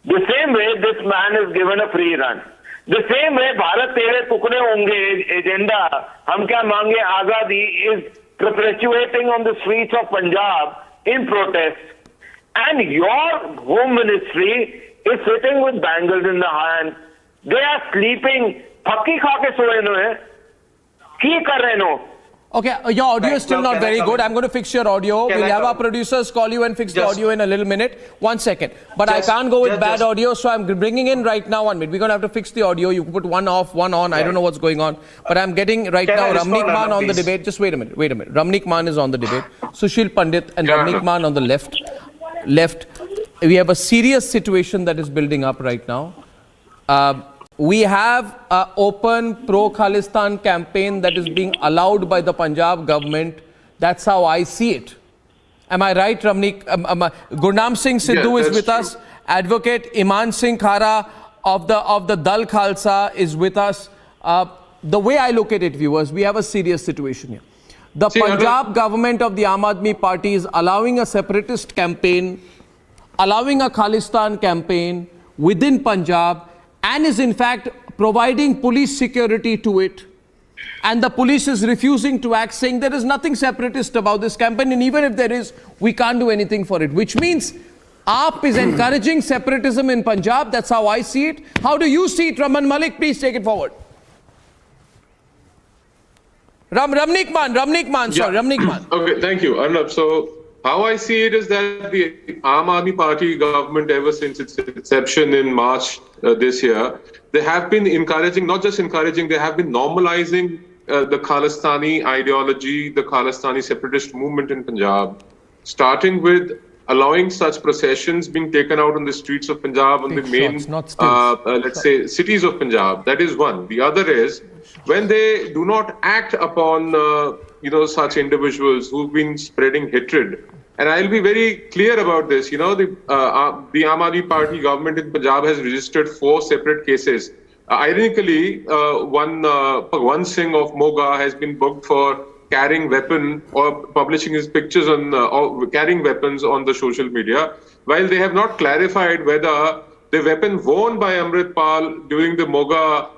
The same way, this man is given a free run. The same way, Bharat Tere Tukde Honge agenda, Hum Kya Mange Azadi, is perpetuating on the streets of Punjab in protest. And your home ministry is sitting with bangles in the hand. They are sleeping. Phakki kha ke soye no hai. Ki kar rahe no? Okay, your audio is still not very good. I'm going to fix your audio. We'll have our producers call you and fix the audio in a little minute. 1 second. But I can't go with bad audio, so I'm bringing in right now 1 minute. We're going to have to fix the audio. You can put one off, one on. I don't know what's going on. But I'm getting right now Ramnik Maan on the debate. Just wait a minute. Ramnik Maan is on the debate. Sushil Pandit and Ramnik Maan on the left. We have a serious situation that is building up right now. We have an open pro-Khalistan campaign that is being allowed by the Punjab government. That's how I see it. Am I right, Ramnik? Gurnam Singh Sidhu is with us. Advocate Iman Singh Khara of the Dal Khalsa is with us. The way I look at it, viewers, we have a serious situation here. The Punjab government of the Aam Aadmi Party is allowing a separatist campaign, allowing a Khalistan campaign within Punjab, and is in fact providing police security to it. And the police is refusing to act, saying there is nothing separatist about this campaign, and even if there is, we can't do anything for it. Which means AAP is encouraging separatism in Punjab. That's how I see it. How do you see it, Raman Malik? Please take it forward. Ramnik Maan. Okay, thank you, Arnab. So how I see it is that the Aam Aadmi Party government, ever since its inception in March this year, they have been encouraging, not just encouraging, they have been normalizing the Khalistani ideology, the Khalistani separatist movement in Punjab, starting with allowing such processions being taken out on the streets of Punjab, on the main, let's say, cities of Punjab. That is one. The other is when they do not act upon such individuals who've been spreading hatred. And I'll be very clear about this. The Aam Aadmi Party government in Punjab has registered 4 separate cases. Ironically, Bhagwan Singh of Moga has been booked for carrying weapon or publishing his pictures on or carrying weapons on the social media, while they have not clarified whether the weapon worn by Amritpal during the Moga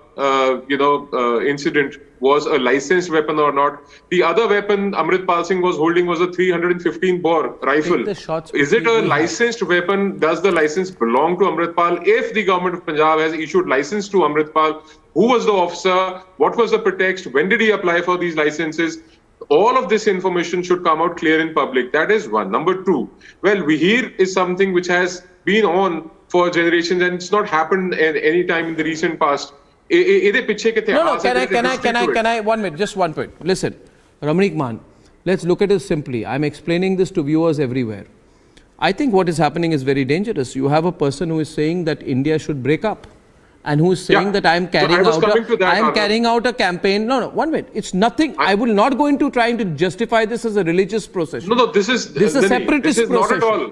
incident was a licensed weapon or not. The other weapon Amritpal Singh was holding was a 315 bore rifle. Is it a licensed weapon? Does the license belong to Amritpal? If the government of Punjab has issued license to Amritpal, who was the officer? What was the pretext? When did he apply for these licenses? All of this information should come out clear in public. That is one. Number 2, well, Vihir is something which has been on for generations and it's not happened at any time in the recent past. No, can I, 1 minute, just 1 point. Listen, Ramnik Maan, let's look at it simply. I'm explaining this to viewers everywhere. I think what is happening is very dangerous. You have a person who is saying that India should break up and who is saying that I'm carrying out a campaign. No, 1 minute. It's nothing. I will not go into trying to justify this as a religious procession. No, this is a separatist procession. Not at all.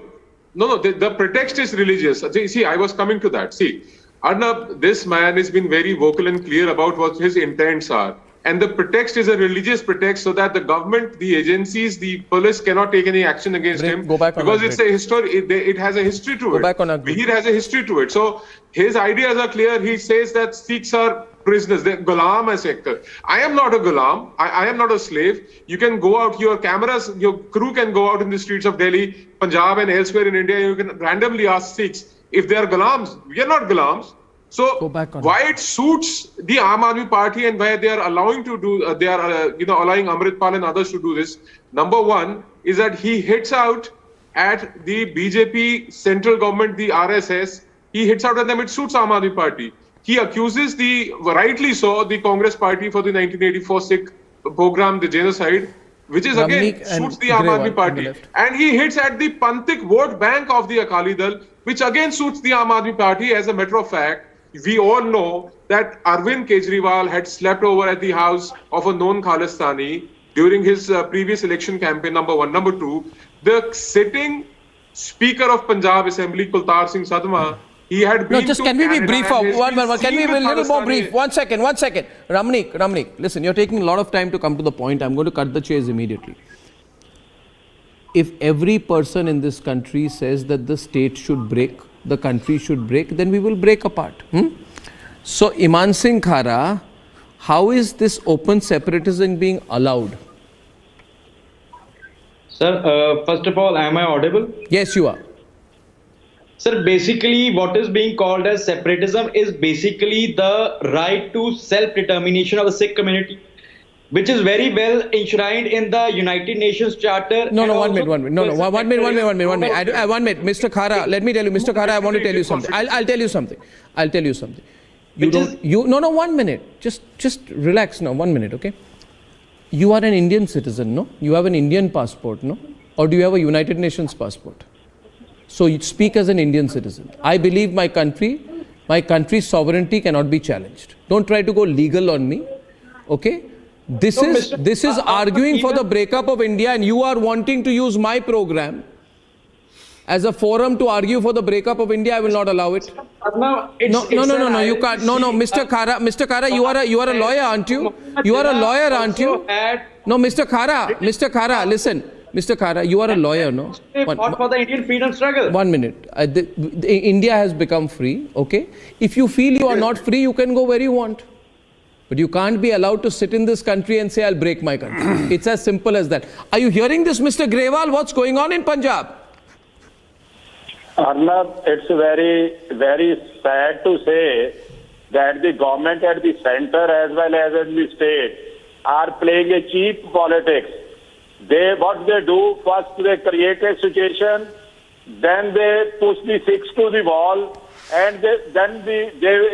No, the pretext is religious. See, I was coming to that. See, Arnab, this man has been very vocal and clear about what his intents are. And the pretext is a religious pretext so that the government, the agencies, the police cannot take any action against him because it's a history. It has a history to it. Vihir has a history to it. So his ideas are clear. He says that Sikhs are prisoners. They're gulam sector. I am not a gulam. I am not a slave. You can go out, your cameras, your crew can go out in the streets of Delhi, Punjab and elsewhere in India. You can randomly ask Sikhs if they are gulams. We are not gulams. So why it suits the Aam Aadmi Party and why they are allowing to do, allowing Amritpal and others to do this. Number 1 is that he hits out at the BJP central government, the RSS. He hits out at them. It suits Aam Aadmi Party. He accuses rightly so, the Congress Party for the 1984 Sikh program, the genocide, which is again suits the Aam Aadmi Party. And he hits at the Panthik vote bank of the Akali Dal, which again suits the Aam Aadmi Party. As a matter of fact, we all know that Arvind Kejriwal had slept over at the house of a known Khalistani during his previous election campaign, number 1. Number 2, the sitting Speaker of Punjab Assembly, Kultar Singh Sadhma, He had been. No, just to can we be Canada brief? and he's One, been can we seeing be a the little more Pakistani- brief? One second. Ramnik, listen, you're taking a lot of time to come to the point. I'm going to cut the chase immediately. If every person in this country says that the state should break, the country should break, then we will break apart. So, Iman Singh Khara, how is this open separatism being allowed? Sir, first of all, am I audible? Yes, you are. Sir, basically what is being called as separatism is basically the right to self-determination of the Sikh community, which is very well enshrined in the United Nations Charter. One minute. One minute. Mr. Khara, let me tell you, Mr. Khara, I want to tell you something. I'll tell you something. One minute. Just relax now. 1 minute, okay? You are an Indian citizen, no? You have an Indian passport, no? Or do you have a United Nations passport? So you speak as an Indian citizen. I believe my country's sovereignty cannot be challenged. Don't try to go legal on me, okay? This is arguing for the breakup of India, and you are wanting to use my program as a forum to argue for the breakup of India. I will not allow it. No, you can't. No, Mr. Khara, you are a lawyer, aren't you? You are a lawyer, aren't you? No, Mr. Khara, listen. Mr. Khara, you are a lawyer, no? Fought for the Indian freedom struggle. 1 minute. India has become free, okay? If you feel you are not free, you can go where you want. But you can't be allowed to sit in this country and say, I'll break my country. It's as simple as that. Are you hearing this, Mr. Grewal? What's going on in Punjab? Arnab, it's very, very sad to say that the government at the center as well as in the state are playing a cheap politics. What they do, first they create a situation, then they push the Sikhs to the wall, and then they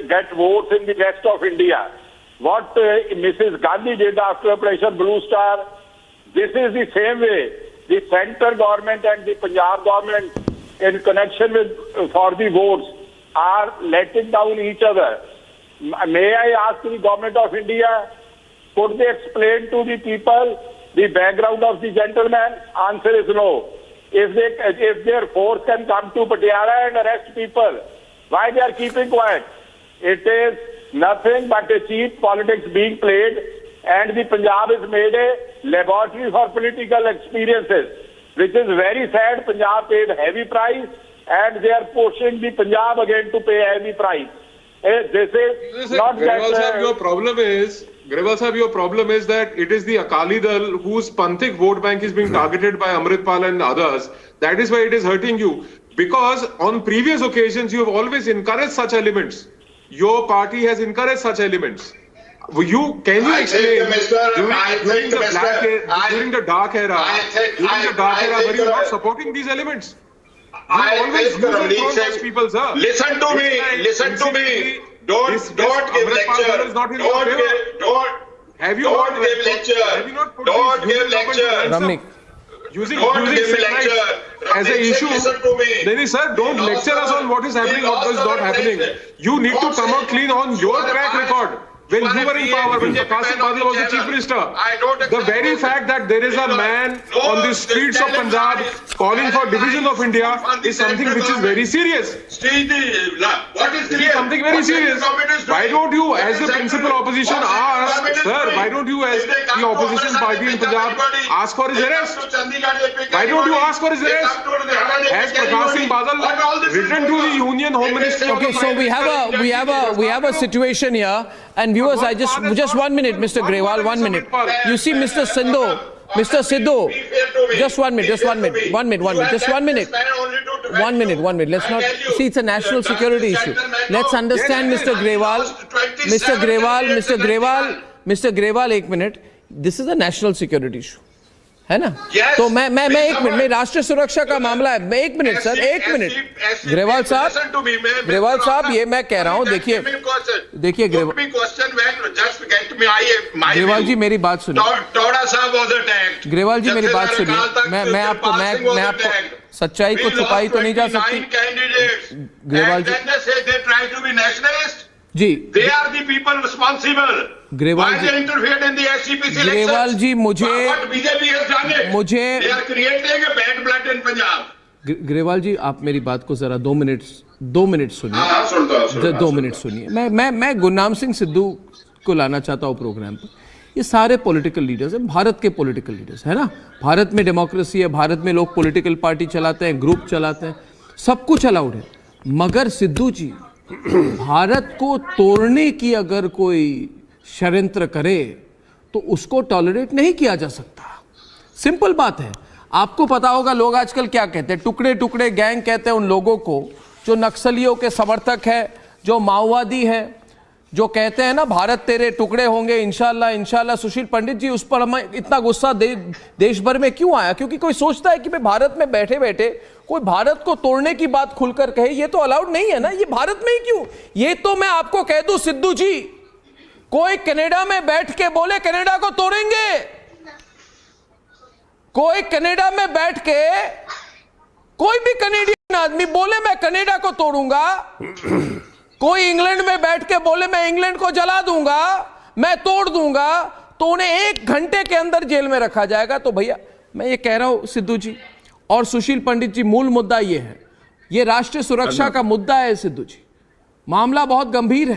get votes in the rest of India. What Mrs. Gandhi did after Operation Blue Star, this is the same way. The center government and the Punjab government, in connection with for the votes, are letting down each other. May I ask the government of India, could they explain to the people the background of the gentleman? Answer is no. If their force can come to Patiala and arrest people, why they are keeping quiet? It is nothing but a cheap politics being played, and the Punjab is made a laboratory for political experiences, which is very sad. Punjab paid heavy price, and they are pushing the Punjab again to pay heavy price. This is not Grewal that... Sahib, your problem is that it is the Akali Dal whose Panthic vote bank is being targeted by Amritpal and others. That is why it is hurting you. Because on previous occasions, you have always encouraged such elements. Your party has encouraged such elements. Can you explain during the dark era, were you not supporting these elements? Listen to me. Don't give lecture. Have you not put these Ramnik. Using lecture as an issue? Then, sir, don't lecture us on what is happening, what is not happening. You need to come out clean on your track record. When you were in power, when Qasim Badal was the chief minister, the very fact that there is a man on the streets of Punjab calling for division of India is something which is very serious. Something very serious. Why don't you, as the principal opposition, ask, sir, why don't you, as the opposition party in Punjab, ask for his arrest? Why don't you ask for his arrest? Has Qasim Badal written to the Union Home Ministry? Okay, so we have a situation here, and viewers, I just 1 minute, Mr. Grewal, 1 minute. You see, Mr. Sidhu, just 1 minute, just 1 minute, 1 minute. Let's not see, it's a national security issue. Let's understand, Mr. Grewal, 1 minute. This is a national security issue. है ना? तो मैं 1 minute में राष्ट्रीय सुरक्षा का मामला है, 1 मिनट सर, 1 मिनट ग्रेवाल साहब ये मैं कह रहा हूँ, देखिए ग्रेवाल जी मेरी बात सुनिए, ग्रेवाल जी मेरी बात सुनिए, मैं आपको सच्चाई को छुपाई तो नहीं जा सकती ग्रेवाल जी They are the people responsible. Why they interfered in the SCPC elections? Grewal ji What BJP has done it? They are creating a bad blood in Punjab. Grewal जी आप मेरी बात को जरा 2 मिनट 2 मिनट सुनिए, 2 मिनट सुनिए। मैं गुरनाम सिंह सिद्धू को लाना चाहता हूँ प्रोग्राम पर। ये सारे पॉलिटिकल लीडर्स हैं, भारत के पॉलिटिकल लीडर्स है ना। भारत में डेमोक्रेसी है, भारत में लोग पॉलिटिकल पार्टी चलाते हैं, ग्रुप चलाते हैं, सब कुछ अलाउड है। मगर सिद्धू जी, भारत को तोड़ने की अगर कोई षड्यंत्र करे तो उसको टॉलरेट नहीं किया जा सकता। सिंपल बात है। आपको पता होगा लोग आजकल क्या कहते हैं, टुकड़े टुकड़े गैंग कहते हैं उन लोगों को जो नक्सलियों के समर्थक है, जो माओवादी है, जो कहते हैं ना भारत तेरे टुकड़े होंगे इंशाल्लाह इंशाल्लाह। सुशील पंडित जी, उस पर हमें इतना गुस्सा देश भर में क्यों आया? क्योंकि कोई सोचता है कि भाई भारत में बैठे बैठे कोई भारत को तोड़ने की बात खुलकर कहे, ये तो अलाउड नहीं है ना। ये भारत में ही क्यों? ये तो मैं आपको कह दूं सिद्धू जी, कोई कनाडा में बैठ के बोले कनाडा को तोड़ेंगे, कोई कनाडा में बैठ के कोई भी कनेडियन आदमी बोले मैं कनाडा को तोड़ूंगा, कोई इंग्लैंड में बैठ के बोले मैं इंग्लैंड को जला दूंगा, मैं तोड़ दूंगा, तो उन्हें 1 घंटे के अंदर जेल में रखा जाएगा। तो भैया मैं ये कह रहा हूं सिद्धू जी और सुशील पंडित जी, मूल मुद्दा ये है, ये राष्ट्रीय सुरक्षा का मुद्दा है सिद्धू जी। मामला बहुत गंभीर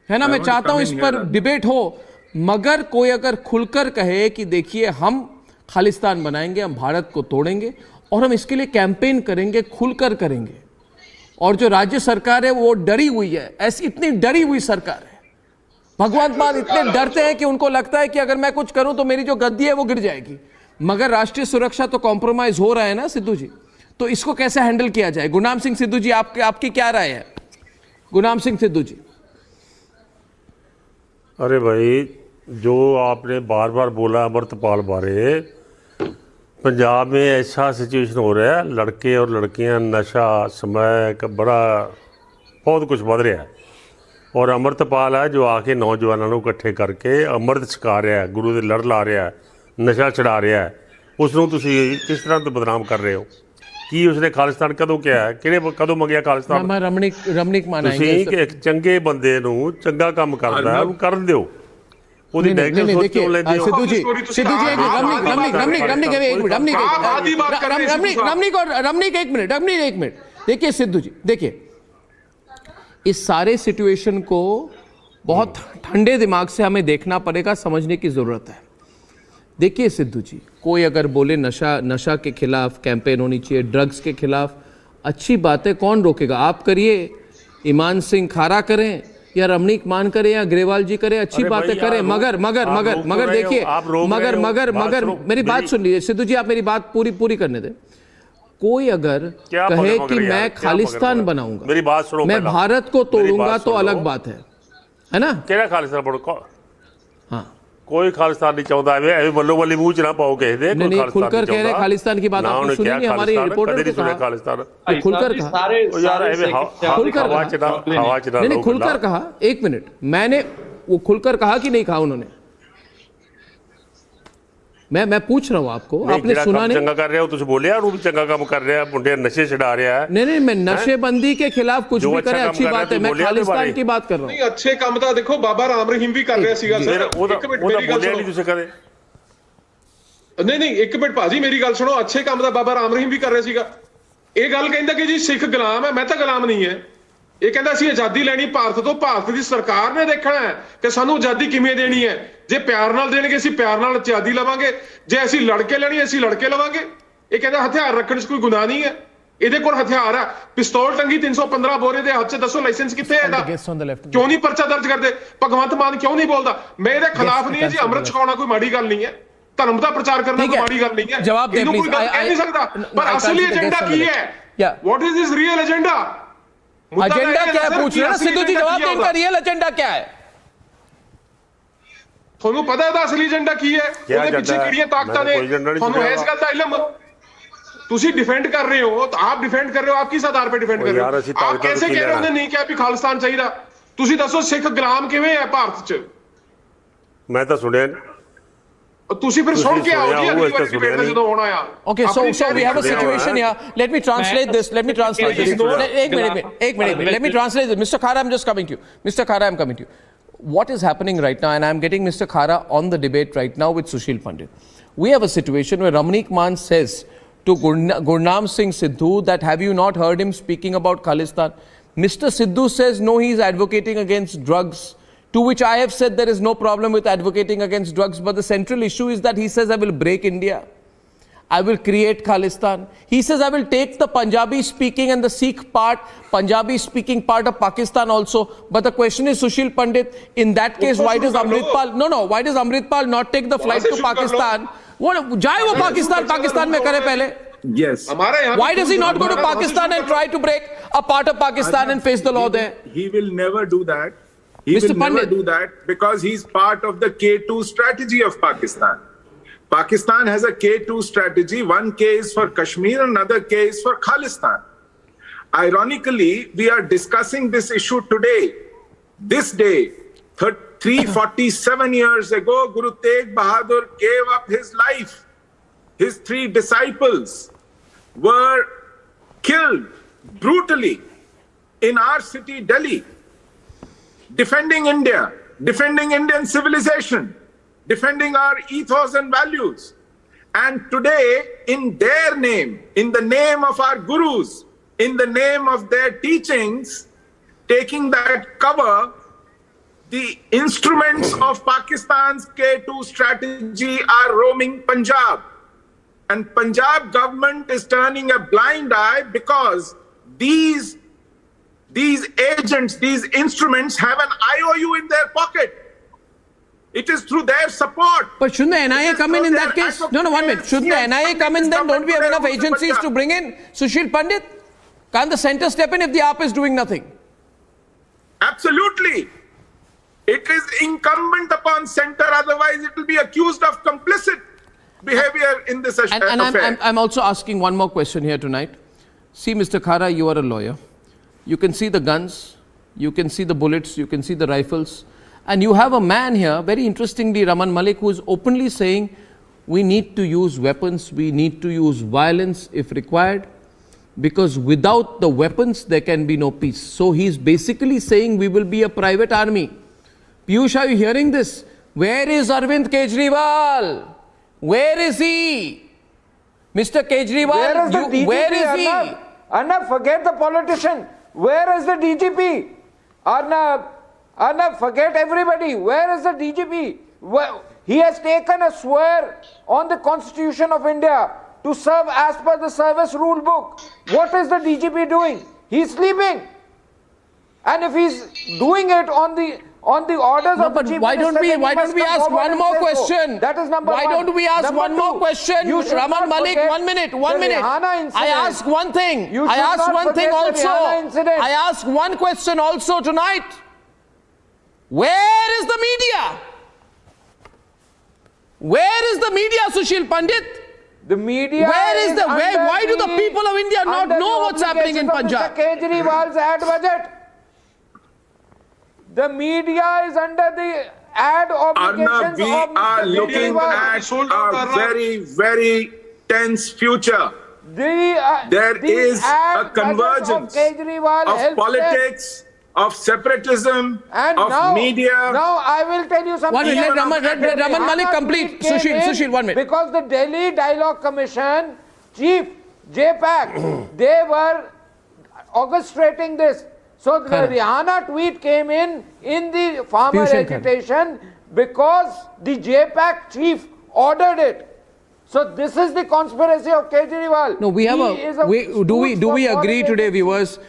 है ना। मैं चाहता हूं इस पर डिबेट हो, मगर कोई अगर खुलकर कहे कि देखिए हम खालिस्तान बनाएंगे, हम भारत को तोड़ेंगे और हम इसके लिए कैंपेन करेंगे, खुलकर करेंगे। और जो राज्य सरकार है वो डरी हुई है, ऐसी इतनी डरी हुई सरकार है, भगवंत मान इतने डरते हैं कि उनको लगता है कि अगर मैं कुछ करूं तो मेरी जो गद्दी है वो गिर जाएगी। मगर राष्ट्रीय सुरक्षा तो कॉम्प्रोमाइज हो रहा है ना सिद्धू जी, तो इसको कैसे हैंडल किया जाए? गुरनाम सिंह सिद्धू जी, आपकी क्या राय है? गुरनाम सिंह सिद्धू जी। अरे भाई, जो आपने बार बार बोला अमृतपाल बारे, पंजाब में ऐसा सिचुएशन हो रहा है, लड़के और लड़कियां नशा स्मैक बड़ा बहुत कुछ बढ़ रहा है। और अमृतपाल है जो आके नौजवानों को इकट्ठे करके अमृत छका रहा है, गुरु दे लड़ ला रहा है, नशा छड़ा रहा है। उसनों तुसी किस तरह तो बदनाम कर रहे हो? कि उसने खालिस्तान कदों किया है, किहड़े कदों मंगिया खालिस्तान? रमणीक तुसी एक चंगे बंदे नूं चंगा काम करदा है ਉਹਨੂੰ ਕਰਨ ਦਿਓ। ਉਹਦੀ नेगेटिव सोच क्यों लेते हो? सिद्धू जी रमणीक एक मिनट देखिए सिद्धू जी, देखिए इस सारे सिचुएशन को बहुत ठंडे दिमाग से हमें देखना पड़ेगा, समझने की जरूरत है। देखिए सिद्धू जी, कोई अगर बोले नशा के खिलाफ कैंपेन होनी चाहिए, ड्रग्स के खिलाफ, अच्छी बात है, कौन रोकेगा? आप करिए, ईमान सिंह खारा करें या रमणीक मान करें या ग्रेवाल जी करें, अच्छी बातें करें। मगर देखिए, मगर मेरी बात सुन लीजिए सिद्धू जी, आप मेरी बात पूरी करने दें। कोई अगर कहे कि मैं खालिस्तान बनाऊंगा, मेरी बात सुनो, मैं भारत को तोड़ूंगा, तो अलग बात है ना। केड़ा खालिस्तान बनाओ? हाँ, कोई खालिस्तान नहीं चाहता है, ऐसे बल्लो बल्ली मुंह च ना पाओ कह दे। नहीं, खुलकर कह रहे खालिस्तान की बात आपने सुनी नहीं? हमारी रिपोर्टर ने कहा खालिस्तान, खुलकर कहा, नहीं खुलकर कहा। 1 मिनट, मैंने वो खुलकर कहा कि नहीं कहा उन्होंने? मैं पूछ रहा हूँ आपको, आपने सुना नहीं? चंगा कर रहे हो तुझे बोले यार, वो भी चंगा काम कर रहा है, मुंडे नशे छड़ा रहा है। नहीं, मैं नशेबंदी के खिलाफ कुछ भी करे अच्छी बात है, मैं खालिस्तान की बात कर रहा हूँ। नहीं, अच्छे काम तो देखो बाबा राम रहीम भी कर रहा सीगा सर। एक मिनट मेरी गल सुनो। नहीं, एक मिनट भाजी मेरी गल सुनो। अच्छे काम तो बाबा राम रहीम भी कर रहा सीगा। ਇਹ ਗੱਲ ਕਹਿੰਦਾ ਕਿ ਜੀ ਸਿੱਖ ਗੁਲਾਮ ਹੈ, ਮੈਂ ਤਾਂ ਗੁਲਾਮ ਨਹੀਂ ਹੈ। ਇਹ ਕਹਿੰਦਾ ਅਸੀਂ ਆਜ਼ਾਦੀ ਲੈਣੀ ਭਾਰਤ ਤੋਂ, ਭਾਰਤ ਦੀ ਸਰਕਾਰ ਨੇ ਦੇਖਣਾ ਹੈ ਕਿ ਸਾਨੂੰ ਆਜ਼ਾਦੀ ਕਿਵੇਂ ਦੇਣੀ ਹੈ। ਜੇ ਪਿਆਰ ਨਾਲ ਦੇਣਗੇ ਅਸੀਂ ਪਿਆਰ ਨਾਲ ਆਜ਼ਾਦੀ ਲਵਾਂਗੇ, ਜੇ ਅਸੀਂ ਲੜ ਕੇ ਲੈਣੀ ਅਸੀਂ ਲੜ ਕੇ ਲਵਾਂਗੇ। ਇਹ ਕਹਿੰਦਾ ਹਥਿਆਰ ਰੱਖਣ 'ਚ ਕੋਈ ਗੁਨਾਹ ਨਹੀਂ ਹੈ, ਇਹਦੇ ਕੋਲ ਹਥਿਆਰ ਹੈ, ਪਿਸਤੌਲ ਟੰਗੀ 315 ਬੋਰੇ ਦੇ ਹੱਥ 'ਚ, ਦੱਸੋ ਲਾਇਸੈਂਸ ਕਿੱਥੇ ਹੈ ਇਹਦਾ? ਕਿਉਂ ਨਹੀਂ ਪਰਚਾ ਦਰਜ ਕਰਦੇ? ਭਗਵੰਤ ਮਾਨ ਕਿਉਂ ਨਹੀਂ ਬੋਲਦਾ? ਮੈਂ ਇਹਦੇ ਖਿਲਾਫ ਨਹੀਂ ਹੈ ਜੀ, ਅੰਮ੍ਰਿਤ ਛਕਾਉਣਾ ਕੋਈ ਮਾੜੀ ਗੱਲ ਨਹੀਂ ਹੈ, ਧਰਮ ਦਾ ਪ੍ਰਚਾਰ ਕਰਨਾ ਕੋਈ ਮਾੜੀ ਗੱਲ ਨਹੀਂ ਹੈ, ਇਹਨੂੰ ਕੋਈ ਗੱਲ ਕਹਿ ਨਹੀਂ ਸਕਦਾ। ਪਰ ਅਸਲੀ ਏਜੰਡਾ ਕੀ ਹੈ? What is this real agenda? Agenda क्या है पूछ रहे हैं सिद्धू जी, जवाब दें, इनका रियल एजेंडा क्या है? ਤੁਹਾਨੂੰ ਪਤਾ ਇਹਦਾ ਅਸਲੀ ਏਜੰਡਾ ਕੀ ਹੈ? ਉਹਦੇ ਪਿੱਛੇ ਕਿਹੜੀਆਂ ਤਾਕਤਾਂ ਨੇ? ਤੁਹਾਨੂੰ ਇਸ ਗੱਲ ਦਾ ਇਲਮ? ਤੁਸੀਂ डिफेंड कर रहे हो, तो आप डिफेंड कर रहे हो, आप किस आधार पे डिफेंड कर रहे हो? आप कैसे कह रहे हो नहीं किया भी ਖਾਲਿਸਤਾਨ ਚਾਹੀਦਾ? ਤੁਸੀਂ ਦੱਸੋ ਸਿੱਖ ਗੁਲਾਮ ਕਿਵੇਂ ਹੈ ਭਾਰਤ 'ਚ? ਮੈਂ ਤਾਂ ਸੁਣਿਆ ਤੁਸੀਂ ਫਿਰ ਸੁਣ ਕੇ ਆਓ ਜੀ, ਅਗਲੀ ਵਾਰ ਡਿਬੇਟ ਤੇ ਜਦੋਂ ਹੋਣਾ ਆ। Okay, so we have a situation here. Let me translate this. एक minute. Let me translate this. Mr. Khara, I'm just coming to you. Mr. Khara, I'm coming to you. What is happening right now, and I'm getting Mr. Khara on the debate right now with Sushil Pandit. We have a situation where Ramanik Maan says to Gurnam Singh Sidhu that have you not heard him speaking about Khalistan? Mr. Sidhu says no, he is advocating against drugs, to which I have said there is no problem with advocating against drugs, but the central issue is that he says I will break India. I will create Khalistan. He says I will take the Punjabi speaking and the Sikh part, Punjabi speaking part of Pakistan also. But the question is, Sushil Pandit, in that case, why does Amritpal, why does Amritpal not take the flight to Pakistan? Jaye wo Pakistan mein kare pehle. Yes. Why does he not go to Pakistan and try to break a part of Pakistan and face the law there? He will never do that. He will never do that because he's part of the K2 strategy of Pakistan. Pakistan has a K2 strategy. One K is for Kashmir, another K is for Khalistan. Ironically, we are discussing this issue today. This day, 347 years ago, Guru Tegh Bahadur gave up his life. His 3 disciples were killed brutally in our city, Delhi, defending India, defending Indian civilization, defending our ethos and values. And today, in their name, in the name of our gurus, in the name of their teachings, taking that cover, the instruments of Pakistan's K2 strategy are roaming Punjab. And Punjab government is turning a blind eye because these agents, these instruments have an IOU in their pocket. It is through their support. But shouldn't the NIA come in that case? No, 1 minute. Shouldn't the NIA come in then? Don't we have enough agencies to bring in Sushil Pandit? Can't the center step in if the AAP is doing nothing? Absolutely. It is incumbent upon center, otherwise it will be accused of complicit behavior in this affair. And I'm also asking one more question here tonight. See, Mr. Khara, you are a lawyer. You can see the guns, you can see the bullets, you can see the rifles. And you have a man here, very interestingly, Raman Malik, who is openly saying we need to use weapons, we need to use violence if required, because without the weapons there can be no peace. So he's basically saying we will be a private army. Piyush, are you hearing this? Where is Arvind Kejriwal? Where is he? Mr. Kejriwal, where is he? Arnab, forget the politician. Where is the DGP? Arnab, forget everybody. Where is the DGP? He has taken a swear on the Constitution of India to serve as per the service rule book. What is the DGP doing? He's sleeping. And if he's doing it on the orders of the Chief Minister, why don't we ask one more question? That is number 1. Why don't we ask one more question? Raman Malik, 1 minute. I ask one thing. I ask one thing also. I ask one question also tonight. Where is the media? Where is the media, Sushil Pandit? The media. Why do the people of India not know what's happening in Punjab? Mr. Kejriwal's ad budget. The media is under the ad obligations we are looking at a very, very tense future. There is a convergence of politics, of separatism, of media. Now I will tell you something. Let Raman Malik complete. Sushil, 1 minute. Because the Delhi Dialogue Commission, Chief JPAC, they were orchestrating this. So the Rihanna tweet came in the farmer agitation because the JPAC chief ordered it. So this is the conspiracy of Kejriwal. No, do we agree today, viewers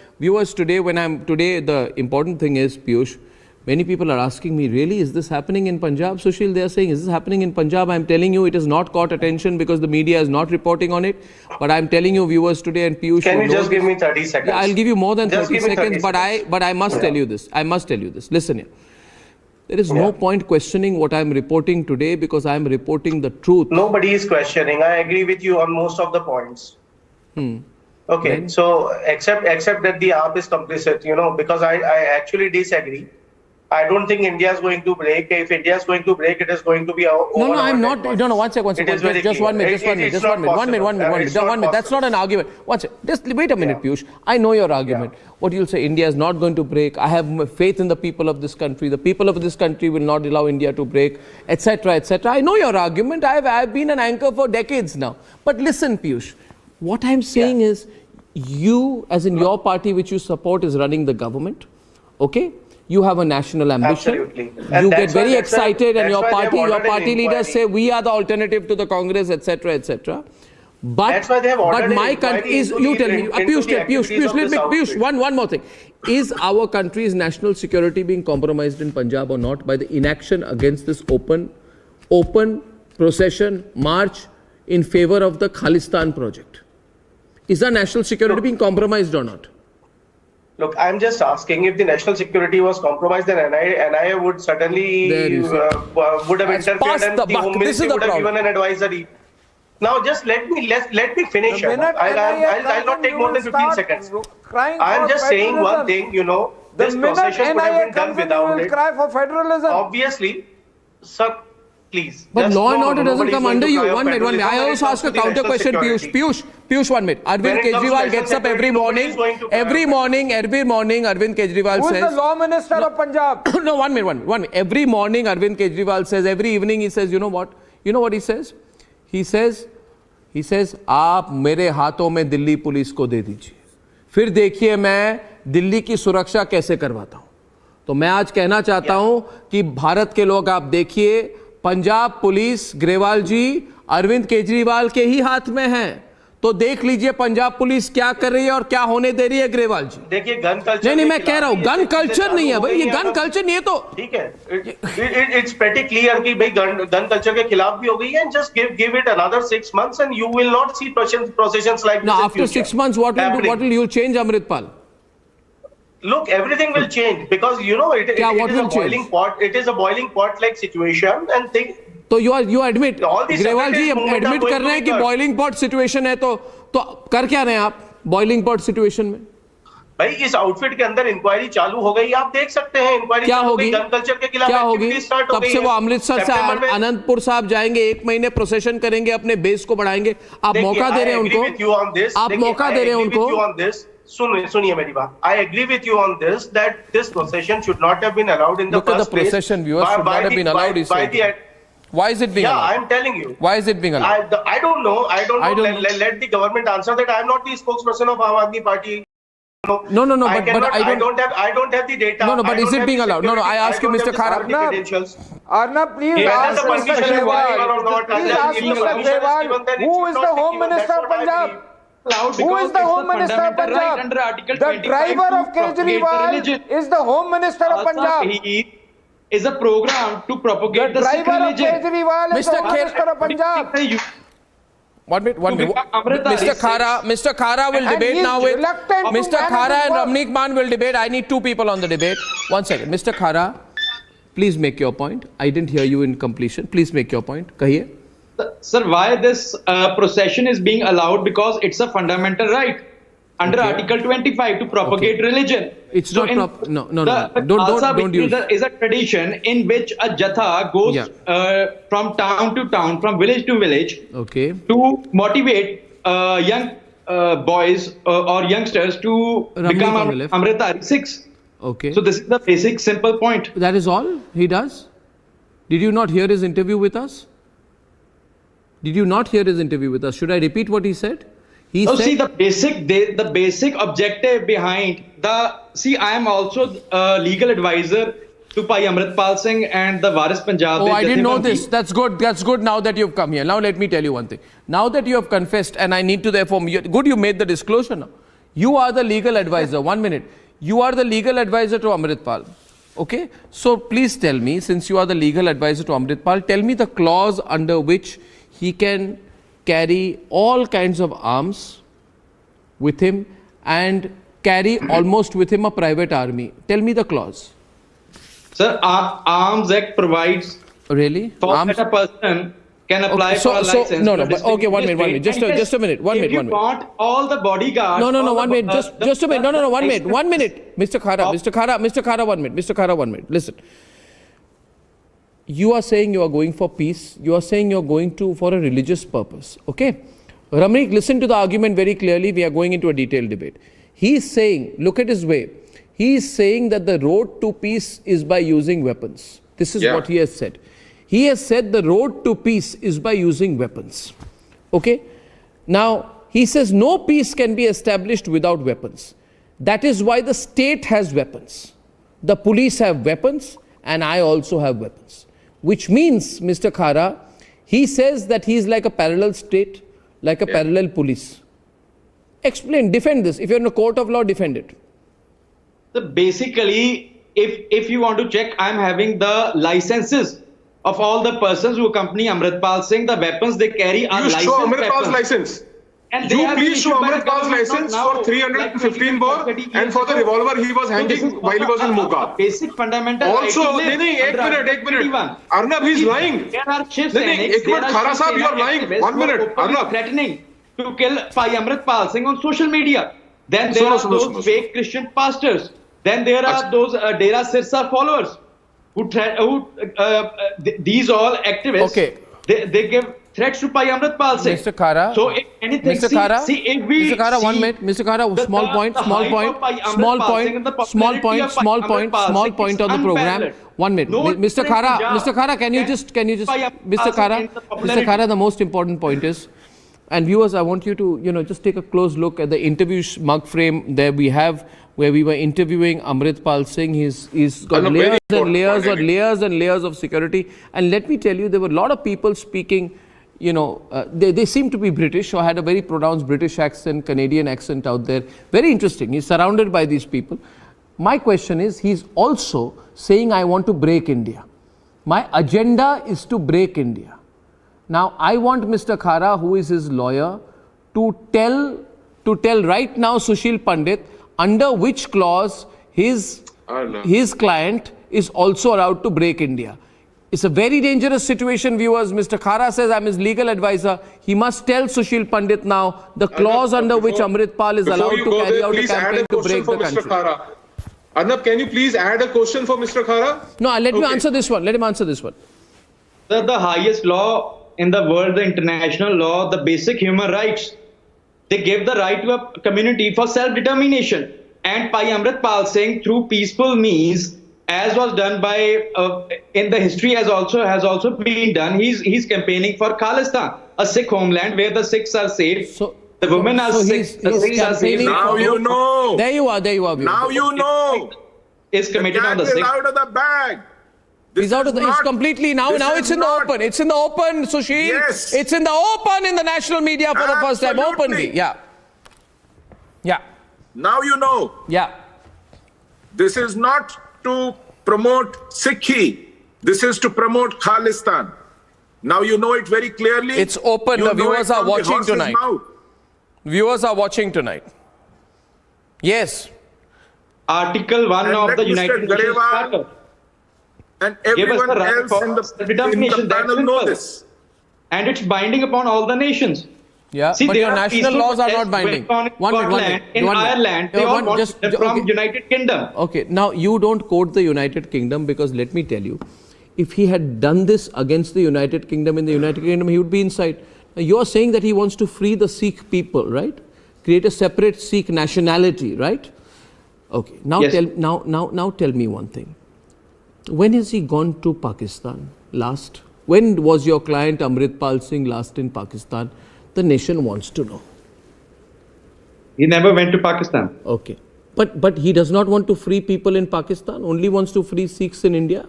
today, the important thing is, Piyush, many people are asking me, really, is this happening in Punjab? Sushil, they are saying, is this happening in Punjab? I'm telling you, it has not caught attention because the media is not reporting on it. But I'm telling you, viewers today, and Piyush, can you just give me 30 seconds? Yeah, I'll give you more than 30 seconds, but I must tell you this. I must tell you this. Listen here. There is no point questioning what I'm reporting today because I'm reporting the truth. Nobody is questioning. I agree with you on most of the points. Okay, so except that the AAP is complicit, because I actually disagree. I don't think India is going to break. If India is going to break, it is going to be No, I'm not. No, one second. Just 1 minute. That's not an argument. Just wait a minute, Piyush. I know your argument. What you'll say, India is not going to break. I have faith in the people of this country. The people of this country will not allow India to break, etc., etc. I know your argument. I've been an anchor for decades now. But listen, Piyush, What I'm saying is, you, as in your party which you support, is running the government. Okay? You have a national ambition. Absolutely. You get very excited, and your party leaders say we are the alternative to the Congress, etc., etc. But that's why they have ordered my country is. You tell me, Piyush, one more thing. Is our country's national security being compromised in Punjab or not by the inaction against this open procession march in favor of the Khalistan project? Is our national security being compromised or not? Look, I'm just asking, if the national security was compromised, then NIA would certainly would have interfered, and the Home Ministry would have given an advisory. Now, just let me finish. I'll not take more than 15 seconds. I'm just saying one thing. This procession could have been done without it. Cry for federalism. Obviously, sir. Please. But law and order doesn't come under you. One minute. I also ask a counter question, Piyush, 1 minute. Arvind Kejriwal gets up every morning. Every morning, Arvind Kejriwal says. Who is the law minister of Punjab? No, 1 minute. Every morning, Arvind Kejriwal says, every evening he says, you know what? You know what he says? He says, आप मेरे हाथों में Delhi police को दे दीजिए. फिर देखिए मैं दिल्ली की सुरक्षा कैसे करवाता हूं. तो मैं आज कहना चाहता हूं कि भारत के लोग, आप देखिए, पंजाब पुलिस, ग्रेवाल जी, अरविंद केजरीवाल के ही हाथ में है. तो देख लीजिए पंजाब पुलिस क्या कर रही है और क्या होने दे रही है, ग्रेवाल जी. देखिए गन कल्चर नहीं, मैं कह रहा हूं गन कल्चर नहीं है भाई, ये गन कल्चर नहीं है. तो ठीक है, इट्स प्रीटी क्लियर कि भाई गन कल्चर के खिलाफ भी हो गई है. Just give it another 6 months and you will not see processions like this. Now after 6 months, what will you change, Amritpal? Look, everything will change because it is a boiling pot. It is a boiling pot like situation and thing. तो you admit, Grewal ji admit कर रहे हैं कि boiling pot situation है. तो कर क्या रहे हैं आप बॉइलिंग पॉट सिचुएशन में? भाई इस आउटफिट के अंदर इंक्वायरी चालू हो गई, आप देख सकते हैं. इंक्वायरी क्या होगी? गन कल्चर के खिलाफ क्या होगी? तब से वो अमृतसर से अनंतपुर साहब जाएंगे, 1 महीने प्रोसेशन करेंगे, अपने बेस को बढ़ाएंगे. आप मौका दे रहे हैं उनको. आप मौका दे रहे हैं उनको. सुनिए मेरी बात. I agree with you on this that this procession should not have been allowed in the first place. Look at the procession, viewers, should not have been allowed. Why is it being allowed? I'm telling you. Why is it being allowed? I don't know. Let the government answer that. I'm not the spokesperson of Aam Aadmi Party. No. But I don't have the data. No. But is it being allowed? No. I ask you, Mr. Khara. Arnab, please ask Mr. Grewal. Please ask Mr. Grewal. Who is the Home Minister of Punjab? Who is the Home Minister of Punjab? The driver of Kejriwal is the Home Minister of Punjab. Is a program to propagate the Sikh religion. Kejriwal is the Home Minister of Punjab. 1 minute. Mr. Khara will debate now with Mr. Khara and Ramneek Man will debate. I need 2 people on the debate. 1 second. Mr. Khara, please make your point. I didn't hear you in completion. Please make your point. Kahiye. Sir, why this procession is being allowed? Because it's a fundamental right under Article 25 to propagate religion. It's so not no. Don't use. Is a tradition in which a jatha goes from town to town, from village to village, to motivate young boys or youngsters to become Amritpal Sikhs. Okay. So this is the basic, simple point. That is all he does. Did you not hear his interview with us? Should I repeat what he said? He said, see the basic objective behind the. See, I am also a legal advisor to Pai Amritpal Singh and the Waris Punjab. Oh, I didn't know this. That's good now that you've come here. Now let me tell you one thing. Now that you have confessed, and I need to therefore, good you made the disclosure now. You are the legal advisor. 1 minute. You are the legal advisor to Amritpal. Okay? So please tell me, since you are the legal advisor to Amritpal, tell me the clause under which he can carry all kinds of arms with him and carry almost with him a private army. Tell me the clause. Sir, Arms Act provides for that a person can apply for a license. Okay, 1 minute. Just a minute. One minute. If you want all the bodyguards. No, 1 minute. Just a minute. No, 1 minute. 1 minute. Mr. Khara, 1 minute. Mr. Khara, 1 minute. Listen. You are saying you are going for peace. You are saying you are going for a religious purpose. Okay? Ramneek, listen to the argument very clearly. We are going into a detailed debate. He is saying, look at his way. He is saying that the road to peace is by using weapons. This is what he has said. He has said the road to peace is by using weapons. Okay? Now, he says no peace can be established without weapons. That is why the state has weapons. The police have weapons, and I also have weapons. Which means, Mr. Khara, he says that he is like a parallel state, like a parallel police. Explain, defend this. If you're in a court of law, defend it. So basically, if you want to check, I'm having the licenses of all the persons who accompany Amritpal Singh. The weapons they carry are licensed show Amritpal's weapons. license. And you please show Amritpal's license for 315 bore and for the revolver he was handling while he was in Moga. Basic fundamental. Also, एक minute. Arnab, he's lying. There are chiefs. एक minute, Khara sahab, you are lying. 1 minute. Arnab. Threatening to kill Amritpal Singh on social media. Then there are those fake Christian pastors. Then there are those Dera Sirsa followers these all activists. Okay. They give threats to Amritpal Singh. Mr. Khara. So if anything, Mr. Khara, if we Mr. Khara, 1 minute. Mr. Khara, small point on the program. 1 minute. Mr. Khara, can you just, Mr. Khara, the most important point is, and viewers, I want you to, just take a close look at the interview mug frame there we have, where we were interviewing Amritpal Singh. He's got layers and layers and layers and layers of security. And let me tell you, there were a lot of people speaking, they seem to be British, or had a very pronounced British accent, Canadian accent out there. Very interesting. He's surrounded by these people. My question is, he's also saying, I want to break India. My agenda is to break India. Now, I want Mr. Khara, who is his lawyer, to tell right now Sushil Pandit under which clause his client is also allowed to break India. It's a very dangerous situation, viewers. Mr. Khara says, I'm his legal advisor. He must tell Sushil Pandit now the clause under which Amritpal is allowed to carry out a campaign to break the country. Arnab, can you please add a question for Mr. Khara? No, let me answer this one. Let him answer this one. The highest law in the world, the international law, the basic human rights, they give the right to a community for self-determination. And Amritpal Singh, through peaceful means, as was done by in the history, has also been done. He's campaigning for Khalistan, a Sikh homeland where the Sikhs are safe. So the women are safe. The Sikhs are safe. Now you know. There you are. Now you know. Is committed on the Sikhs. Out of the bag. It's completely now it's in the open. It's in the open, Sushil. Yes. It's in the open in the national media for the first time. Openly. Yeah. Now you know. Yeah. This is not to promote Sikhi. This is to promote Khalistan. Now you know it very clearly. It's open. The viewers are watching tonight. Viewers are watching tonight. Yes. Article 1 of the United Nations Charter. And everyone else in the panel know this. And it's binding upon all the nations. Yeah, see, but your national laws are not binding. In Ireland, they all want from United Kingdom. Okay, now you don't quote the United Kingdom, because let me tell you, if he had done this against the United Kingdom in the United Kingdom, he would be inside. Now, you're saying that he wants to free the Sikh people, right? Create a separate Sikh nationality, right? Okay, now yes. Now tell me one thing. When has he gone to Pakistan last? When was your client Amritpal Singh last in Pakistan? The nation wants to know. He never went to Pakistan. Okay. But he does not want to free people in Pakistan, only wants to free Sikhs in India?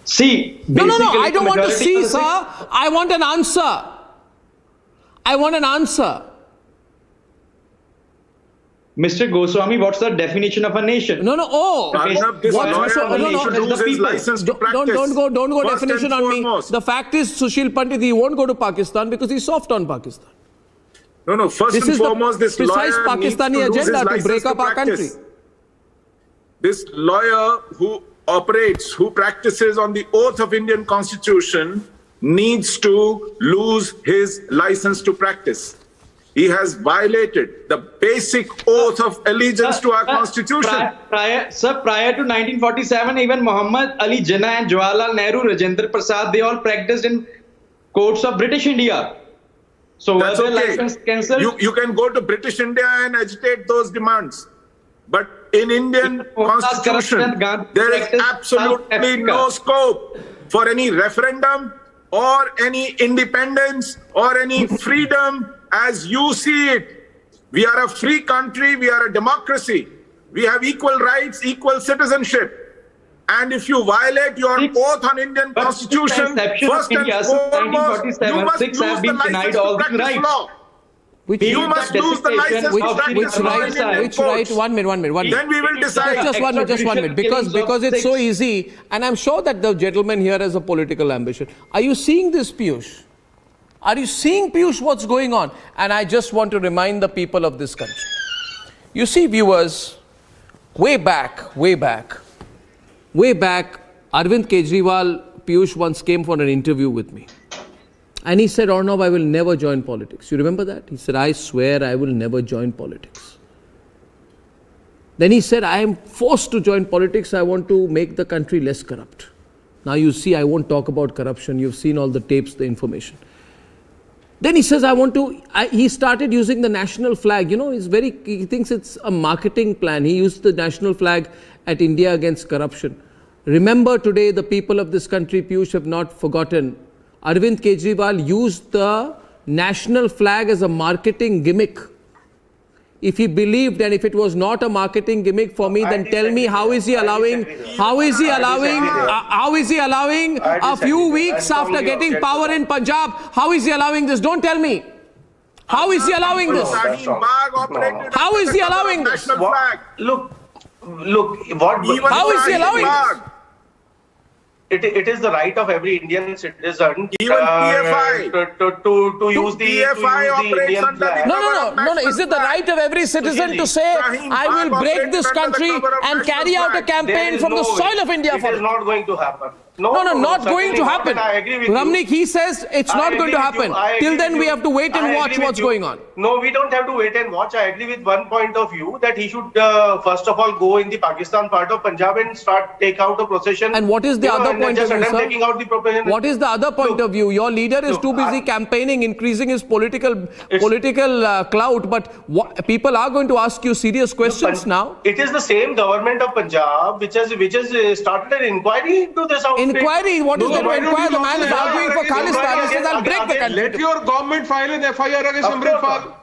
See, no, I don't want to see, sir. I want an answer. I want an answer. Mr. Goswami, what's the definition of a nation? No. Oh, don't go definition on me. The fact is, Sushil Pandit, he won't go to Pakistan because he's soft on Pakistan. No. First and foremost, this precise lawyer Pakistani agenda to break up our country. This lawyer who operates, who practices on the oath of Indian Constitution, needs to lose his license to practice. He has violated the basic oath of allegiance to our Constitution. Prior to 1947, even Muhammad Ali Jinnah and Jawaharlal Nehru, Rajendra Prasad, they all practiced in courts of British India. So that's was their okay. license cancelled? You can go to British India and agitate those demands. But in Indian Constitution, there is absolutely no scope for any referendum or any independence or any freedom as you see it. We are a free country. We are a democracy. We have equal rights, equal citizenship. And if you violate your oath on Indian Constitution, first and foremost, you must lose the license to practice law. You must lose the license to practice law. Which right? One minute. Then we will decide. Just one minute. Because it's so easy, and I'm sure that the gentleman here has a political ambition. Are you seeing this, Piyush? Are you seeing, Piyush, what's going on? And I just want to remind the people of this country. You see, viewers, way back, Arvind Kejriwal, Piyush once came for an interview with me. And he said, Arnab, I will never join politics. You remember that? He said, I swear I will never join politics. Then he said, I am forced to join politics. I want to make the country less corrupt. Now you see, I won't talk about corruption. You've seen all the tapes, the information. Then he says, he started using the national flag. You know, he thinks it's a marketing plan. He used the national flag at India against corruption. Remember today, the people of this country, Piyush, have not forgotten. Arvind Kejriwal used the national flag as a marketing gimmick. If he believed, and if it was not a marketing gimmick for me, then tell me how is he allowing a few weeks after getting power in Punjab, how is he allowing this? Don't tell me. How is he allowing this? How is he allowing this? Look, how is he allowing this? It is the right of every Indian citizen even PFI to use the Indian flag. No. Is it the right of every citizen to say, I will break this country and carry out a campaign from the soil of India for it? It is not going to happen. Not going to happen. Ramnik, he says it's not going to happen. Till then, we have to wait and watch what's going on. No, we don't have to wait and watch. I agree with one point of view that he should first of all go in the Pakistan part of Punjab and take out a procession. And what is the other point of view, sir? Taking out the procession. What is the other point of view? Your leader is too busy campaigning, increasing his political clout. But people are going to ask you serious questions now. It is the same government of Punjab which has started an inquiry into this. Inquiry? What is there to inquire? The man is arguing for Khalistan. He says, I'll break the country. Let your government file an FIR against Amritpal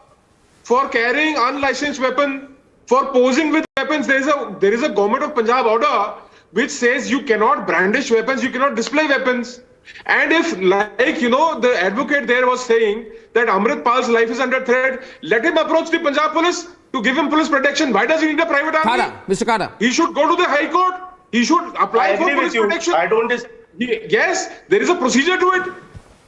for carrying unlicensed weapon, for posing with weapons. There is a government of Punjab order which says you cannot brandish weapons, you cannot display weapons. And if, the advocate there was saying that Amritpal's life is under threat, let him approach the Punjab police to give him police protection. Why does he need a private army? Mr. Khara. He should go to the High Court. He should apply for police protection. I don't Yes, there is a procedure to it.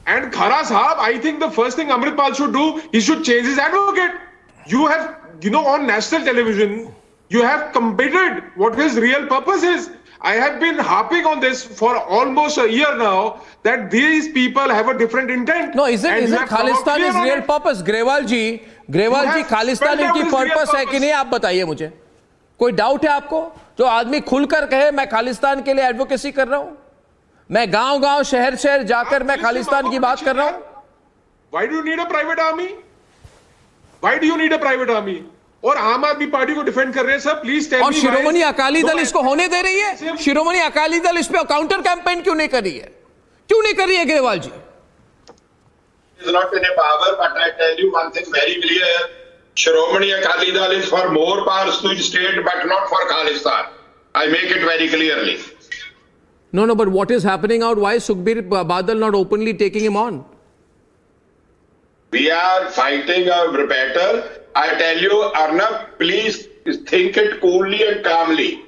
And Khara Sahab, I think the first thing Amritpal should do, he should change his advocate. You have, on national television, you have committed what his real purpose is. I have been harping on this for almost a year now that these people have a different intent. No, is it Khalistan is real purpose? Grewal ji, Khalistan इनकी purpose है कि नहीं? आप बताइए मुझे. कोई doubt है आपको? जो आदमी खुलकर कहे मैं खालिस्तान के लिए एडवोकेसी कर रहा हूं, मैं गांव-गांव शहर-शहर जाकर मैं खालिस्तान की बात कर रहा हूं. Why do you need a private army? Why do you need a private army? और आम आदमी पार्टी को डिफेंड कर रहे हैं सर, प्लीज टेल मी. और शिरोमणि अकाली दल इसको होने दे रही है? शिरोमणि अकाली दल इस पे काउंटर कैंपेन क्यों नहीं कर रही है? क्यों नहीं कर रही है ग्रेवाल जी? Is not in a power, but I tell you one thing very clear. Shiromani Akali Dal is for more powers to the state, but not for Khalistan. I make it very clearly. No, but what is happening out? Why is Sukhbir Badal not openly taking him on? We are fighting a battle. I tell you, Arnab, please think it coolly and calmly.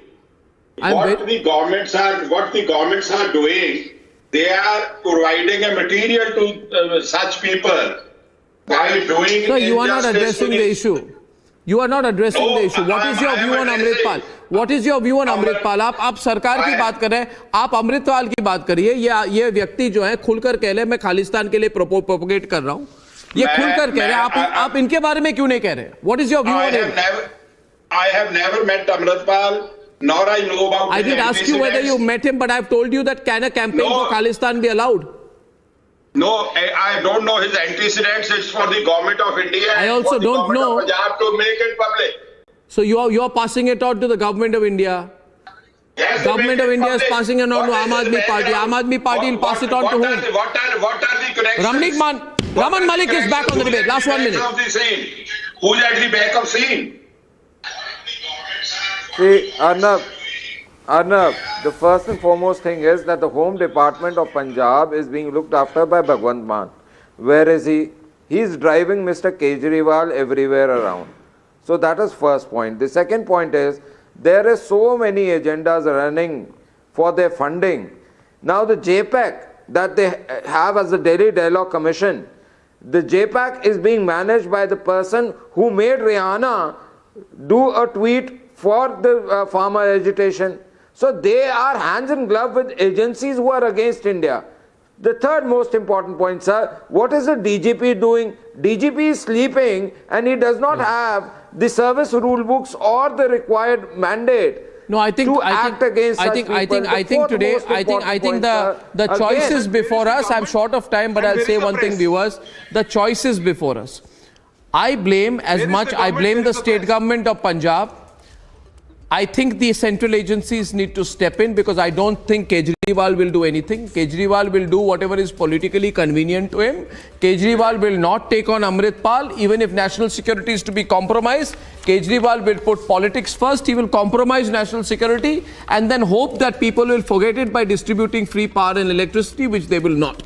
What the governments are doing, they are providing a material to such people. So you are not addressing the issue. You are not addressing the issue. What is your view on Amritpal? What is your view on Amritpal? आप सरकार की बात कर रहे हैं, आप अमृतपाल की बात करिए. ये व्यक्ति जो है खुलकर कह रहे हैं मैं खालिस्तान के लिए प्रोपोगेट कर रहा हूं. ये खुलकर कह रहे हैं, आप इनके बारे में क्यों नहीं कह रहे? What is your view on it? I have never met Amritpal, nor I know about. I did ask you whether you met him, but I have told you that can a campaign for Khalistan be allowed? No, I don't know his antecedents. It's for the government of India. I also don't know. Punjab to make it public. So you are passing it on to the government of India. Yes, government of India is passing it on to Aam Aadmi Party. Aam Aadmi Party will pass it on to whom? What are the connections? Ramnik Man. Raman Malik is back on the debate. Last 1 minute. Who's at the back of scene? See, Arnab, the first and foremost thing is that the Home Department of Punjab is being looked after by Bhagwant Mann. Where is he? He's driving Mr. Kejriwal everywhere around. So that is first point. The second point is, there is so many agendas running for their funding. Now the JPAC that they have as the Delhi Dialogue Commission, the JPAC is being managed by the person who made Rihanna do a tweet for the farmer agitation. So they are hands in glove with agencies who are against India. The third most important point, sir, what is the DGP doing? DGP is sleeping and he does not have the service rule books or the required mandate. No, I think today the choice is before us. I'm short of time, but I'll say one thing, viewers. The choice is before us. I blame the state government of Punjab. I think the central agencies need to step in, because I don't think Kejriwal will do anything. Kejriwal will do whatever is politically convenient to him. Kejriwal will not take on Amritpal, even if national security is to be compromised. Kejriwal will put politics first. He will compromise national security and then hope that people will forget it by distributing free power and electricity, which they will not.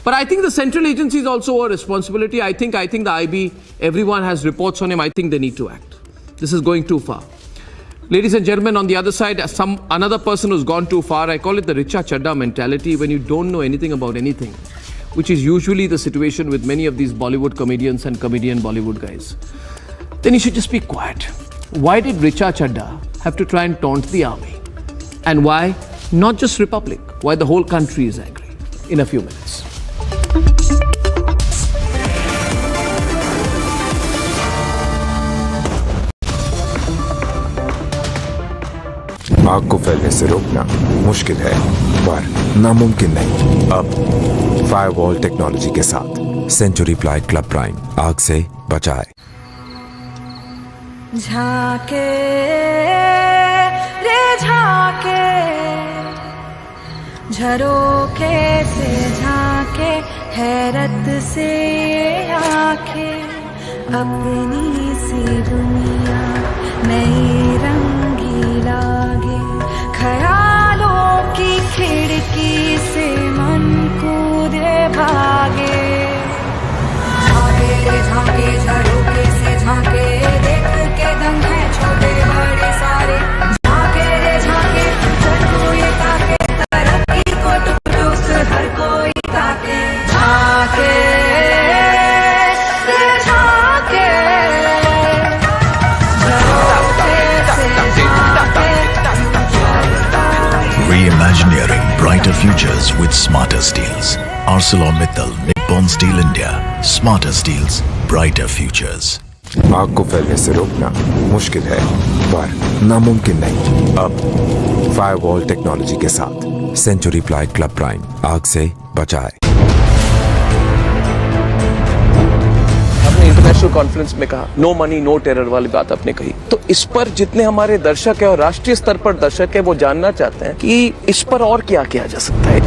But I think the central agencies also have a responsibility. I think the IB, everyone has reports on him. I think they need to act. This is going too far. Ladies and gentlemen, on the other side, another person who's gone too far. I call it the Richa Chadda mentality, when you don't know anything about anything, which is usually the situation with many of these Bollywood comedians and comedian Bollywood guys. Then you should just be quiet. Why did Richa Chadda have to try and taunt the army? And why not just Republic? Why the whole country is angry? In a few minutes. आग को फैलने से रोकना मुश्किल है, पर नामुमकिन नहीं। अब फायरवॉल टेक्नोलॉजी के साथ सेंचुरी प्लाई क्लब प्राइम आग से बचाए। झाके रे झाके, झरोखे से झाके, हैरत से आंखें, अपनी सी दुनिया नई रंगी लागे, ख्यालों की खिड़की से मन कूदे भागे। झाके रे झाके, झरोखे से झाके, देख के दंग है छोटे बड़े सारे। झाके रे झाके, हर कोई ताके, तरक्की को टुक टुक हर कोई ताके। झाके रे झाके, Reimagineering brighter futures with smarter steels. ArcelorMittal Nippon Steel India. Smarter steels, brighter futures. आग को फैलने से रोकना मुश्किल है, पर नामुमकिन नहीं। अब फायरवॉल टेक्नोलॉजी के साथ सेंचुरी प्लाई क्लब प्राइम आग से बचाए। इंटरनेशनल कॉन्फ्रेंस में कहा नो मनी नो टेरर वाली बात आपने कही, तो इस पर जितने हमारे दर्शक है और राष्ट्रीय स्तर पर दर्शक है, वो जानना चाहते हैं कि इस पर और क्या किया जा सकता है।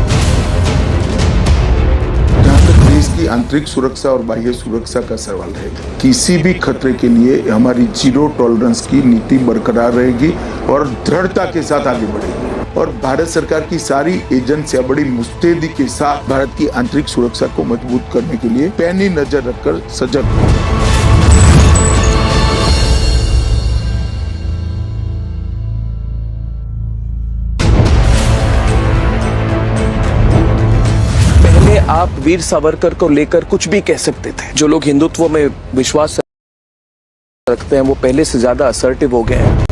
जहाँ तक देश की आंतरिक सुरक्षा और बाह्य सुरक्षा का सवाल है, किसी भी खतरे के लिए हमारी जीरो टॉलरेंस की नीति बरकरार रहेगी और दृढ़ता के साथ आगे बढ़ेगी। और भारत सरकार की सारी एजेंसियां बड़ी मुस्तैदी के साथ भारत की आंतरिक सुरक्षा को मजबूत करने के लिए पैनी नजर रखकर सजग हैं। पहले आप वीर सावरकर को लेकर कुछ भी कह सकते थे। जो लोग हिंदुत्व में विश्वास रखते हैं वो पहले से ज्यादा असर्टिव हो गए हैं।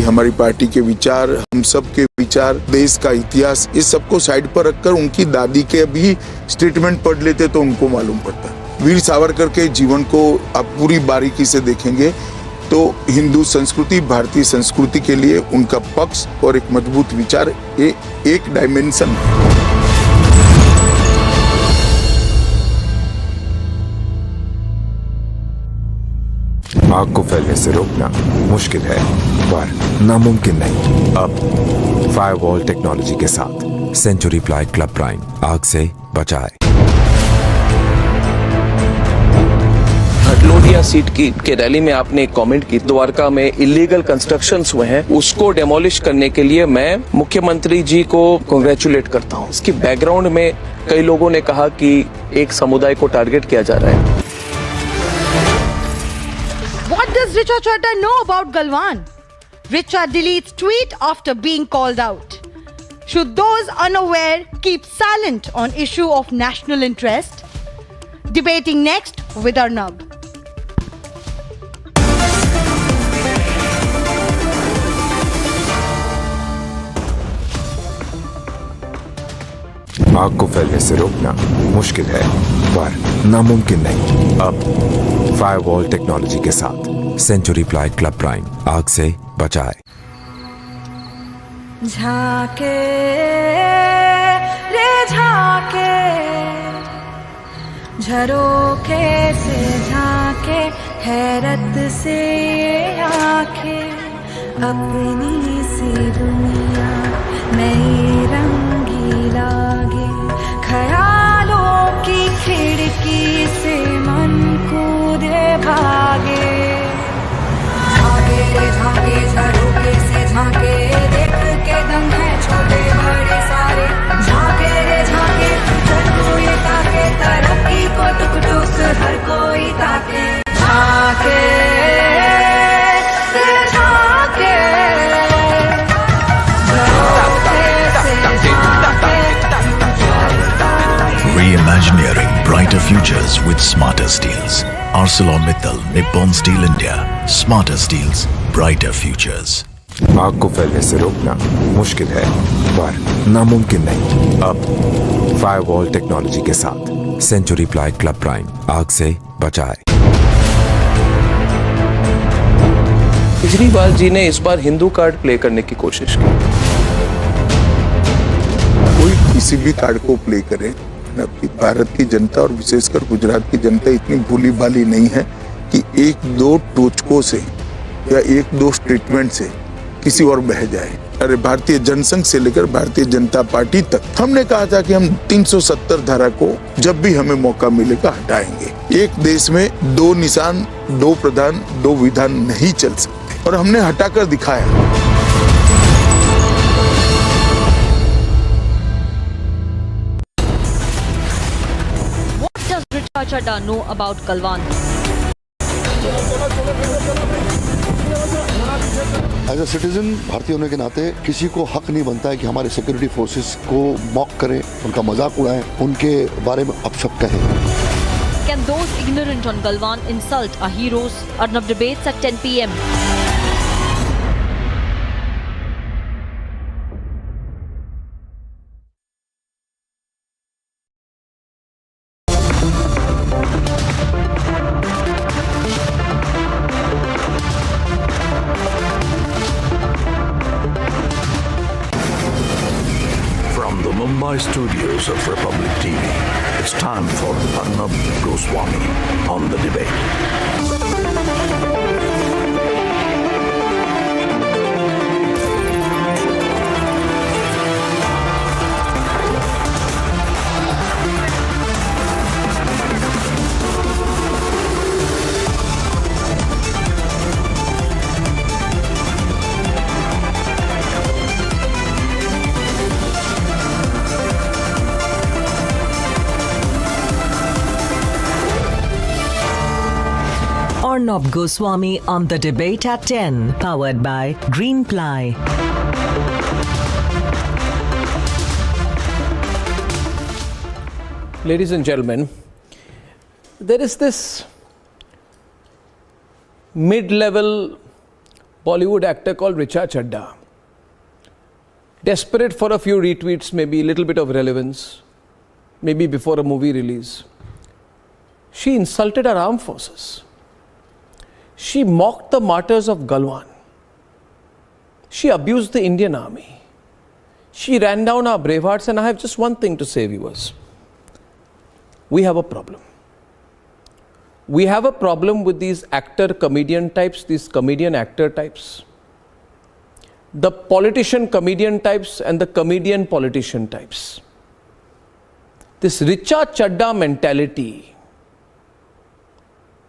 हमारी पार्टी के विचार, हम सब के विचार, देश का इतिहास, इस सबको साइड पर रखकर उनकी दादी के भी स्टेटमेंट पढ़ लेते तो उनको मालूम पड़ता। वीर सावरकर के जीवन को आप पूरी बारीकी से देखेंगे तो हिंदू संस्कृति, भारतीय संस्कृति के लिए उनका पक्ष और एक मजबूत विचार एक डायमेंशन है। आग को फैलने से रोकना मुश्किल है, पर नामुमकिन नहीं। अब फायरवॉल टेक्नोलॉजी के साथ सेंचुरी प्लाई क्लब प्राइम, आग से बचाए। लोहिया सीट के रैली में आपने एक कमेंट की, द्वारका में इलीगल कंस्ट्रक्शंस हुए हैं, उसको डेमोलिश करने के लिए मैं मुख्यमंत्री जी को कांग्रेचुलेट करता हूं। इसकी बैकग्राउंड में कई लोगों ने कहा कि एक समुदाय को टारगेट किया जा रहा है। What does Richa Chadha know about Galwan? Richa deletes tweet after being called out. Should those unaware keep silent on issue of national interest? Debating next with Arnab. आग को फैलने से रोकना मुश्किल है पर नामुमकिन नहीं। अब फायरवॉल टेक्नोलॉजी के साथ सेंचुरी प्लाई क्लब प्राइम, आग से बचाए। झाके रे झाके, झरोखे से झाके, हैरत से आंखें, अपनी सी दुनिया नई रंगी लागे, ख्यालों की खिड़की से मन कूदे भागे। झाके रे झाके, झरोखे से झाके, देख के दम है छोटे बड़े सारे। झाके रे झाके, हर कोई ताके, तरक्की को टुक टुक हर कोई ताके। झाके रे झाके, Reimagineering brighter futures with smarter steels. ArcelorMittal, Nippon Steel India. Smarter steels, brighter futures. आग को फैलने से रोकना मुश्किल है पर नामुमकिन नहीं। अब फायरवॉल टेक्नोलॉजी के साथ सेंचुरी प्लाई क्लब प्राइम, आग से बचाए। केजरीवाल जी ने इस बार हिंदू कार्ड प्ले करने की कोशिश की। कोई किसी भी कार्ड को प्ले करे, भारत की जनता और विशेषकर गुजरात की जनता इतनी भूली भाली नहीं है कि एक दो टोचकों से या एक दो स्टेटमेंट से किसी और बह जाए। अरे भारतीय जनसंघ से लेकर भारतीय जनता पार्टी तक हमने कहा था कि हम 370 धारा को जब भी हमें मौका मिलेगा हटाएंगे। एक देश में दो निशान, दो प्रधान, दो विधान नहीं चल सकते और हमने हटाकर दिखाया। Richa Chadha know about Galwan? As a citizen भारतीय होने के नाते किसी को हक नहीं बनता है कि हमारे सिक्योरिटी फोर्सेस को मॉक करें, उनका मजाक उड़ाएं, उनके बारे में अपशब्द कहें। Can those ignorant on Galwan insult our heroes? Arnab debates at 10 p.m. Mumbai studios of Republic TV, it's time for Arnab Goswami on The Debate. Arnab Goswami on The Debate at 10, powered by Green Ply. Ladies and gentlemen, there is this mid-level Bollywood actor called Richa Chadha. Desperate for a few retweets, maybe a little bit of relevance, maybe before a movie release. She insulted our armed forces. She mocked the martyrs of Galwan. She abused the Indian army. She ran down our bravehearts, and I have just one thing to say, viewers. We have a problem. We have a problem with these actor-comedian types, these comedian-actor types. the politician comedian types and the comedian politician types. This Richa Chadda mentality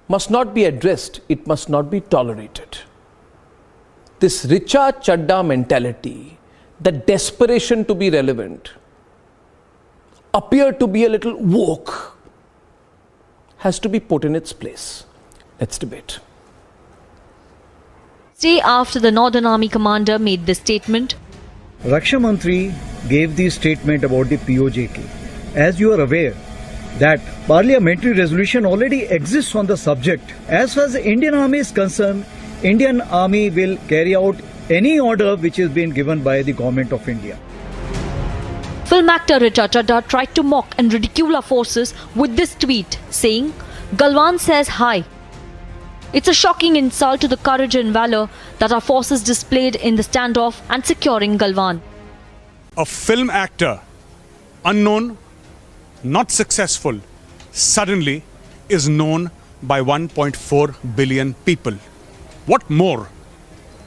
must not be addressed, it must not be tolerated. This Richa Chadda mentality, the desperation to be relevant, appear to be a little woke, has to be put in its place. Let's debate. Day after the Northern Army commander made this statement, Raksha Mantri gave the statement about the POJK. As you are aware that parliamentary resolution already exists on the subject. As far as the Indian Army is concerned, Indian Army will carry out any order which is being given by the Government of India. film actor Richa Chadda tried to mock and ridicule our forces with this tweet saying, Galwan says hi. It's a shocking insult to the courage and valor that our forces displayed in the standoff and securing Galwan. A film actor, unknown, not successful, suddenly is known by 1.4 billion people. What more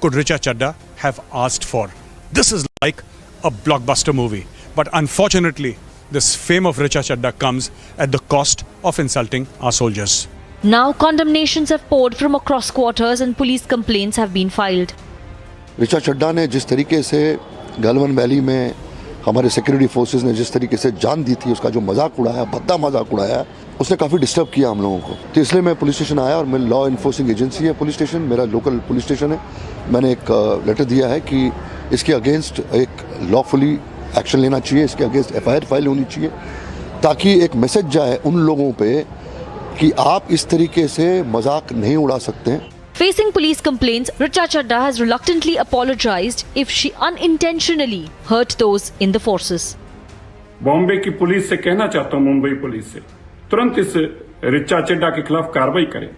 could Richa Chadda have asked for? This is like a blockbuster movie. But unfortunately, this fame of Richa Chadda comes at the cost of insulting our soldiers. Now condemnations have poured from across quarters and police complaints have been filed. Richa Chadda ने जिस तरीके से Galwan valley में हमारे security forces ने जिस तरीके से जान दी थी, उसका जो मजाक उड़ाया, भद्दा मजाक उड़ाया, उसने काफ़ी डिस्टर्ब किया हम लोगों को। तो इसलिए मैं पुलिस स्टेशन आया और मैं लॉ इन्फोर्सिंग एजेंसी है पुलिस स्टेशन, मेरा लोकल पुलिस स्टेशन है। मैंने एक लेटर दिया है कि इसके अगेंस्ट एक लॉफुली एक्शन लेना चाहिए, इसके अगेंस्ट एफआईआर फाइल होनी चाहिए, ताकि एक मैसेज जाए उन लोगों पे कि आप इस तरीके से मजाक नहीं उड़ा सकते हैं। Facing police complaints, Richa Chadda has reluctantly apologized if she unintentionally hurt those in the forces. Bombay की पुलिस से कहना चाहता हूं, मुंबई पुलिस से तुरंत इस रिचा चड्डा के खिलाफ कार्रवाई करें,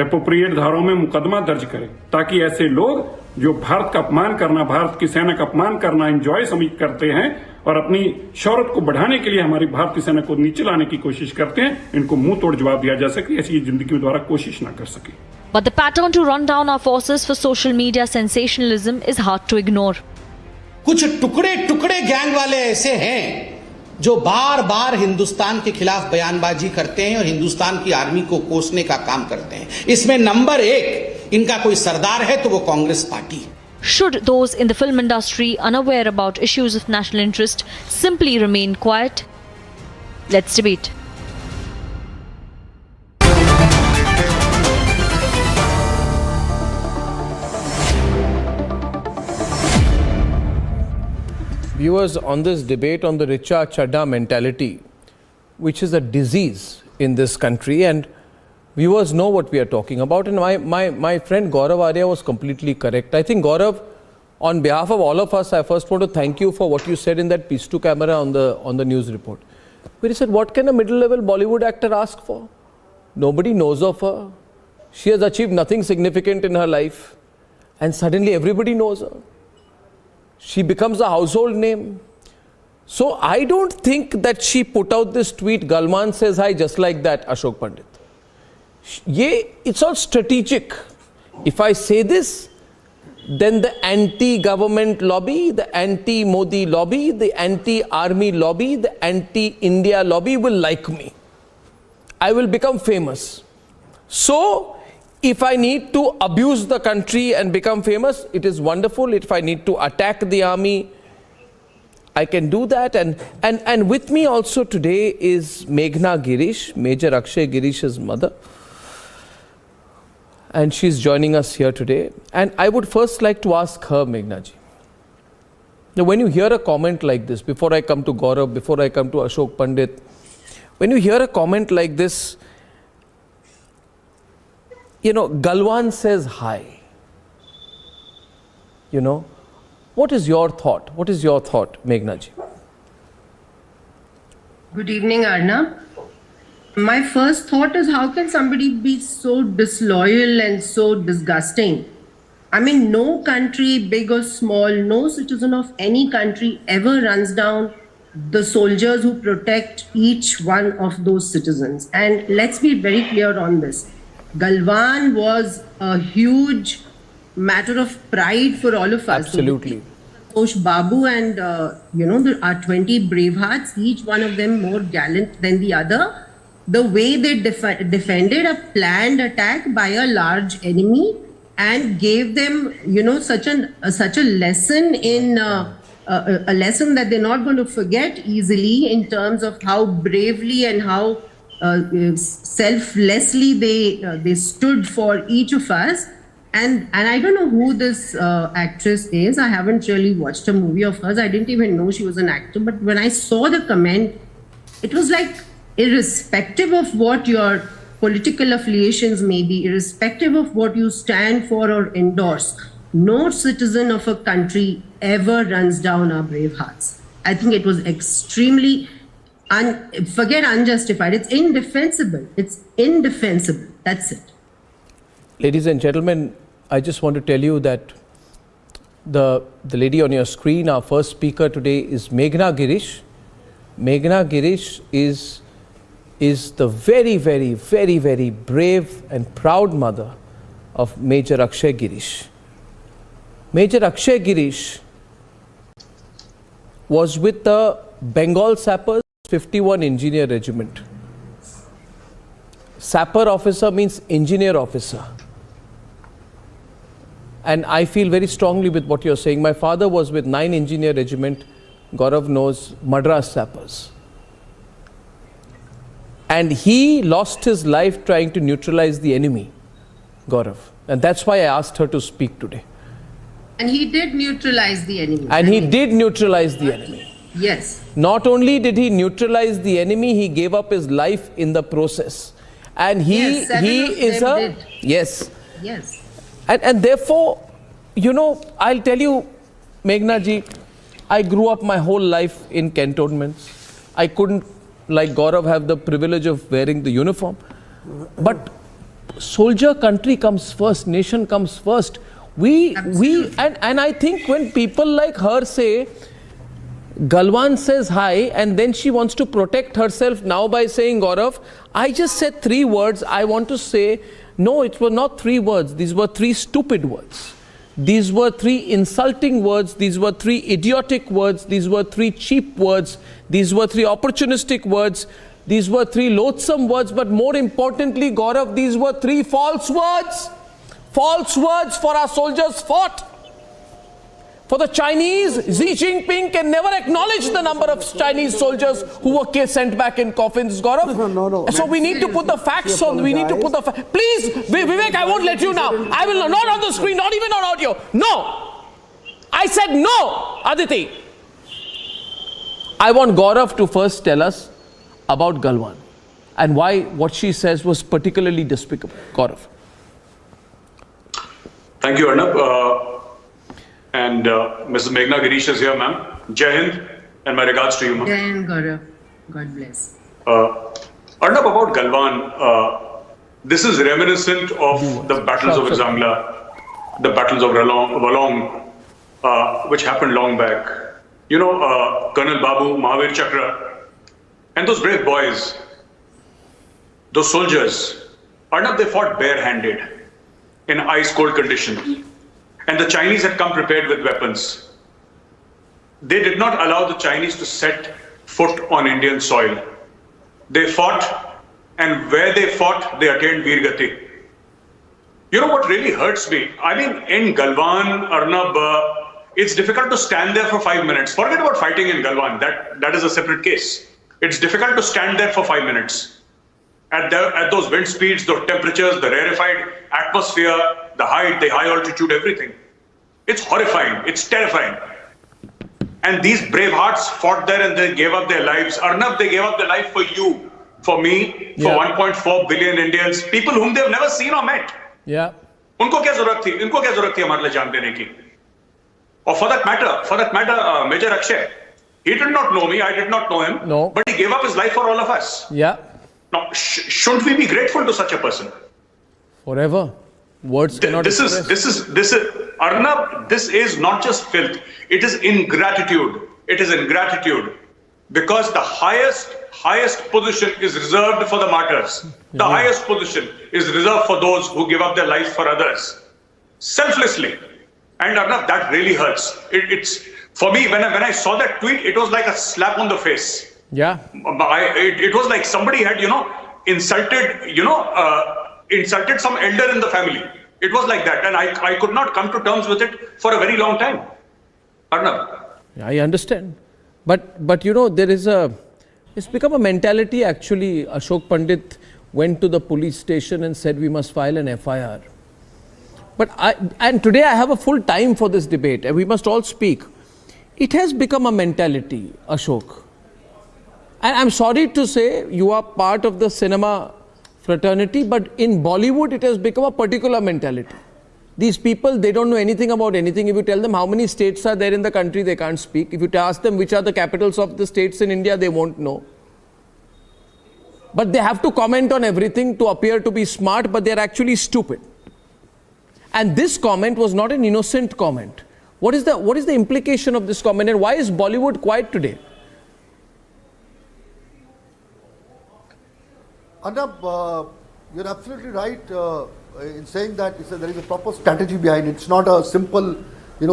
एप्रोप्रिएट धाराओं में मुकदमा दर्ज करें, ताकि ऐसे लोग जो भारत का अपमान करना, भारत की सेना का अपमान करना एंजॉय करते हैं और अपनी शौहरत को बढ़ाने के लिए हमारी भारतीय सेना को नीचे लाने की कोशिश करते हैं, इनको मुंह तोड़ जवाब दिया जा सके, ऐसी जिंदगी में दोबारा कोशिश ना कर सके। But the pattern to run down our forces for social media sensationalism is hard to ignore. कुछ टुकड़े टुकड़े गैंग वाले ऐसे हैं जो बार बार हिंदुस्तान के खिलाफ बयानबाजी करते हैं और हिंदुस्तान की आर्मी को कोसने का काम करते हैं। इसमें नंबर 1 इनका कोई सरदार है तो वो कांग्रेस पार्टी है। Should those in the film industry unaware about issues of national interest simply remain quiet? Let's debate. Viewers, on this debate on the Richa Chadda mentality, which is a disease in this country, and viewers know what we are talking about, and my friend Gaurav Arya was completely correct. I think, Gaurav, on behalf of all of us, I first want to thank you for what you said in that piece to camera on the news report, where he said, what can a middle-level Bollywood actor ask for? Nobody knows of her. She has achieved nothing significant in her life, and suddenly everybody knows her. She becomes a household name. So I don't think that she put out this tweet, Galwan says hi, just like that, Ashok Pandit. It's all strategic. If I say this, then the anti-government lobby, the anti-Modi lobby, the anti-army lobby, the anti-India lobby will like me. I will become famous. So if I need to abuse the country and become famous, it is wonderful. If I need to attack the army, I can do that. And with me also today is Meghna Girish, Major Akshay Girish's mother. And she's joining us here today. And I would first like to ask her, Meghna ji. Now, when you hear a comment like this, before I come to Gaurav, before I come to Ashok Pandit, when you hear a comment like this, you know, Galwan says hi. You know, what is your thought? What is your thought, Meghna ji? Good evening, Arnab. My first thought is, how can somebody be so disloyal and so disgusting? I mean, no country, big or small, no citizen of any country ever runs down the soldiers who protect each one of those citizens. And let's be very clear on this. Galwan was a huge matter of pride for all of us. Absolutely. Santosh Babu and, our 20 Bravehearts, each one of them more gallant than the other. The way they defended a planned attack by a large enemy and gave them, such a lesson in a lesson that they're not going to forget easily in terms of how bravely and how selflessly they stood for each of us. And I don't know who this actress is. I haven't really watched a movie of hers. I didn't even know she was an actor. But when I saw the comment, it was like, irrespective of what your political affiliations may be, irrespective of what you stand for or endorse, no citizen of a country ever runs down our brave hearts. I think it was extremely, forget unjustified, it's indefensible. It's indefensible. That's it. Ladies and gentlemen, I just want to tell you that the lady on your screen, our first speaker today, is Meghna Girish. Meghna Girish is the very, very, very, very brave and proud mother of Major Akshay Girish. Major Akshay Girish was with the Bengal Sappers 51 Engineer Regiment. Sapper officer means engineer officer. And I feel very strongly with what you're saying. My father was with 9 Engineer Regiment, Gaurav knows, Madras Sappers. And he lost his life trying to neutralize the enemy, Gaurav. And that's why I asked her to speak today. And he did neutralize the enemy. And he did neutralize the enemy. Yes. Not only did he neutralize the enemy, he gave up his life in the process. And he is a... Yes. Yes. And therefore, I'll tell you, Meghna ji, I grew up my whole life in cantonments. I couldn't, like Gaurav, have the privilege of wearing the uniform. But soldier country comes first, nation comes first. And I think when people like her say, Galwan says hi, and then she wants to protect herself now by saying, Gaurav, I just said 3 words. I want to say, no, it were not 3 words. These were 3 stupid words. These were 3 insulting words. These were 3 idiotic words. These were 3 cheap words. These were 3 opportunistic words. These were 3 loathsome words. But more importantly, Gaurav, these were 3 false words. False words for our soldiers fought. For the Chinese, Xi Jinping can never acknowledge the number of Chinese soldiers who were sent back in coffins, Gaurav. No. So we need to put the facts on. We need to put the facts. Please, Vivek, I won't let you now. I will not on the screen, not even on audio. No. I said no, Aditi. I want Gaurav to first tell us about Galwan and why what she says was particularly despicable. Gaurav. Thank you, Arnab. And Mrs. Meghna Girish is here, ma'am. Jai Hind, and my regards to you, ma'am. Jai Hind, Gaurav. God bless. Arnab, about Galwan, this is reminiscent of the battles of Zangla, the battles of Walong, which happened long back. Colonel Babu, Mahavir Chakra, and those brave boys, those soldiers, Arnab, they fought barehanded in ice-cold conditions. And the Chinese had come prepared with weapons. They did not allow the Chinese to set foot on Indian soil. They fought, and where they fought, they attained Veer Gati. You know what really hurts me? I mean, in Galwan, Arnab, it's difficult to stand there for 5 minutes. Forget about fighting in Galwan. That is a separate case. It's difficult to stand there for 5 minutes. At those wind speeds, those temperatures, the rarefied atmosphere, the height, the high altitude, everything. It's horrifying. It's terrifying. And these brave hearts fought there and they gave up their lives. Arnab, they gave up their life for you, for me, for 1.4 billion Indians, people whom they have never seen or met. Yeah. उनको क्या जरूरत थी? इनको क्या जरूरत थी हमारे लिए जान देने की? Or for that matter, Major Akshay, he did not know me, I did not know him, but he gave up his life for all of us. Yeah. Now, shouldn't we be grateful to such a person? Forever. Words cannot express. This is Arnab, this is not just filth. It is ingratitude. It is ingratitude. Because the highest position is reserved for the martyrs. The highest position is reserved for those who give up their life for others. selflessly. And Arnab, that really hurts. It's for me, when I saw that tweet, it was like a slap on the face. Yeah. It was like somebody had, insulted some elder in the family. It was like that. And I could not come to terms with it for a very long time. Arnab. I understand. But there is it's become a mentality actually. Ashok Pandit went to the police station and said we must file an FIR. And today I have a full time for this debate and we must all speak. It has become a mentality, Ashok. And I'm sorry to say you are part of the cinema fraternity, but in Bollywood it has become a particular mentality. These people, they don't know anything about anything. If you tell them how many states are there in the country, they can't speak. If you ask them which are the capitals of the states in India, they won't know. But they have to comment on everything to appear to be smart, but they're actually stupid. And this comment was not an innocent comment. What is the implication of this comment and why is Bollywood quiet today? Arnab, you're absolutely right in saying that there is a proper strategy behind it. It's not a simple,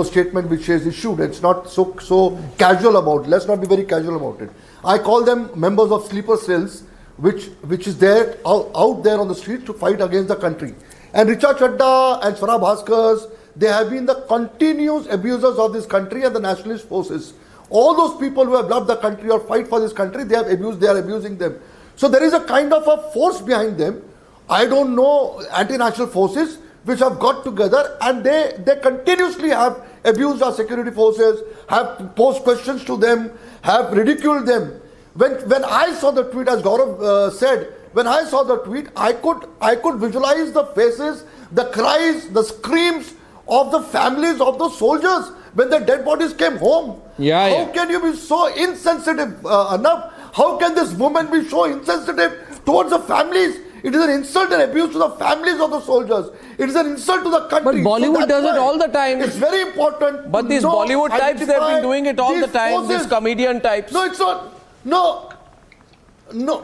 statement which is issued. It's not so casual about it. Let's not be very casual about it. I call them members of sleeper cells, which is there out there on the street to fight against the country. And Richa Chadda and Swara Bhaskars, they have been the continuous abusers of this country and the nationalist forces. All those people who have loved the country or fight for this country, they are abusing them. So there is a kind of a force behind them. I don't know, anti-national forces which have got together and they continuously have abused our security forces, have posed questions to them, have ridiculed them. When I saw the tweet, as Gaurav said, when I saw the tweet, I could visualize the faces, the cries, the screams of the families of the soldiers when their dead bodies came home. How can you be so insensitive, Arnab? How can this woman be so insensitive towards the families? It is an insult and abuse to the families of the soldiers. It is an insult to the country. But Bollywood does it all the time. It's very important. But these Bollywood types, they've been doing it all the time. These comedian types. No, it's not. No,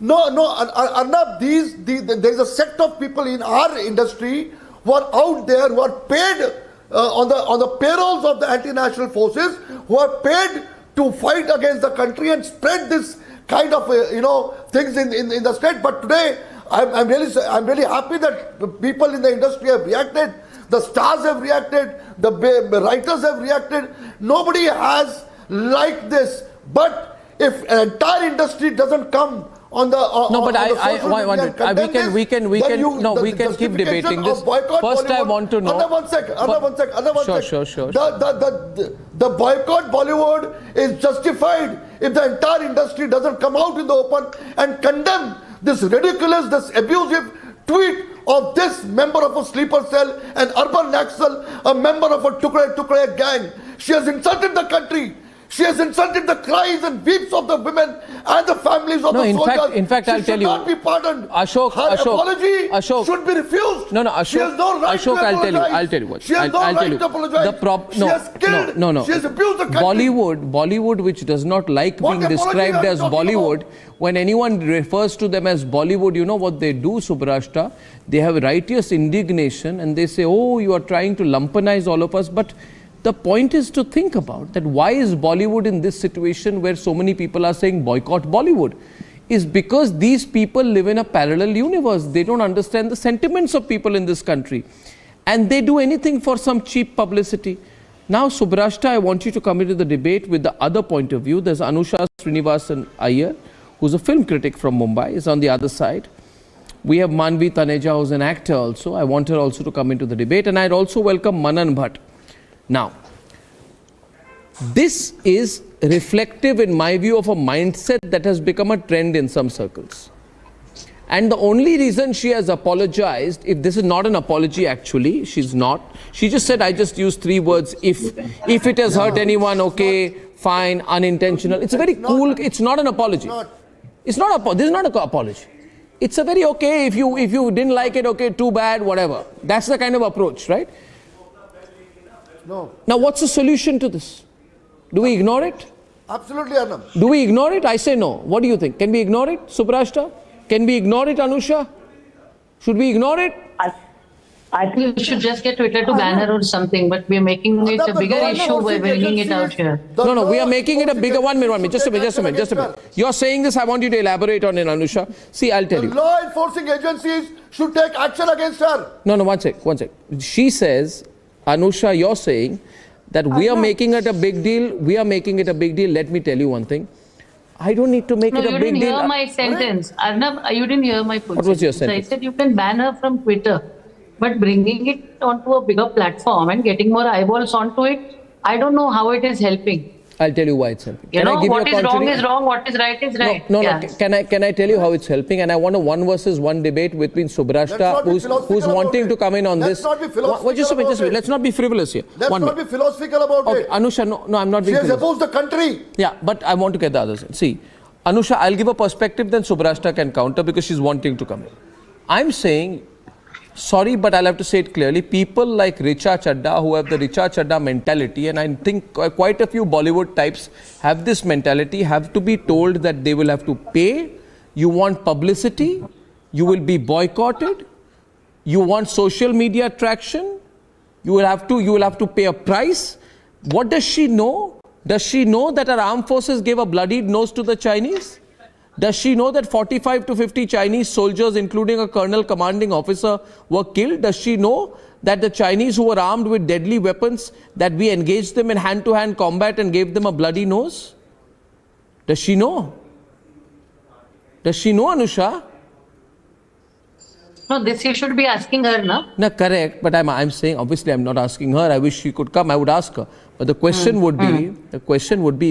Arnab, there is a sect of people in our industry who are out there, who are paid on the payrolls of the anti-national forces, who are paid to fight against the country and spread this kind of things in the state. But today, I'm really happy that people in the industry have reacted. The stars have reacted. The writers have reacted. Nobody has liked this. But if an entire industry doesn't come on the we can keep debating this. First, I want to know. Another one second. Sure. The boycott Bollywood is justified if the entire industry doesn't come out in the open and condemn this ridiculous, this abusive tweet of this member of a sleeper cell, an urban Naxal, a member of a Tukre gang. She has insulted the country. She has insulted the cries and weeps of the women and the families of the soldiers. In fact, I'll tell you. She should not be pardoned. Ashok, her apology should be refused. No, Ashok. She has no right to apologize. I'll tell you what. She has no right to apologize. She has killed. No. She has abused the country. Bollywood, which does not like being described as Bollywood, when anyone refers to them as Bollywood, you know what they do, Subrashta? They have righteous indignation and they say, oh, you are trying to lumpanize all of us. But the point is to think about that why is Bollywood in this situation where so many people are saying boycott Bollywood? Is because these people live in a parallel universe. They don't understand the sentiments of people in this country. And they do anything for some cheap publicity. Now, Subrashta, I want you to come into the debate with the other point of view. There's Anusha Srinivasan Iyer, who's a film critic from Mumbai, is on the other side. We have Manvi Taneja, who's an actor also. I want her also to come into the debate. And I'd also welcome Manan Bhatt. Now, this is reflective, in my view, of a mindset that has become a trend in some circles. And the only reason she has apologized, if this is not an apology actually, she's not. She just said, I just used 3 words, if it has hurt anyone, okay, fine, unintentional. It's a very cool, it's not an apology. This is not an apology. It's a very okay, if you didn't like it, okay, too bad, whatever. That's the kind of approach, right? No. Now, what's the solution to this? Do we ignore it? Absolutely, Arnab. Do we ignore it? I say no. What do you think? Can we ignore it, Subrashta? Can we ignore it, Anusha? Should we ignore it? I think we should just get Twitter to ban her or something, but we are making it a bigger issue by bringing it out here. No, we are making it a bigger one minute. Just a minute. You're saying this, I want you to elaborate on it, Anusha. See, I'll tell you. Law enforcing agencies should take action against her. No, one sec. She says, Anusha, you're saying that we are making it a big deal. Let me tell you one thing. I don't need to make it a big deal. You didn't hear my sentence. Arnab, you didn't hear my point. What was your sentence? I said you can ban her from Twitter, but bringing it onto a bigger platform and getting more eyeballs onto it, I don't know how it is helping. I'll tell you why it's helping. What is wrong is wrong, what is right is right. No. Can I tell you how it's helping? And I want a 1 versus 1 debate between Subrashta, who's wanting to come in on this. Just a minute. Let's not be frivolous here. Let's not be philosophical about it. Anusha, no, I'm not being frivolous. She has opposed the country. Yeah, but I want to get the others in. See, Anusha, I'll give a perspective, then Subrashta can counter because she's wanting to come in. I'm saying, sorry, but I'll have to say it clearly. People like Richa Chadda, who have the Richa Chadda mentality, and I think quite a few Bollywood types have this mentality, have to be told that they will have to pay. You want publicity, you will be boycotted. You want social media traction, you will have to pay a price. What does she know? Does she know that our armed forces gave a bloodied nose to the Chinese? Does she know that 45 to 50 Chinese soldiers, including a colonel commanding officer, were killed? Does she know that the Chinese who were armed with deadly weapons, that we engaged them in hand-to-hand combat and gave them a bloody nose? Does she know? Does she know, Anusha? No, this you should be asking her, no? No, correct. But I'm saying, obviously, I'm not asking her. I wish she could come. I would ask her. But the question would be,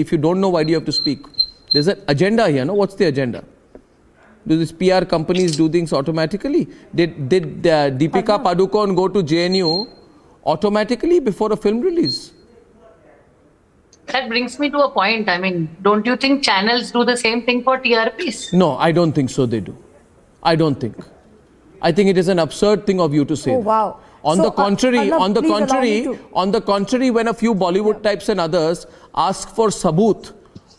if you don't know, why do you have to speak? There's an agenda here, no? What's the agenda? Do these PR companies do things automatically? Did Deepika Padukone go to JNU automatically before a film release? That brings me to a point. I mean, don't you think channels do the same thing for TRPs? No, I don't think so they do. I don't think. I think it is an absurd thing of you to say that. Wow. On the contrary, when a few Bollywood types and others ask for sabut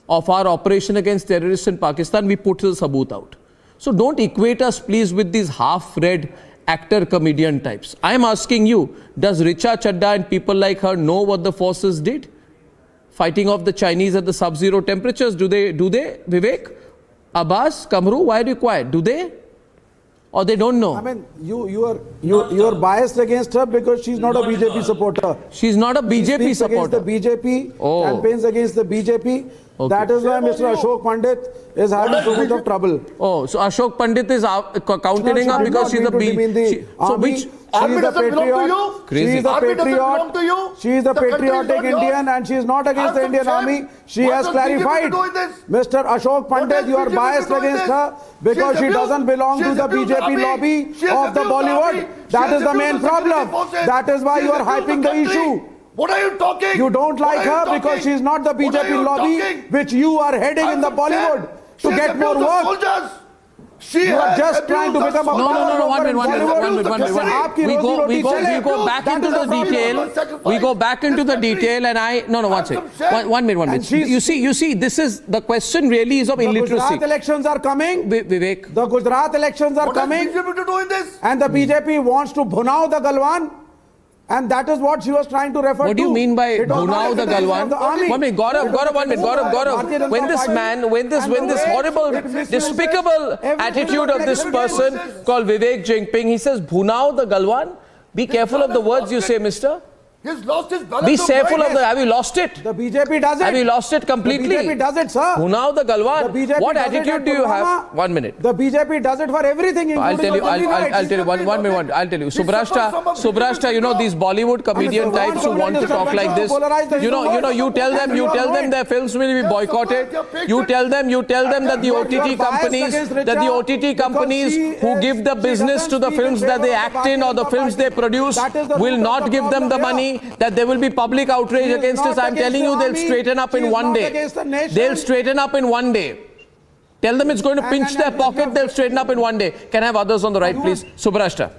of our operation against terrorists in Pakistan, we put the sabut out. So don't equate us, please, with these half-read actor-comedian types. I am asking you, does Richa Chadda and people like her know what the forces did? Fighting off the Chinese at the sub-zero temperatures, do they, Vivek? Abbas, Kamru, why are you quiet? Do they? Or they don't know? I mean, you are biased against her because she's not a BJP supporter. She's not a BJP supporter. Against the BJP, campaigns against the BJP. Okay. That is why Mr. Ashok Pandit is having so much of trouble. Oh, so Ashok Pandit is countering her because she's a BJP. Army doesn't belong to you. She is a patriot. She is a patriotic Indian and she is not against the Indian army. She has clarified. Mr. Ashok Pandit, you are biased against her because she doesn't belong to the BJP lobby of the Bollywood. That is the main problem. That is why you are hyping the issue. What are you talking? You don't like her because she is not the BJP lobby which you are heading in the Bollywood to get more work. You are just trying to become a No, 1 minute. We go back into the detail. We go back into the detail and I... No, 1 second. 1 minute. You see, this is... The question really is of illiteracy. The Gujarat elections are coming. Vivek. The Gujarat elections are coming. What is BJP doing this? And the BJP wants to bhunav the Galwan. And that is what she was trying to refer to. What do you mean by bhunav the Galwan? One minute, Gaurav. When this horrible, despicable attitude of this person called Vivek Jingping, he says bhunav the Galwan. Be careful of the words you say, mister. He's lost his balance. Be careful of the... Have you lost it? The BJP does it. Have you lost it completely? The BJP does it, sir. Bhunav the Galwan. What attitude do you have? 1 minute. The BJP does it for everything. I'll tell you. One minute. I'll tell you. Subrashta, you know these Bollywood comedian types who want to talk like this. You know, you tell them their films will be boycotted. You tell them that the OTT companies who give the business to the films that they act in or the films they produce will not give them the money. That there will be public outrage against us. I'm telling you, they'll straighten up in 1 day. They'll straighten up in 1 day. Tell them it's going to pinch their pocket, they'll straighten up in 1 day. Can I have others on the right, please? Subrashta.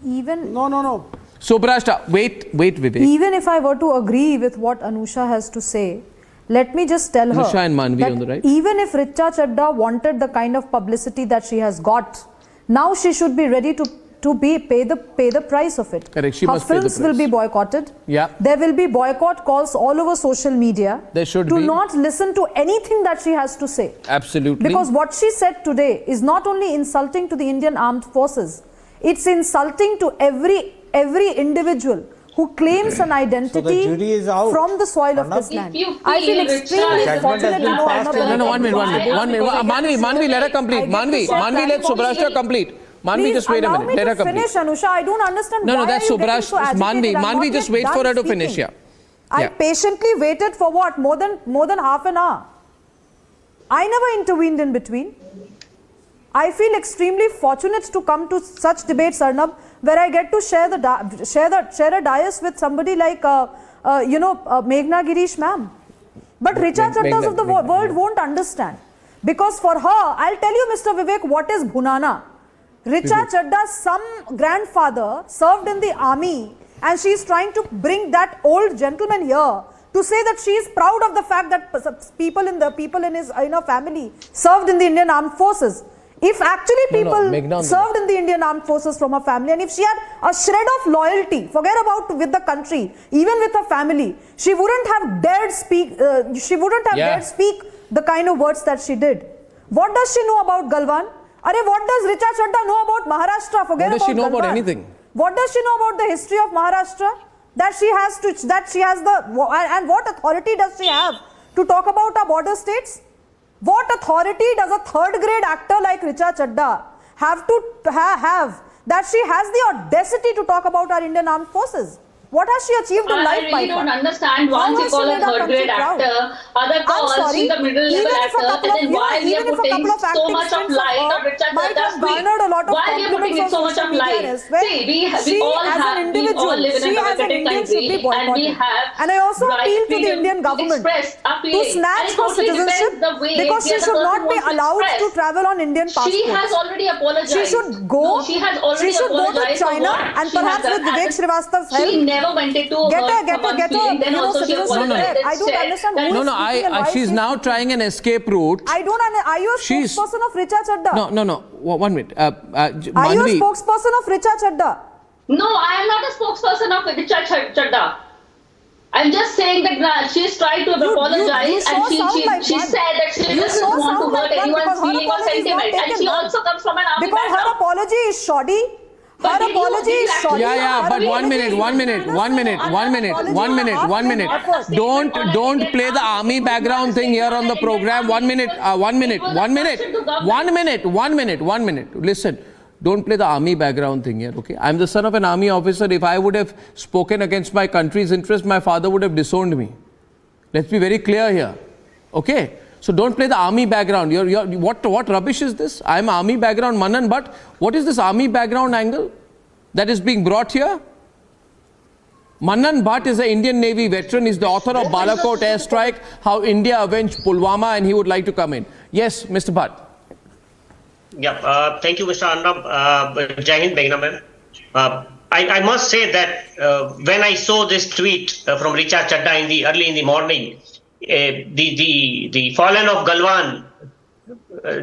No. Subrashta, wait, Vivek. Even if I were to agree with what Anusha has to say, let me just tell her Anusha and Manvi that on the right. Even if Richa Chadda wanted the kind of publicity that she has got, now she should be ready to to pay the price of it. Correct. She Her must pay the films price. will be boycotted. Yeah. There will be boycott calls all over social media. There should to be. not listen to anything that she has to say. Absolutely. Because what she said today is not only insulting to the Indian armed forces, it's insulting to every individual who claims an identity from the soil of this land. I feel extremely fortunate to know. No, 1 minute. Manvi, let her complete. Manvi, let Subrashta complete. Manvi, just wait a minute. Let her complete. Finish, Anusha. I don't understand No, why that's are you getting so Subrashta. agitated? Manvi, just wait for her to finish. Yeah. I patiently waited for what? More than half an hour. I never intervened in between. I feel extremely fortunate to come to such debates, Arnab, where I get to share a dais with somebody like Meghna Girish ma'am. But Richa Chaddas of the world won't understand, because for her, I'll tell you, Mr. Vivek, what is Bhunana. Richa Chadda's some grandfather served in the army, and she is trying to bring that old gentleman here to say that she is proud of the fact that people in his family served in the Indian Armed Forces. If actually people served in the Indian Armed Forces from her family, and if she had a shred of loyalty, forget about with the country, even with her family, she wouldn't have dared speak. Dared speak the kind of words that she did. What does she know about Galwan? What does Richa Chadda know about Maharashtra? Forget about Galwan. What does she know about anything? What does she know about the history of Maharashtra? And what authority does she have to talk about our border states? What authority does a third-grade actor like Richa Chadda have that she has the audacity to talk about our Indian Armed Forces? What has she achieved in life? I really don't understand. Once you call a third-grade actor, other calls she's a middle-level actor, and then why we are putting so much of light on Richa Chadda's tweet? Why we are putting so much of light? See, we all live in a democratic country, and we have and I also appeal to the Indian government to snatch her citizenship, because she should not be allowed to travel on Indian passports. She has already apologized. She should go. She has already apologized to China, and perhaps with Vivek Srivastava's help. She never went into then also she apologized. I don't understand. She's now trying an escape route. I don't understand. Are you a spokesperson of Richa Chadda? No. 1 minute. Are you a spokesperson of Richa Chadda? No, I am not a spokesperson of Richa Chadda. I'm just saying that she's tried to apologize, and she said that she doesn't want to hurt anyone's feeling or sentiment, and she also comes from an army background. Because her apology is shoddy. Her apology is shoddy. Yeah, but 1 minute. Don't play the army background thing here on the program. 1 minute. Listen, don't play the army background thing here, okay? I'm the son of an army officer. If I would have spoken against my country's interest, my father would have disowned me. Let's be very clear here, okay? So don't play the army background. What rubbish is this? I'm army background, Manan, but what is this army background angle that is being brought here? Manan Bhatt is an Indian Navy veteran. He's the author of Balakot airstrike, how India avenged Pulwama, and he would like to come in. Yes, Mr. Bhatt. Yeah, thank you, Mr. Arnab. Jai Hind, Meghna ma'am. I must say that when I saw this tweet from Richa Chadda early in the morning, the fallen of Galwan,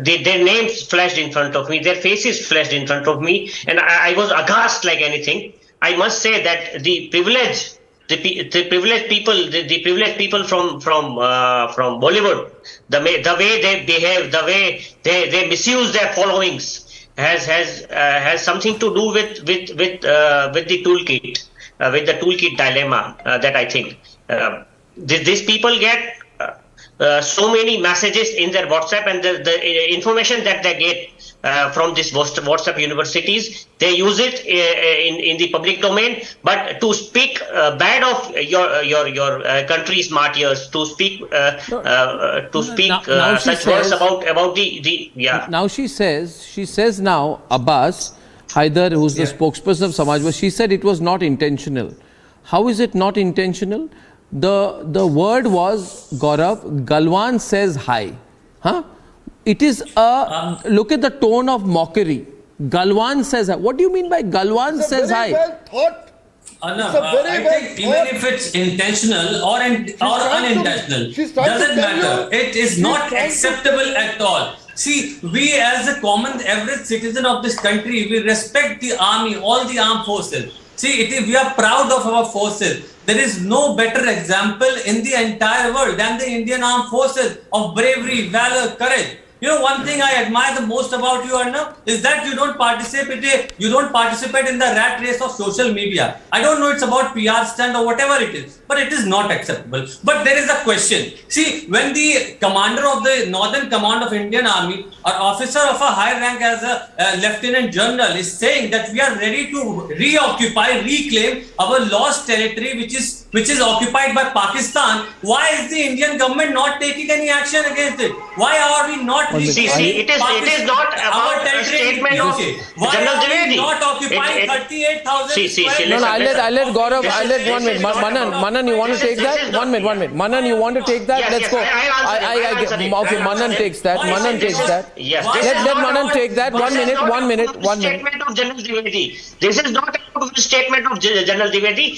their names flashed in front of me, their faces flashed in front of me, and I was aghast like anything. I must say that the privileged people from Bollywood, the way they behave, the way they misuse their followings has something to do with the toolkit dilemma that I think these people get so many messages in their WhatsApp, and the information that they get from these WhatsApp universities, they use it in the public domain. But to speak bad of your country's martyrs, to speak such words about the Now she says now Abbas Haider, who's the spokesperson of Samajwadi, she said it was not intentional. How is it not intentional? The word was, Gaurav, Galwan says hi. Huh? It is look at the tone of mockery. Galwan says hi. What do you mean by Galwan says hi? I think even if it's intentional or unintentional, doesn't matter. It is not acceptable at all. See, we as a common average citizen of this country, we respect the army, all the armed forces. See, we are proud of our forces. There is no better example in the entire world than the Indian armed forces of bravery, valor, courage. You know, one thing I admire the most about you, Arnab, is that you don't participate in the rat race of social media. I don't know it's about PR stand or whatever it is, but it is not acceptable. But there is a question. See, when the commander of the Northern Command of Indian Army, or officer of a high rank as a lieutenant general, is saying that we are ready to reclaim our lost territory, which is occupied by Pakistan, why is the Indian government not taking any action against it? Why are we not See, it is not about a statement of General Dwivedi. Not occupying 38,000 No, I'll let Gaurav, I'll let 1 minute. Manan, you want to take that? 1 minute. Manan, you want to take that? Let's go. Okay, Manan takes that. Manan takes that. Yes. Let Manan take that. 1 minute. Statement of General Dwivedi. This is not a statement of General Dwivedi.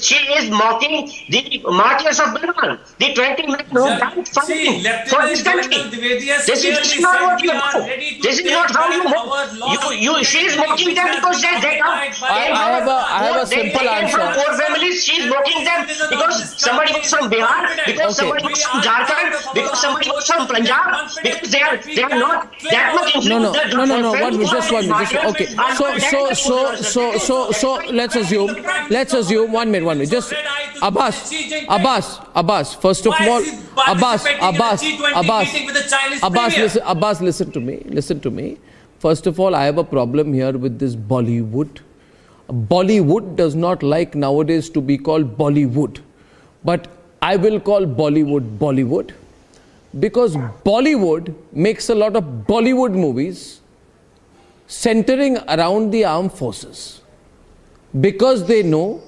She is mocking the martyrs of Galwan, the 20 men who died fighting for this country. This is not what you do. This is not how you work. She is mocking them because they come. I have a simple answer. From poor families, she is mocking them because somebody was from Bihar, because somebody was from Jharkhand, because somebody was from Punjab, because they are not that much influenced. No. Just one minute. Okay. So let's assume 1 minute. Just Abbas. First of all, Abbas, listen to me. First of all, I have a problem here with this Bollywood. Bollywood does not like nowadays to be called Bollywood. But I will call Bollywood. Because Bollywood makes a lot of Bollywood movies centering around the armed forces. Because they know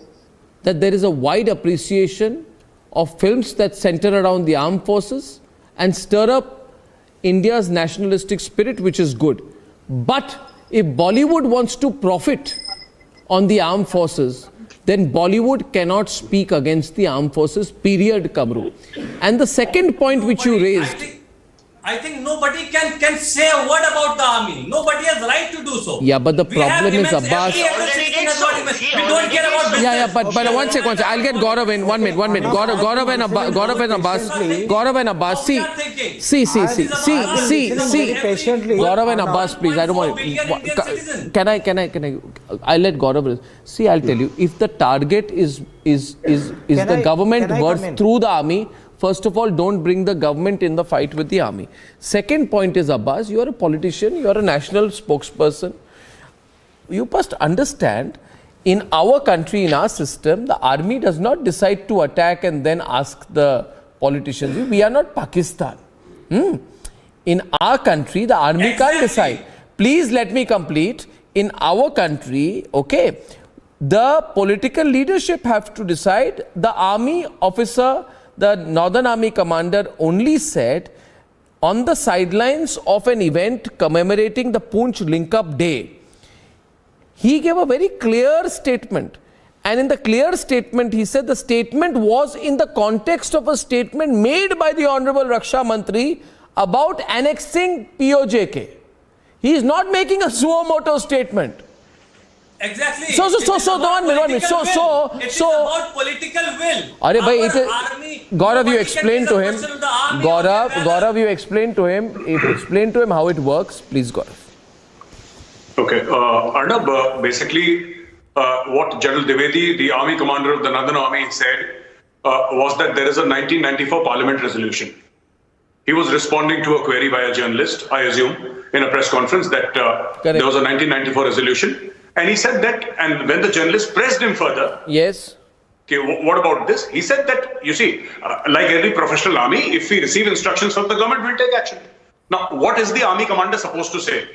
that there is a wide appreciation of films that center around the armed forces and stir up India's nationalistic spirit, which is good. But if Bollywood wants to profit on the armed forces, then Bollywood cannot speak against the armed forces, period, Kamru. And the second point which you raised... I think nobody can say a word about the army. Nobody has right to do so. Yeah, but the problem is Abbas... We don't care about business. Yeah, but 1 second. I'll get Gaurav in 1 minute. Gaurav and Abbas. See. Gaurav and Abbas, please. I don't want... Can I? I'll let Gaurav... See, I'll tell you. If the target is the government worth through the army, first of all, don't bring the government in the fight with the army. Second point is, Abbas, you are a politician, you are a national spokesperson. You must understand, in our country, in our system, the army does not decide to attack and then ask the politicians. We are not Pakistan. In our country, the army can't decide. Please let me complete. In our country, okay, the political leadership have to decide. The army officer, the Northern Army commander only said on the sidelines of an event commemorating the Poonch Link-Up Day, he gave a very clear statement. And in the clear statement, he said the statement was in the context of a statement made by the Honorable Raksha Mantri about annexing POJK. He is not making a suo moto statement. Exactly. So, 1 minute. It is about political will. Arey bhai, Gaurav, you explain to him. Gaurav, you explain to him how it works. Please, Gaurav. Okay, Arnab, basically, what General Dwivedi, the army commander of the Northern Army, said was that there is a 1994 Parliament resolution. He was responding to a query by a journalist, I assume, in a press conference that there was a 1994 resolution. And he said that, and when the journalist pressed him further, yes, okay, what about this? He said that, you see, like every professional army, if we receive instructions from the government, we'll take action. Now, what is the army commander supposed to say?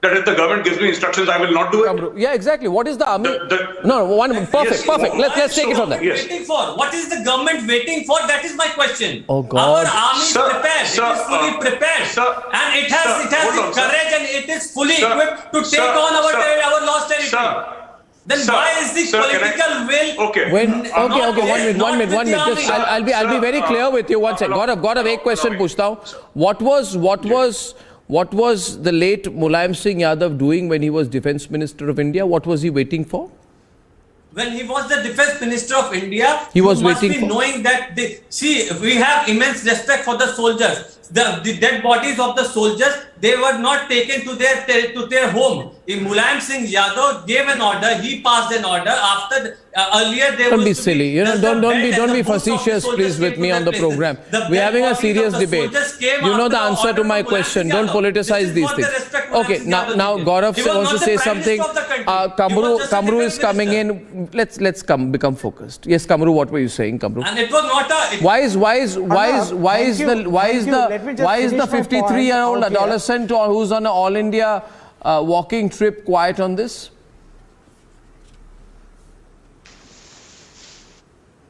That if the government gives me instructions, I will not do it? Yeah, exactly. What is the army? Perfect. Let's take it from there. Yes. Waiting for? What is the government waiting for? That is my question. Oh God. Our army is prepared. It is fully prepared. And it has the courage and it is fully equipped to take on our lost territory. Then why is the political will? Okay. 1 minute. Just, I'll be very clear with you. 1 second. Gaurav, एक question पूछता हूँ. What was the late Mulayam Singh Yadav doing when he was Defence Minister of India? What was he waiting for? When he was the Defence Minister of India, he was must waiting be knowing that we have immense respect for the soldiers. The dead bodies of the soldiers, they were not taken to their home. If Mulayam Singh Yadav gave an order, he passed an order after earlier there Don't was be silly. Don't be facetious, please, with me on the program. We're having a serious debate. You know the answer to my question. Don't politicize these things. Okay, now Gaurav wants to say something. Kamru is coming in. Let's become focused. Yes, Kamru, what were you saying, Kamru? And it was not a. Why is the 53-year-old adolescent who's on an all India walking trip quiet on this?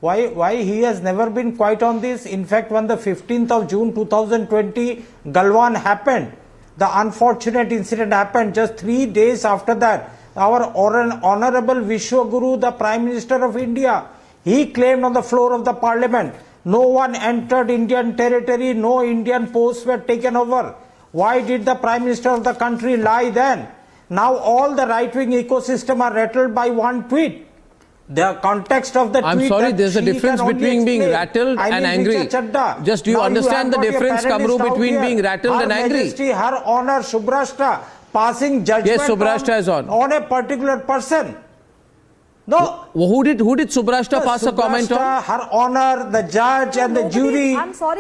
Why he has never been quiet on this? In fact, when the 15th of June 2020 Galwan happened, the unfortunate incident happened, just 3 days after that, our Honorable Vishwaguru, the Prime Minister of India, he claimed on the floor of the Parliament, no one entered Indian territory, no Indian posts were taken over. Why did the Prime Minister of the country lie then? Now all the right-wing ecosystem are rattled by one tweet. The context of the tweet. I'm sorry, there's a difference between being rattled and angry. Just do you understand the difference, Kamru, between being rattled and angry? Majesty, Her Honor Subhrashta passing judgment yes, Subhrashta is on a particular person. No. Who did Subhrashta pass a comment on? Her Honor, the judge and the jury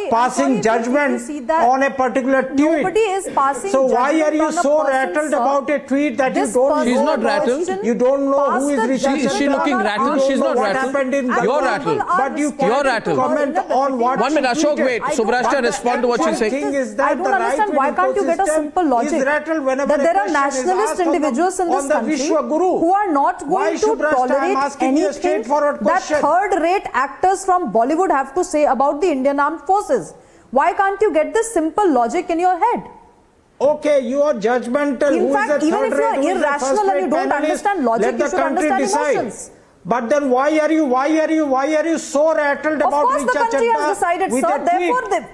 passing judgment on a particular tweet. Nobody is passing so why are judgment you on a so person, rattled sir? about a tweet that This you don't know? She's not rattled. You don't know who is Richard. Is she looking rattled? She's not what rattled. happened in You're rattled. But you You're rattled. comment on what 1 minute, Ashok, wait. Subhrashta, respond to what she's saying. I don't understand why can't you get a simple logic that there are nationalist individuals in this country who are not going to tolerate anything that third-rate actors from Bollywood have to say about the Indian Armed Forces. Why can't you get this simple logic in your head? Okay, you are judgmental. In fact, even if you are irrational and you don't understand logic, you should understand emotions. But then why are you so rattled about Richard Chadha? Of course the country has decided, sir.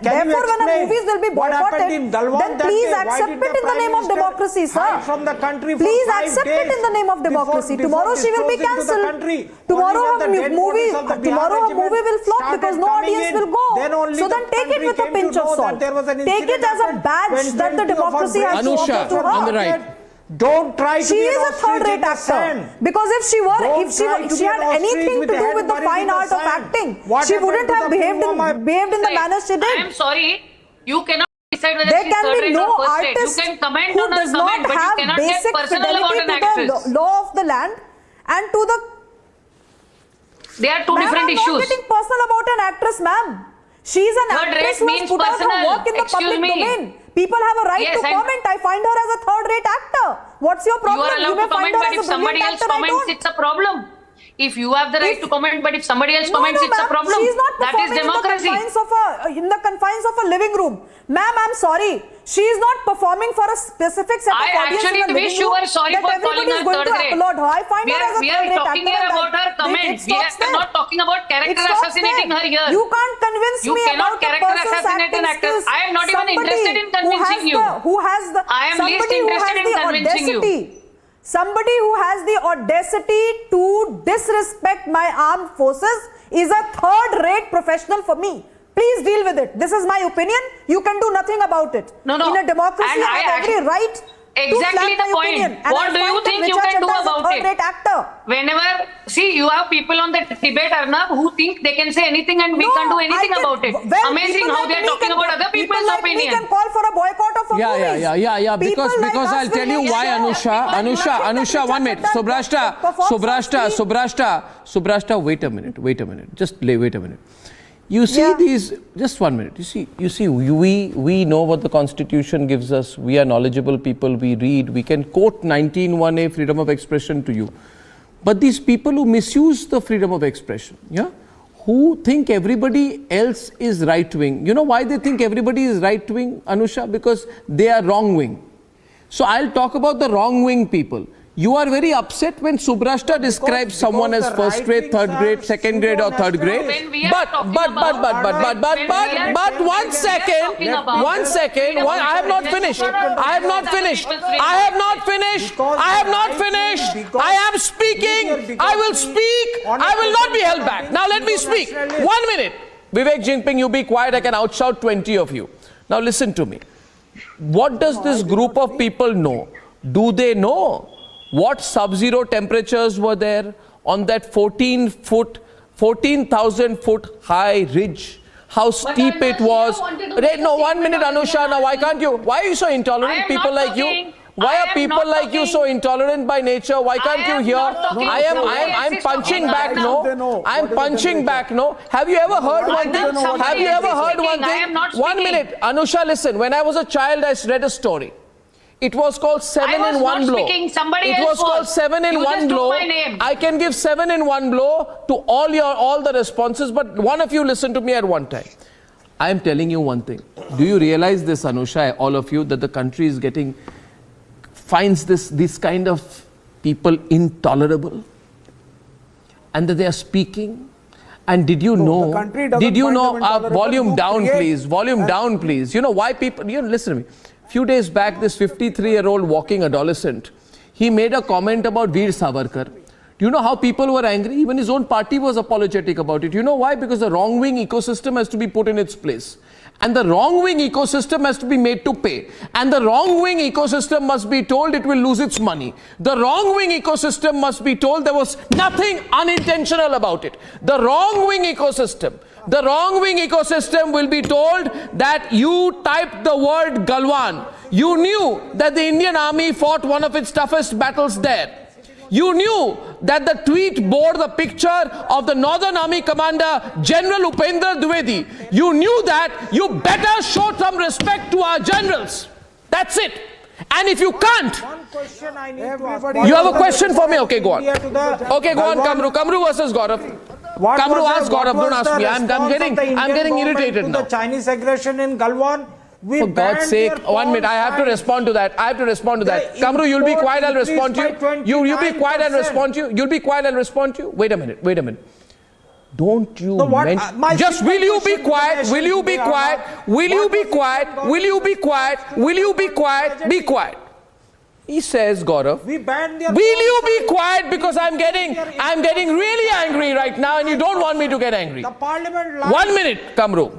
Therefore when a movies will be boycotted, then please accept it in the name of democracy, sir. From the country please accept it in the name of democracy. Tomorrow she will be cancelled. Tomorrow her movie will flop because no audience will go. So then take it with a pinch of salt. Take it as a badge that the democracy has to offer to her. On the right. Don't try to she is a third-rate actor. Because if she had anything to do with the fine art of acting, she wouldn't have behaved in the manner she did. I am sorry, you cannot decide whether there she is can third be rate no or first rate. artist You can comment who on does her comment, not but you have cannot get basic personal about fidelity an to actress. the law of the land and to the. They are two different issues. I'm not getting personal about an actress, ma'am. She's an actress who has put out her work in the public domain. People have a right to comment. I find her as a third-rate actor. What's your problem? You are allowed to comment, but if somebody else comments, it's a problem. If you have the right to comment, but if somebody else comments, it's a problem. She's not that is democracy. In the confines of a living room. Ma'am, I'm sorry. She is not performing for a specific set of audience in the living room. I actually wish you were sorry for calling her third grade. I find her as a we are talking here about her comments. We are not talking about character assassinating her here. You can't convince me about the person's acting skills. I am not even interested in convincing you. I am least interested in convincing you. Somebody who has the audacity to disrespect my armed forces is a third-rate professional for me. Please deal with it. This is my opinion. You can do nothing about it. No. In a democracy, I have every right exactly the point. What do you think you can do about it? Actor. Whenever, see, you have people on the debate, Arnab, who think they can say anything and we can't do anything about it. Amazing how they are talking about other people's opinion. We can call for a boycott of movies. Yeah. Because I'll tell you why, Anusha, 1 minute. Subhrashta, wait a minute. Just wait a minute. You see these, just 1 minute, you see, we know what the Constitution gives us, we are knowledgeable people, we read, we can quote 19(1)(a) freedom of expression to you. But these people who misuse the freedom of expression, who think everybody else is right-wing, you know why they think everybody is right-wing, Anusha? Because they are wrong-wing. So I'll talk about the wrong-wing people. You are very upset when Subrashta describes someone as first grade, third grade, second grade or third grade. But one second, I have not finished. I am speaking. I will speak. I will not be held back. Now let me speak. 1 minute. Vivek Jinping, you be quiet. I can outshout 20 of you. Now listen to me. What does this group of people know? Do they know what sub-zero temperatures were there on that 14,000 foot high ridge? How steep it was. No, 1 minute, Anusha. Now, why can't you? Why are you so intolerant? People like you. Why are people like you so intolerant by nature? Why can't you hear? I'm punching back, no. I'm punching back, no. Have you ever heard one thing? Have you ever heard one thing? 1 minute. Anusha, listen. When I was a child, I read a story. It was called 7 in 1 blow. It was called 7 in 1 blow. I can give 7 in 1 blow to all the responses, but one of you listen to me at one time. I am telling you one thing. Do you realize this, Anusha, all of you, that the country is finds this kind of people intolerable, and that they are speaking? And did you know? Volume down, please. Volume down, please. You know why people? Listen to me. Few days back, this 53-year-old walking adolescent, he made a comment about Veer Savarkar. Do you know how people were angry? Even his own party was apologetic about it. You know why? Because the wrong-wing ecosystem has to be put in its place. And the wrong-wing ecosystem has to be made to pay. And the wrong-wing ecosystem must be told it will lose its money. The wrong-wing ecosystem must be told there was nothing unintentional about it. The wrong-wing ecosystem will be told that you typed the word Galwan. You knew that the Indian army fought one of its toughest battles there. You knew that the tweet bore the picture of the Northern Army Commander General Upendra Dwivedi. You knew that. You better show some respect to our generals. That's it. And if you can't, you have a question for me? Okay, go on. Okay, go on, Kamru versus Gaurav. Kamru, ask Gaurav, don't ask me. I'm getting irritated now. The Chinese aggression in Galwan. For God's sake, 1 minute, I have to respond to that. Kamru, you'll be quiet, I'll respond to you. You'll be quiet, I'll respond to you. You'll be quiet, I'll respond to you. Wait a minute. Don't you just will you be quiet? Will you be quiet? Will you be quiet? Will you be quiet? Will you be quiet? Be quiet. He says, Gaurav, will you be quiet because I'm getting really angry right now and you don't want me to get angry. 1 minute, Kamru.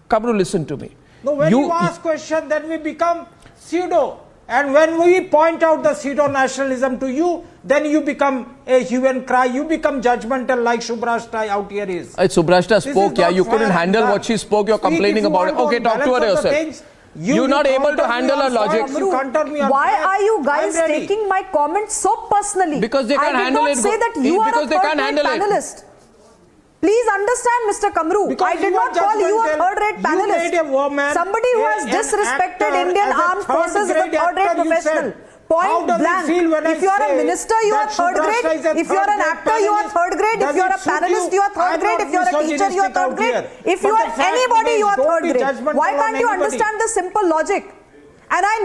Kamru, listen to me. No, when you ask question, then we become pseudo. And when we point out the pseudo-nationalism to you, then you become a hue and cry. You become judgmental like Subrashta out here is. Subrashta spoke, you couldn't handle what she spoke. You're complaining about it. Okay, talk to her yourself. You're not able to handle her logic. Why are you guys taking my comments so personally? Because they can't handle it. I did not say that you are a third-rate panelist. Please understand, Mr. Kamru. I did not call you a third-rate panelist. Somebody who has disrespected Indian armed forces is a third-rate professional. Point blank. If you are a minister, you are third grade. If you are an actor, you are third grade. If you are a panelist, you are third grade. If you are a teacher, you are third grade. If you are anybody, you are third grade. Why can't you understand the simple logic? And I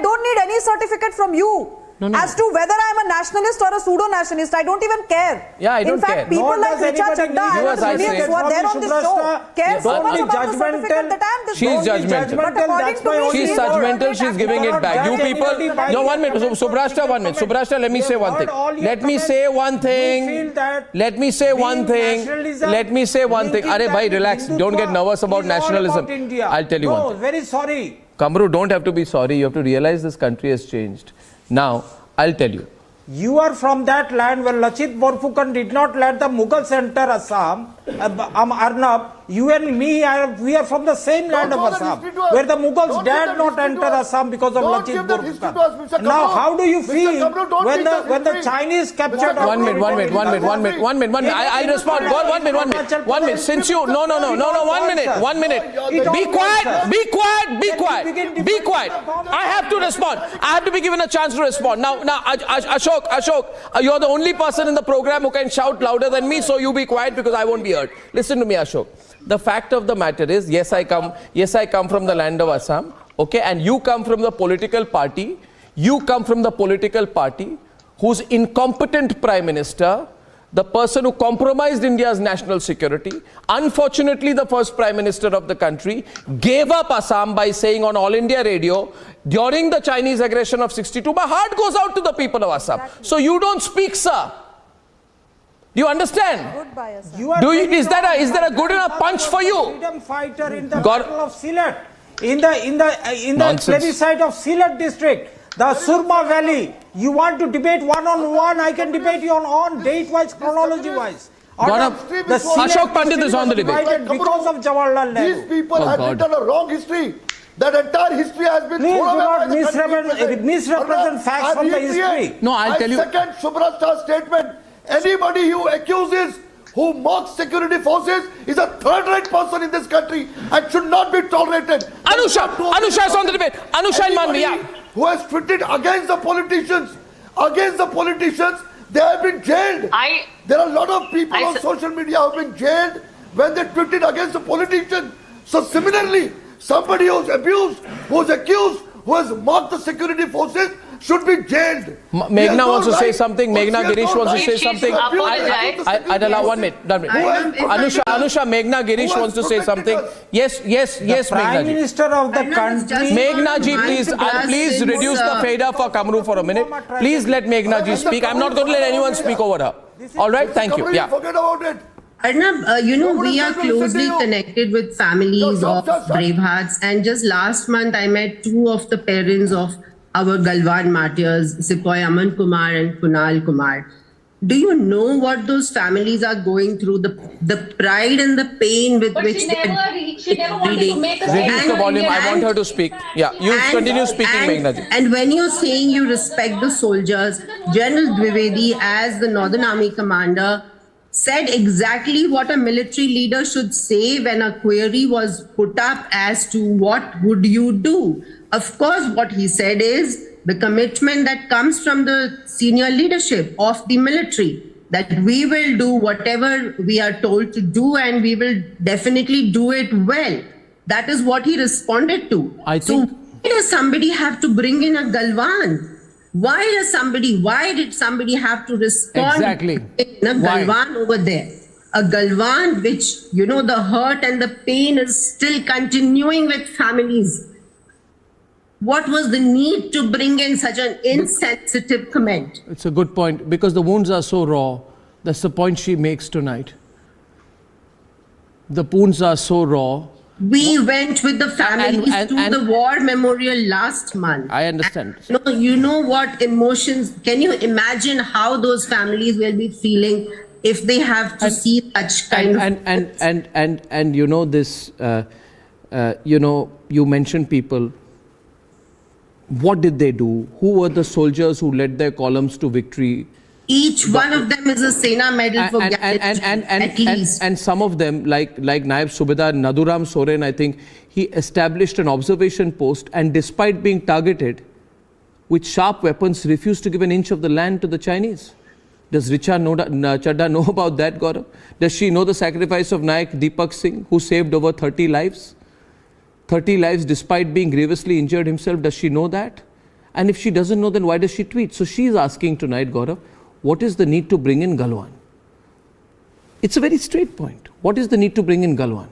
don't need any certificate from you. As to whether I am a nationalist or a pseudo-nationalist, I don't even care. Yeah, I don't care. In fact, people like Richa Chadda and millions who are there on this show care so much about the certificate that I am this. She's judgmental. She's judgmental. She's giving it back. You people. No, 1 minute. Subrashta, 1 minute. Subrashta, let me say one thing. Let me say one thing. Arey bhai, relax. Don't get nervous about nationalism. I'll tell you one thing. Very sorry. Kamru, don't have to be sorry. You have to realize this country has changed. Now, I'll tell you. You are from that land where Lachit Borphukan did not let the Mughals enter Assam, Arnab. You and me, we are from the same land of Assam, where the Mughals dared not enter Assam because of Lachit Borphukan. Now, how do you feel when the Chinese captured... One minute. I'll respond. Go on, 1 minute. Since you... No, 1 minute. Be quiet. I have to respond. I have to be given a chance to respond. Now, Ashok, you're the only person in the program who can shout louder than me, so you be quiet because I won't be heard. Listen to me, Ashok. The fact of the matter is, yes, I come from the land of Assam, okay, and you come from the political party You come from the political party whose incompetent prime minister, the person who compromised India's national security, unfortunately the first prime minister of the country, gave up Assam by saying on All India Radio during the Chinese aggression of 62, my heart goes out to the people of Assam. Exactly. So you don't speak, sir. Do you understand? Goodbye, Assam. Is that a good enough punch for you? Freedom fighter in the battle of Sylhet, in the plebiscite of Sylhet district. The Surma Valley, you want to debate one-on-one, I can debate you on date-wise, chronology-wise. Ashok Pandit is on the debate. Because of Jawaharlal Nehru. These people have written a wrong history. That entire history has been thrown away by the misrepresent facts from the history. No, I'll tell you. Second Subhra Shah's statement, anybody who accuses, who mocks security forces is a third-rate person in this country and should not be tolerated. Anusha is on the debate. Anusha and Manvi, yeah. Who has tweeted against the politicians, they have been jailed. There are a lot of people on social media who have been jailed when they tweeted against the politician. So similarly, somebody who's abused, who's accused, who has mocked the security forces should be jailed. Meghna wants to say something. Meghna Girish wants to say something. I'd allow 1 minute. Anusha, Meghna Girish wants to say something. Yes, Meghna. Prime Minister of the country. Meghna ji, please reduce the fader for Kamru for a minute. Please let Meghna ji speak. I'm not going to let anyone speak over her. All right, thank you. Yeah. Forget about it. Arnab, we are closely connected with families of bravehearts, and just last month I met 2 of the parents of our Galwan martyrs, Sepoy Aman Kumar and Kunal Kumar. Do you know what those families are going through? The pride and the pain with which she never wanted to make a reduce the volume. I want her to speak. Yeah, you continue speaking, Meghna ji. And when you're saying you respect the soldiers, General Dwivedi, as the Northern Army commander, said exactly what a military leader should say when a query was put up as to what would you do. Of course, what he said is the commitment that comes from the senior leadership of the military, that we will do whatever we are told to do and we will definitely do it well. That is what he responded to. So why does somebody have to bring in a Galwan? Why did somebody have to respond in a Galwan over there? A Galwan which, the hurt and the pain is still continuing with families. What was the need to bring in such an insensitive comment? It's a good point, because the wounds are so raw. That's the point she makes tonight. The wounds are so raw. We went with the families to the war memorial last month. I understand. You know what emotions, can you imagine how those families will be feeling if they have to see such kind of... you mentioned people. What did they do? Who were the soldiers who led their columns to victory? Each one of them is a Sena medal for at least. And some of them, like Naib Subedar Naduram Soren, I think, he established an observation post, and despite being targeted with sharp weapons, refused to give an inch of the land to the Chinese. Does Richa Chadda know about that, Gaurav? Does she know the sacrifice of Naik Deepak Singh, who saved over 30 lives? 30 lives despite being grievously injured himself. Does she know that? And if she doesn't know, then why does she tweet? So she is asking tonight, Gaurav, what is the need to bring in Galwan? It's a very straight point. What is the need to bring in Galwan?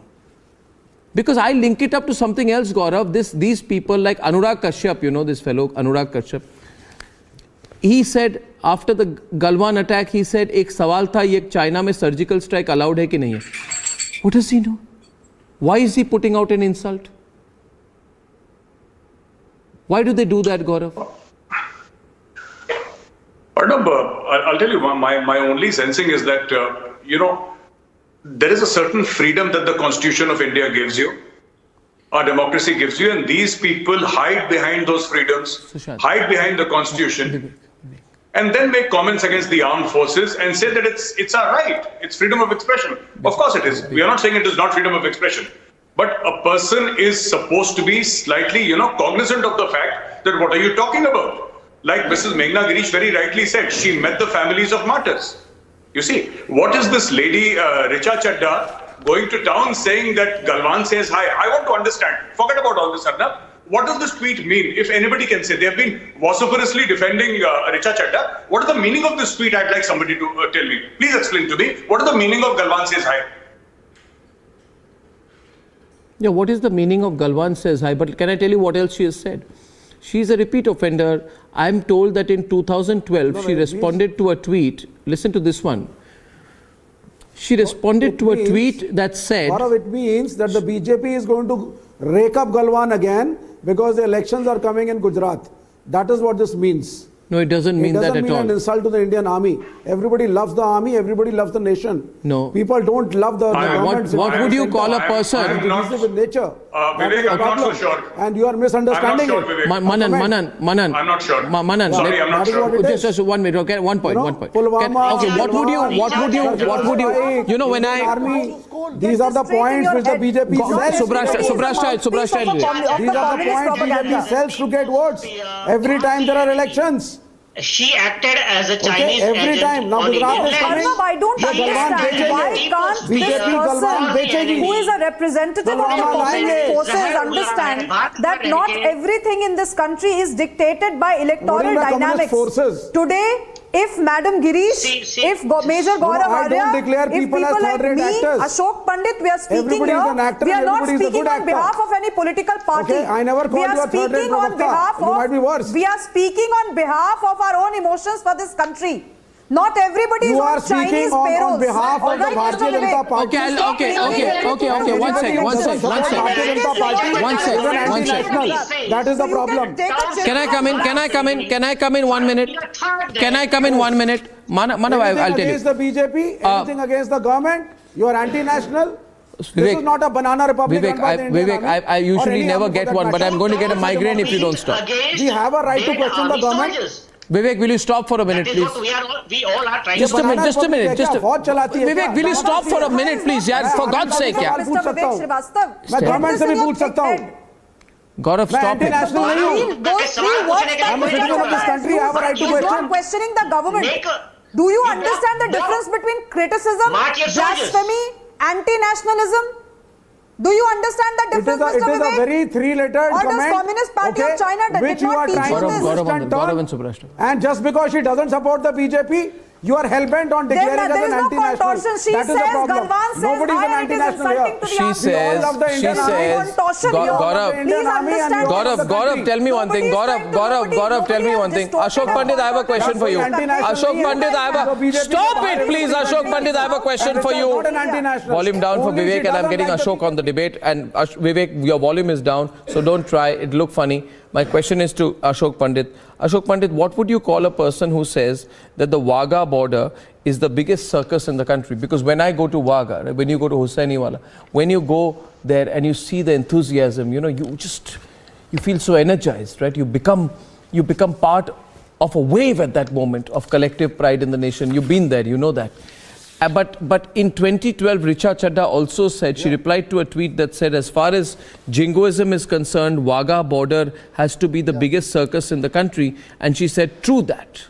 Because I link it up to something else, Gaurav. These people like Anurag Kashyap, this fellow Anurag Kashyap, he said after the Galwan attack, he said, "Ek sawal tha, ye China mein surgical strike allowed hai ki nahi hai?" What does he know? Why is he putting out an insult? Why do they do that, Gaurav? Arnab, I'll tell you, my only sensing is that, there is a certain freedom that the Constitution of India gives you, our democracy gives you, and these people hide behind those freedoms, hide behind the Constitution, and then make comments against the armed forces and say that it's our right, it's freedom of expression. Of course it is. We are not saying it is not freedom of expression. But a person is supposed to be slightly, cognizant of the fact that what are you talking about? Like Mrs. Meghna Girish very rightly said, she met the families of martyrs. You see, what is this lady, Richa Chadda, going to town saying that Galwan says hi? I want to understand. Forget about all this, Arnab. what does this tweet mean? If anybody can say, they have been vociferously defending Richa Chadda. What is the meaning of this tweet? I'd like somebody to tell me. Please explain to me. What is the meaning of Galwan says hi? Yeah, what is the meaning of Galwan says hi? But can I tell you what else she has said? She's a repeat offender. I'm told that in 2012, she responded to a tweet. Listen to this one. She responded to a tweet that said... It means that the BJP is going to rake up Galwan again because the elections are coming in Gujarat. That is what this means. No, it doesn't mean that at all. It doesn't mean an insult to the Indian army. Everybody loves the army, everybody loves the nation. No. People don't love the government. What would you call a person? I'm not with nature. Vivek, I'm not so sure. And you are misunderstanding I'm not sure, it. Manan. I'm not sure. Manan. Sorry, I'm not sure. Just 1 minute, okay? One point. Okay, what would you, you know, when I... Army, these are the points which the BJP sells. Subhash style. These are the points BJP sells to get votes. Every time there are elections. She acted as a Chinese every time. Now Gujarat is coming. I don't understand why can't this person who is a representative of the populist forces understand that not everything in this country is dictated by electoral dynamics. Today, if Madam Girish, if Major Gaurav Arya, if people like me, Ashok Pandit, we are speaking here, we are not speaking on behalf of any political party. I never called you a third-rate Pravakta. We are speaking on behalf of our own emotions for this country. Not everybody is on Chinese payrolls. On behalf of the Bharatiya Janata Party. Okay. One sec. That is the problem. Can I come in 1 minute? Can I come in 1 minute? Manav, I'll tell you. Against the BJP, anything against the government, you are anti-national. This is not a banana republic. Vivek, I usually never get one, but I'm going to get a migraine if you don't stop. We have a right to question the government. Vivek, will you stop for a minute, please? We all are trying Just a minute. Vivek, will you stop for a minute, please? For God's sake, yeah. Mr. Vivek Srivastava, मैं government से भी पूछ सकता हूँ. Gaurav, stop it. Those 3 words that I'm a citizen of this country. I have a right to question. not questioning the government. Do you understand the difference between criticism, blasphemy, anti-nationalism? Do you understand the difference, Mr. Vivek? It is a very 3-lettered comment. Or does Communist Party of China which you are trying to Gaurav and Subhash. And just because she doesn't support the BJP, you are hell-bent on declaring as an anti-national. She says Galwan says Nobody's an anti-national here. She says, Gaurav, tell me one thing. Gaurav, tell me one thing. Ashok Pandit, I have a question for you. Ashok Pandit, stop it, please. Ashok Pandit, I have a question for you. Volume down for Vivek, and I'm getting Ashok on the debate. And Vivek, your volume is down, so don't try. It look funny. My question is to Ashok Pandit. Ashok Pandit, what would you call a person who says that the Wagah border is the biggest circus in the country? Because when I go to Wagah, when you go to Hussainiwala, when you go there and you see the enthusiasm, you know, you feel so energized, right? You become part of a wave at that moment of collective pride in the nation. You've been there, you know that. But in 2012, Richa Chadda also said, she replied to a tweet that said, as far as jingoism is concerned, Wagah border has to be the biggest circus in the country. And she said, true that.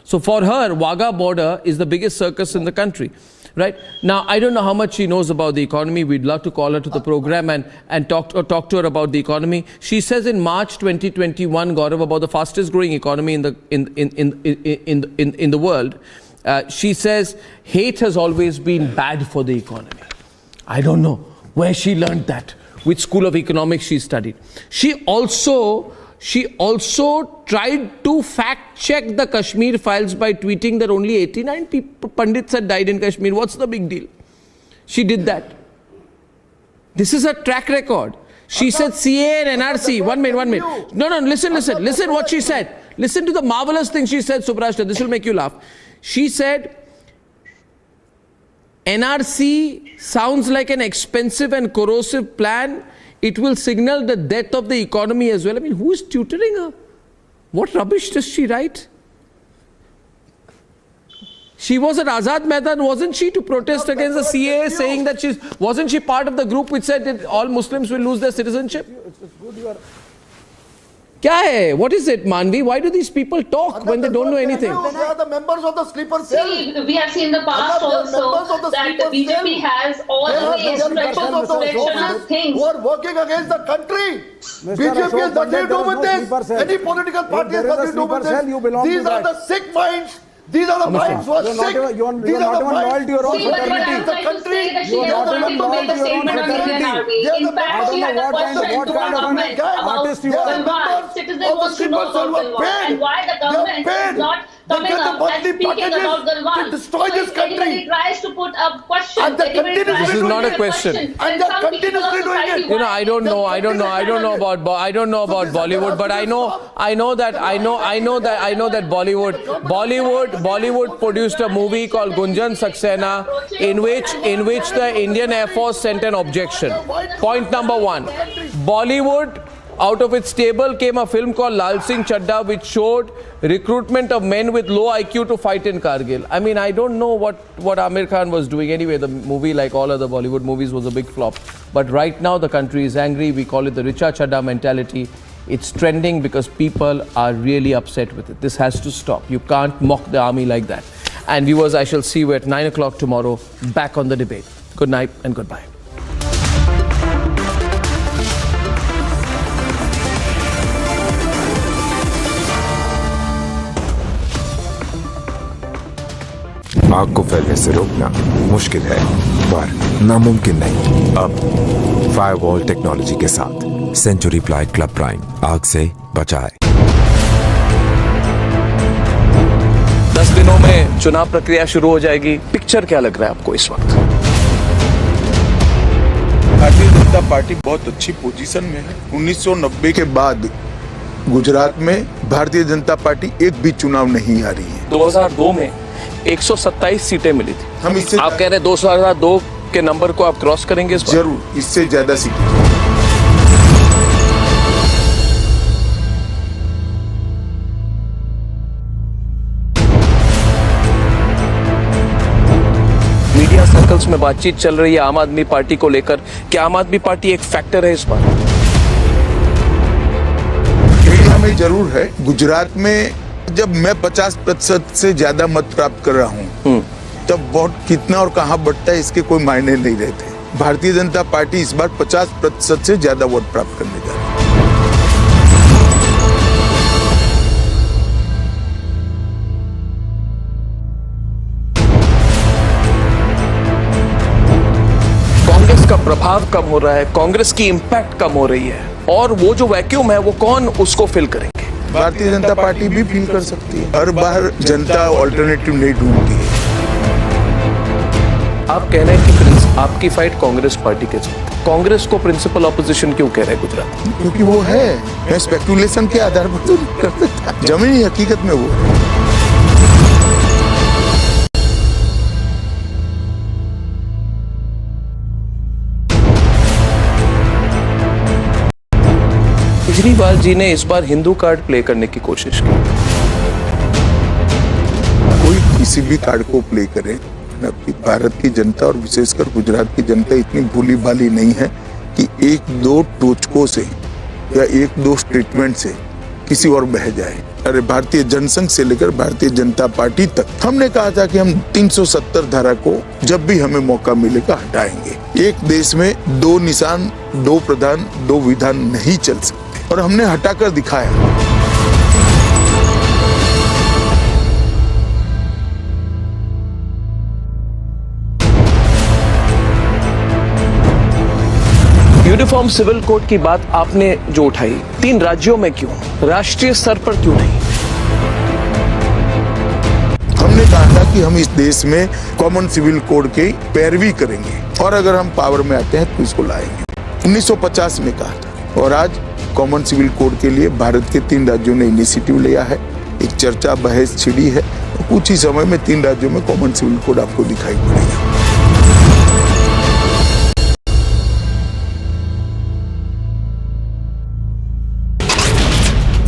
So for her, Wagah border is the biggest circus in the country. Right? Now, I don't know how much she knows about the economy. We'd love to call her to the program and talk to her about the economy. She says in March 2021, Gaurav, about the fastest growing economy in the world. She says hate has always been bad for the economy. I don't know where she learned that, which school of economics she studied. She also tried to fact check the Kashmir files by tweeting that only 89 Pandits had died in Kashmir. What's the big deal? She did that. This is a track record. She said CA and NRC. One minute. No, listen what she said. Listen to the marvelous thing she said, Subrashta. This will make you laugh. She said, NRC sounds like an expensive and corrosive plan. It will signal the death of the economy as well. I mean, who is tutoring her? What rubbish does she write? She was at Azad Maidan, wasn't she, to protest against the CAA, saying that wasn't she part of the group which said that all Muslims will lose their citizenship? क्या है? What is it, Manvi? Why do these people talk when they don't know anything? They are the members of the sleeper cell. See, we have seen in the past also that the BJP has always stretched things who are working against the country. BJP has nothing to do with this. Any political party has nothing to do with this. These are the sick minds. These are the minds who are sick. You are not even loyal to your own fraternity. The country. You are not even loyal to your own fraternity. In fact, she had a question what to kind the of government about Galwan. Citizen wants to know about Galwan and why the government is not coming up and speaking about Galwan. To destroy this country. Anybody tries to put a question. This is not a question. And they're continuously doing it. You know, I don't know about Bollywood, but I know that Bollywood produced a movie called Gunjan Saxena in which the Indian Air Force sent an objection. Point number 1. Bollywood, out of its stable came a film called Lal Singh Chadda, which showed recruitment of men with low IQ to fight in Kargil. I mean, I don't know what Amir Khan was doing. Anyway, the movie, like all other Bollywood movies, was a big flop. But right now, the country is angry. We call it the Richa Chadda mentality. It's trending because people are really upset with it. This has to stop. You can't mock the army like that. And viewers, I shall see you at 9 o'clock tomorrow, back on the debate. Good night and goodbye. आग को फैलने से रोकना मुश्किल है पर नामुमकिन नहीं। अब फायरवॉल टेक्नोलॉजी के साथ सेंचुरी प्लाई क्लब प्राइम आग से बचाए। 10 दिनों में चुनाव प्रक्रिया शुरू हो जाएगी। पिक्चर क्या लग रहा है आपको इस वक्त? भारतीय जनता पार्टी बहुत अच्छी पोजीशन में है। 1990 के बाद गुजरात में भारतीय जनता पार्टी एक भी चुनाव नहीं हारी है। 2002 में 127 सीटें मिली थी। हम इससे आप कह रहे हैं 2002 के नंबर को आप क्रॉस करेंगे इस बार? जरूर, इससे ज्यादा सीटें। मीडिया सर्कल्स में बातचीत चल रही है आम आदमी पार्टी को लेकर। क्या आम आदमी पार्टी एक फैक्टर है इस बार? मीडिया में जरूर है। गुजरात में जब मैं 50% से ज्यादा मत प्राप्त कर रहा हूँ, तब वोट कितना और कहाँ बढ़ता है इसके कोई मायने नहीं रहते। भारतीय जनता पार्टी इस बार 50% से ज्यादा वोट प्राप्त करने जा रही है। कांग्रेस का प्रभाव कम हो रहा है, कांग्रेस की इंपैक्ट कम हो रही है, और वो जो वैक्यूम है वो कौन उसको फिल करेंगे? भारतीय जनता पार्टी भी फील कर सकती है। हर बार जनता ऑल्टरनेटिव नहीं ढूंढती है। आप कह रहे हैं कि आपकी फाइट कांग्रेस पार्टी के साथ। कांग्रेस को प्रिंसिपल ऑपोजिशन क्यों कह रहे हैं गुजरात? क्योंकि वो है। मैं स्पेकुलेशन के आधार पर तो नहीं कर सकता। जमीनी हकीकत में वो है। केजरीवाल जी ने इस बार हिंदू कार्ड प्ले करने की कोशिश की। कोई किसी भी कार्ड को प्ले करे, भारत की जनता और विशेषकर गुजरात की जनता इतनी भोली भाली नहीं है कि एक दो टोचकों से या एक दो स्टेटमेंट से किसी और बह जाए। अरे भारतीय जनसंघ से लेकर भारतीय जनता पार्टी तक हमने कहा था कि हम 370 धारा को जब भी हमें मौका मिलेगा हटाएंगे। एक देश में 2 निशान, 2 प्रधान, 2 विधान नहीं चल सकते, और हमने हटाकर दिखाया। यूनिफॉर्म सिविल कोड की बात आपने जो उठाई, 3 राज्यों में क्यों, राष्ट्रीय स्तर पर क्यों नहीं? हमने कहा था कि हम इस देश में कॉमन सिविल कोड की पैरवी करेंगे, और अगर हम पावर में आते हैं तो इसको लाएंगे। 1950 में कहा था, और आज कॉमन सिविल कोड के लिए भारत के 3 राज्यों ने इनिशिएटिव लिया है। एक चर्चा बहस छिड़ी है, तो कुछ ही समय में 3 राज्यों में कॉमन सिविल कोड आपको दिखाई पड़ेगा।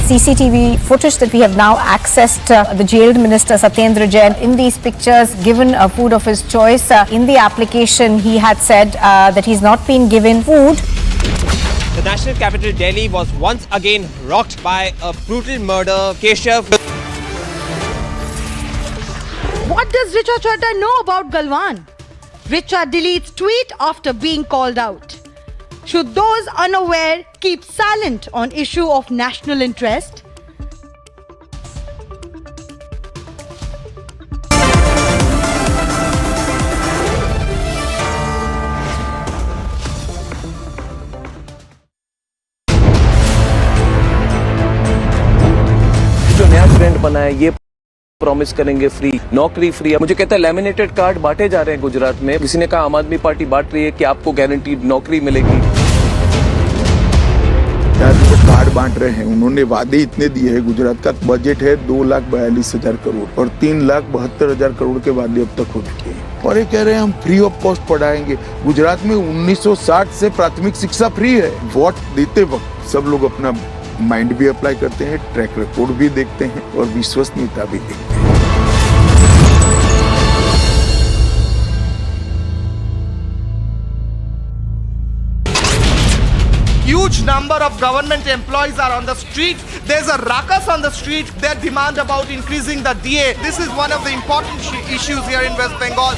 CCTV footage that we have now accessed, the jailed minister Satyendra Jain in these pictures given food of his choice. In the application he had said that he's not been given food. The national capital Delhi was once again rocked by a brutal murder. Keshav. What does Richa Chadha know about Galwan? Richa deletes tweet after being called out. Should those unaware keep silent on issue of national interest? जो नया trend बना है ये promise करेंगे free नौकरी free. मुझे कहता है लैमिनेटेड कार्ड बांटे जा रहे हैं गुजरात में। किसी ने कहा आम आदमी पार्टी बांट रही है कि आपको गारंटीड नौकरी मिलेगी। जो कार्ड बांट रहे हैं उन्होंने वादे इतने दिए हैं। गुजरात का बजट है 2,42,000 करोड़ और 3,72,000 करोड़ के वादे अब तक हो चुके हैं। और ये कह रहे हैं हम फ्री ऑफ कॉस्ट पढ़ाएंगे। गुजरात में 1960 से प्राथमिक शिक्षा फ्री है। वोट देते वक्त सब लोग अपना माइंड भी अप्लाई करते हैं, ट्रैक रिकॉर्ड भी देखते हैं और विश्वसनीयता भी देखते हैं। Huge number of government employees are on the street. There's a ruckus on the street. Their demand about increasing the DA. This is one of the important issues here in West Bengal.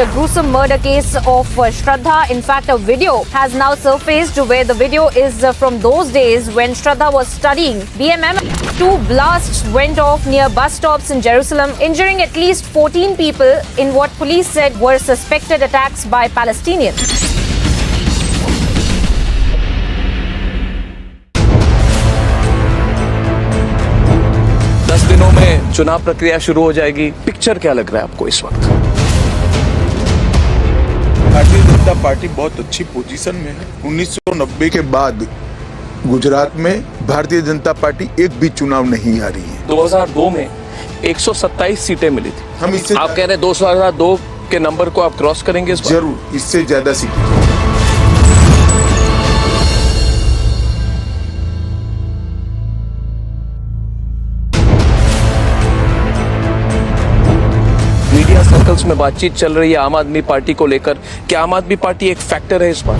A gruesome murder case of Shraddha. In fact, a video has now surfaced where the video is from those days when Shraddha was studying BMM. 2 blasts went off near bus stops in Jerusalem, injuring at least 14 people in what police said were suspected attacks by Palestinians. दिनों में चुनाव प्रक्रिया शुरू हो जाएगी। Picture क्या लग रहा है आपको इस वक्त? भारतीय जनता पार्टी बहुत अच्छी पोजीशन में है। 1990 के बाद गुजरात में भारतीय जनता पार्टी एक भी चुनाव नहीं हारी है। 2002 में 127 सीटें मिली थी। हम इससे आप कह रहे हैं 2002 के नंबर को आप क्रॉस करेंगे इस बार? जरूर, इससे ज्यादा सीटें। सर्कल्स में बातचीत चल रही है आम आदमी पार्टी को लेकर। क्या आम आदमी पार्टी एक फैक्टर है इस बार?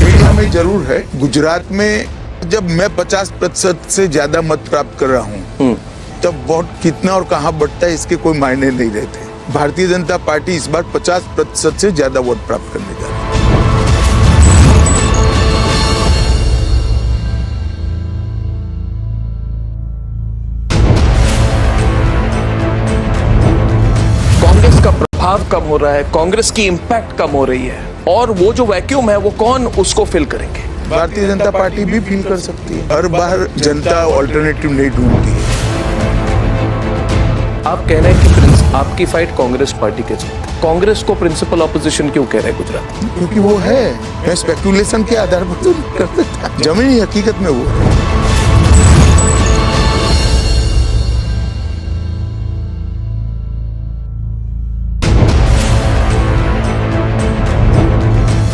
मीडिया में जरूर है। गुजरात में जब मैं 50% से ज्यादा मत प्राप्त कर रहा हूं तब वोट कितना और कहां बढ़ता है इसके कोई मायने नहीं रहते। भारतीय जनता पार्टी इस बार 50% से ज्यादा वोट प्राप्त करने जा रही है। का प्रभाव कम हो रहा है, कांग्रेस की इंपैक्ट कम हो रही है और वो जो वैक्यूम है वो कौन उसको फिल करेंगे? भारतीय जनता पार्टी भी फील कर सकती है। हर बार जनता ऑल्टरनेटिव नहीं ढूंढती है। आप कह रहे हैं कि आपकी फाइट कांग्रेस पार्टी के साथ। कांग्रेस को प्रिंसिपल ऑपोजिशन क्यों कह रहे हैं गुजरात? क्योंकि वो है। मैं स्पेकुलेशन के आधार पर तो नहीं कर सकता। जमीनी हकीकत में वो है।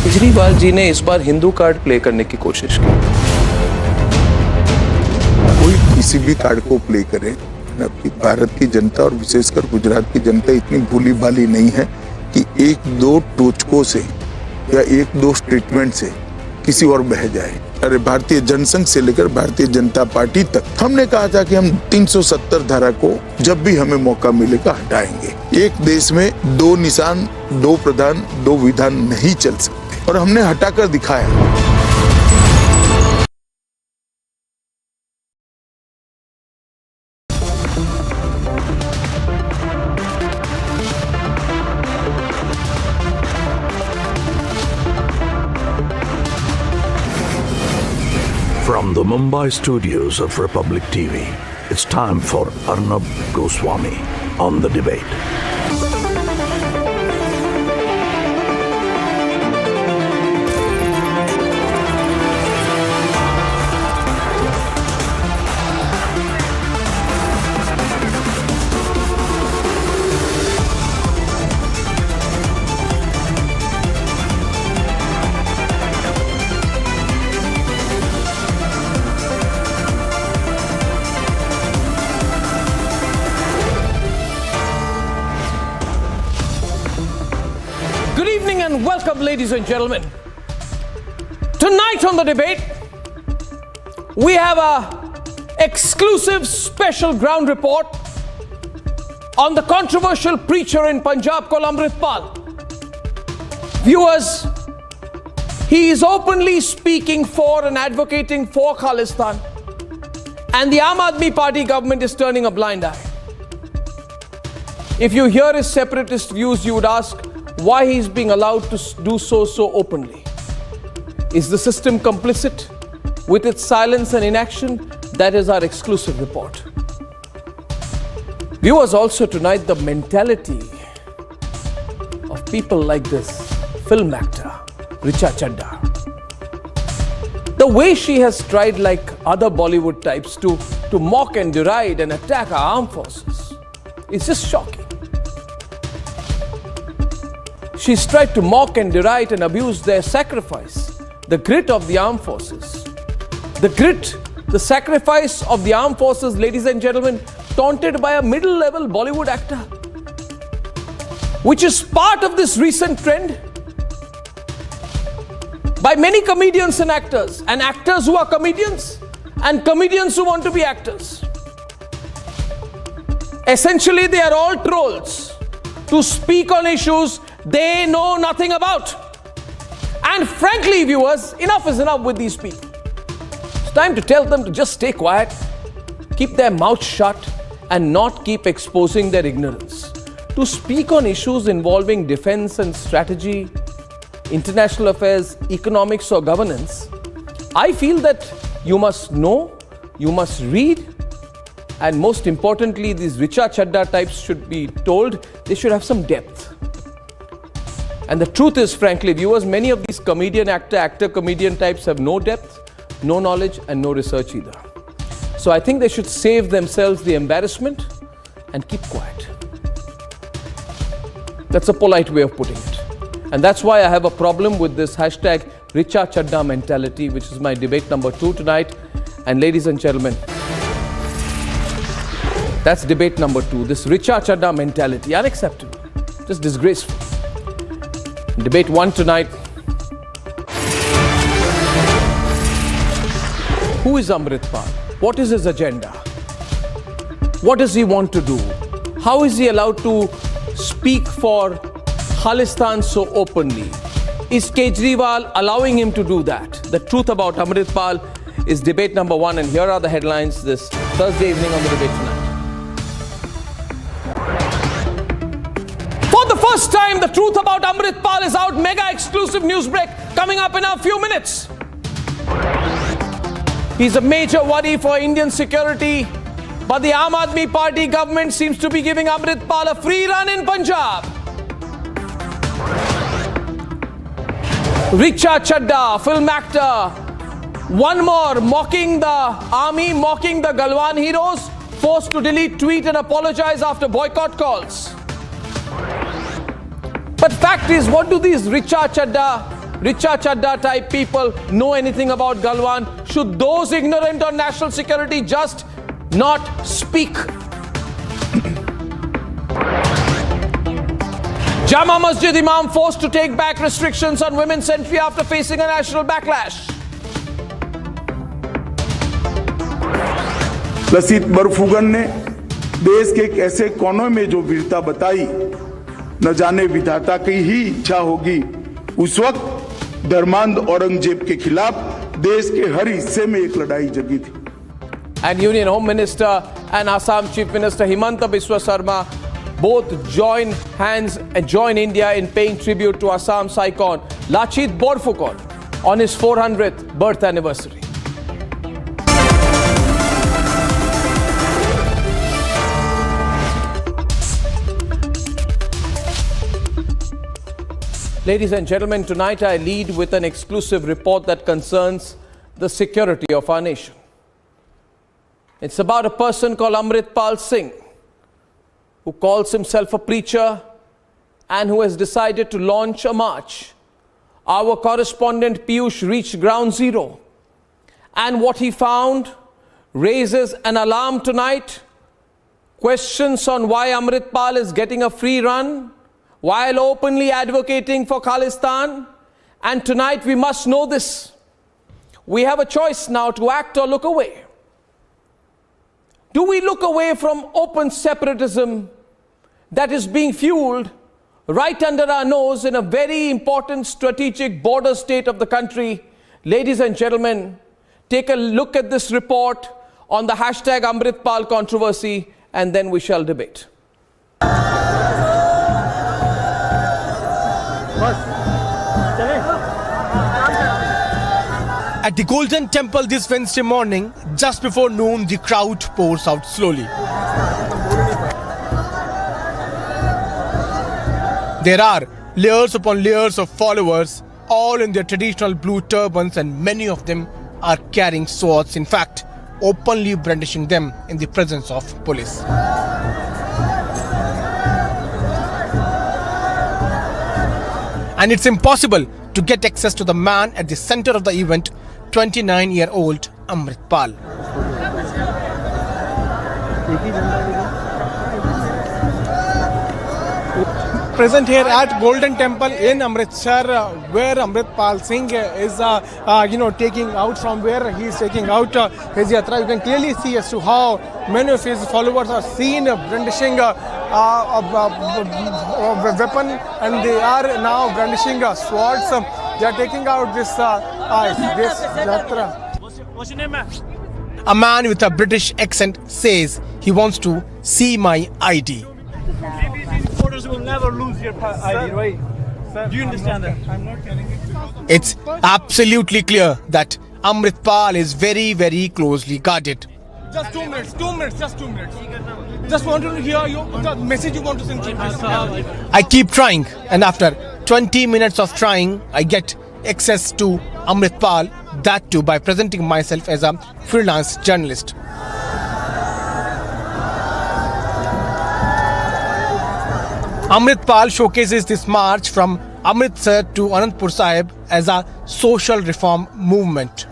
केजरीवाल जी ने इस बार हिंदू कार्ड प्ले करने की कोशिश की। कोई किसी भी कार्ड को प्ले करे, भारत की जनता और विशेषकर गुजरात की जनता इतनी भोली भाली नहीं है कि 1-2 टोचकों से या 1-2 स्टेटमेंट से किसी और बह जाए। अरे भारतीय जनसंघ से लेकर भारतीय जनता पार्टी तक हमने कहा था कि हम 370 धारा को जब भी हमें मौका मिलेगा हटाएंगे। एक देश में 2 निशान, 2 प्रधान, 2 विधान नहीं चल सकते और हमने हटाकर दिखाया। From the Mumbai studios of Republic TV, it's time for Arnab Goswami on The Debate. Welcome, ladies and gentlemen. Tonight on the debate, we have a exclusive special ground report on the controversial preacher in Punjab called Amritpal. Viewers, he is openly speaking for and advocating for Khalistan, and the Aam Aadmi Party government is turning a blind eye. If you hear his separatist views, you would ask why he is being allowed to do so openly. Is the system complicit with its silence and inaction? That is our exclusive report. Viewers, also tonight, the mentality of people like this film actor, Richa Chadda. The way she has tried, like other Bollywood types, to mock and deride and attack our armed forces is just shocking. She's tried to mock and deride and abuse their sacrifice, the grit of the armed forces. The grit, the sacrifice of the armed forces, ladies and gentlemen, taunted by a middle-level Bollywood actor, which is part of this recent trend by many comedians and actors who are comedians and comedians who want to be actors. Essentially, they are all trolls to speak on issues they know nothing about. And frankly, viewers, enough is enough with these people. It's time to tell them to just stay quiet, keep their mouths shut, and not keep exposing their ignorance. To speak on issues involving defense and strategy, international affairs, economics, or governance, I feel that you must know, you must read, and most importantly, these Richa Chadda types should be told they should have some depth. And the truth is, frankly, viewers, many of these comedian actor-comedian types have no depth, no knowledge, and no research either. So I think they should save themselves the embarrassment and keep quiet. That's a polite way of putting it. And that's why I have a problem with this hashtag Richa Chadda mentality, which is my debate number 2 tonight. And ladies and gentlemen, that's debate number 2. This Richa Chadda mentality, unacceptable, just disgraceful. Debate 1 tonight. Who is Amritpal? What is his agenda? What does he want to do? How is he allowed to speak for Khalistan so openly? Is Kejriwal allowing him to do that? The truth about Amritpal is debate number 1, and here are the headlines this Thursday evening on the debate tonight. For the first time, the truth about Amritpal is out. Mega exclusive news break coming up in a few minutes. He's a major worry for Indian security, but the Aam Aadmi Party government seems to be giving Amritpal a free run in Punjab. Richa Chadda, film actor, one more mocking the army, mocking the Galwan heroes, forced to delete tweet and apologize after boycott calls. But fact is, what do these Richa Chadda type people know anything about Galwan? Should those ignorant on national security just not speak? Jama Masjid Imam forced to take back restrictions on women's entry after facing a national backlash. Lachit Borphukan ने देश के एक ऐसे कोने में जो वीरता बताई, न जाने विधाता की ही इच्छा होगी उस वक्त धर्मांध औरंगजेब के खिलाफ देश के हर हिस्से में एक लड़ाई जगी थी. And Union Home Minister and Assam Chief Minister Himanta Biswa Sarma both join hands and join India in paying tribute to Assam's icon Lachit Borphukan on his 400th birth anniversary. Ladies and gentlemen, tonight I lead with an exclusive report that concerns the security of our nation. It's about a person called Amritpal Singh, who calls himself a preacher and who has decided to launch a march. Our correspondent Piyush reached ground zero, and what he found raises an alarm tonight. Questions on why Amritpal is getting a free run while openly advocating for Khalistan. And tonight we must know this. We have a choice now to act or look away. Do we look away from open separatism that is being fueled right under our nose in a very important strategic border state of the country? Ladies and gentlemen, take a look at this report on the hashtag Amritpal controversy, and then we shall debate. At the Golden Temple this Wednesday morning, just before noon, the crowd pours out slowly. There are layers upon layers of followers, all in their traditional blue turbans, and many of them are carrying swords, in fact, openly brandishing them in the presence of police. And it's impossible to get access to the man at the center of the event, 29-year-old Amritpal. Present here at Golden Temple in Amritsar, where Amritpal Singh is, taking out from where he is taking out his yatra. You can clearly see as to how many of his followers are seen brandishing a weapon, and they are now brandishing swords. They are taking out this yatra. What's your name, man? A man with a British accent says he wants to see my ID. Supporters will never lose your ID, right? Sir, do you understand that? I'm not telling it. It's absolutely clear that Amritpal is very, very closely guarded. Just 2 minutes, just 2 minutes. Just want to hear the message you want to send to me. I keep trying, and after 20 minutes of trying, I get access to Amritpal, that too by presenting myself as a freelance journalist. Amritpal showcases this march from Amritsar to Anandpur Sahib as a social reform movement.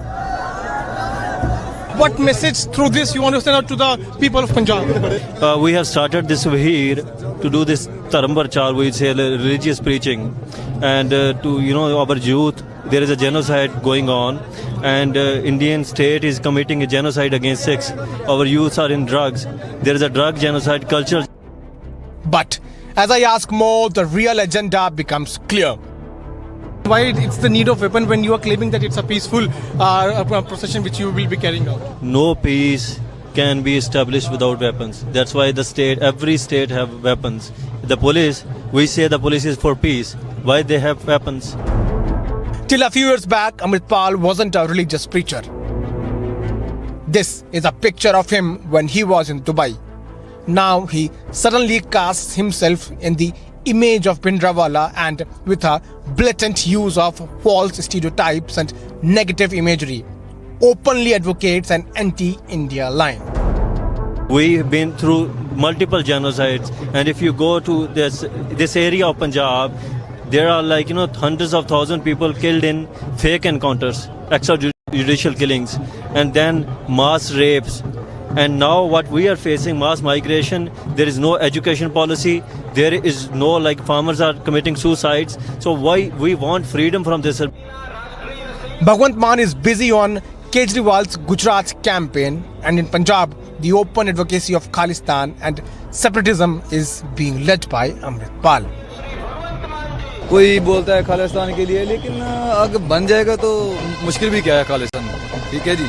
What message through this you want to send out to the people of Punjab? We have started this here to do this Patrarchial, we say religious preaching, and to our youth. There is a genocide going on, and Indian state is committing a genocide against Sikhs. Our youths are in drugs. There is a drug genocide culture. But as I ask more, the real agenda becomes clear. Why it's the need of weapon when you are claiming that it's a peaceful procession which you will be carrying out? No peace can be established without weapons. That's why every state have weapons. The police, we say the police is for peace. Why they have weapons? Till a few years back, Amritpal wasn't a religious preacher. This is a picture of him when he was in Dubai. Now he suddenly casts himself in the image of Bhindranwala, and with a blatant use of false stereotypes and negative imagery, openly advocates an anti-India line. We've been through multiple genocides, and if you go to this area of Punjab, there are hundreds of thousands of people killed in fake encounters, extrajudicial killings, and then mass rapes. And now what we are facing, mass migration, there is no education policy, there is no farmers are committing suicides. So why we want freedom from this? Bhagwant Mann is busy on Kejriwal's Gujarat campaign, and in Punjab, the open advocacy of Khalistan and separatism is being led by Amritpal. कोई बोलता है खालिस्तान के लिए, लेकिन अगर बन जाएगा तो मुश्किल भी क्या है खालिस्तान, ठीक है जी,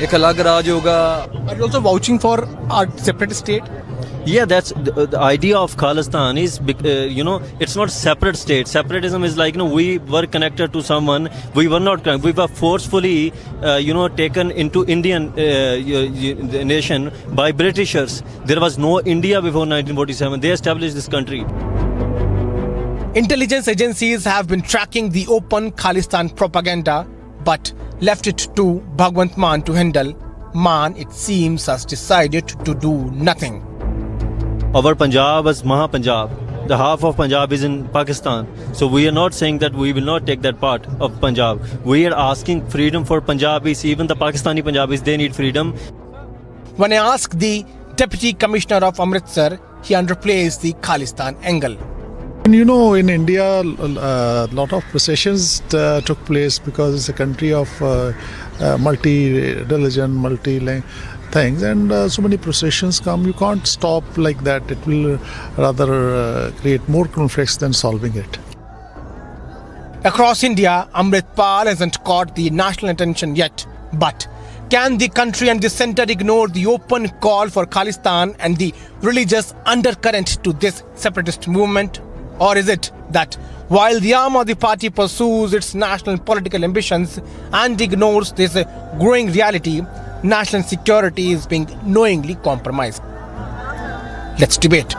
एक अलग राज होगा. Are you also vouching for a separate state? Yeah, that's the idea of Khalistan is, it's not separate state. Separatism is we were connected to someone, we were not connected. We were forcefully, taken into Indian nation by Britishers. There was no India before 1947. They established this country. Intelligence agencies have been tracking the open Khalistan propaganda, but left it to Bhagwant Mann to handle. Mann, it seems, has decided to do nothing. Our Punjab is Maha Punjab. The half of Punjab is in Pakistan. So we are not saying that we will not take that part of Punjab. We are asking freedom for Punjabis. Even the Pakistani Punjabis, they need freedom. When I asked the Deputy Commissioner of Amritsar, he underplays the Khalistan angle. You know, in India, a lot of processions took place because it's a country of multi-religion, multi-things, and so many processions come. You can't stop like that. It will rather create more conflicts than solving it. Across India, Amritpal hasn't caught the national attention yet. But can the country and the centre ignore the open call for Khalistan and the religious undercurrent to this separatist movement? Or is it that while the arm of the party pursues its national political ambitions and ignores this growing reality, national security is being knowingly compromised? Let's debate.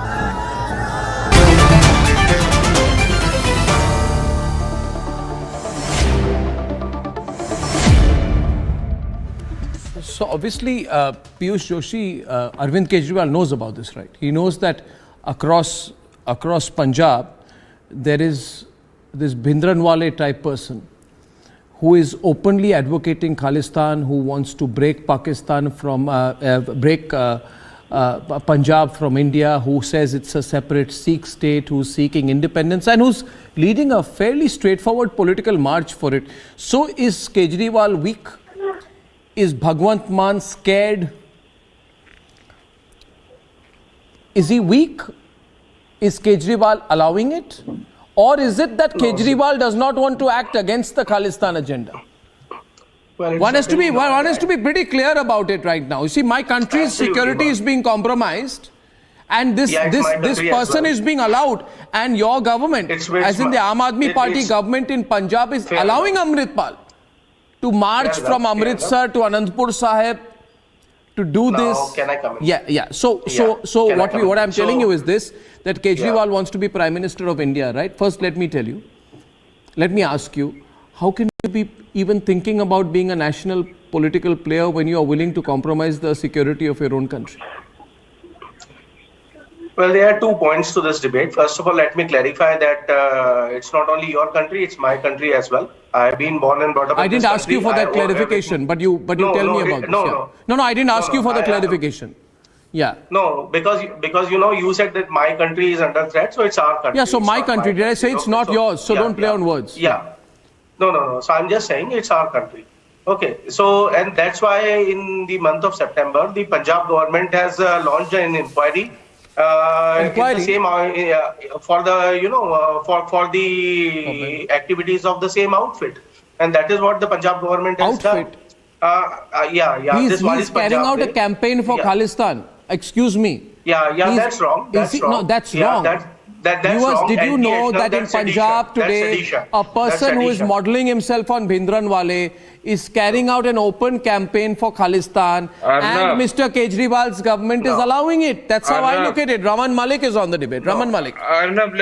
So obviously, Piyush Joshi, Arvind Kejriwal knows about this, right? He knows that across Punjab, there is this Bhindranwale type person who is openly advocating Khalistan, who wants to break Pakistan from, Punjab from India, who says it's a separate Sikh state, who's seeking independence and who's leading a fairly straightforward political march for it. So is Kejriwal weak? Is Bhagwant Mann scared? Is he weak? Is Kejriwal allowing it? Or is it that Kejriwal does not want to act against the Khalistan agenda? Well, one has to be pretty clear about it right now. You see, my country's security is being compromised, and this person is being allowed, and your government, as in the Aam Aadmi Party government in Punjab, is allowing Amritpal to march from Amritsar to Anandpur Sahib to do this. Can I come in? Yeah. So what I'm telling you is this, that Kejriwal wants to be Prime Minister of India, right? First, let me ask you, how can you be even thinking about being a national political player when you are willing to compromise the security of your own country? Well, there are 2 points to this debate. First of all, let me clarify that it's not only your country, it's my country as well. I've been born and brought up in this country. I didn't ask you for that clarification, but you tell me about this. No, I didn't ask you for the clarification. Yeah. No, because you said that my country is under threat, so it's our country. Yeah, so my country. Did I say it's not yours? So don't play on words. Yeah. No. So I'm just saying it's our country. Okay. So, and that's why in the month of September, the Punjab government has launched an inquiry. In the same for the for the activities of the same outfit, and that is what the Punjab government has done. He's carrying out a campaign for Khalistan. Excuse me. That's wrong. That's wrong. No, that's wrong. That's wrong. Did you know that in Punjab today, a person who is modeling himself on Bhindranwale is carrying out an open campaign for Khalistan, and Mr. Kejriwal's government is allowing it. That's how I look at it. Raman Malik is on the debate. Raman Malik. Arnab,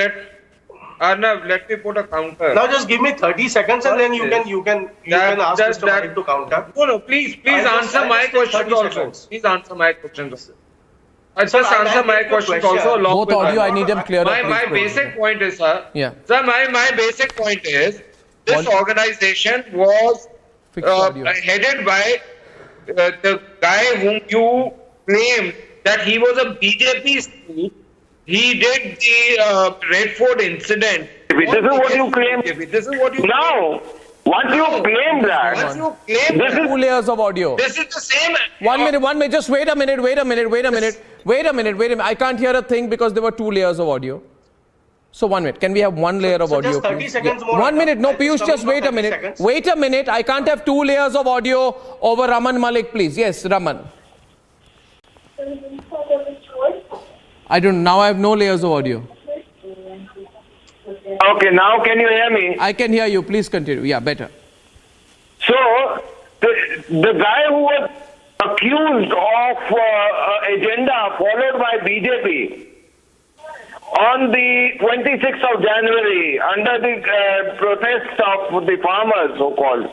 let me put a counter. Now just give me 30 seconds and then you can ask Mr. Malik to counter. No, please answer my question also. Please answer my question. Just answer my questions also. Both audio, I need them clear. My basic point is, sir. Yeah. Sir, my basic point is, this organization was headed by the guy whom you claimed that he was a BJP spook. He did the Red Fort incident. This is what you claim. This is what you now. Once you claim that, this is 2 layers of audio. This is the same. 1 minute. Just wait a minute. I can't hear a thing because there were 2 layers of audio. So 1 minute. Can we have 1 layer of audio? Just 30 seconds more. 1 minute. No, Piyush, just wait a minute. Seconds. Wait a minute. I can't have 2 layers of audio over Raman Malik, please. Yes, Raman. Now I have no layers of audio. Okay, now can you hear me? I can hear you. Please continue. Yeah, better. So, the guy who was accused of agenda followed by BJP on the 26th of January under the protest of the farmers, so-called,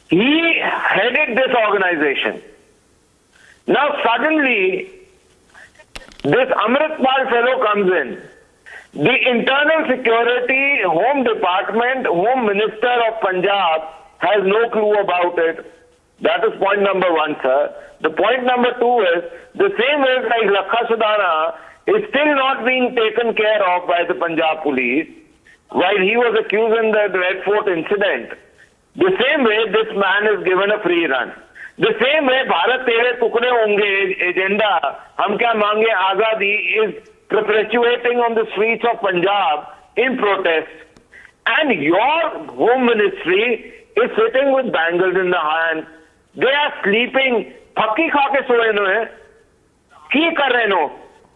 he headed this organization. Now suddenly, this Amritpal fellow comes in. The Internal Security, Home Department, Home Minister of Punjab has no clue about it. That is point number 1, sir. The point number 2 is, the same is like Lakha Sudhana is still not being taken care of by the Punjab police, while he was accused in the Red Fort incident. The same way this man is given a free run. The same way Bharat Tere Tukde Honge agenda, Hum Kya Mange Azadi, is perpetuating on the streets of Punjab in protest. And your home ministry is sitting with bangles in the hand. They are sleeping. Phakki kha ke soye no hai. Ki kar rahe no?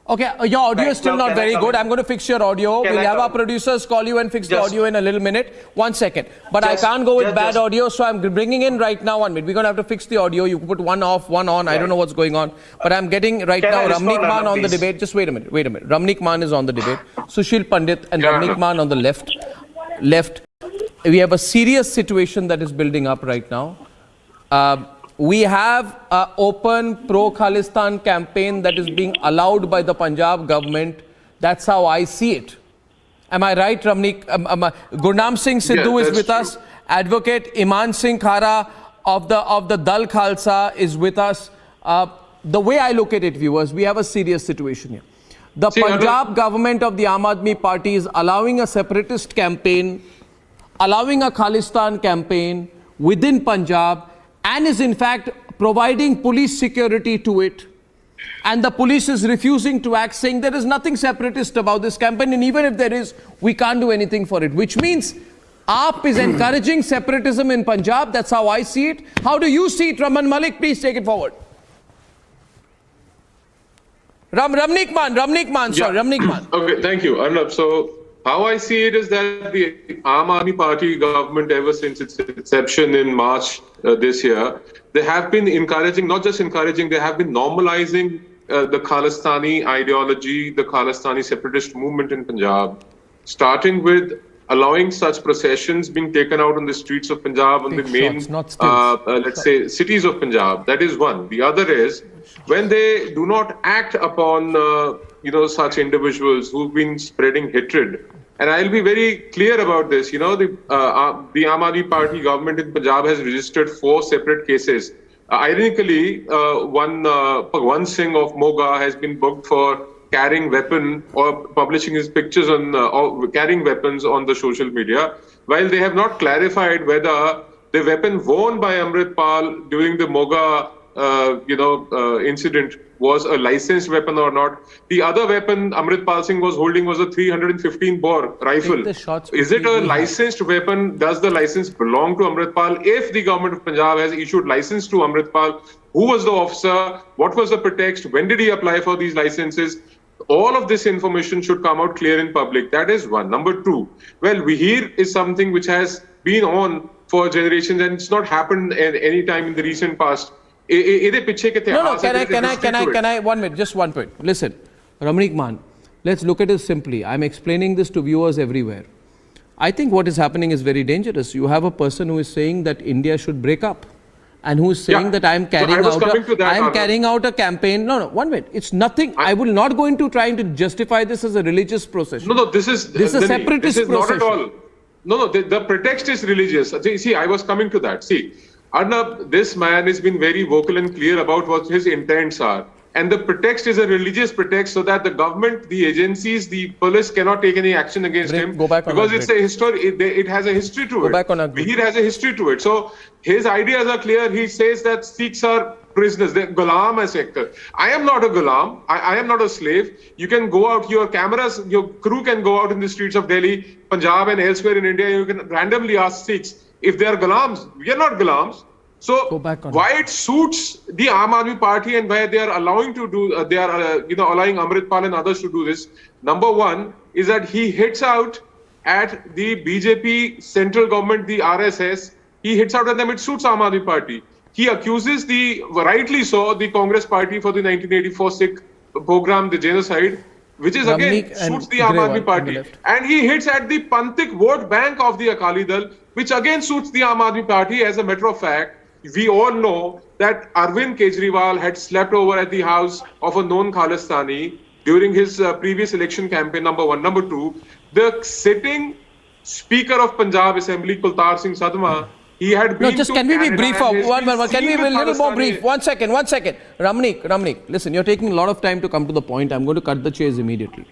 Okay, your audio is still not very good. I'm going to fix your audio. We'll have our producers call you and fix the audio in a little minute. 1 second. But I can't go with bad audio, so I'm bringing in right now 1 minute. We're going to have to fix the audio. You put one off, one on. I don't know what's going on. But I'm getting right now Ramnik Maan on the debate. Just wait a minute. Ramnik Maan is on the debate. Sushil Pandit and Ramnik Maan on the left. We have a serious situation that is building up right now. We have an open pro-Khalistan campaign that is being allowed by the Punjab government. That's how I see it. Am I right, Ramnik? Gurnam Singh Sidhu is with us. Advocate Iman Singh Khara of the Dal Khalsa is with us. The way I look at it, viewers, we have a serious situation here. The Punjab government of the Aam Aadmi Party is allowing a separatist campaign, allowing a Khalistan campaign within Punjab, and is in fact providing police security to it. And the police is refusing to act, saying there is nothing separatist about this campaign, and even if there is, we can't do anything for it. Which means AAP is encouraging separatism in Punjab. That's how I see it. How do you see it, Raman Malik? Please take it forward. Ramnik Maan. Okay, thank you, Arnab. So how I see it is that the Aam Aadmi Party government, ever since its inception in March this year, they have been encouraging, not just encouraging, they have been normalizing the Khalistani ideology, the Khalistani separatist movement in Punjab, starting with allowing such processions being taken out on the streets of Punjab, on the main, let's say, cities of Punjab. That is one. The other is when they do not act upon, such individuals who've been spreading hatred. And I'll be very clear about this. The Aam Aadmi Party government in Punjab has registered 4 separate cases. Ironically, one Bhagwan Singh of Moga has been booked for carrying weapon or publishing his pictures on or carrying weapons on the social media, while they have not clarified whether the weapon worn by Amritpal during the Moga incident was a licensed weapon or not. The other weapon Amritpal Singh was holding was a 315 bore rifle. Is it a licensed weapon? Does the license belong to Amritpal? If the government of Punjab has issued license to Amritpal, who was the officer? What was the pretext? When did he apply for these licenses? All of this information should come out clear in public. That is one. Number 2, well, Vihir is something which has been on for generations, and it's not happened at any time in the recent past. No, can I 1 minute, just 1 point. Listen, Ramnik Maan, let's look at it simply. I'm explaining this to viewers everywhere. I think what is happening is very dangerous. You have a person who is saying that India should break up, and who is saying that I'm carrying out a campaign. No, 1 minute. It's nothing. I will not go into trying to justify this as a religious procession. No, this is a separatist this is procession. Not at all. No, the pretext is religious. See, I was coming to that. See, Arnab, this man has been very vocal and clear about what his intents are. And the pretext is a religious pretext so that the government, the agencies, the police cannot take any action against him. Because it's a history, it has a history to it. Vihir has a history to it. So his ideas are clear. He says that Sikhs are prisoners. They're Ghulam as sector. I am not a Ghulam. I am not a slave. You can go out, your cameras, your crew can go out in the streets of Delhi, Punjab and elsewhere in India. You can randomly ask Sikhs if they are Ghulams. We are not Ghulams. So why it suits the Aam Aadmi Party and why they are allowing to do, allowing Amritpal and others to do this. Number 1 is that he hits out at the BJP central government, the RSS. He hits out at them. It suits Aam Aadmi Party. He accuses rightly so, the Congress Party for the 1984 Sikh program, the genocide, which is again suits the Aam Aadmi Party. And he hits at the Panthik vote bank of the Akali Dal, which again suits the Aam Aadmi Party. As a matter of fact, we all know that Arvind Kejriwal had slept over at the house of a known Khalistani during his previous election campaign, number 1. Number 2, the sitting Speaker of Punjab Assembly, Kultar Singh Sadhma, He had been. No, just to can we be Canada briefer? and he's One. been Can we seen be a with little more Pakistani- brief? One second. Ramnik, listen, you're taking a lot of time to come to the point. I'm going to cut the chase immediately.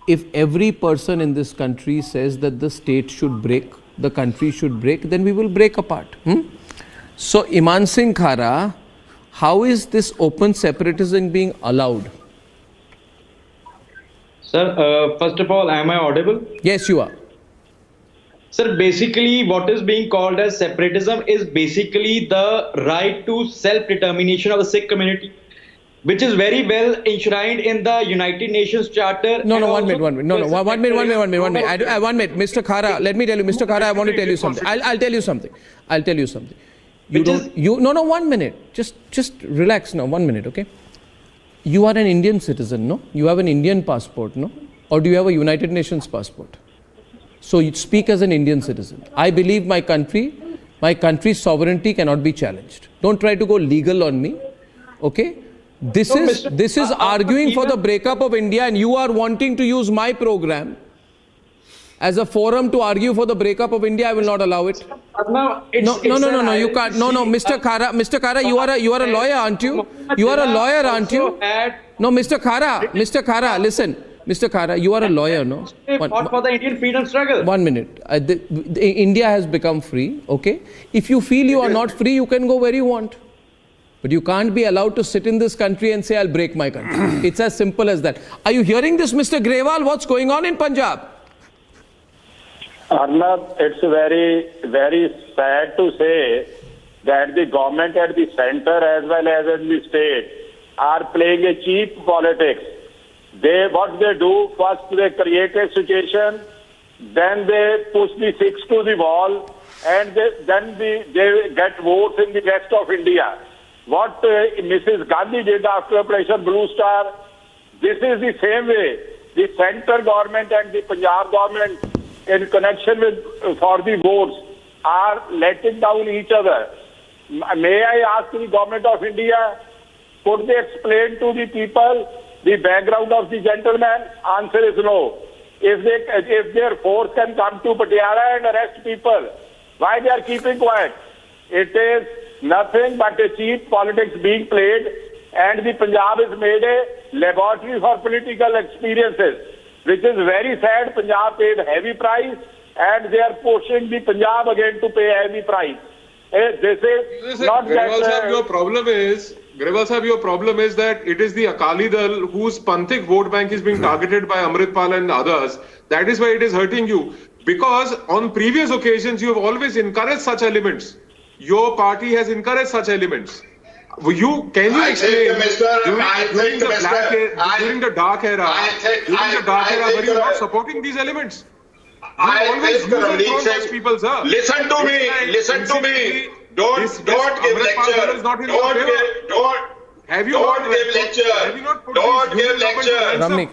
If every person in this country says that the state should break, the country should break, then we will break apart. So, Iman Singh Khara, how is this open separatism being allowed? Sir, first of all, am I audible? Yes, you are. Sir, basically what is being called as separatism is basically the right to self-determination of the Sikh community, which is very well enshrined in the United Nations Charter. One minute. One minute. Mr. Khara, let me tell you, Mr. Khara, I want to tell you something. I'll tell you something. One minute. Just relax now. 1 minute, okay? You are an Indian citizen, no? You have an Indian passport, no? Or do you have a United Nations passport? So you speak as an Indian citizen. I believe my country's sovereignty cannot be challenged. Don't try to go legal on me, okay? This is arguing for the breakup of India, and you are wanting to use my program as a forum to argue for the breakup of India. I will not allow it. No, you can't. No, Mr. Khara, you are a lawyer, aren't you? You are a lawyer, aren't you? No, Mr. Khara, listen. Mr. Khara, you are a lawyer, no? Fought for the Indian freedom struggle. 1 minute. India has become free, okay? If you feel you are not free, you can go where you want. But you can't be allowed to sit in this country and say, I'll break my country. It's as simple as that. Are you hearing this, Mr. Grewal? What's going on in Punjab? Arnab, it's very, very sad to say that the government at the center as well as in the state are playing a cheap politics. What they do, first they create a situation, then they push the Sikhs to the wall, and then they get votes in the rest of India. What Mrs. Gandhi did after Operation Blue Star, this is the same way. The center government and the Punjab government, in connection with for the votes, are letting down each other. May I ask the government of India, could they explain to the people the background of the gentleman? Answer is no. If their force can come to Patiala and arrest people, why they are keeping quiet? It is nothing but a cheap politics being played, and the Punjab is made a laboratory for political experiences, which is very sad. Punjab paid a heavy price, and they are pushing the Punjab again to pay a heavy price. This is not Grewal Sahib, your problem is that it is the Akali Dal whose Panthic vote bank is being targeted by Amritpal and others. That is why it is hurting you. Because on previous occasions, you have always encouraged such elements. Your party has encouraged such elements. Can you explain during the dark era, were you not supporting these elements? People, sir. Listen to me. Don't give lecture. Have you Don't not give lecture. Have you not put Don't these give lecture. Ramnik.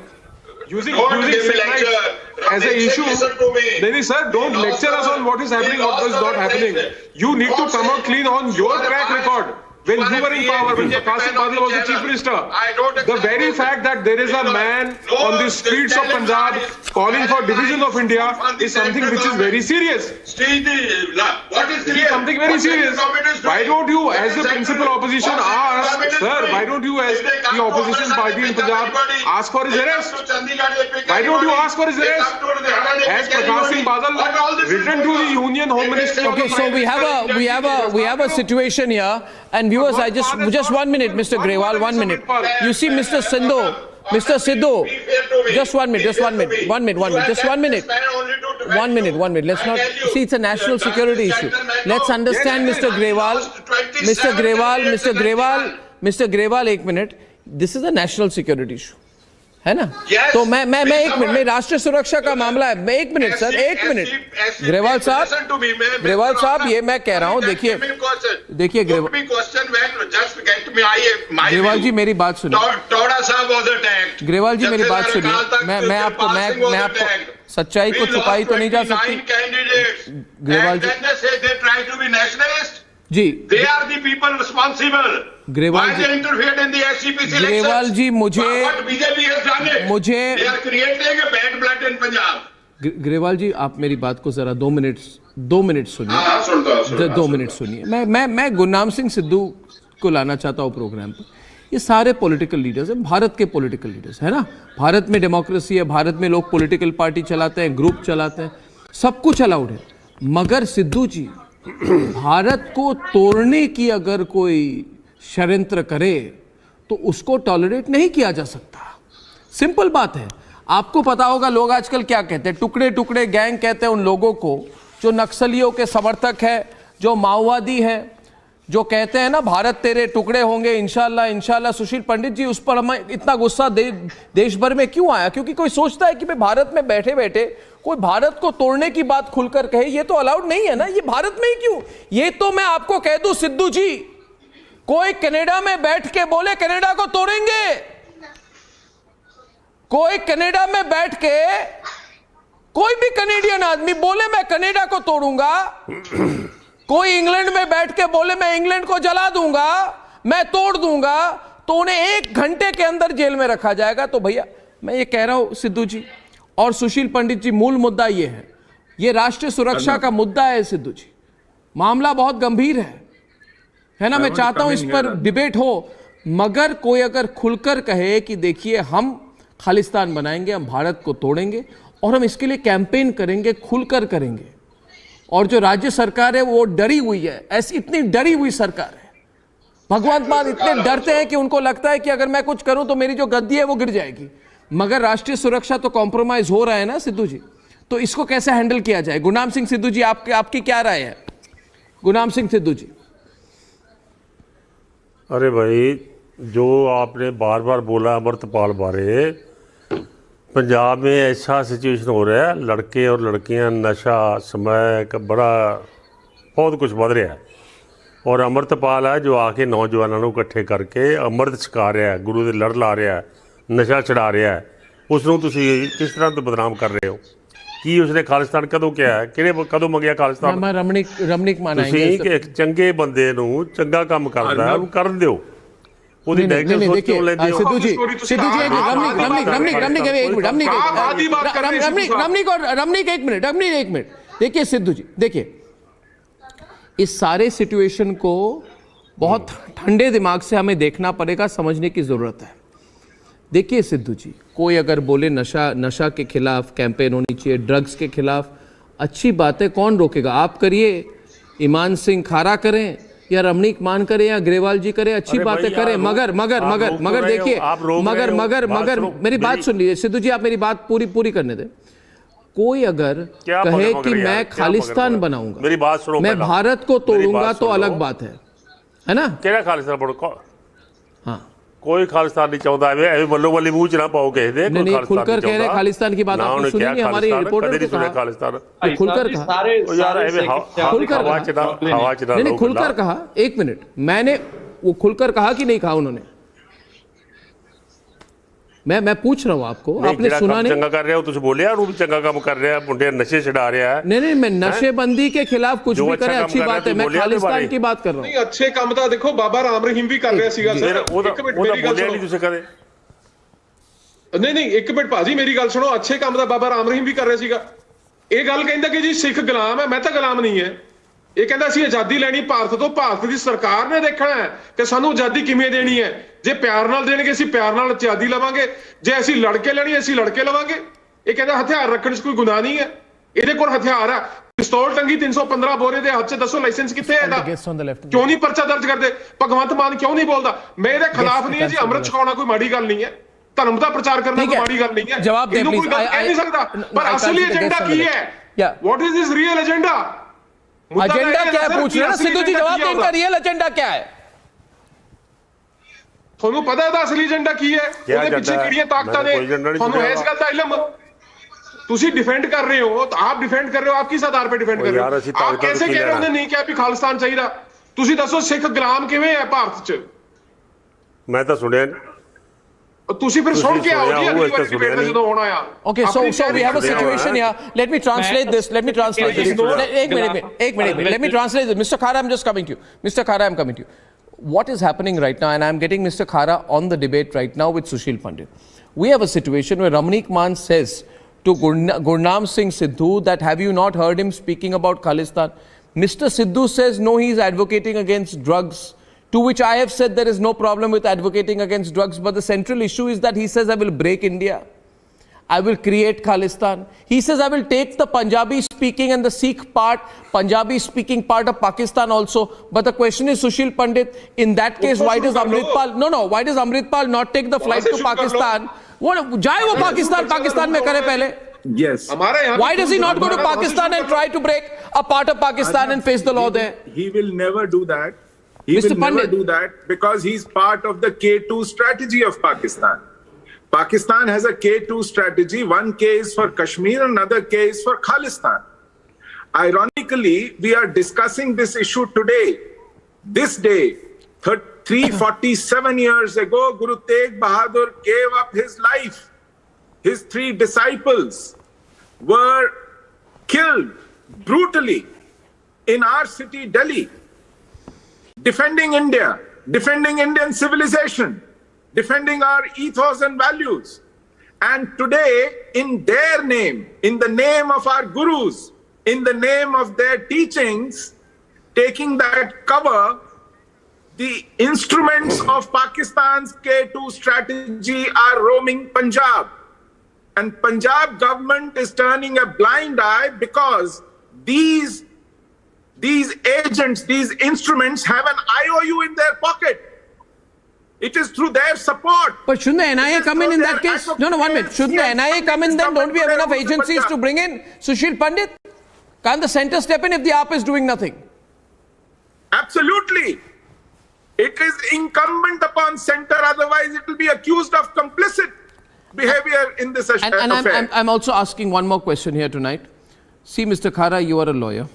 Using give lecture. as an issue? Listen to me. No, sir, don't lecture us on what is happening, what is not happening. You need to come out clean on your track record. When you were in power, when Prakash Badal was the Chief Minister, the very fact that there is a man on the streets of Punjab calling for division of India is something which is very serious. What is something very serious. Why don't you, as the principal opposition, ask, sir, why don't you, as the opposition party in Punjab, ask for his arrest? Why don't you ask for his arrest? Has Prakash Singh Badal written to the Union Home Ministry? Okay, so we have a situation here, and viewers, I just 1 minute, Mr. Grewal, 1 minute. You see, Mr. Sidhu, just 1 minute, just 1 minute, 1 minute. Let's not see, it's a national security issue. Let's understand, Mr. Grewal, 1 minute. This is a national security issue. है ना? तो मैं 1 minute में राष्ट्रीय सुरक्षा का मामला है, मैं 1 मिनट सर, 1 मिनट। ग्रेवाल साहब ये मैं कह रहा हूँ, देखिए ग्रेवाल जी मेरी बात सुनिए, ग्रेवाल जी मेरी बात सुनिए, मैं आपको सच्चाई को छुपाई तो नहीं जा सकती। ग्रेवाल जी They are the people responsible. Grewal ji, interfered in the SCPC elections? Grewal ji What BJP has done it? मुझे They are creating a bad blood in Punjab. Grewal जी आप मेरी बात को जरा 2 मिनट 2 मिनट सुनिए, 2 मिनट सुनिए। मैं गुरनाम सिंह सिद्धू को लाना चाहता हूँ प्रोग्राम पर। ये सारे पॉलिटिकल लीडर्स हैं, भारत के पॉलिटिकल लीडर्स है ना। भारत में डेमोक्रेसी है, भारत में लोग पॉलिटिकल पार्टी चलाते हैं, ग्रुप चलाते हैं, सब कुछ अलाउड है। मगर सिद्धू जी, भारत को तोड़ने की अगर कोई षड्यंत्र करे तो उसको टॉलरेट नहीं किया जा सकता। सिंपल बात है। आपको पता होगा लोग आजकल क्या कहते हैं, टुकड़े टुकड़े गैंग कहते हैं उन लोगों को जो नक्सलियों के समर्थक है, जो माओवादी है, जो कहते हैं ना भारत तेरे टुकड़े होंगे इंशाल्लाह इंशाल्लाह। सुशील पंडित जी, उस पर हमें इतना गुस्सा देश भर में क्यों आया? क्योंकि कोई सोचता है कि भाई भारत में बैठे बैठे कोई भारत को तोड़ने की बात खुलकर कहे, ये तो अलाउड नहीं है ना। ये भारत में ही क्यों? ये तो मैं आपको कह दूं सिद्धू जी, कोई कनाडा में बैठ के बोले कनाडा को तोड़ेंगे, कोई कनाडा में बैठ के कोई भी कनेडियन आदमी बोले मैं कनाडा को तोड़ूंगा, कोई इंग्लैंड में बैठ के बोले मैं इंग्लैंड को जला दूंगा, मैं तोड़ दूंगा, तो उन्हें 1 घंटे के अंदर जेल में रखा जाएगा। तो भैया मैं ये कह रहा हूं सिद्धू जी और सुशील पंडित जी, मूल मुद्दा ये है, ये राष्ट्रीय सुरक्षा का मुद्दा है सिद्धू जी। मामला बहुत गंभीर है ना। मैं चाहता हूं इस पर डिबेट हो, मगर कोई अगर खुलकर कहे कि देखिए हम खालिस्तान बनाएंगे, हम भारत को तोड़ेंगे और हम इसके लिए कैंपेन करेंगे, खुलकर करेंगे। और जो राज्य सरकार है वो डरी हुई है, ऐसी इतनी डरी हुई सरकार है, भगवंत मान इतने डरते हैं कि उनको लगता है कि अगर मैं कुछ करूं तो मेरी जो गद्दी है वो गिर जाएगी। मगर राष्ट्रीय सुरक्षा तो कॉम्प्रोमाइज हो रहा है ना सिद्धू जी, तो इसको कैसे हैंडल किया जाए? गुरनाम सिंह सिद्धू जी, आपकी क्या राय है? गुरनाम सिंह सिद्धू जी। अरे भाई, जो आपने बार बार बोला अमृतपाल बारे, पंजाब में ऐसा सिचुएशन हो रहा है, लड़के और लड़कियां नशा समय का बड़ा बहुत कुछ बढ़ रहा है। और अमृतपाल है जो आके नौजवानों को इकट्ठे करके अमृत छका रहा है, गुरु दे लड़ ला रहा है, नशा छड़ा रहा है, उसनों तुसीं किस तरह तो बदनाम कर रहे हो? कि उसने खालिस्तान कदों किया है, किहड़े कदों मंगिया खालिस्तान? रमणीक मानाएंगे तुसीं एक चंगे बंदे नूं चंगा काम करदा है ਉਹਨੂੰ ਕਰਨ ਦਿਓ। ਉਹਦੀ ਨੈਗੇਟਿਵ ਸੋਚ ਕਿਉਂ ਲੈਂਦੇ ਹੋ? सिद्धू जी एक मिनट देखिए सिद्धू जी, देखिए इस सारे सिचुएशन को बहुत ठंडे दिमाग से हमें देखना पड़ेगा, समझने की जरूरत है। देखिए सिद्धू जी, कोई अगर बोले नशा के खिलाफ कैंपेन होनी चाहिए, ड्रग्स के खिलाफ, अच्छी बात है, कौन रोकेगा? आप करिए, ईमान सिंह खारा करें या रमणीक मान करें या ग्रेवाल जी करें, अच्छी बातें करें। मगर देखिए, मगर मेरी बात सुन लीजिए सिद्धू जी, आप मेरी बात पूरी करने दें। कोई अगर कहे कि मैं खालिस्तान बनाऊंगा, मेरी बात सुनो, मैं भारत को तोड़ूंगा, तो अलग बात है ना? ਕਿਹੜਾ ਖਾਲਿਸਤਾਨ ਬੜੋ? हाँ, कोई खालिस्तान नहीं चाहता है, ऐसे बल्लो बल्ली मुंह च ना पाओ कह दे। नहीं, खुलकर कह रहे खालिस्तान की बात आपने सुनी नहीं? हमारी रिपोर्टर ने कहा खालिस्तान खुलकर कहा, नहीं खुलकर कहा। 1 मिनट, मैंने वो खुलकर कहा कि नहीं कहा उन्होंने? मैं पूछ रहा हूं आपको, आपने सुना नहीं? चंगा कर रहे हो तुझे बोले यार, वो भी चंगा काम कर रहा है, मुंडे नशे छड़ा रहा है। नहीं, मैं नशेबंदी के खिलाफ कुछ भी करे अच्छी बात है, मैं खालिस्तान की बात कर रहा हूं। नहीं, अच्छे काम तो देखो बाबा राम रहीम भी कर रहा सीगा सर। एक मिनट मेरी गल सुनो, तुझे करे नहीं एक मिनट भाजी मेरी गल सुनो, अच्छे काम तो बाबा राम रहीम भी कर रहा सीगा। ਇਹ ਗੱਲ ਕਹਿੰਦਾ ਕਿ ਜੀ ਸਿੱਖ ਗੁਲਾਮ ਹੈ, ਮੈਂ ਤਾਂ ਗੁਲਾਮ ਨਹੀਂ ਹੈ। ਇਹ ਕਹਿੰਦਾ ਅਸੀਂ ਆਜ਼ਾਦੀ ਲੈਣੀ ਭਾਰਤ ਤੋਂ, ਭਾਰਤ ਦੀ ਸਰਕਾਰ ਨੇ ਦੇਖਣਾ ਹੈ ਕਿ ਸਾਨੂੰ ਆਜ਼ਾਦੀ ਕਿਵੇਂ ਦੇਣੀ ਹੈ। ਜੇ ਪਿਆਰ ਨਾਲ ਦੇਣਗੇ ਅਸੀਂ ਪਿਆਰ ਨਾਲ ਆਜ਼ਾਦੀ ਲਵਾਂਗੇ, ਜੇ ਅਸੀਂ ਲੜ ਕੇ ਲੈਣੀ ਅਸੀਂ ਲੜ ਕੇ ਲਵਾਂਗੇ। ਇਹ ਕਹਿੰਦਾ ਹਥਿਆਰ ਰੱਖਣ 'ਚ ਕੋਈ ਗੁਨਾਹ ਨਹੀਂ ਹੈ, ਇਹਦੇ ਕੋਲ ਹਥਿਆਰ ਹੈ, ਪਿਸਤੌਲ ਟੰਗੀ 315 ਬੋਰੇ ਦੇ ਹੱਥ 'ਚ, ਦੱਸੋ ਲਾਇਸੈਂਸ ਕਿੱਥੇ ਹੈ ਇਹਦਾ? ਕਿਉਂ ਨਹੀਂ ਪਰਚਾ ਦਰਜ ਕਰਦੇ? ਭਗਵੰਤ ਮਾਨ ਕਿਉਂ ਨਹੀਂ ਬੋਲਦਾ? ਮੈਂ ਇਹਦੇ ਖਿਲਾਫ ਨਹੀਂ ਹੈ ਜੀ, ਅੰਮ੍ਰਿਤ ਛਕਾਉਣਾ ਕੋਈ ਮਾੜੀ ਗੱਲ ਨਹੀਂ ਹੈ, ਧਰਮ ਦਾ ਪ੍ਰਚਾਰ ਕਰਨਾ ਕੋਈ ਮਾੜੀ ਗੱਲ ਨਹੀਂ ਹੈ, ਇਹਨੂੰ ਕੋਈ ਗੱਲ ਕਹਿ ਨਹੀਂ ਸਕਦਾ। ਪਰ ਅਸਲੀ ਏਜੰਡਾ ਕੀ ਹੈ? What is this real agenda? Agenda क्या है पूछ रहे हैं सिद्धू जी, जवाब दें, इनका रियल एजेंडा क्या है? ਤੁਹਾਨੂੰ ਪਤਾ ਹੈ ਦਾ ਅਸਲੀ ਏਜੰਡਾ ਕੀ ਹੈ? ਉਹਦੇ ਪਿੱਛੇ ਕਿਹੜੀਆਂ ਤਾਕਤਾਂ ਨੇ? ਤੁਹਾਨੂੰ ਇਸ ਗੱਲ ਦਾ ਇਲਮ? ਤੁਸੀਂ डिफेंड कर रहे हो, तो आप डिफेंड कर रहे हो, आप किस आधार पे डिफेंड कर रहे हो? आप कैसे कह रहे हो? नहीं किया भी खालिस्तान चाहिए। ਤੁਸੀਂ ਦੱਸੋ ਸਿੱਖ ਗੁਲਾਮ ਕਿਵੇਂ ਹੈ ਭਾਰਤ 'ਚ? ਮੈਂ ਤਾਂ ਸੁਣਿਆ ਤੁਸੀਂ ਫਿਰ ਸੁਣ ਕੇ ਆਓ ਜੀ, ਅਗਲੀ ਵਾਰ ਡਿਬੇਟ ਤੇ ਜਦੋਂ ਹੋਣਾ ਆ। Okay, so we have a situation here. Let me translate this. एक minute. Let me translate this. Mr. Khara, I'm just coming to you. Mr. Khara, I'm coming to you. What is happening right now, and I'm getting Mr. Khara on the debate right now with Sushil Pandit. We have a situation where Ramanik Maan says to Gurnam Singh Sidhu that have you not heard him speaking about Khalistan? Mr. Sidhu says no, he is advocating against drugs, to which I have said there is no problem with advocating against drugs, but the central issue is that he says I will break India. I will create Khalistan. He says I will take the Punjabi speaking and the Sikh part, Punjabi speaking part of Pakistan also. But the question is, Sushil Pandit, in that case, why does Amritpal, why does Amritpal not take the flight to Pakistan? Jaye wo Pakistan mein kare pehle. Yes. Why does he not go to Pakistan and try to break a part of Pakistan and face the law there? He will never do that. He will never do that because he's part of the K2 strategy of Pakistan. Pakistan has a K2 strategy. One K is for Kashmir, another K is for Khalistan. Ironically, we are discussing this issue today. This day, 347 years ago, Guru Tegh Bahadur gave up his life. His 3 disciples were killed brutally in our city, Delhi, defending India, defending Indian civilization, defending our ethos and values. And today, in their name, in the name of our gurus, in the name of their teachings, taking that cover, the instruments of Pakistan's K2 strategy are roaming Punjab. And Punjab government is turning a blind eye because these agents, these instruments have an IOU in their pocket. It is through their support. But shouldn't the NIA come in that case? No, 1 minute. Shouldn't the NIA come in then? Don't we have enough agencies to bring in Sushil Pandit? Can't the center step in if the AAP is doing nothing? Absolutely. It is incumbent upon center, otherwise it will be accused of complicit behavior in this affair. And I'm also asking one more question here tonight. See, Mr. Khara, you are a lawyer.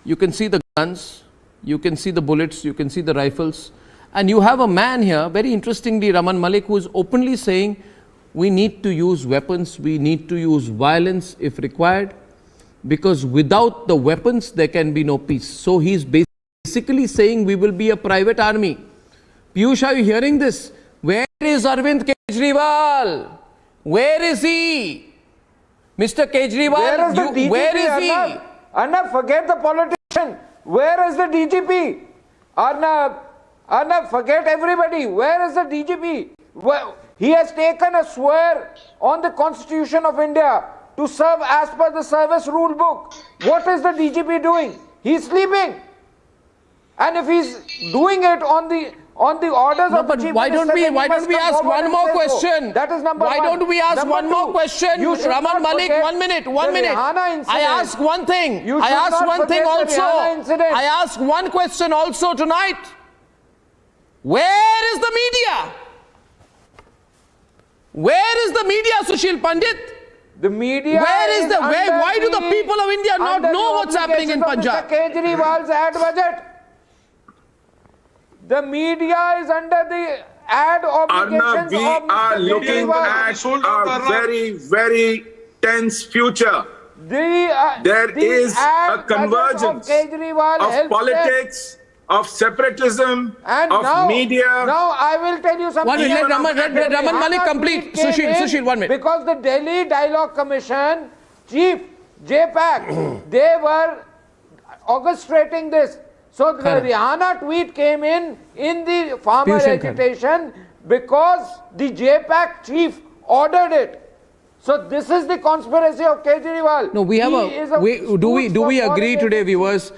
You can see the guns, you can see the bullets, you can see the rifles. And you have a man here, very interestingly, Raman Malik, who is openly saying we need to use weapons, we need to use violence if required, because without the weapons, there can be no peace. So he's basically saying we will be a private army. Piyush, are you hearing this? Where is Arvind Kejriwal? Where is he? Mr. Kejriwal, where is he? Arnab, forget the politician. Where is the DGP? Arnab, forget everybody. Where is the DGP? Well, he has taken a swear on the Constitution of India to serve as per the service rule book. What is the DGP doing? He's sleeping. And if he's doing it on the orders of the Chief Minister, why don't we ask one more question? That is number 1. Why don't we ask one more question? Raman Malik, 1 minute. I ask one thing. I ask one thing also. I ask one question also tonight. Where is the media? Where is the media, Sushil Pandit? The media. Why do the people of India not know what's happening in Punjab? Mr. Kejriwal's ad budget. The media is under the ad obligations we of are Mr. looking Kejriwal. at a very, very tense future. There is a convergence of politics, of separatism, of media. Now I will tell you something. 1 minute, let Raman Malik complete. Sushil, 1 minute. Because the Delhi Dialogue Commission chief, JPAC, they were orchestrating this. So the Rihanna tweet came in the farmer agitation because the JPAC chief ordered it. So this is the conspiracy of Kejriwal. No, we have do we agree today, viewers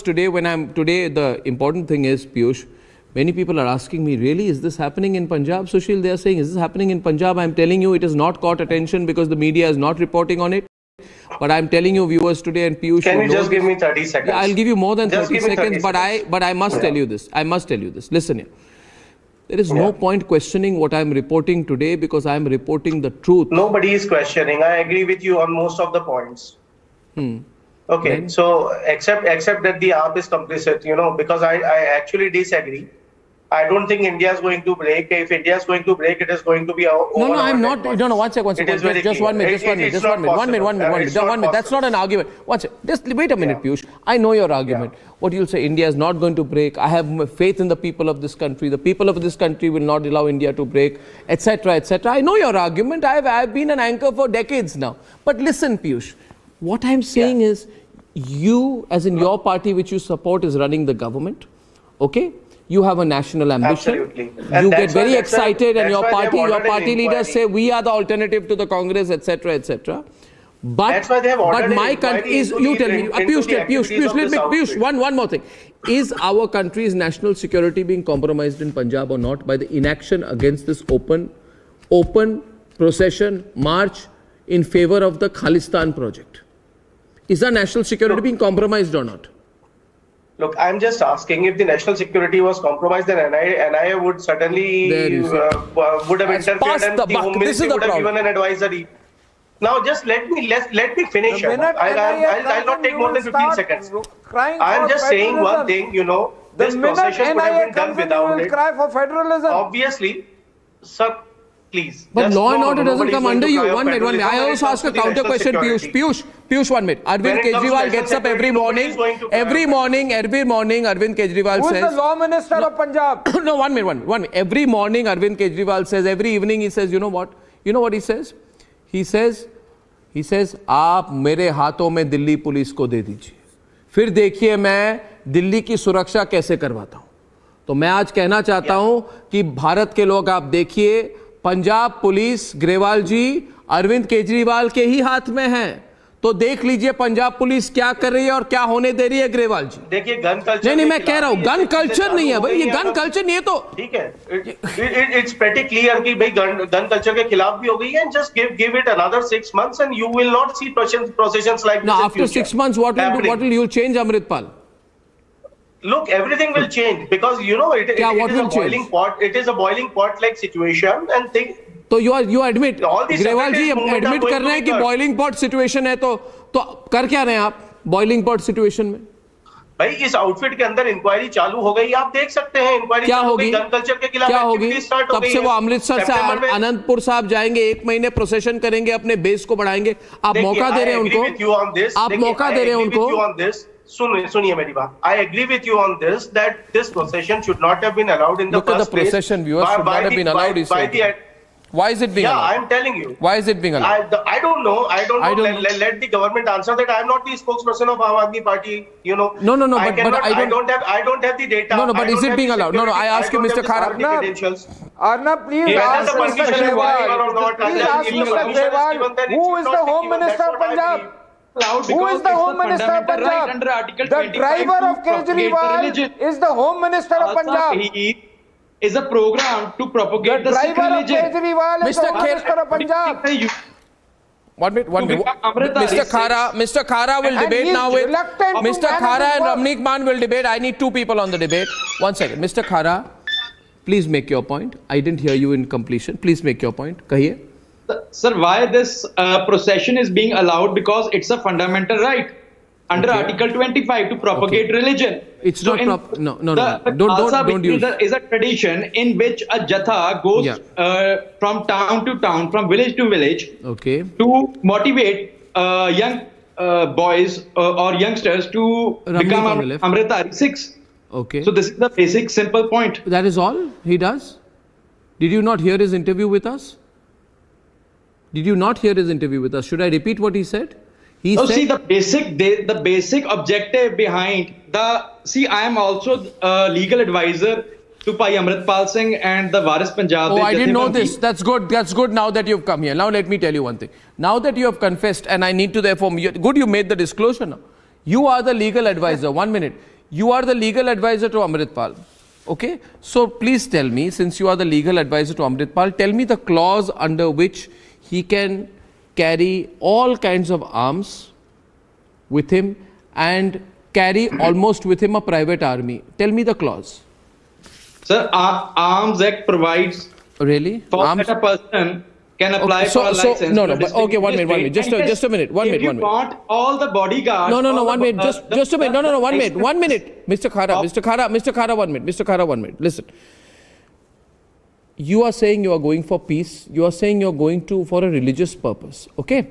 today, the important thing is, Piyush, many people are asking me, really, is this happening in Punjab? Sushil, they are saying, is this happening in Punjab? I'm telling you, it has not caught attention because the media is not reporting on it. But I'm telling you, viewers today, and Piyush, can you just give me 30 seconds? Yeah, I'll give you more than 30 seconds, but I must tell you this. I must tell you this. Listen here. There is no point questioning what I'm reporting today because I'm reporting the truth. Nobody is questioning. I agree with you on most of the points. Okay, so except that the AAP is complicit, because I actually disagree. I don't think India is going to break. If India is going to break, it is going to be No, I'm not. No, one second. Just 1 minute. One minute. That's not an argument. One second. Just wait a minute, Piyush. I know your argument. What you'll say, India is not going to break. I have faith in the people of this country. The people of this country will not allow India to break, etc., etc. I know your argument. I've been an anchor for decades now. But listen, Piyush, what I'm saying is, you, as in your party which you support, is running the government. Okay? You have a national ambition. Absolutely. You get very excited, and your party leaders say we are the alternative to the Congress, etc., etc. But that's why they have ordered my country is. You tell me, Piyush. One more thing. Is our country's national security being compromised in Punjab or not by the inaction against this open procession march in favor of the Khalistan project? Is our national security being compromised or not? Look, I'm just asking, if the national security was compromised, then NIA would certainly would have interfered, and the Home Ministry would have given an advisory. Now, just let me finish. I'll not take more than 15 seconds. I'm just saying one thing. This procession would have been done without it. Cry for federalism. Obviously, sir. Please. But law and order doesn't come under you. One minute. I also ask a counter question, Piyush, 1 minute. Arvind Kejriwal gets up every morning. Every morning, Arvind Kejriwal says. Who is the law minister of Punjab? No, 1 minute. Every morning, Arvind Kejriwal says, every evening he says, you know what? You know what he says? He says, आप मेरे हाथों में Delhi police को दे दीजिए. फिर देखिए मैं दिल्ली की सुरक्षा कैसे करवाता हूं. तो मैं आज कहना चाहता हूं कि भारत के लोग, आप देखिए, पंजाब पुलिस, ग्रेवाल जी, अरविंद केजरीवाल के ही हाथ में है. तो देख लीजिए पंजाब पुलिस क्या कर रही है और क्या होने दे रही है, ग्रेवाल जी. देखिए गन कल्चर नहीं, मैं कह रहा हूं गन कल्चर नहीं है भाई, ये गन कल्चर नहीं है. तो ठीक है, इट्स प्रीटी क्लियर कि भाई गन कल्चर के खिलाफ भी हो गई है. Just give it another 6 months and you will not see processions like this. Now after 6 months, what will you change, Amritpal? Look, everything will change because it is a boiling pot. It is a boiling pot like situation and thing. तो you admit, Grewal ji admit कर रहे हैं कि boiling pot situation है, तो कर क्या रहे हैं आप boiling pot situation में? भाई इस आउटफिट के अंदर इंक्वायरी चालू हो गई, आप देख सकते हैं. इंक्वायरी क्या होगी, गन कल्चर के खिलाफ क्या होगी? तब से वो अमृतसर से अनंतपुर साहब जाएंगे, 1 महीने प्रोसेशन करेंगे, अपने बेस को बढ़ाएंगे. आप मौका दे रहे हैं उनको, आप मौका दे रहे हैं उनको. सुनिए मेरी बात. I agree with you on this, that this procession should not have been allowed in the first place. Look at the procession, viewers, should not have been allowed. Why is it being allowed? Yeah, I'm telling you. Why is it being allowed? I don't know. Let the government answer that. I'm not the spokesperson of Aam Aadmi Party. No. I don't have the data. No. But is it being allowed? No. I ask you, Mr. Khara. Arnab, please ask Mr. Grewal. Who is the Home Minister of Punjab? Who is the Home Minister of Punjab? The driver of Kejriwal is the Home Minister of Punjab. Is a program to propagate the Sikh religion. The driver of Kejriwal is the Home Minister of Punjab. 1 minute. Mr. Khara will debate now with Mr. Khara and Ramneek Man will debate. I need 2 people on the debate. 1 second. Mr. Khara, please make your point. I didn't hear you in completion. Please make your point. Kahiye. Sir, why this procession is being allowed? Because it's a fundamental right under Article 25 to propagate religion. It's not no. Don't use. Is a tradition in which a jatha goes from town to town, from village to village, to motivate young boys or youngsters to become Amritpal Sikhs. Okay. So this is the basic, simple point. That is all he does. Did you not hear his interview with us? Did you not hear his interview with us? Should I repeat what he said? He said, see the basic objective behind I am also a legal advisor to Pai Amritpal Singh and the Waris Punjab. Oh, I didn't know this. That's good. That's good now that you've come here. Now let me tell you one thing. Now that you have confessed, and I need to therefore, good you made the disclosure now. You are the legal advisor. 1 minute. You are the legal advisor to Amritpal. Okay? So please tell me, since you are the legal advisor to Amritpal, tell me the clause under which he can carry all kinds of arms with him and carry almost with him a private army. Tell me the clause. Sir, Arms Act provides for that a person can apply for a license. No, but okay, 1 minute. Just a minute. 1 minute. If you want all the bodyguards. No, 1 minute. Just a minute. No, 1 minute. 1 minute. Mr. Khara, 1 minute. Listen. you are saying you are going for peace. You are saying you are going for a religious purpose. Okay?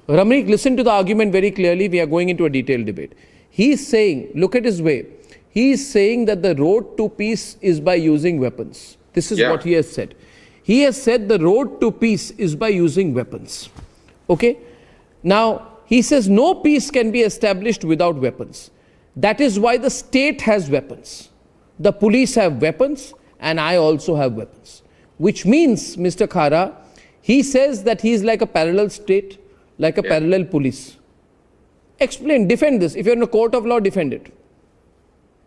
Ramnik, listen to the argument very clearly. We are going into a detailed debate. He is saying, look at his way. He is saying that the road to peace is by using weapons. This is what he has said. He has said the road to peace is by using weapons. Okay? Now, he says no peace can be established without weapons. That is why the state has weapons. The police have weapons and I also have weapons. Which means, Mr. Khara, he says that he is like a parallel state, like a parallel police. Explain, defend this. If you're in a court of law, defend it.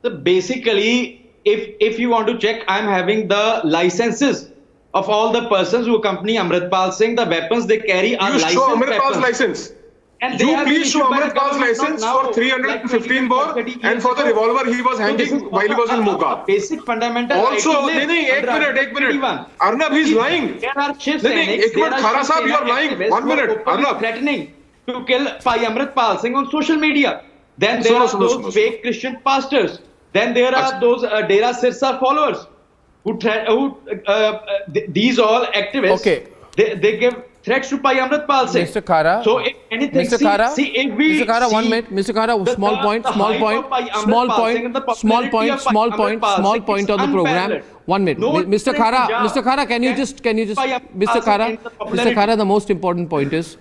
So basically, if you want to check, I'm having the licenses of all the persons who accompany Amritpal Singh. The weapons they carry are licensed show Amritpal's weapons. license. And you please show Amritpal's license for 315 bore and for the revolver he was handling while he was in Moga. Basic fundamental. Also, एक minute. Arnab, he's lying. There are chief एक minute, Khara Sahab, you are lying. 1 minute, Arnab. Threatening to kill Amritpal Singh on social media. Then there are those fake Christian pastors. Then there are those Dera Sirsa followers these all activists. Okay. They give threats to Amritpal Singh. Mr. Khara. So if anything, Mr. Khara, if we Mr. Khara, 1 minute. Mr. Khara, small point on the program. 1 minute. Mr. Khara, can you just, Mr. Khara, the most important point is,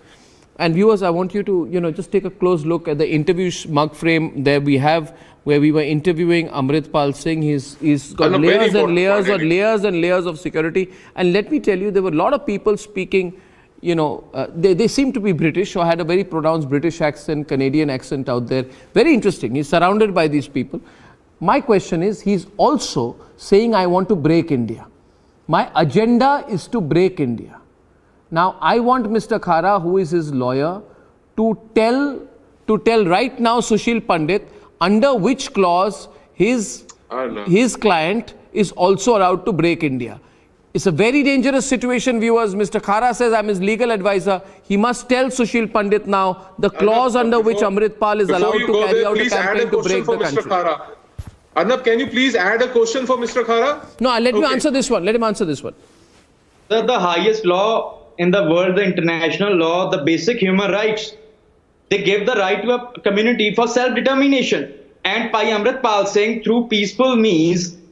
and viewers, I want you to, just take a close look at the interview mug frame there we have, where we were interviewing Amritpal Singh. He's got layers and layers and layers and layers of security. And let me tell you, there were a lot of people speaking, they seem to be British, or had a very pronounced British accent, Canadian accent out there. Very interesting. He's surrounded by these people. My question is, he's also saying, I want to break India. My agenda is to break India. Now, I want Mr. Khara, who is his lawyer, to tell right now Sushil Pandit under which clause his client is also allowed to break India. It's a very dangerous situation, viewers. Mr. Khara says, I'm his legal advisor. He must tell Sushil Pandit now the clause under which Amritpal is allowed to carry out a campaign to break the country. Arnab, can you please add a question for Mr. Khara? No, let me answer this one. Let him answer this one. The highest law in the world, the international law, the basic human rights, they gave the right to a community for self-determination. And Amritpal Singh, through peaceful means,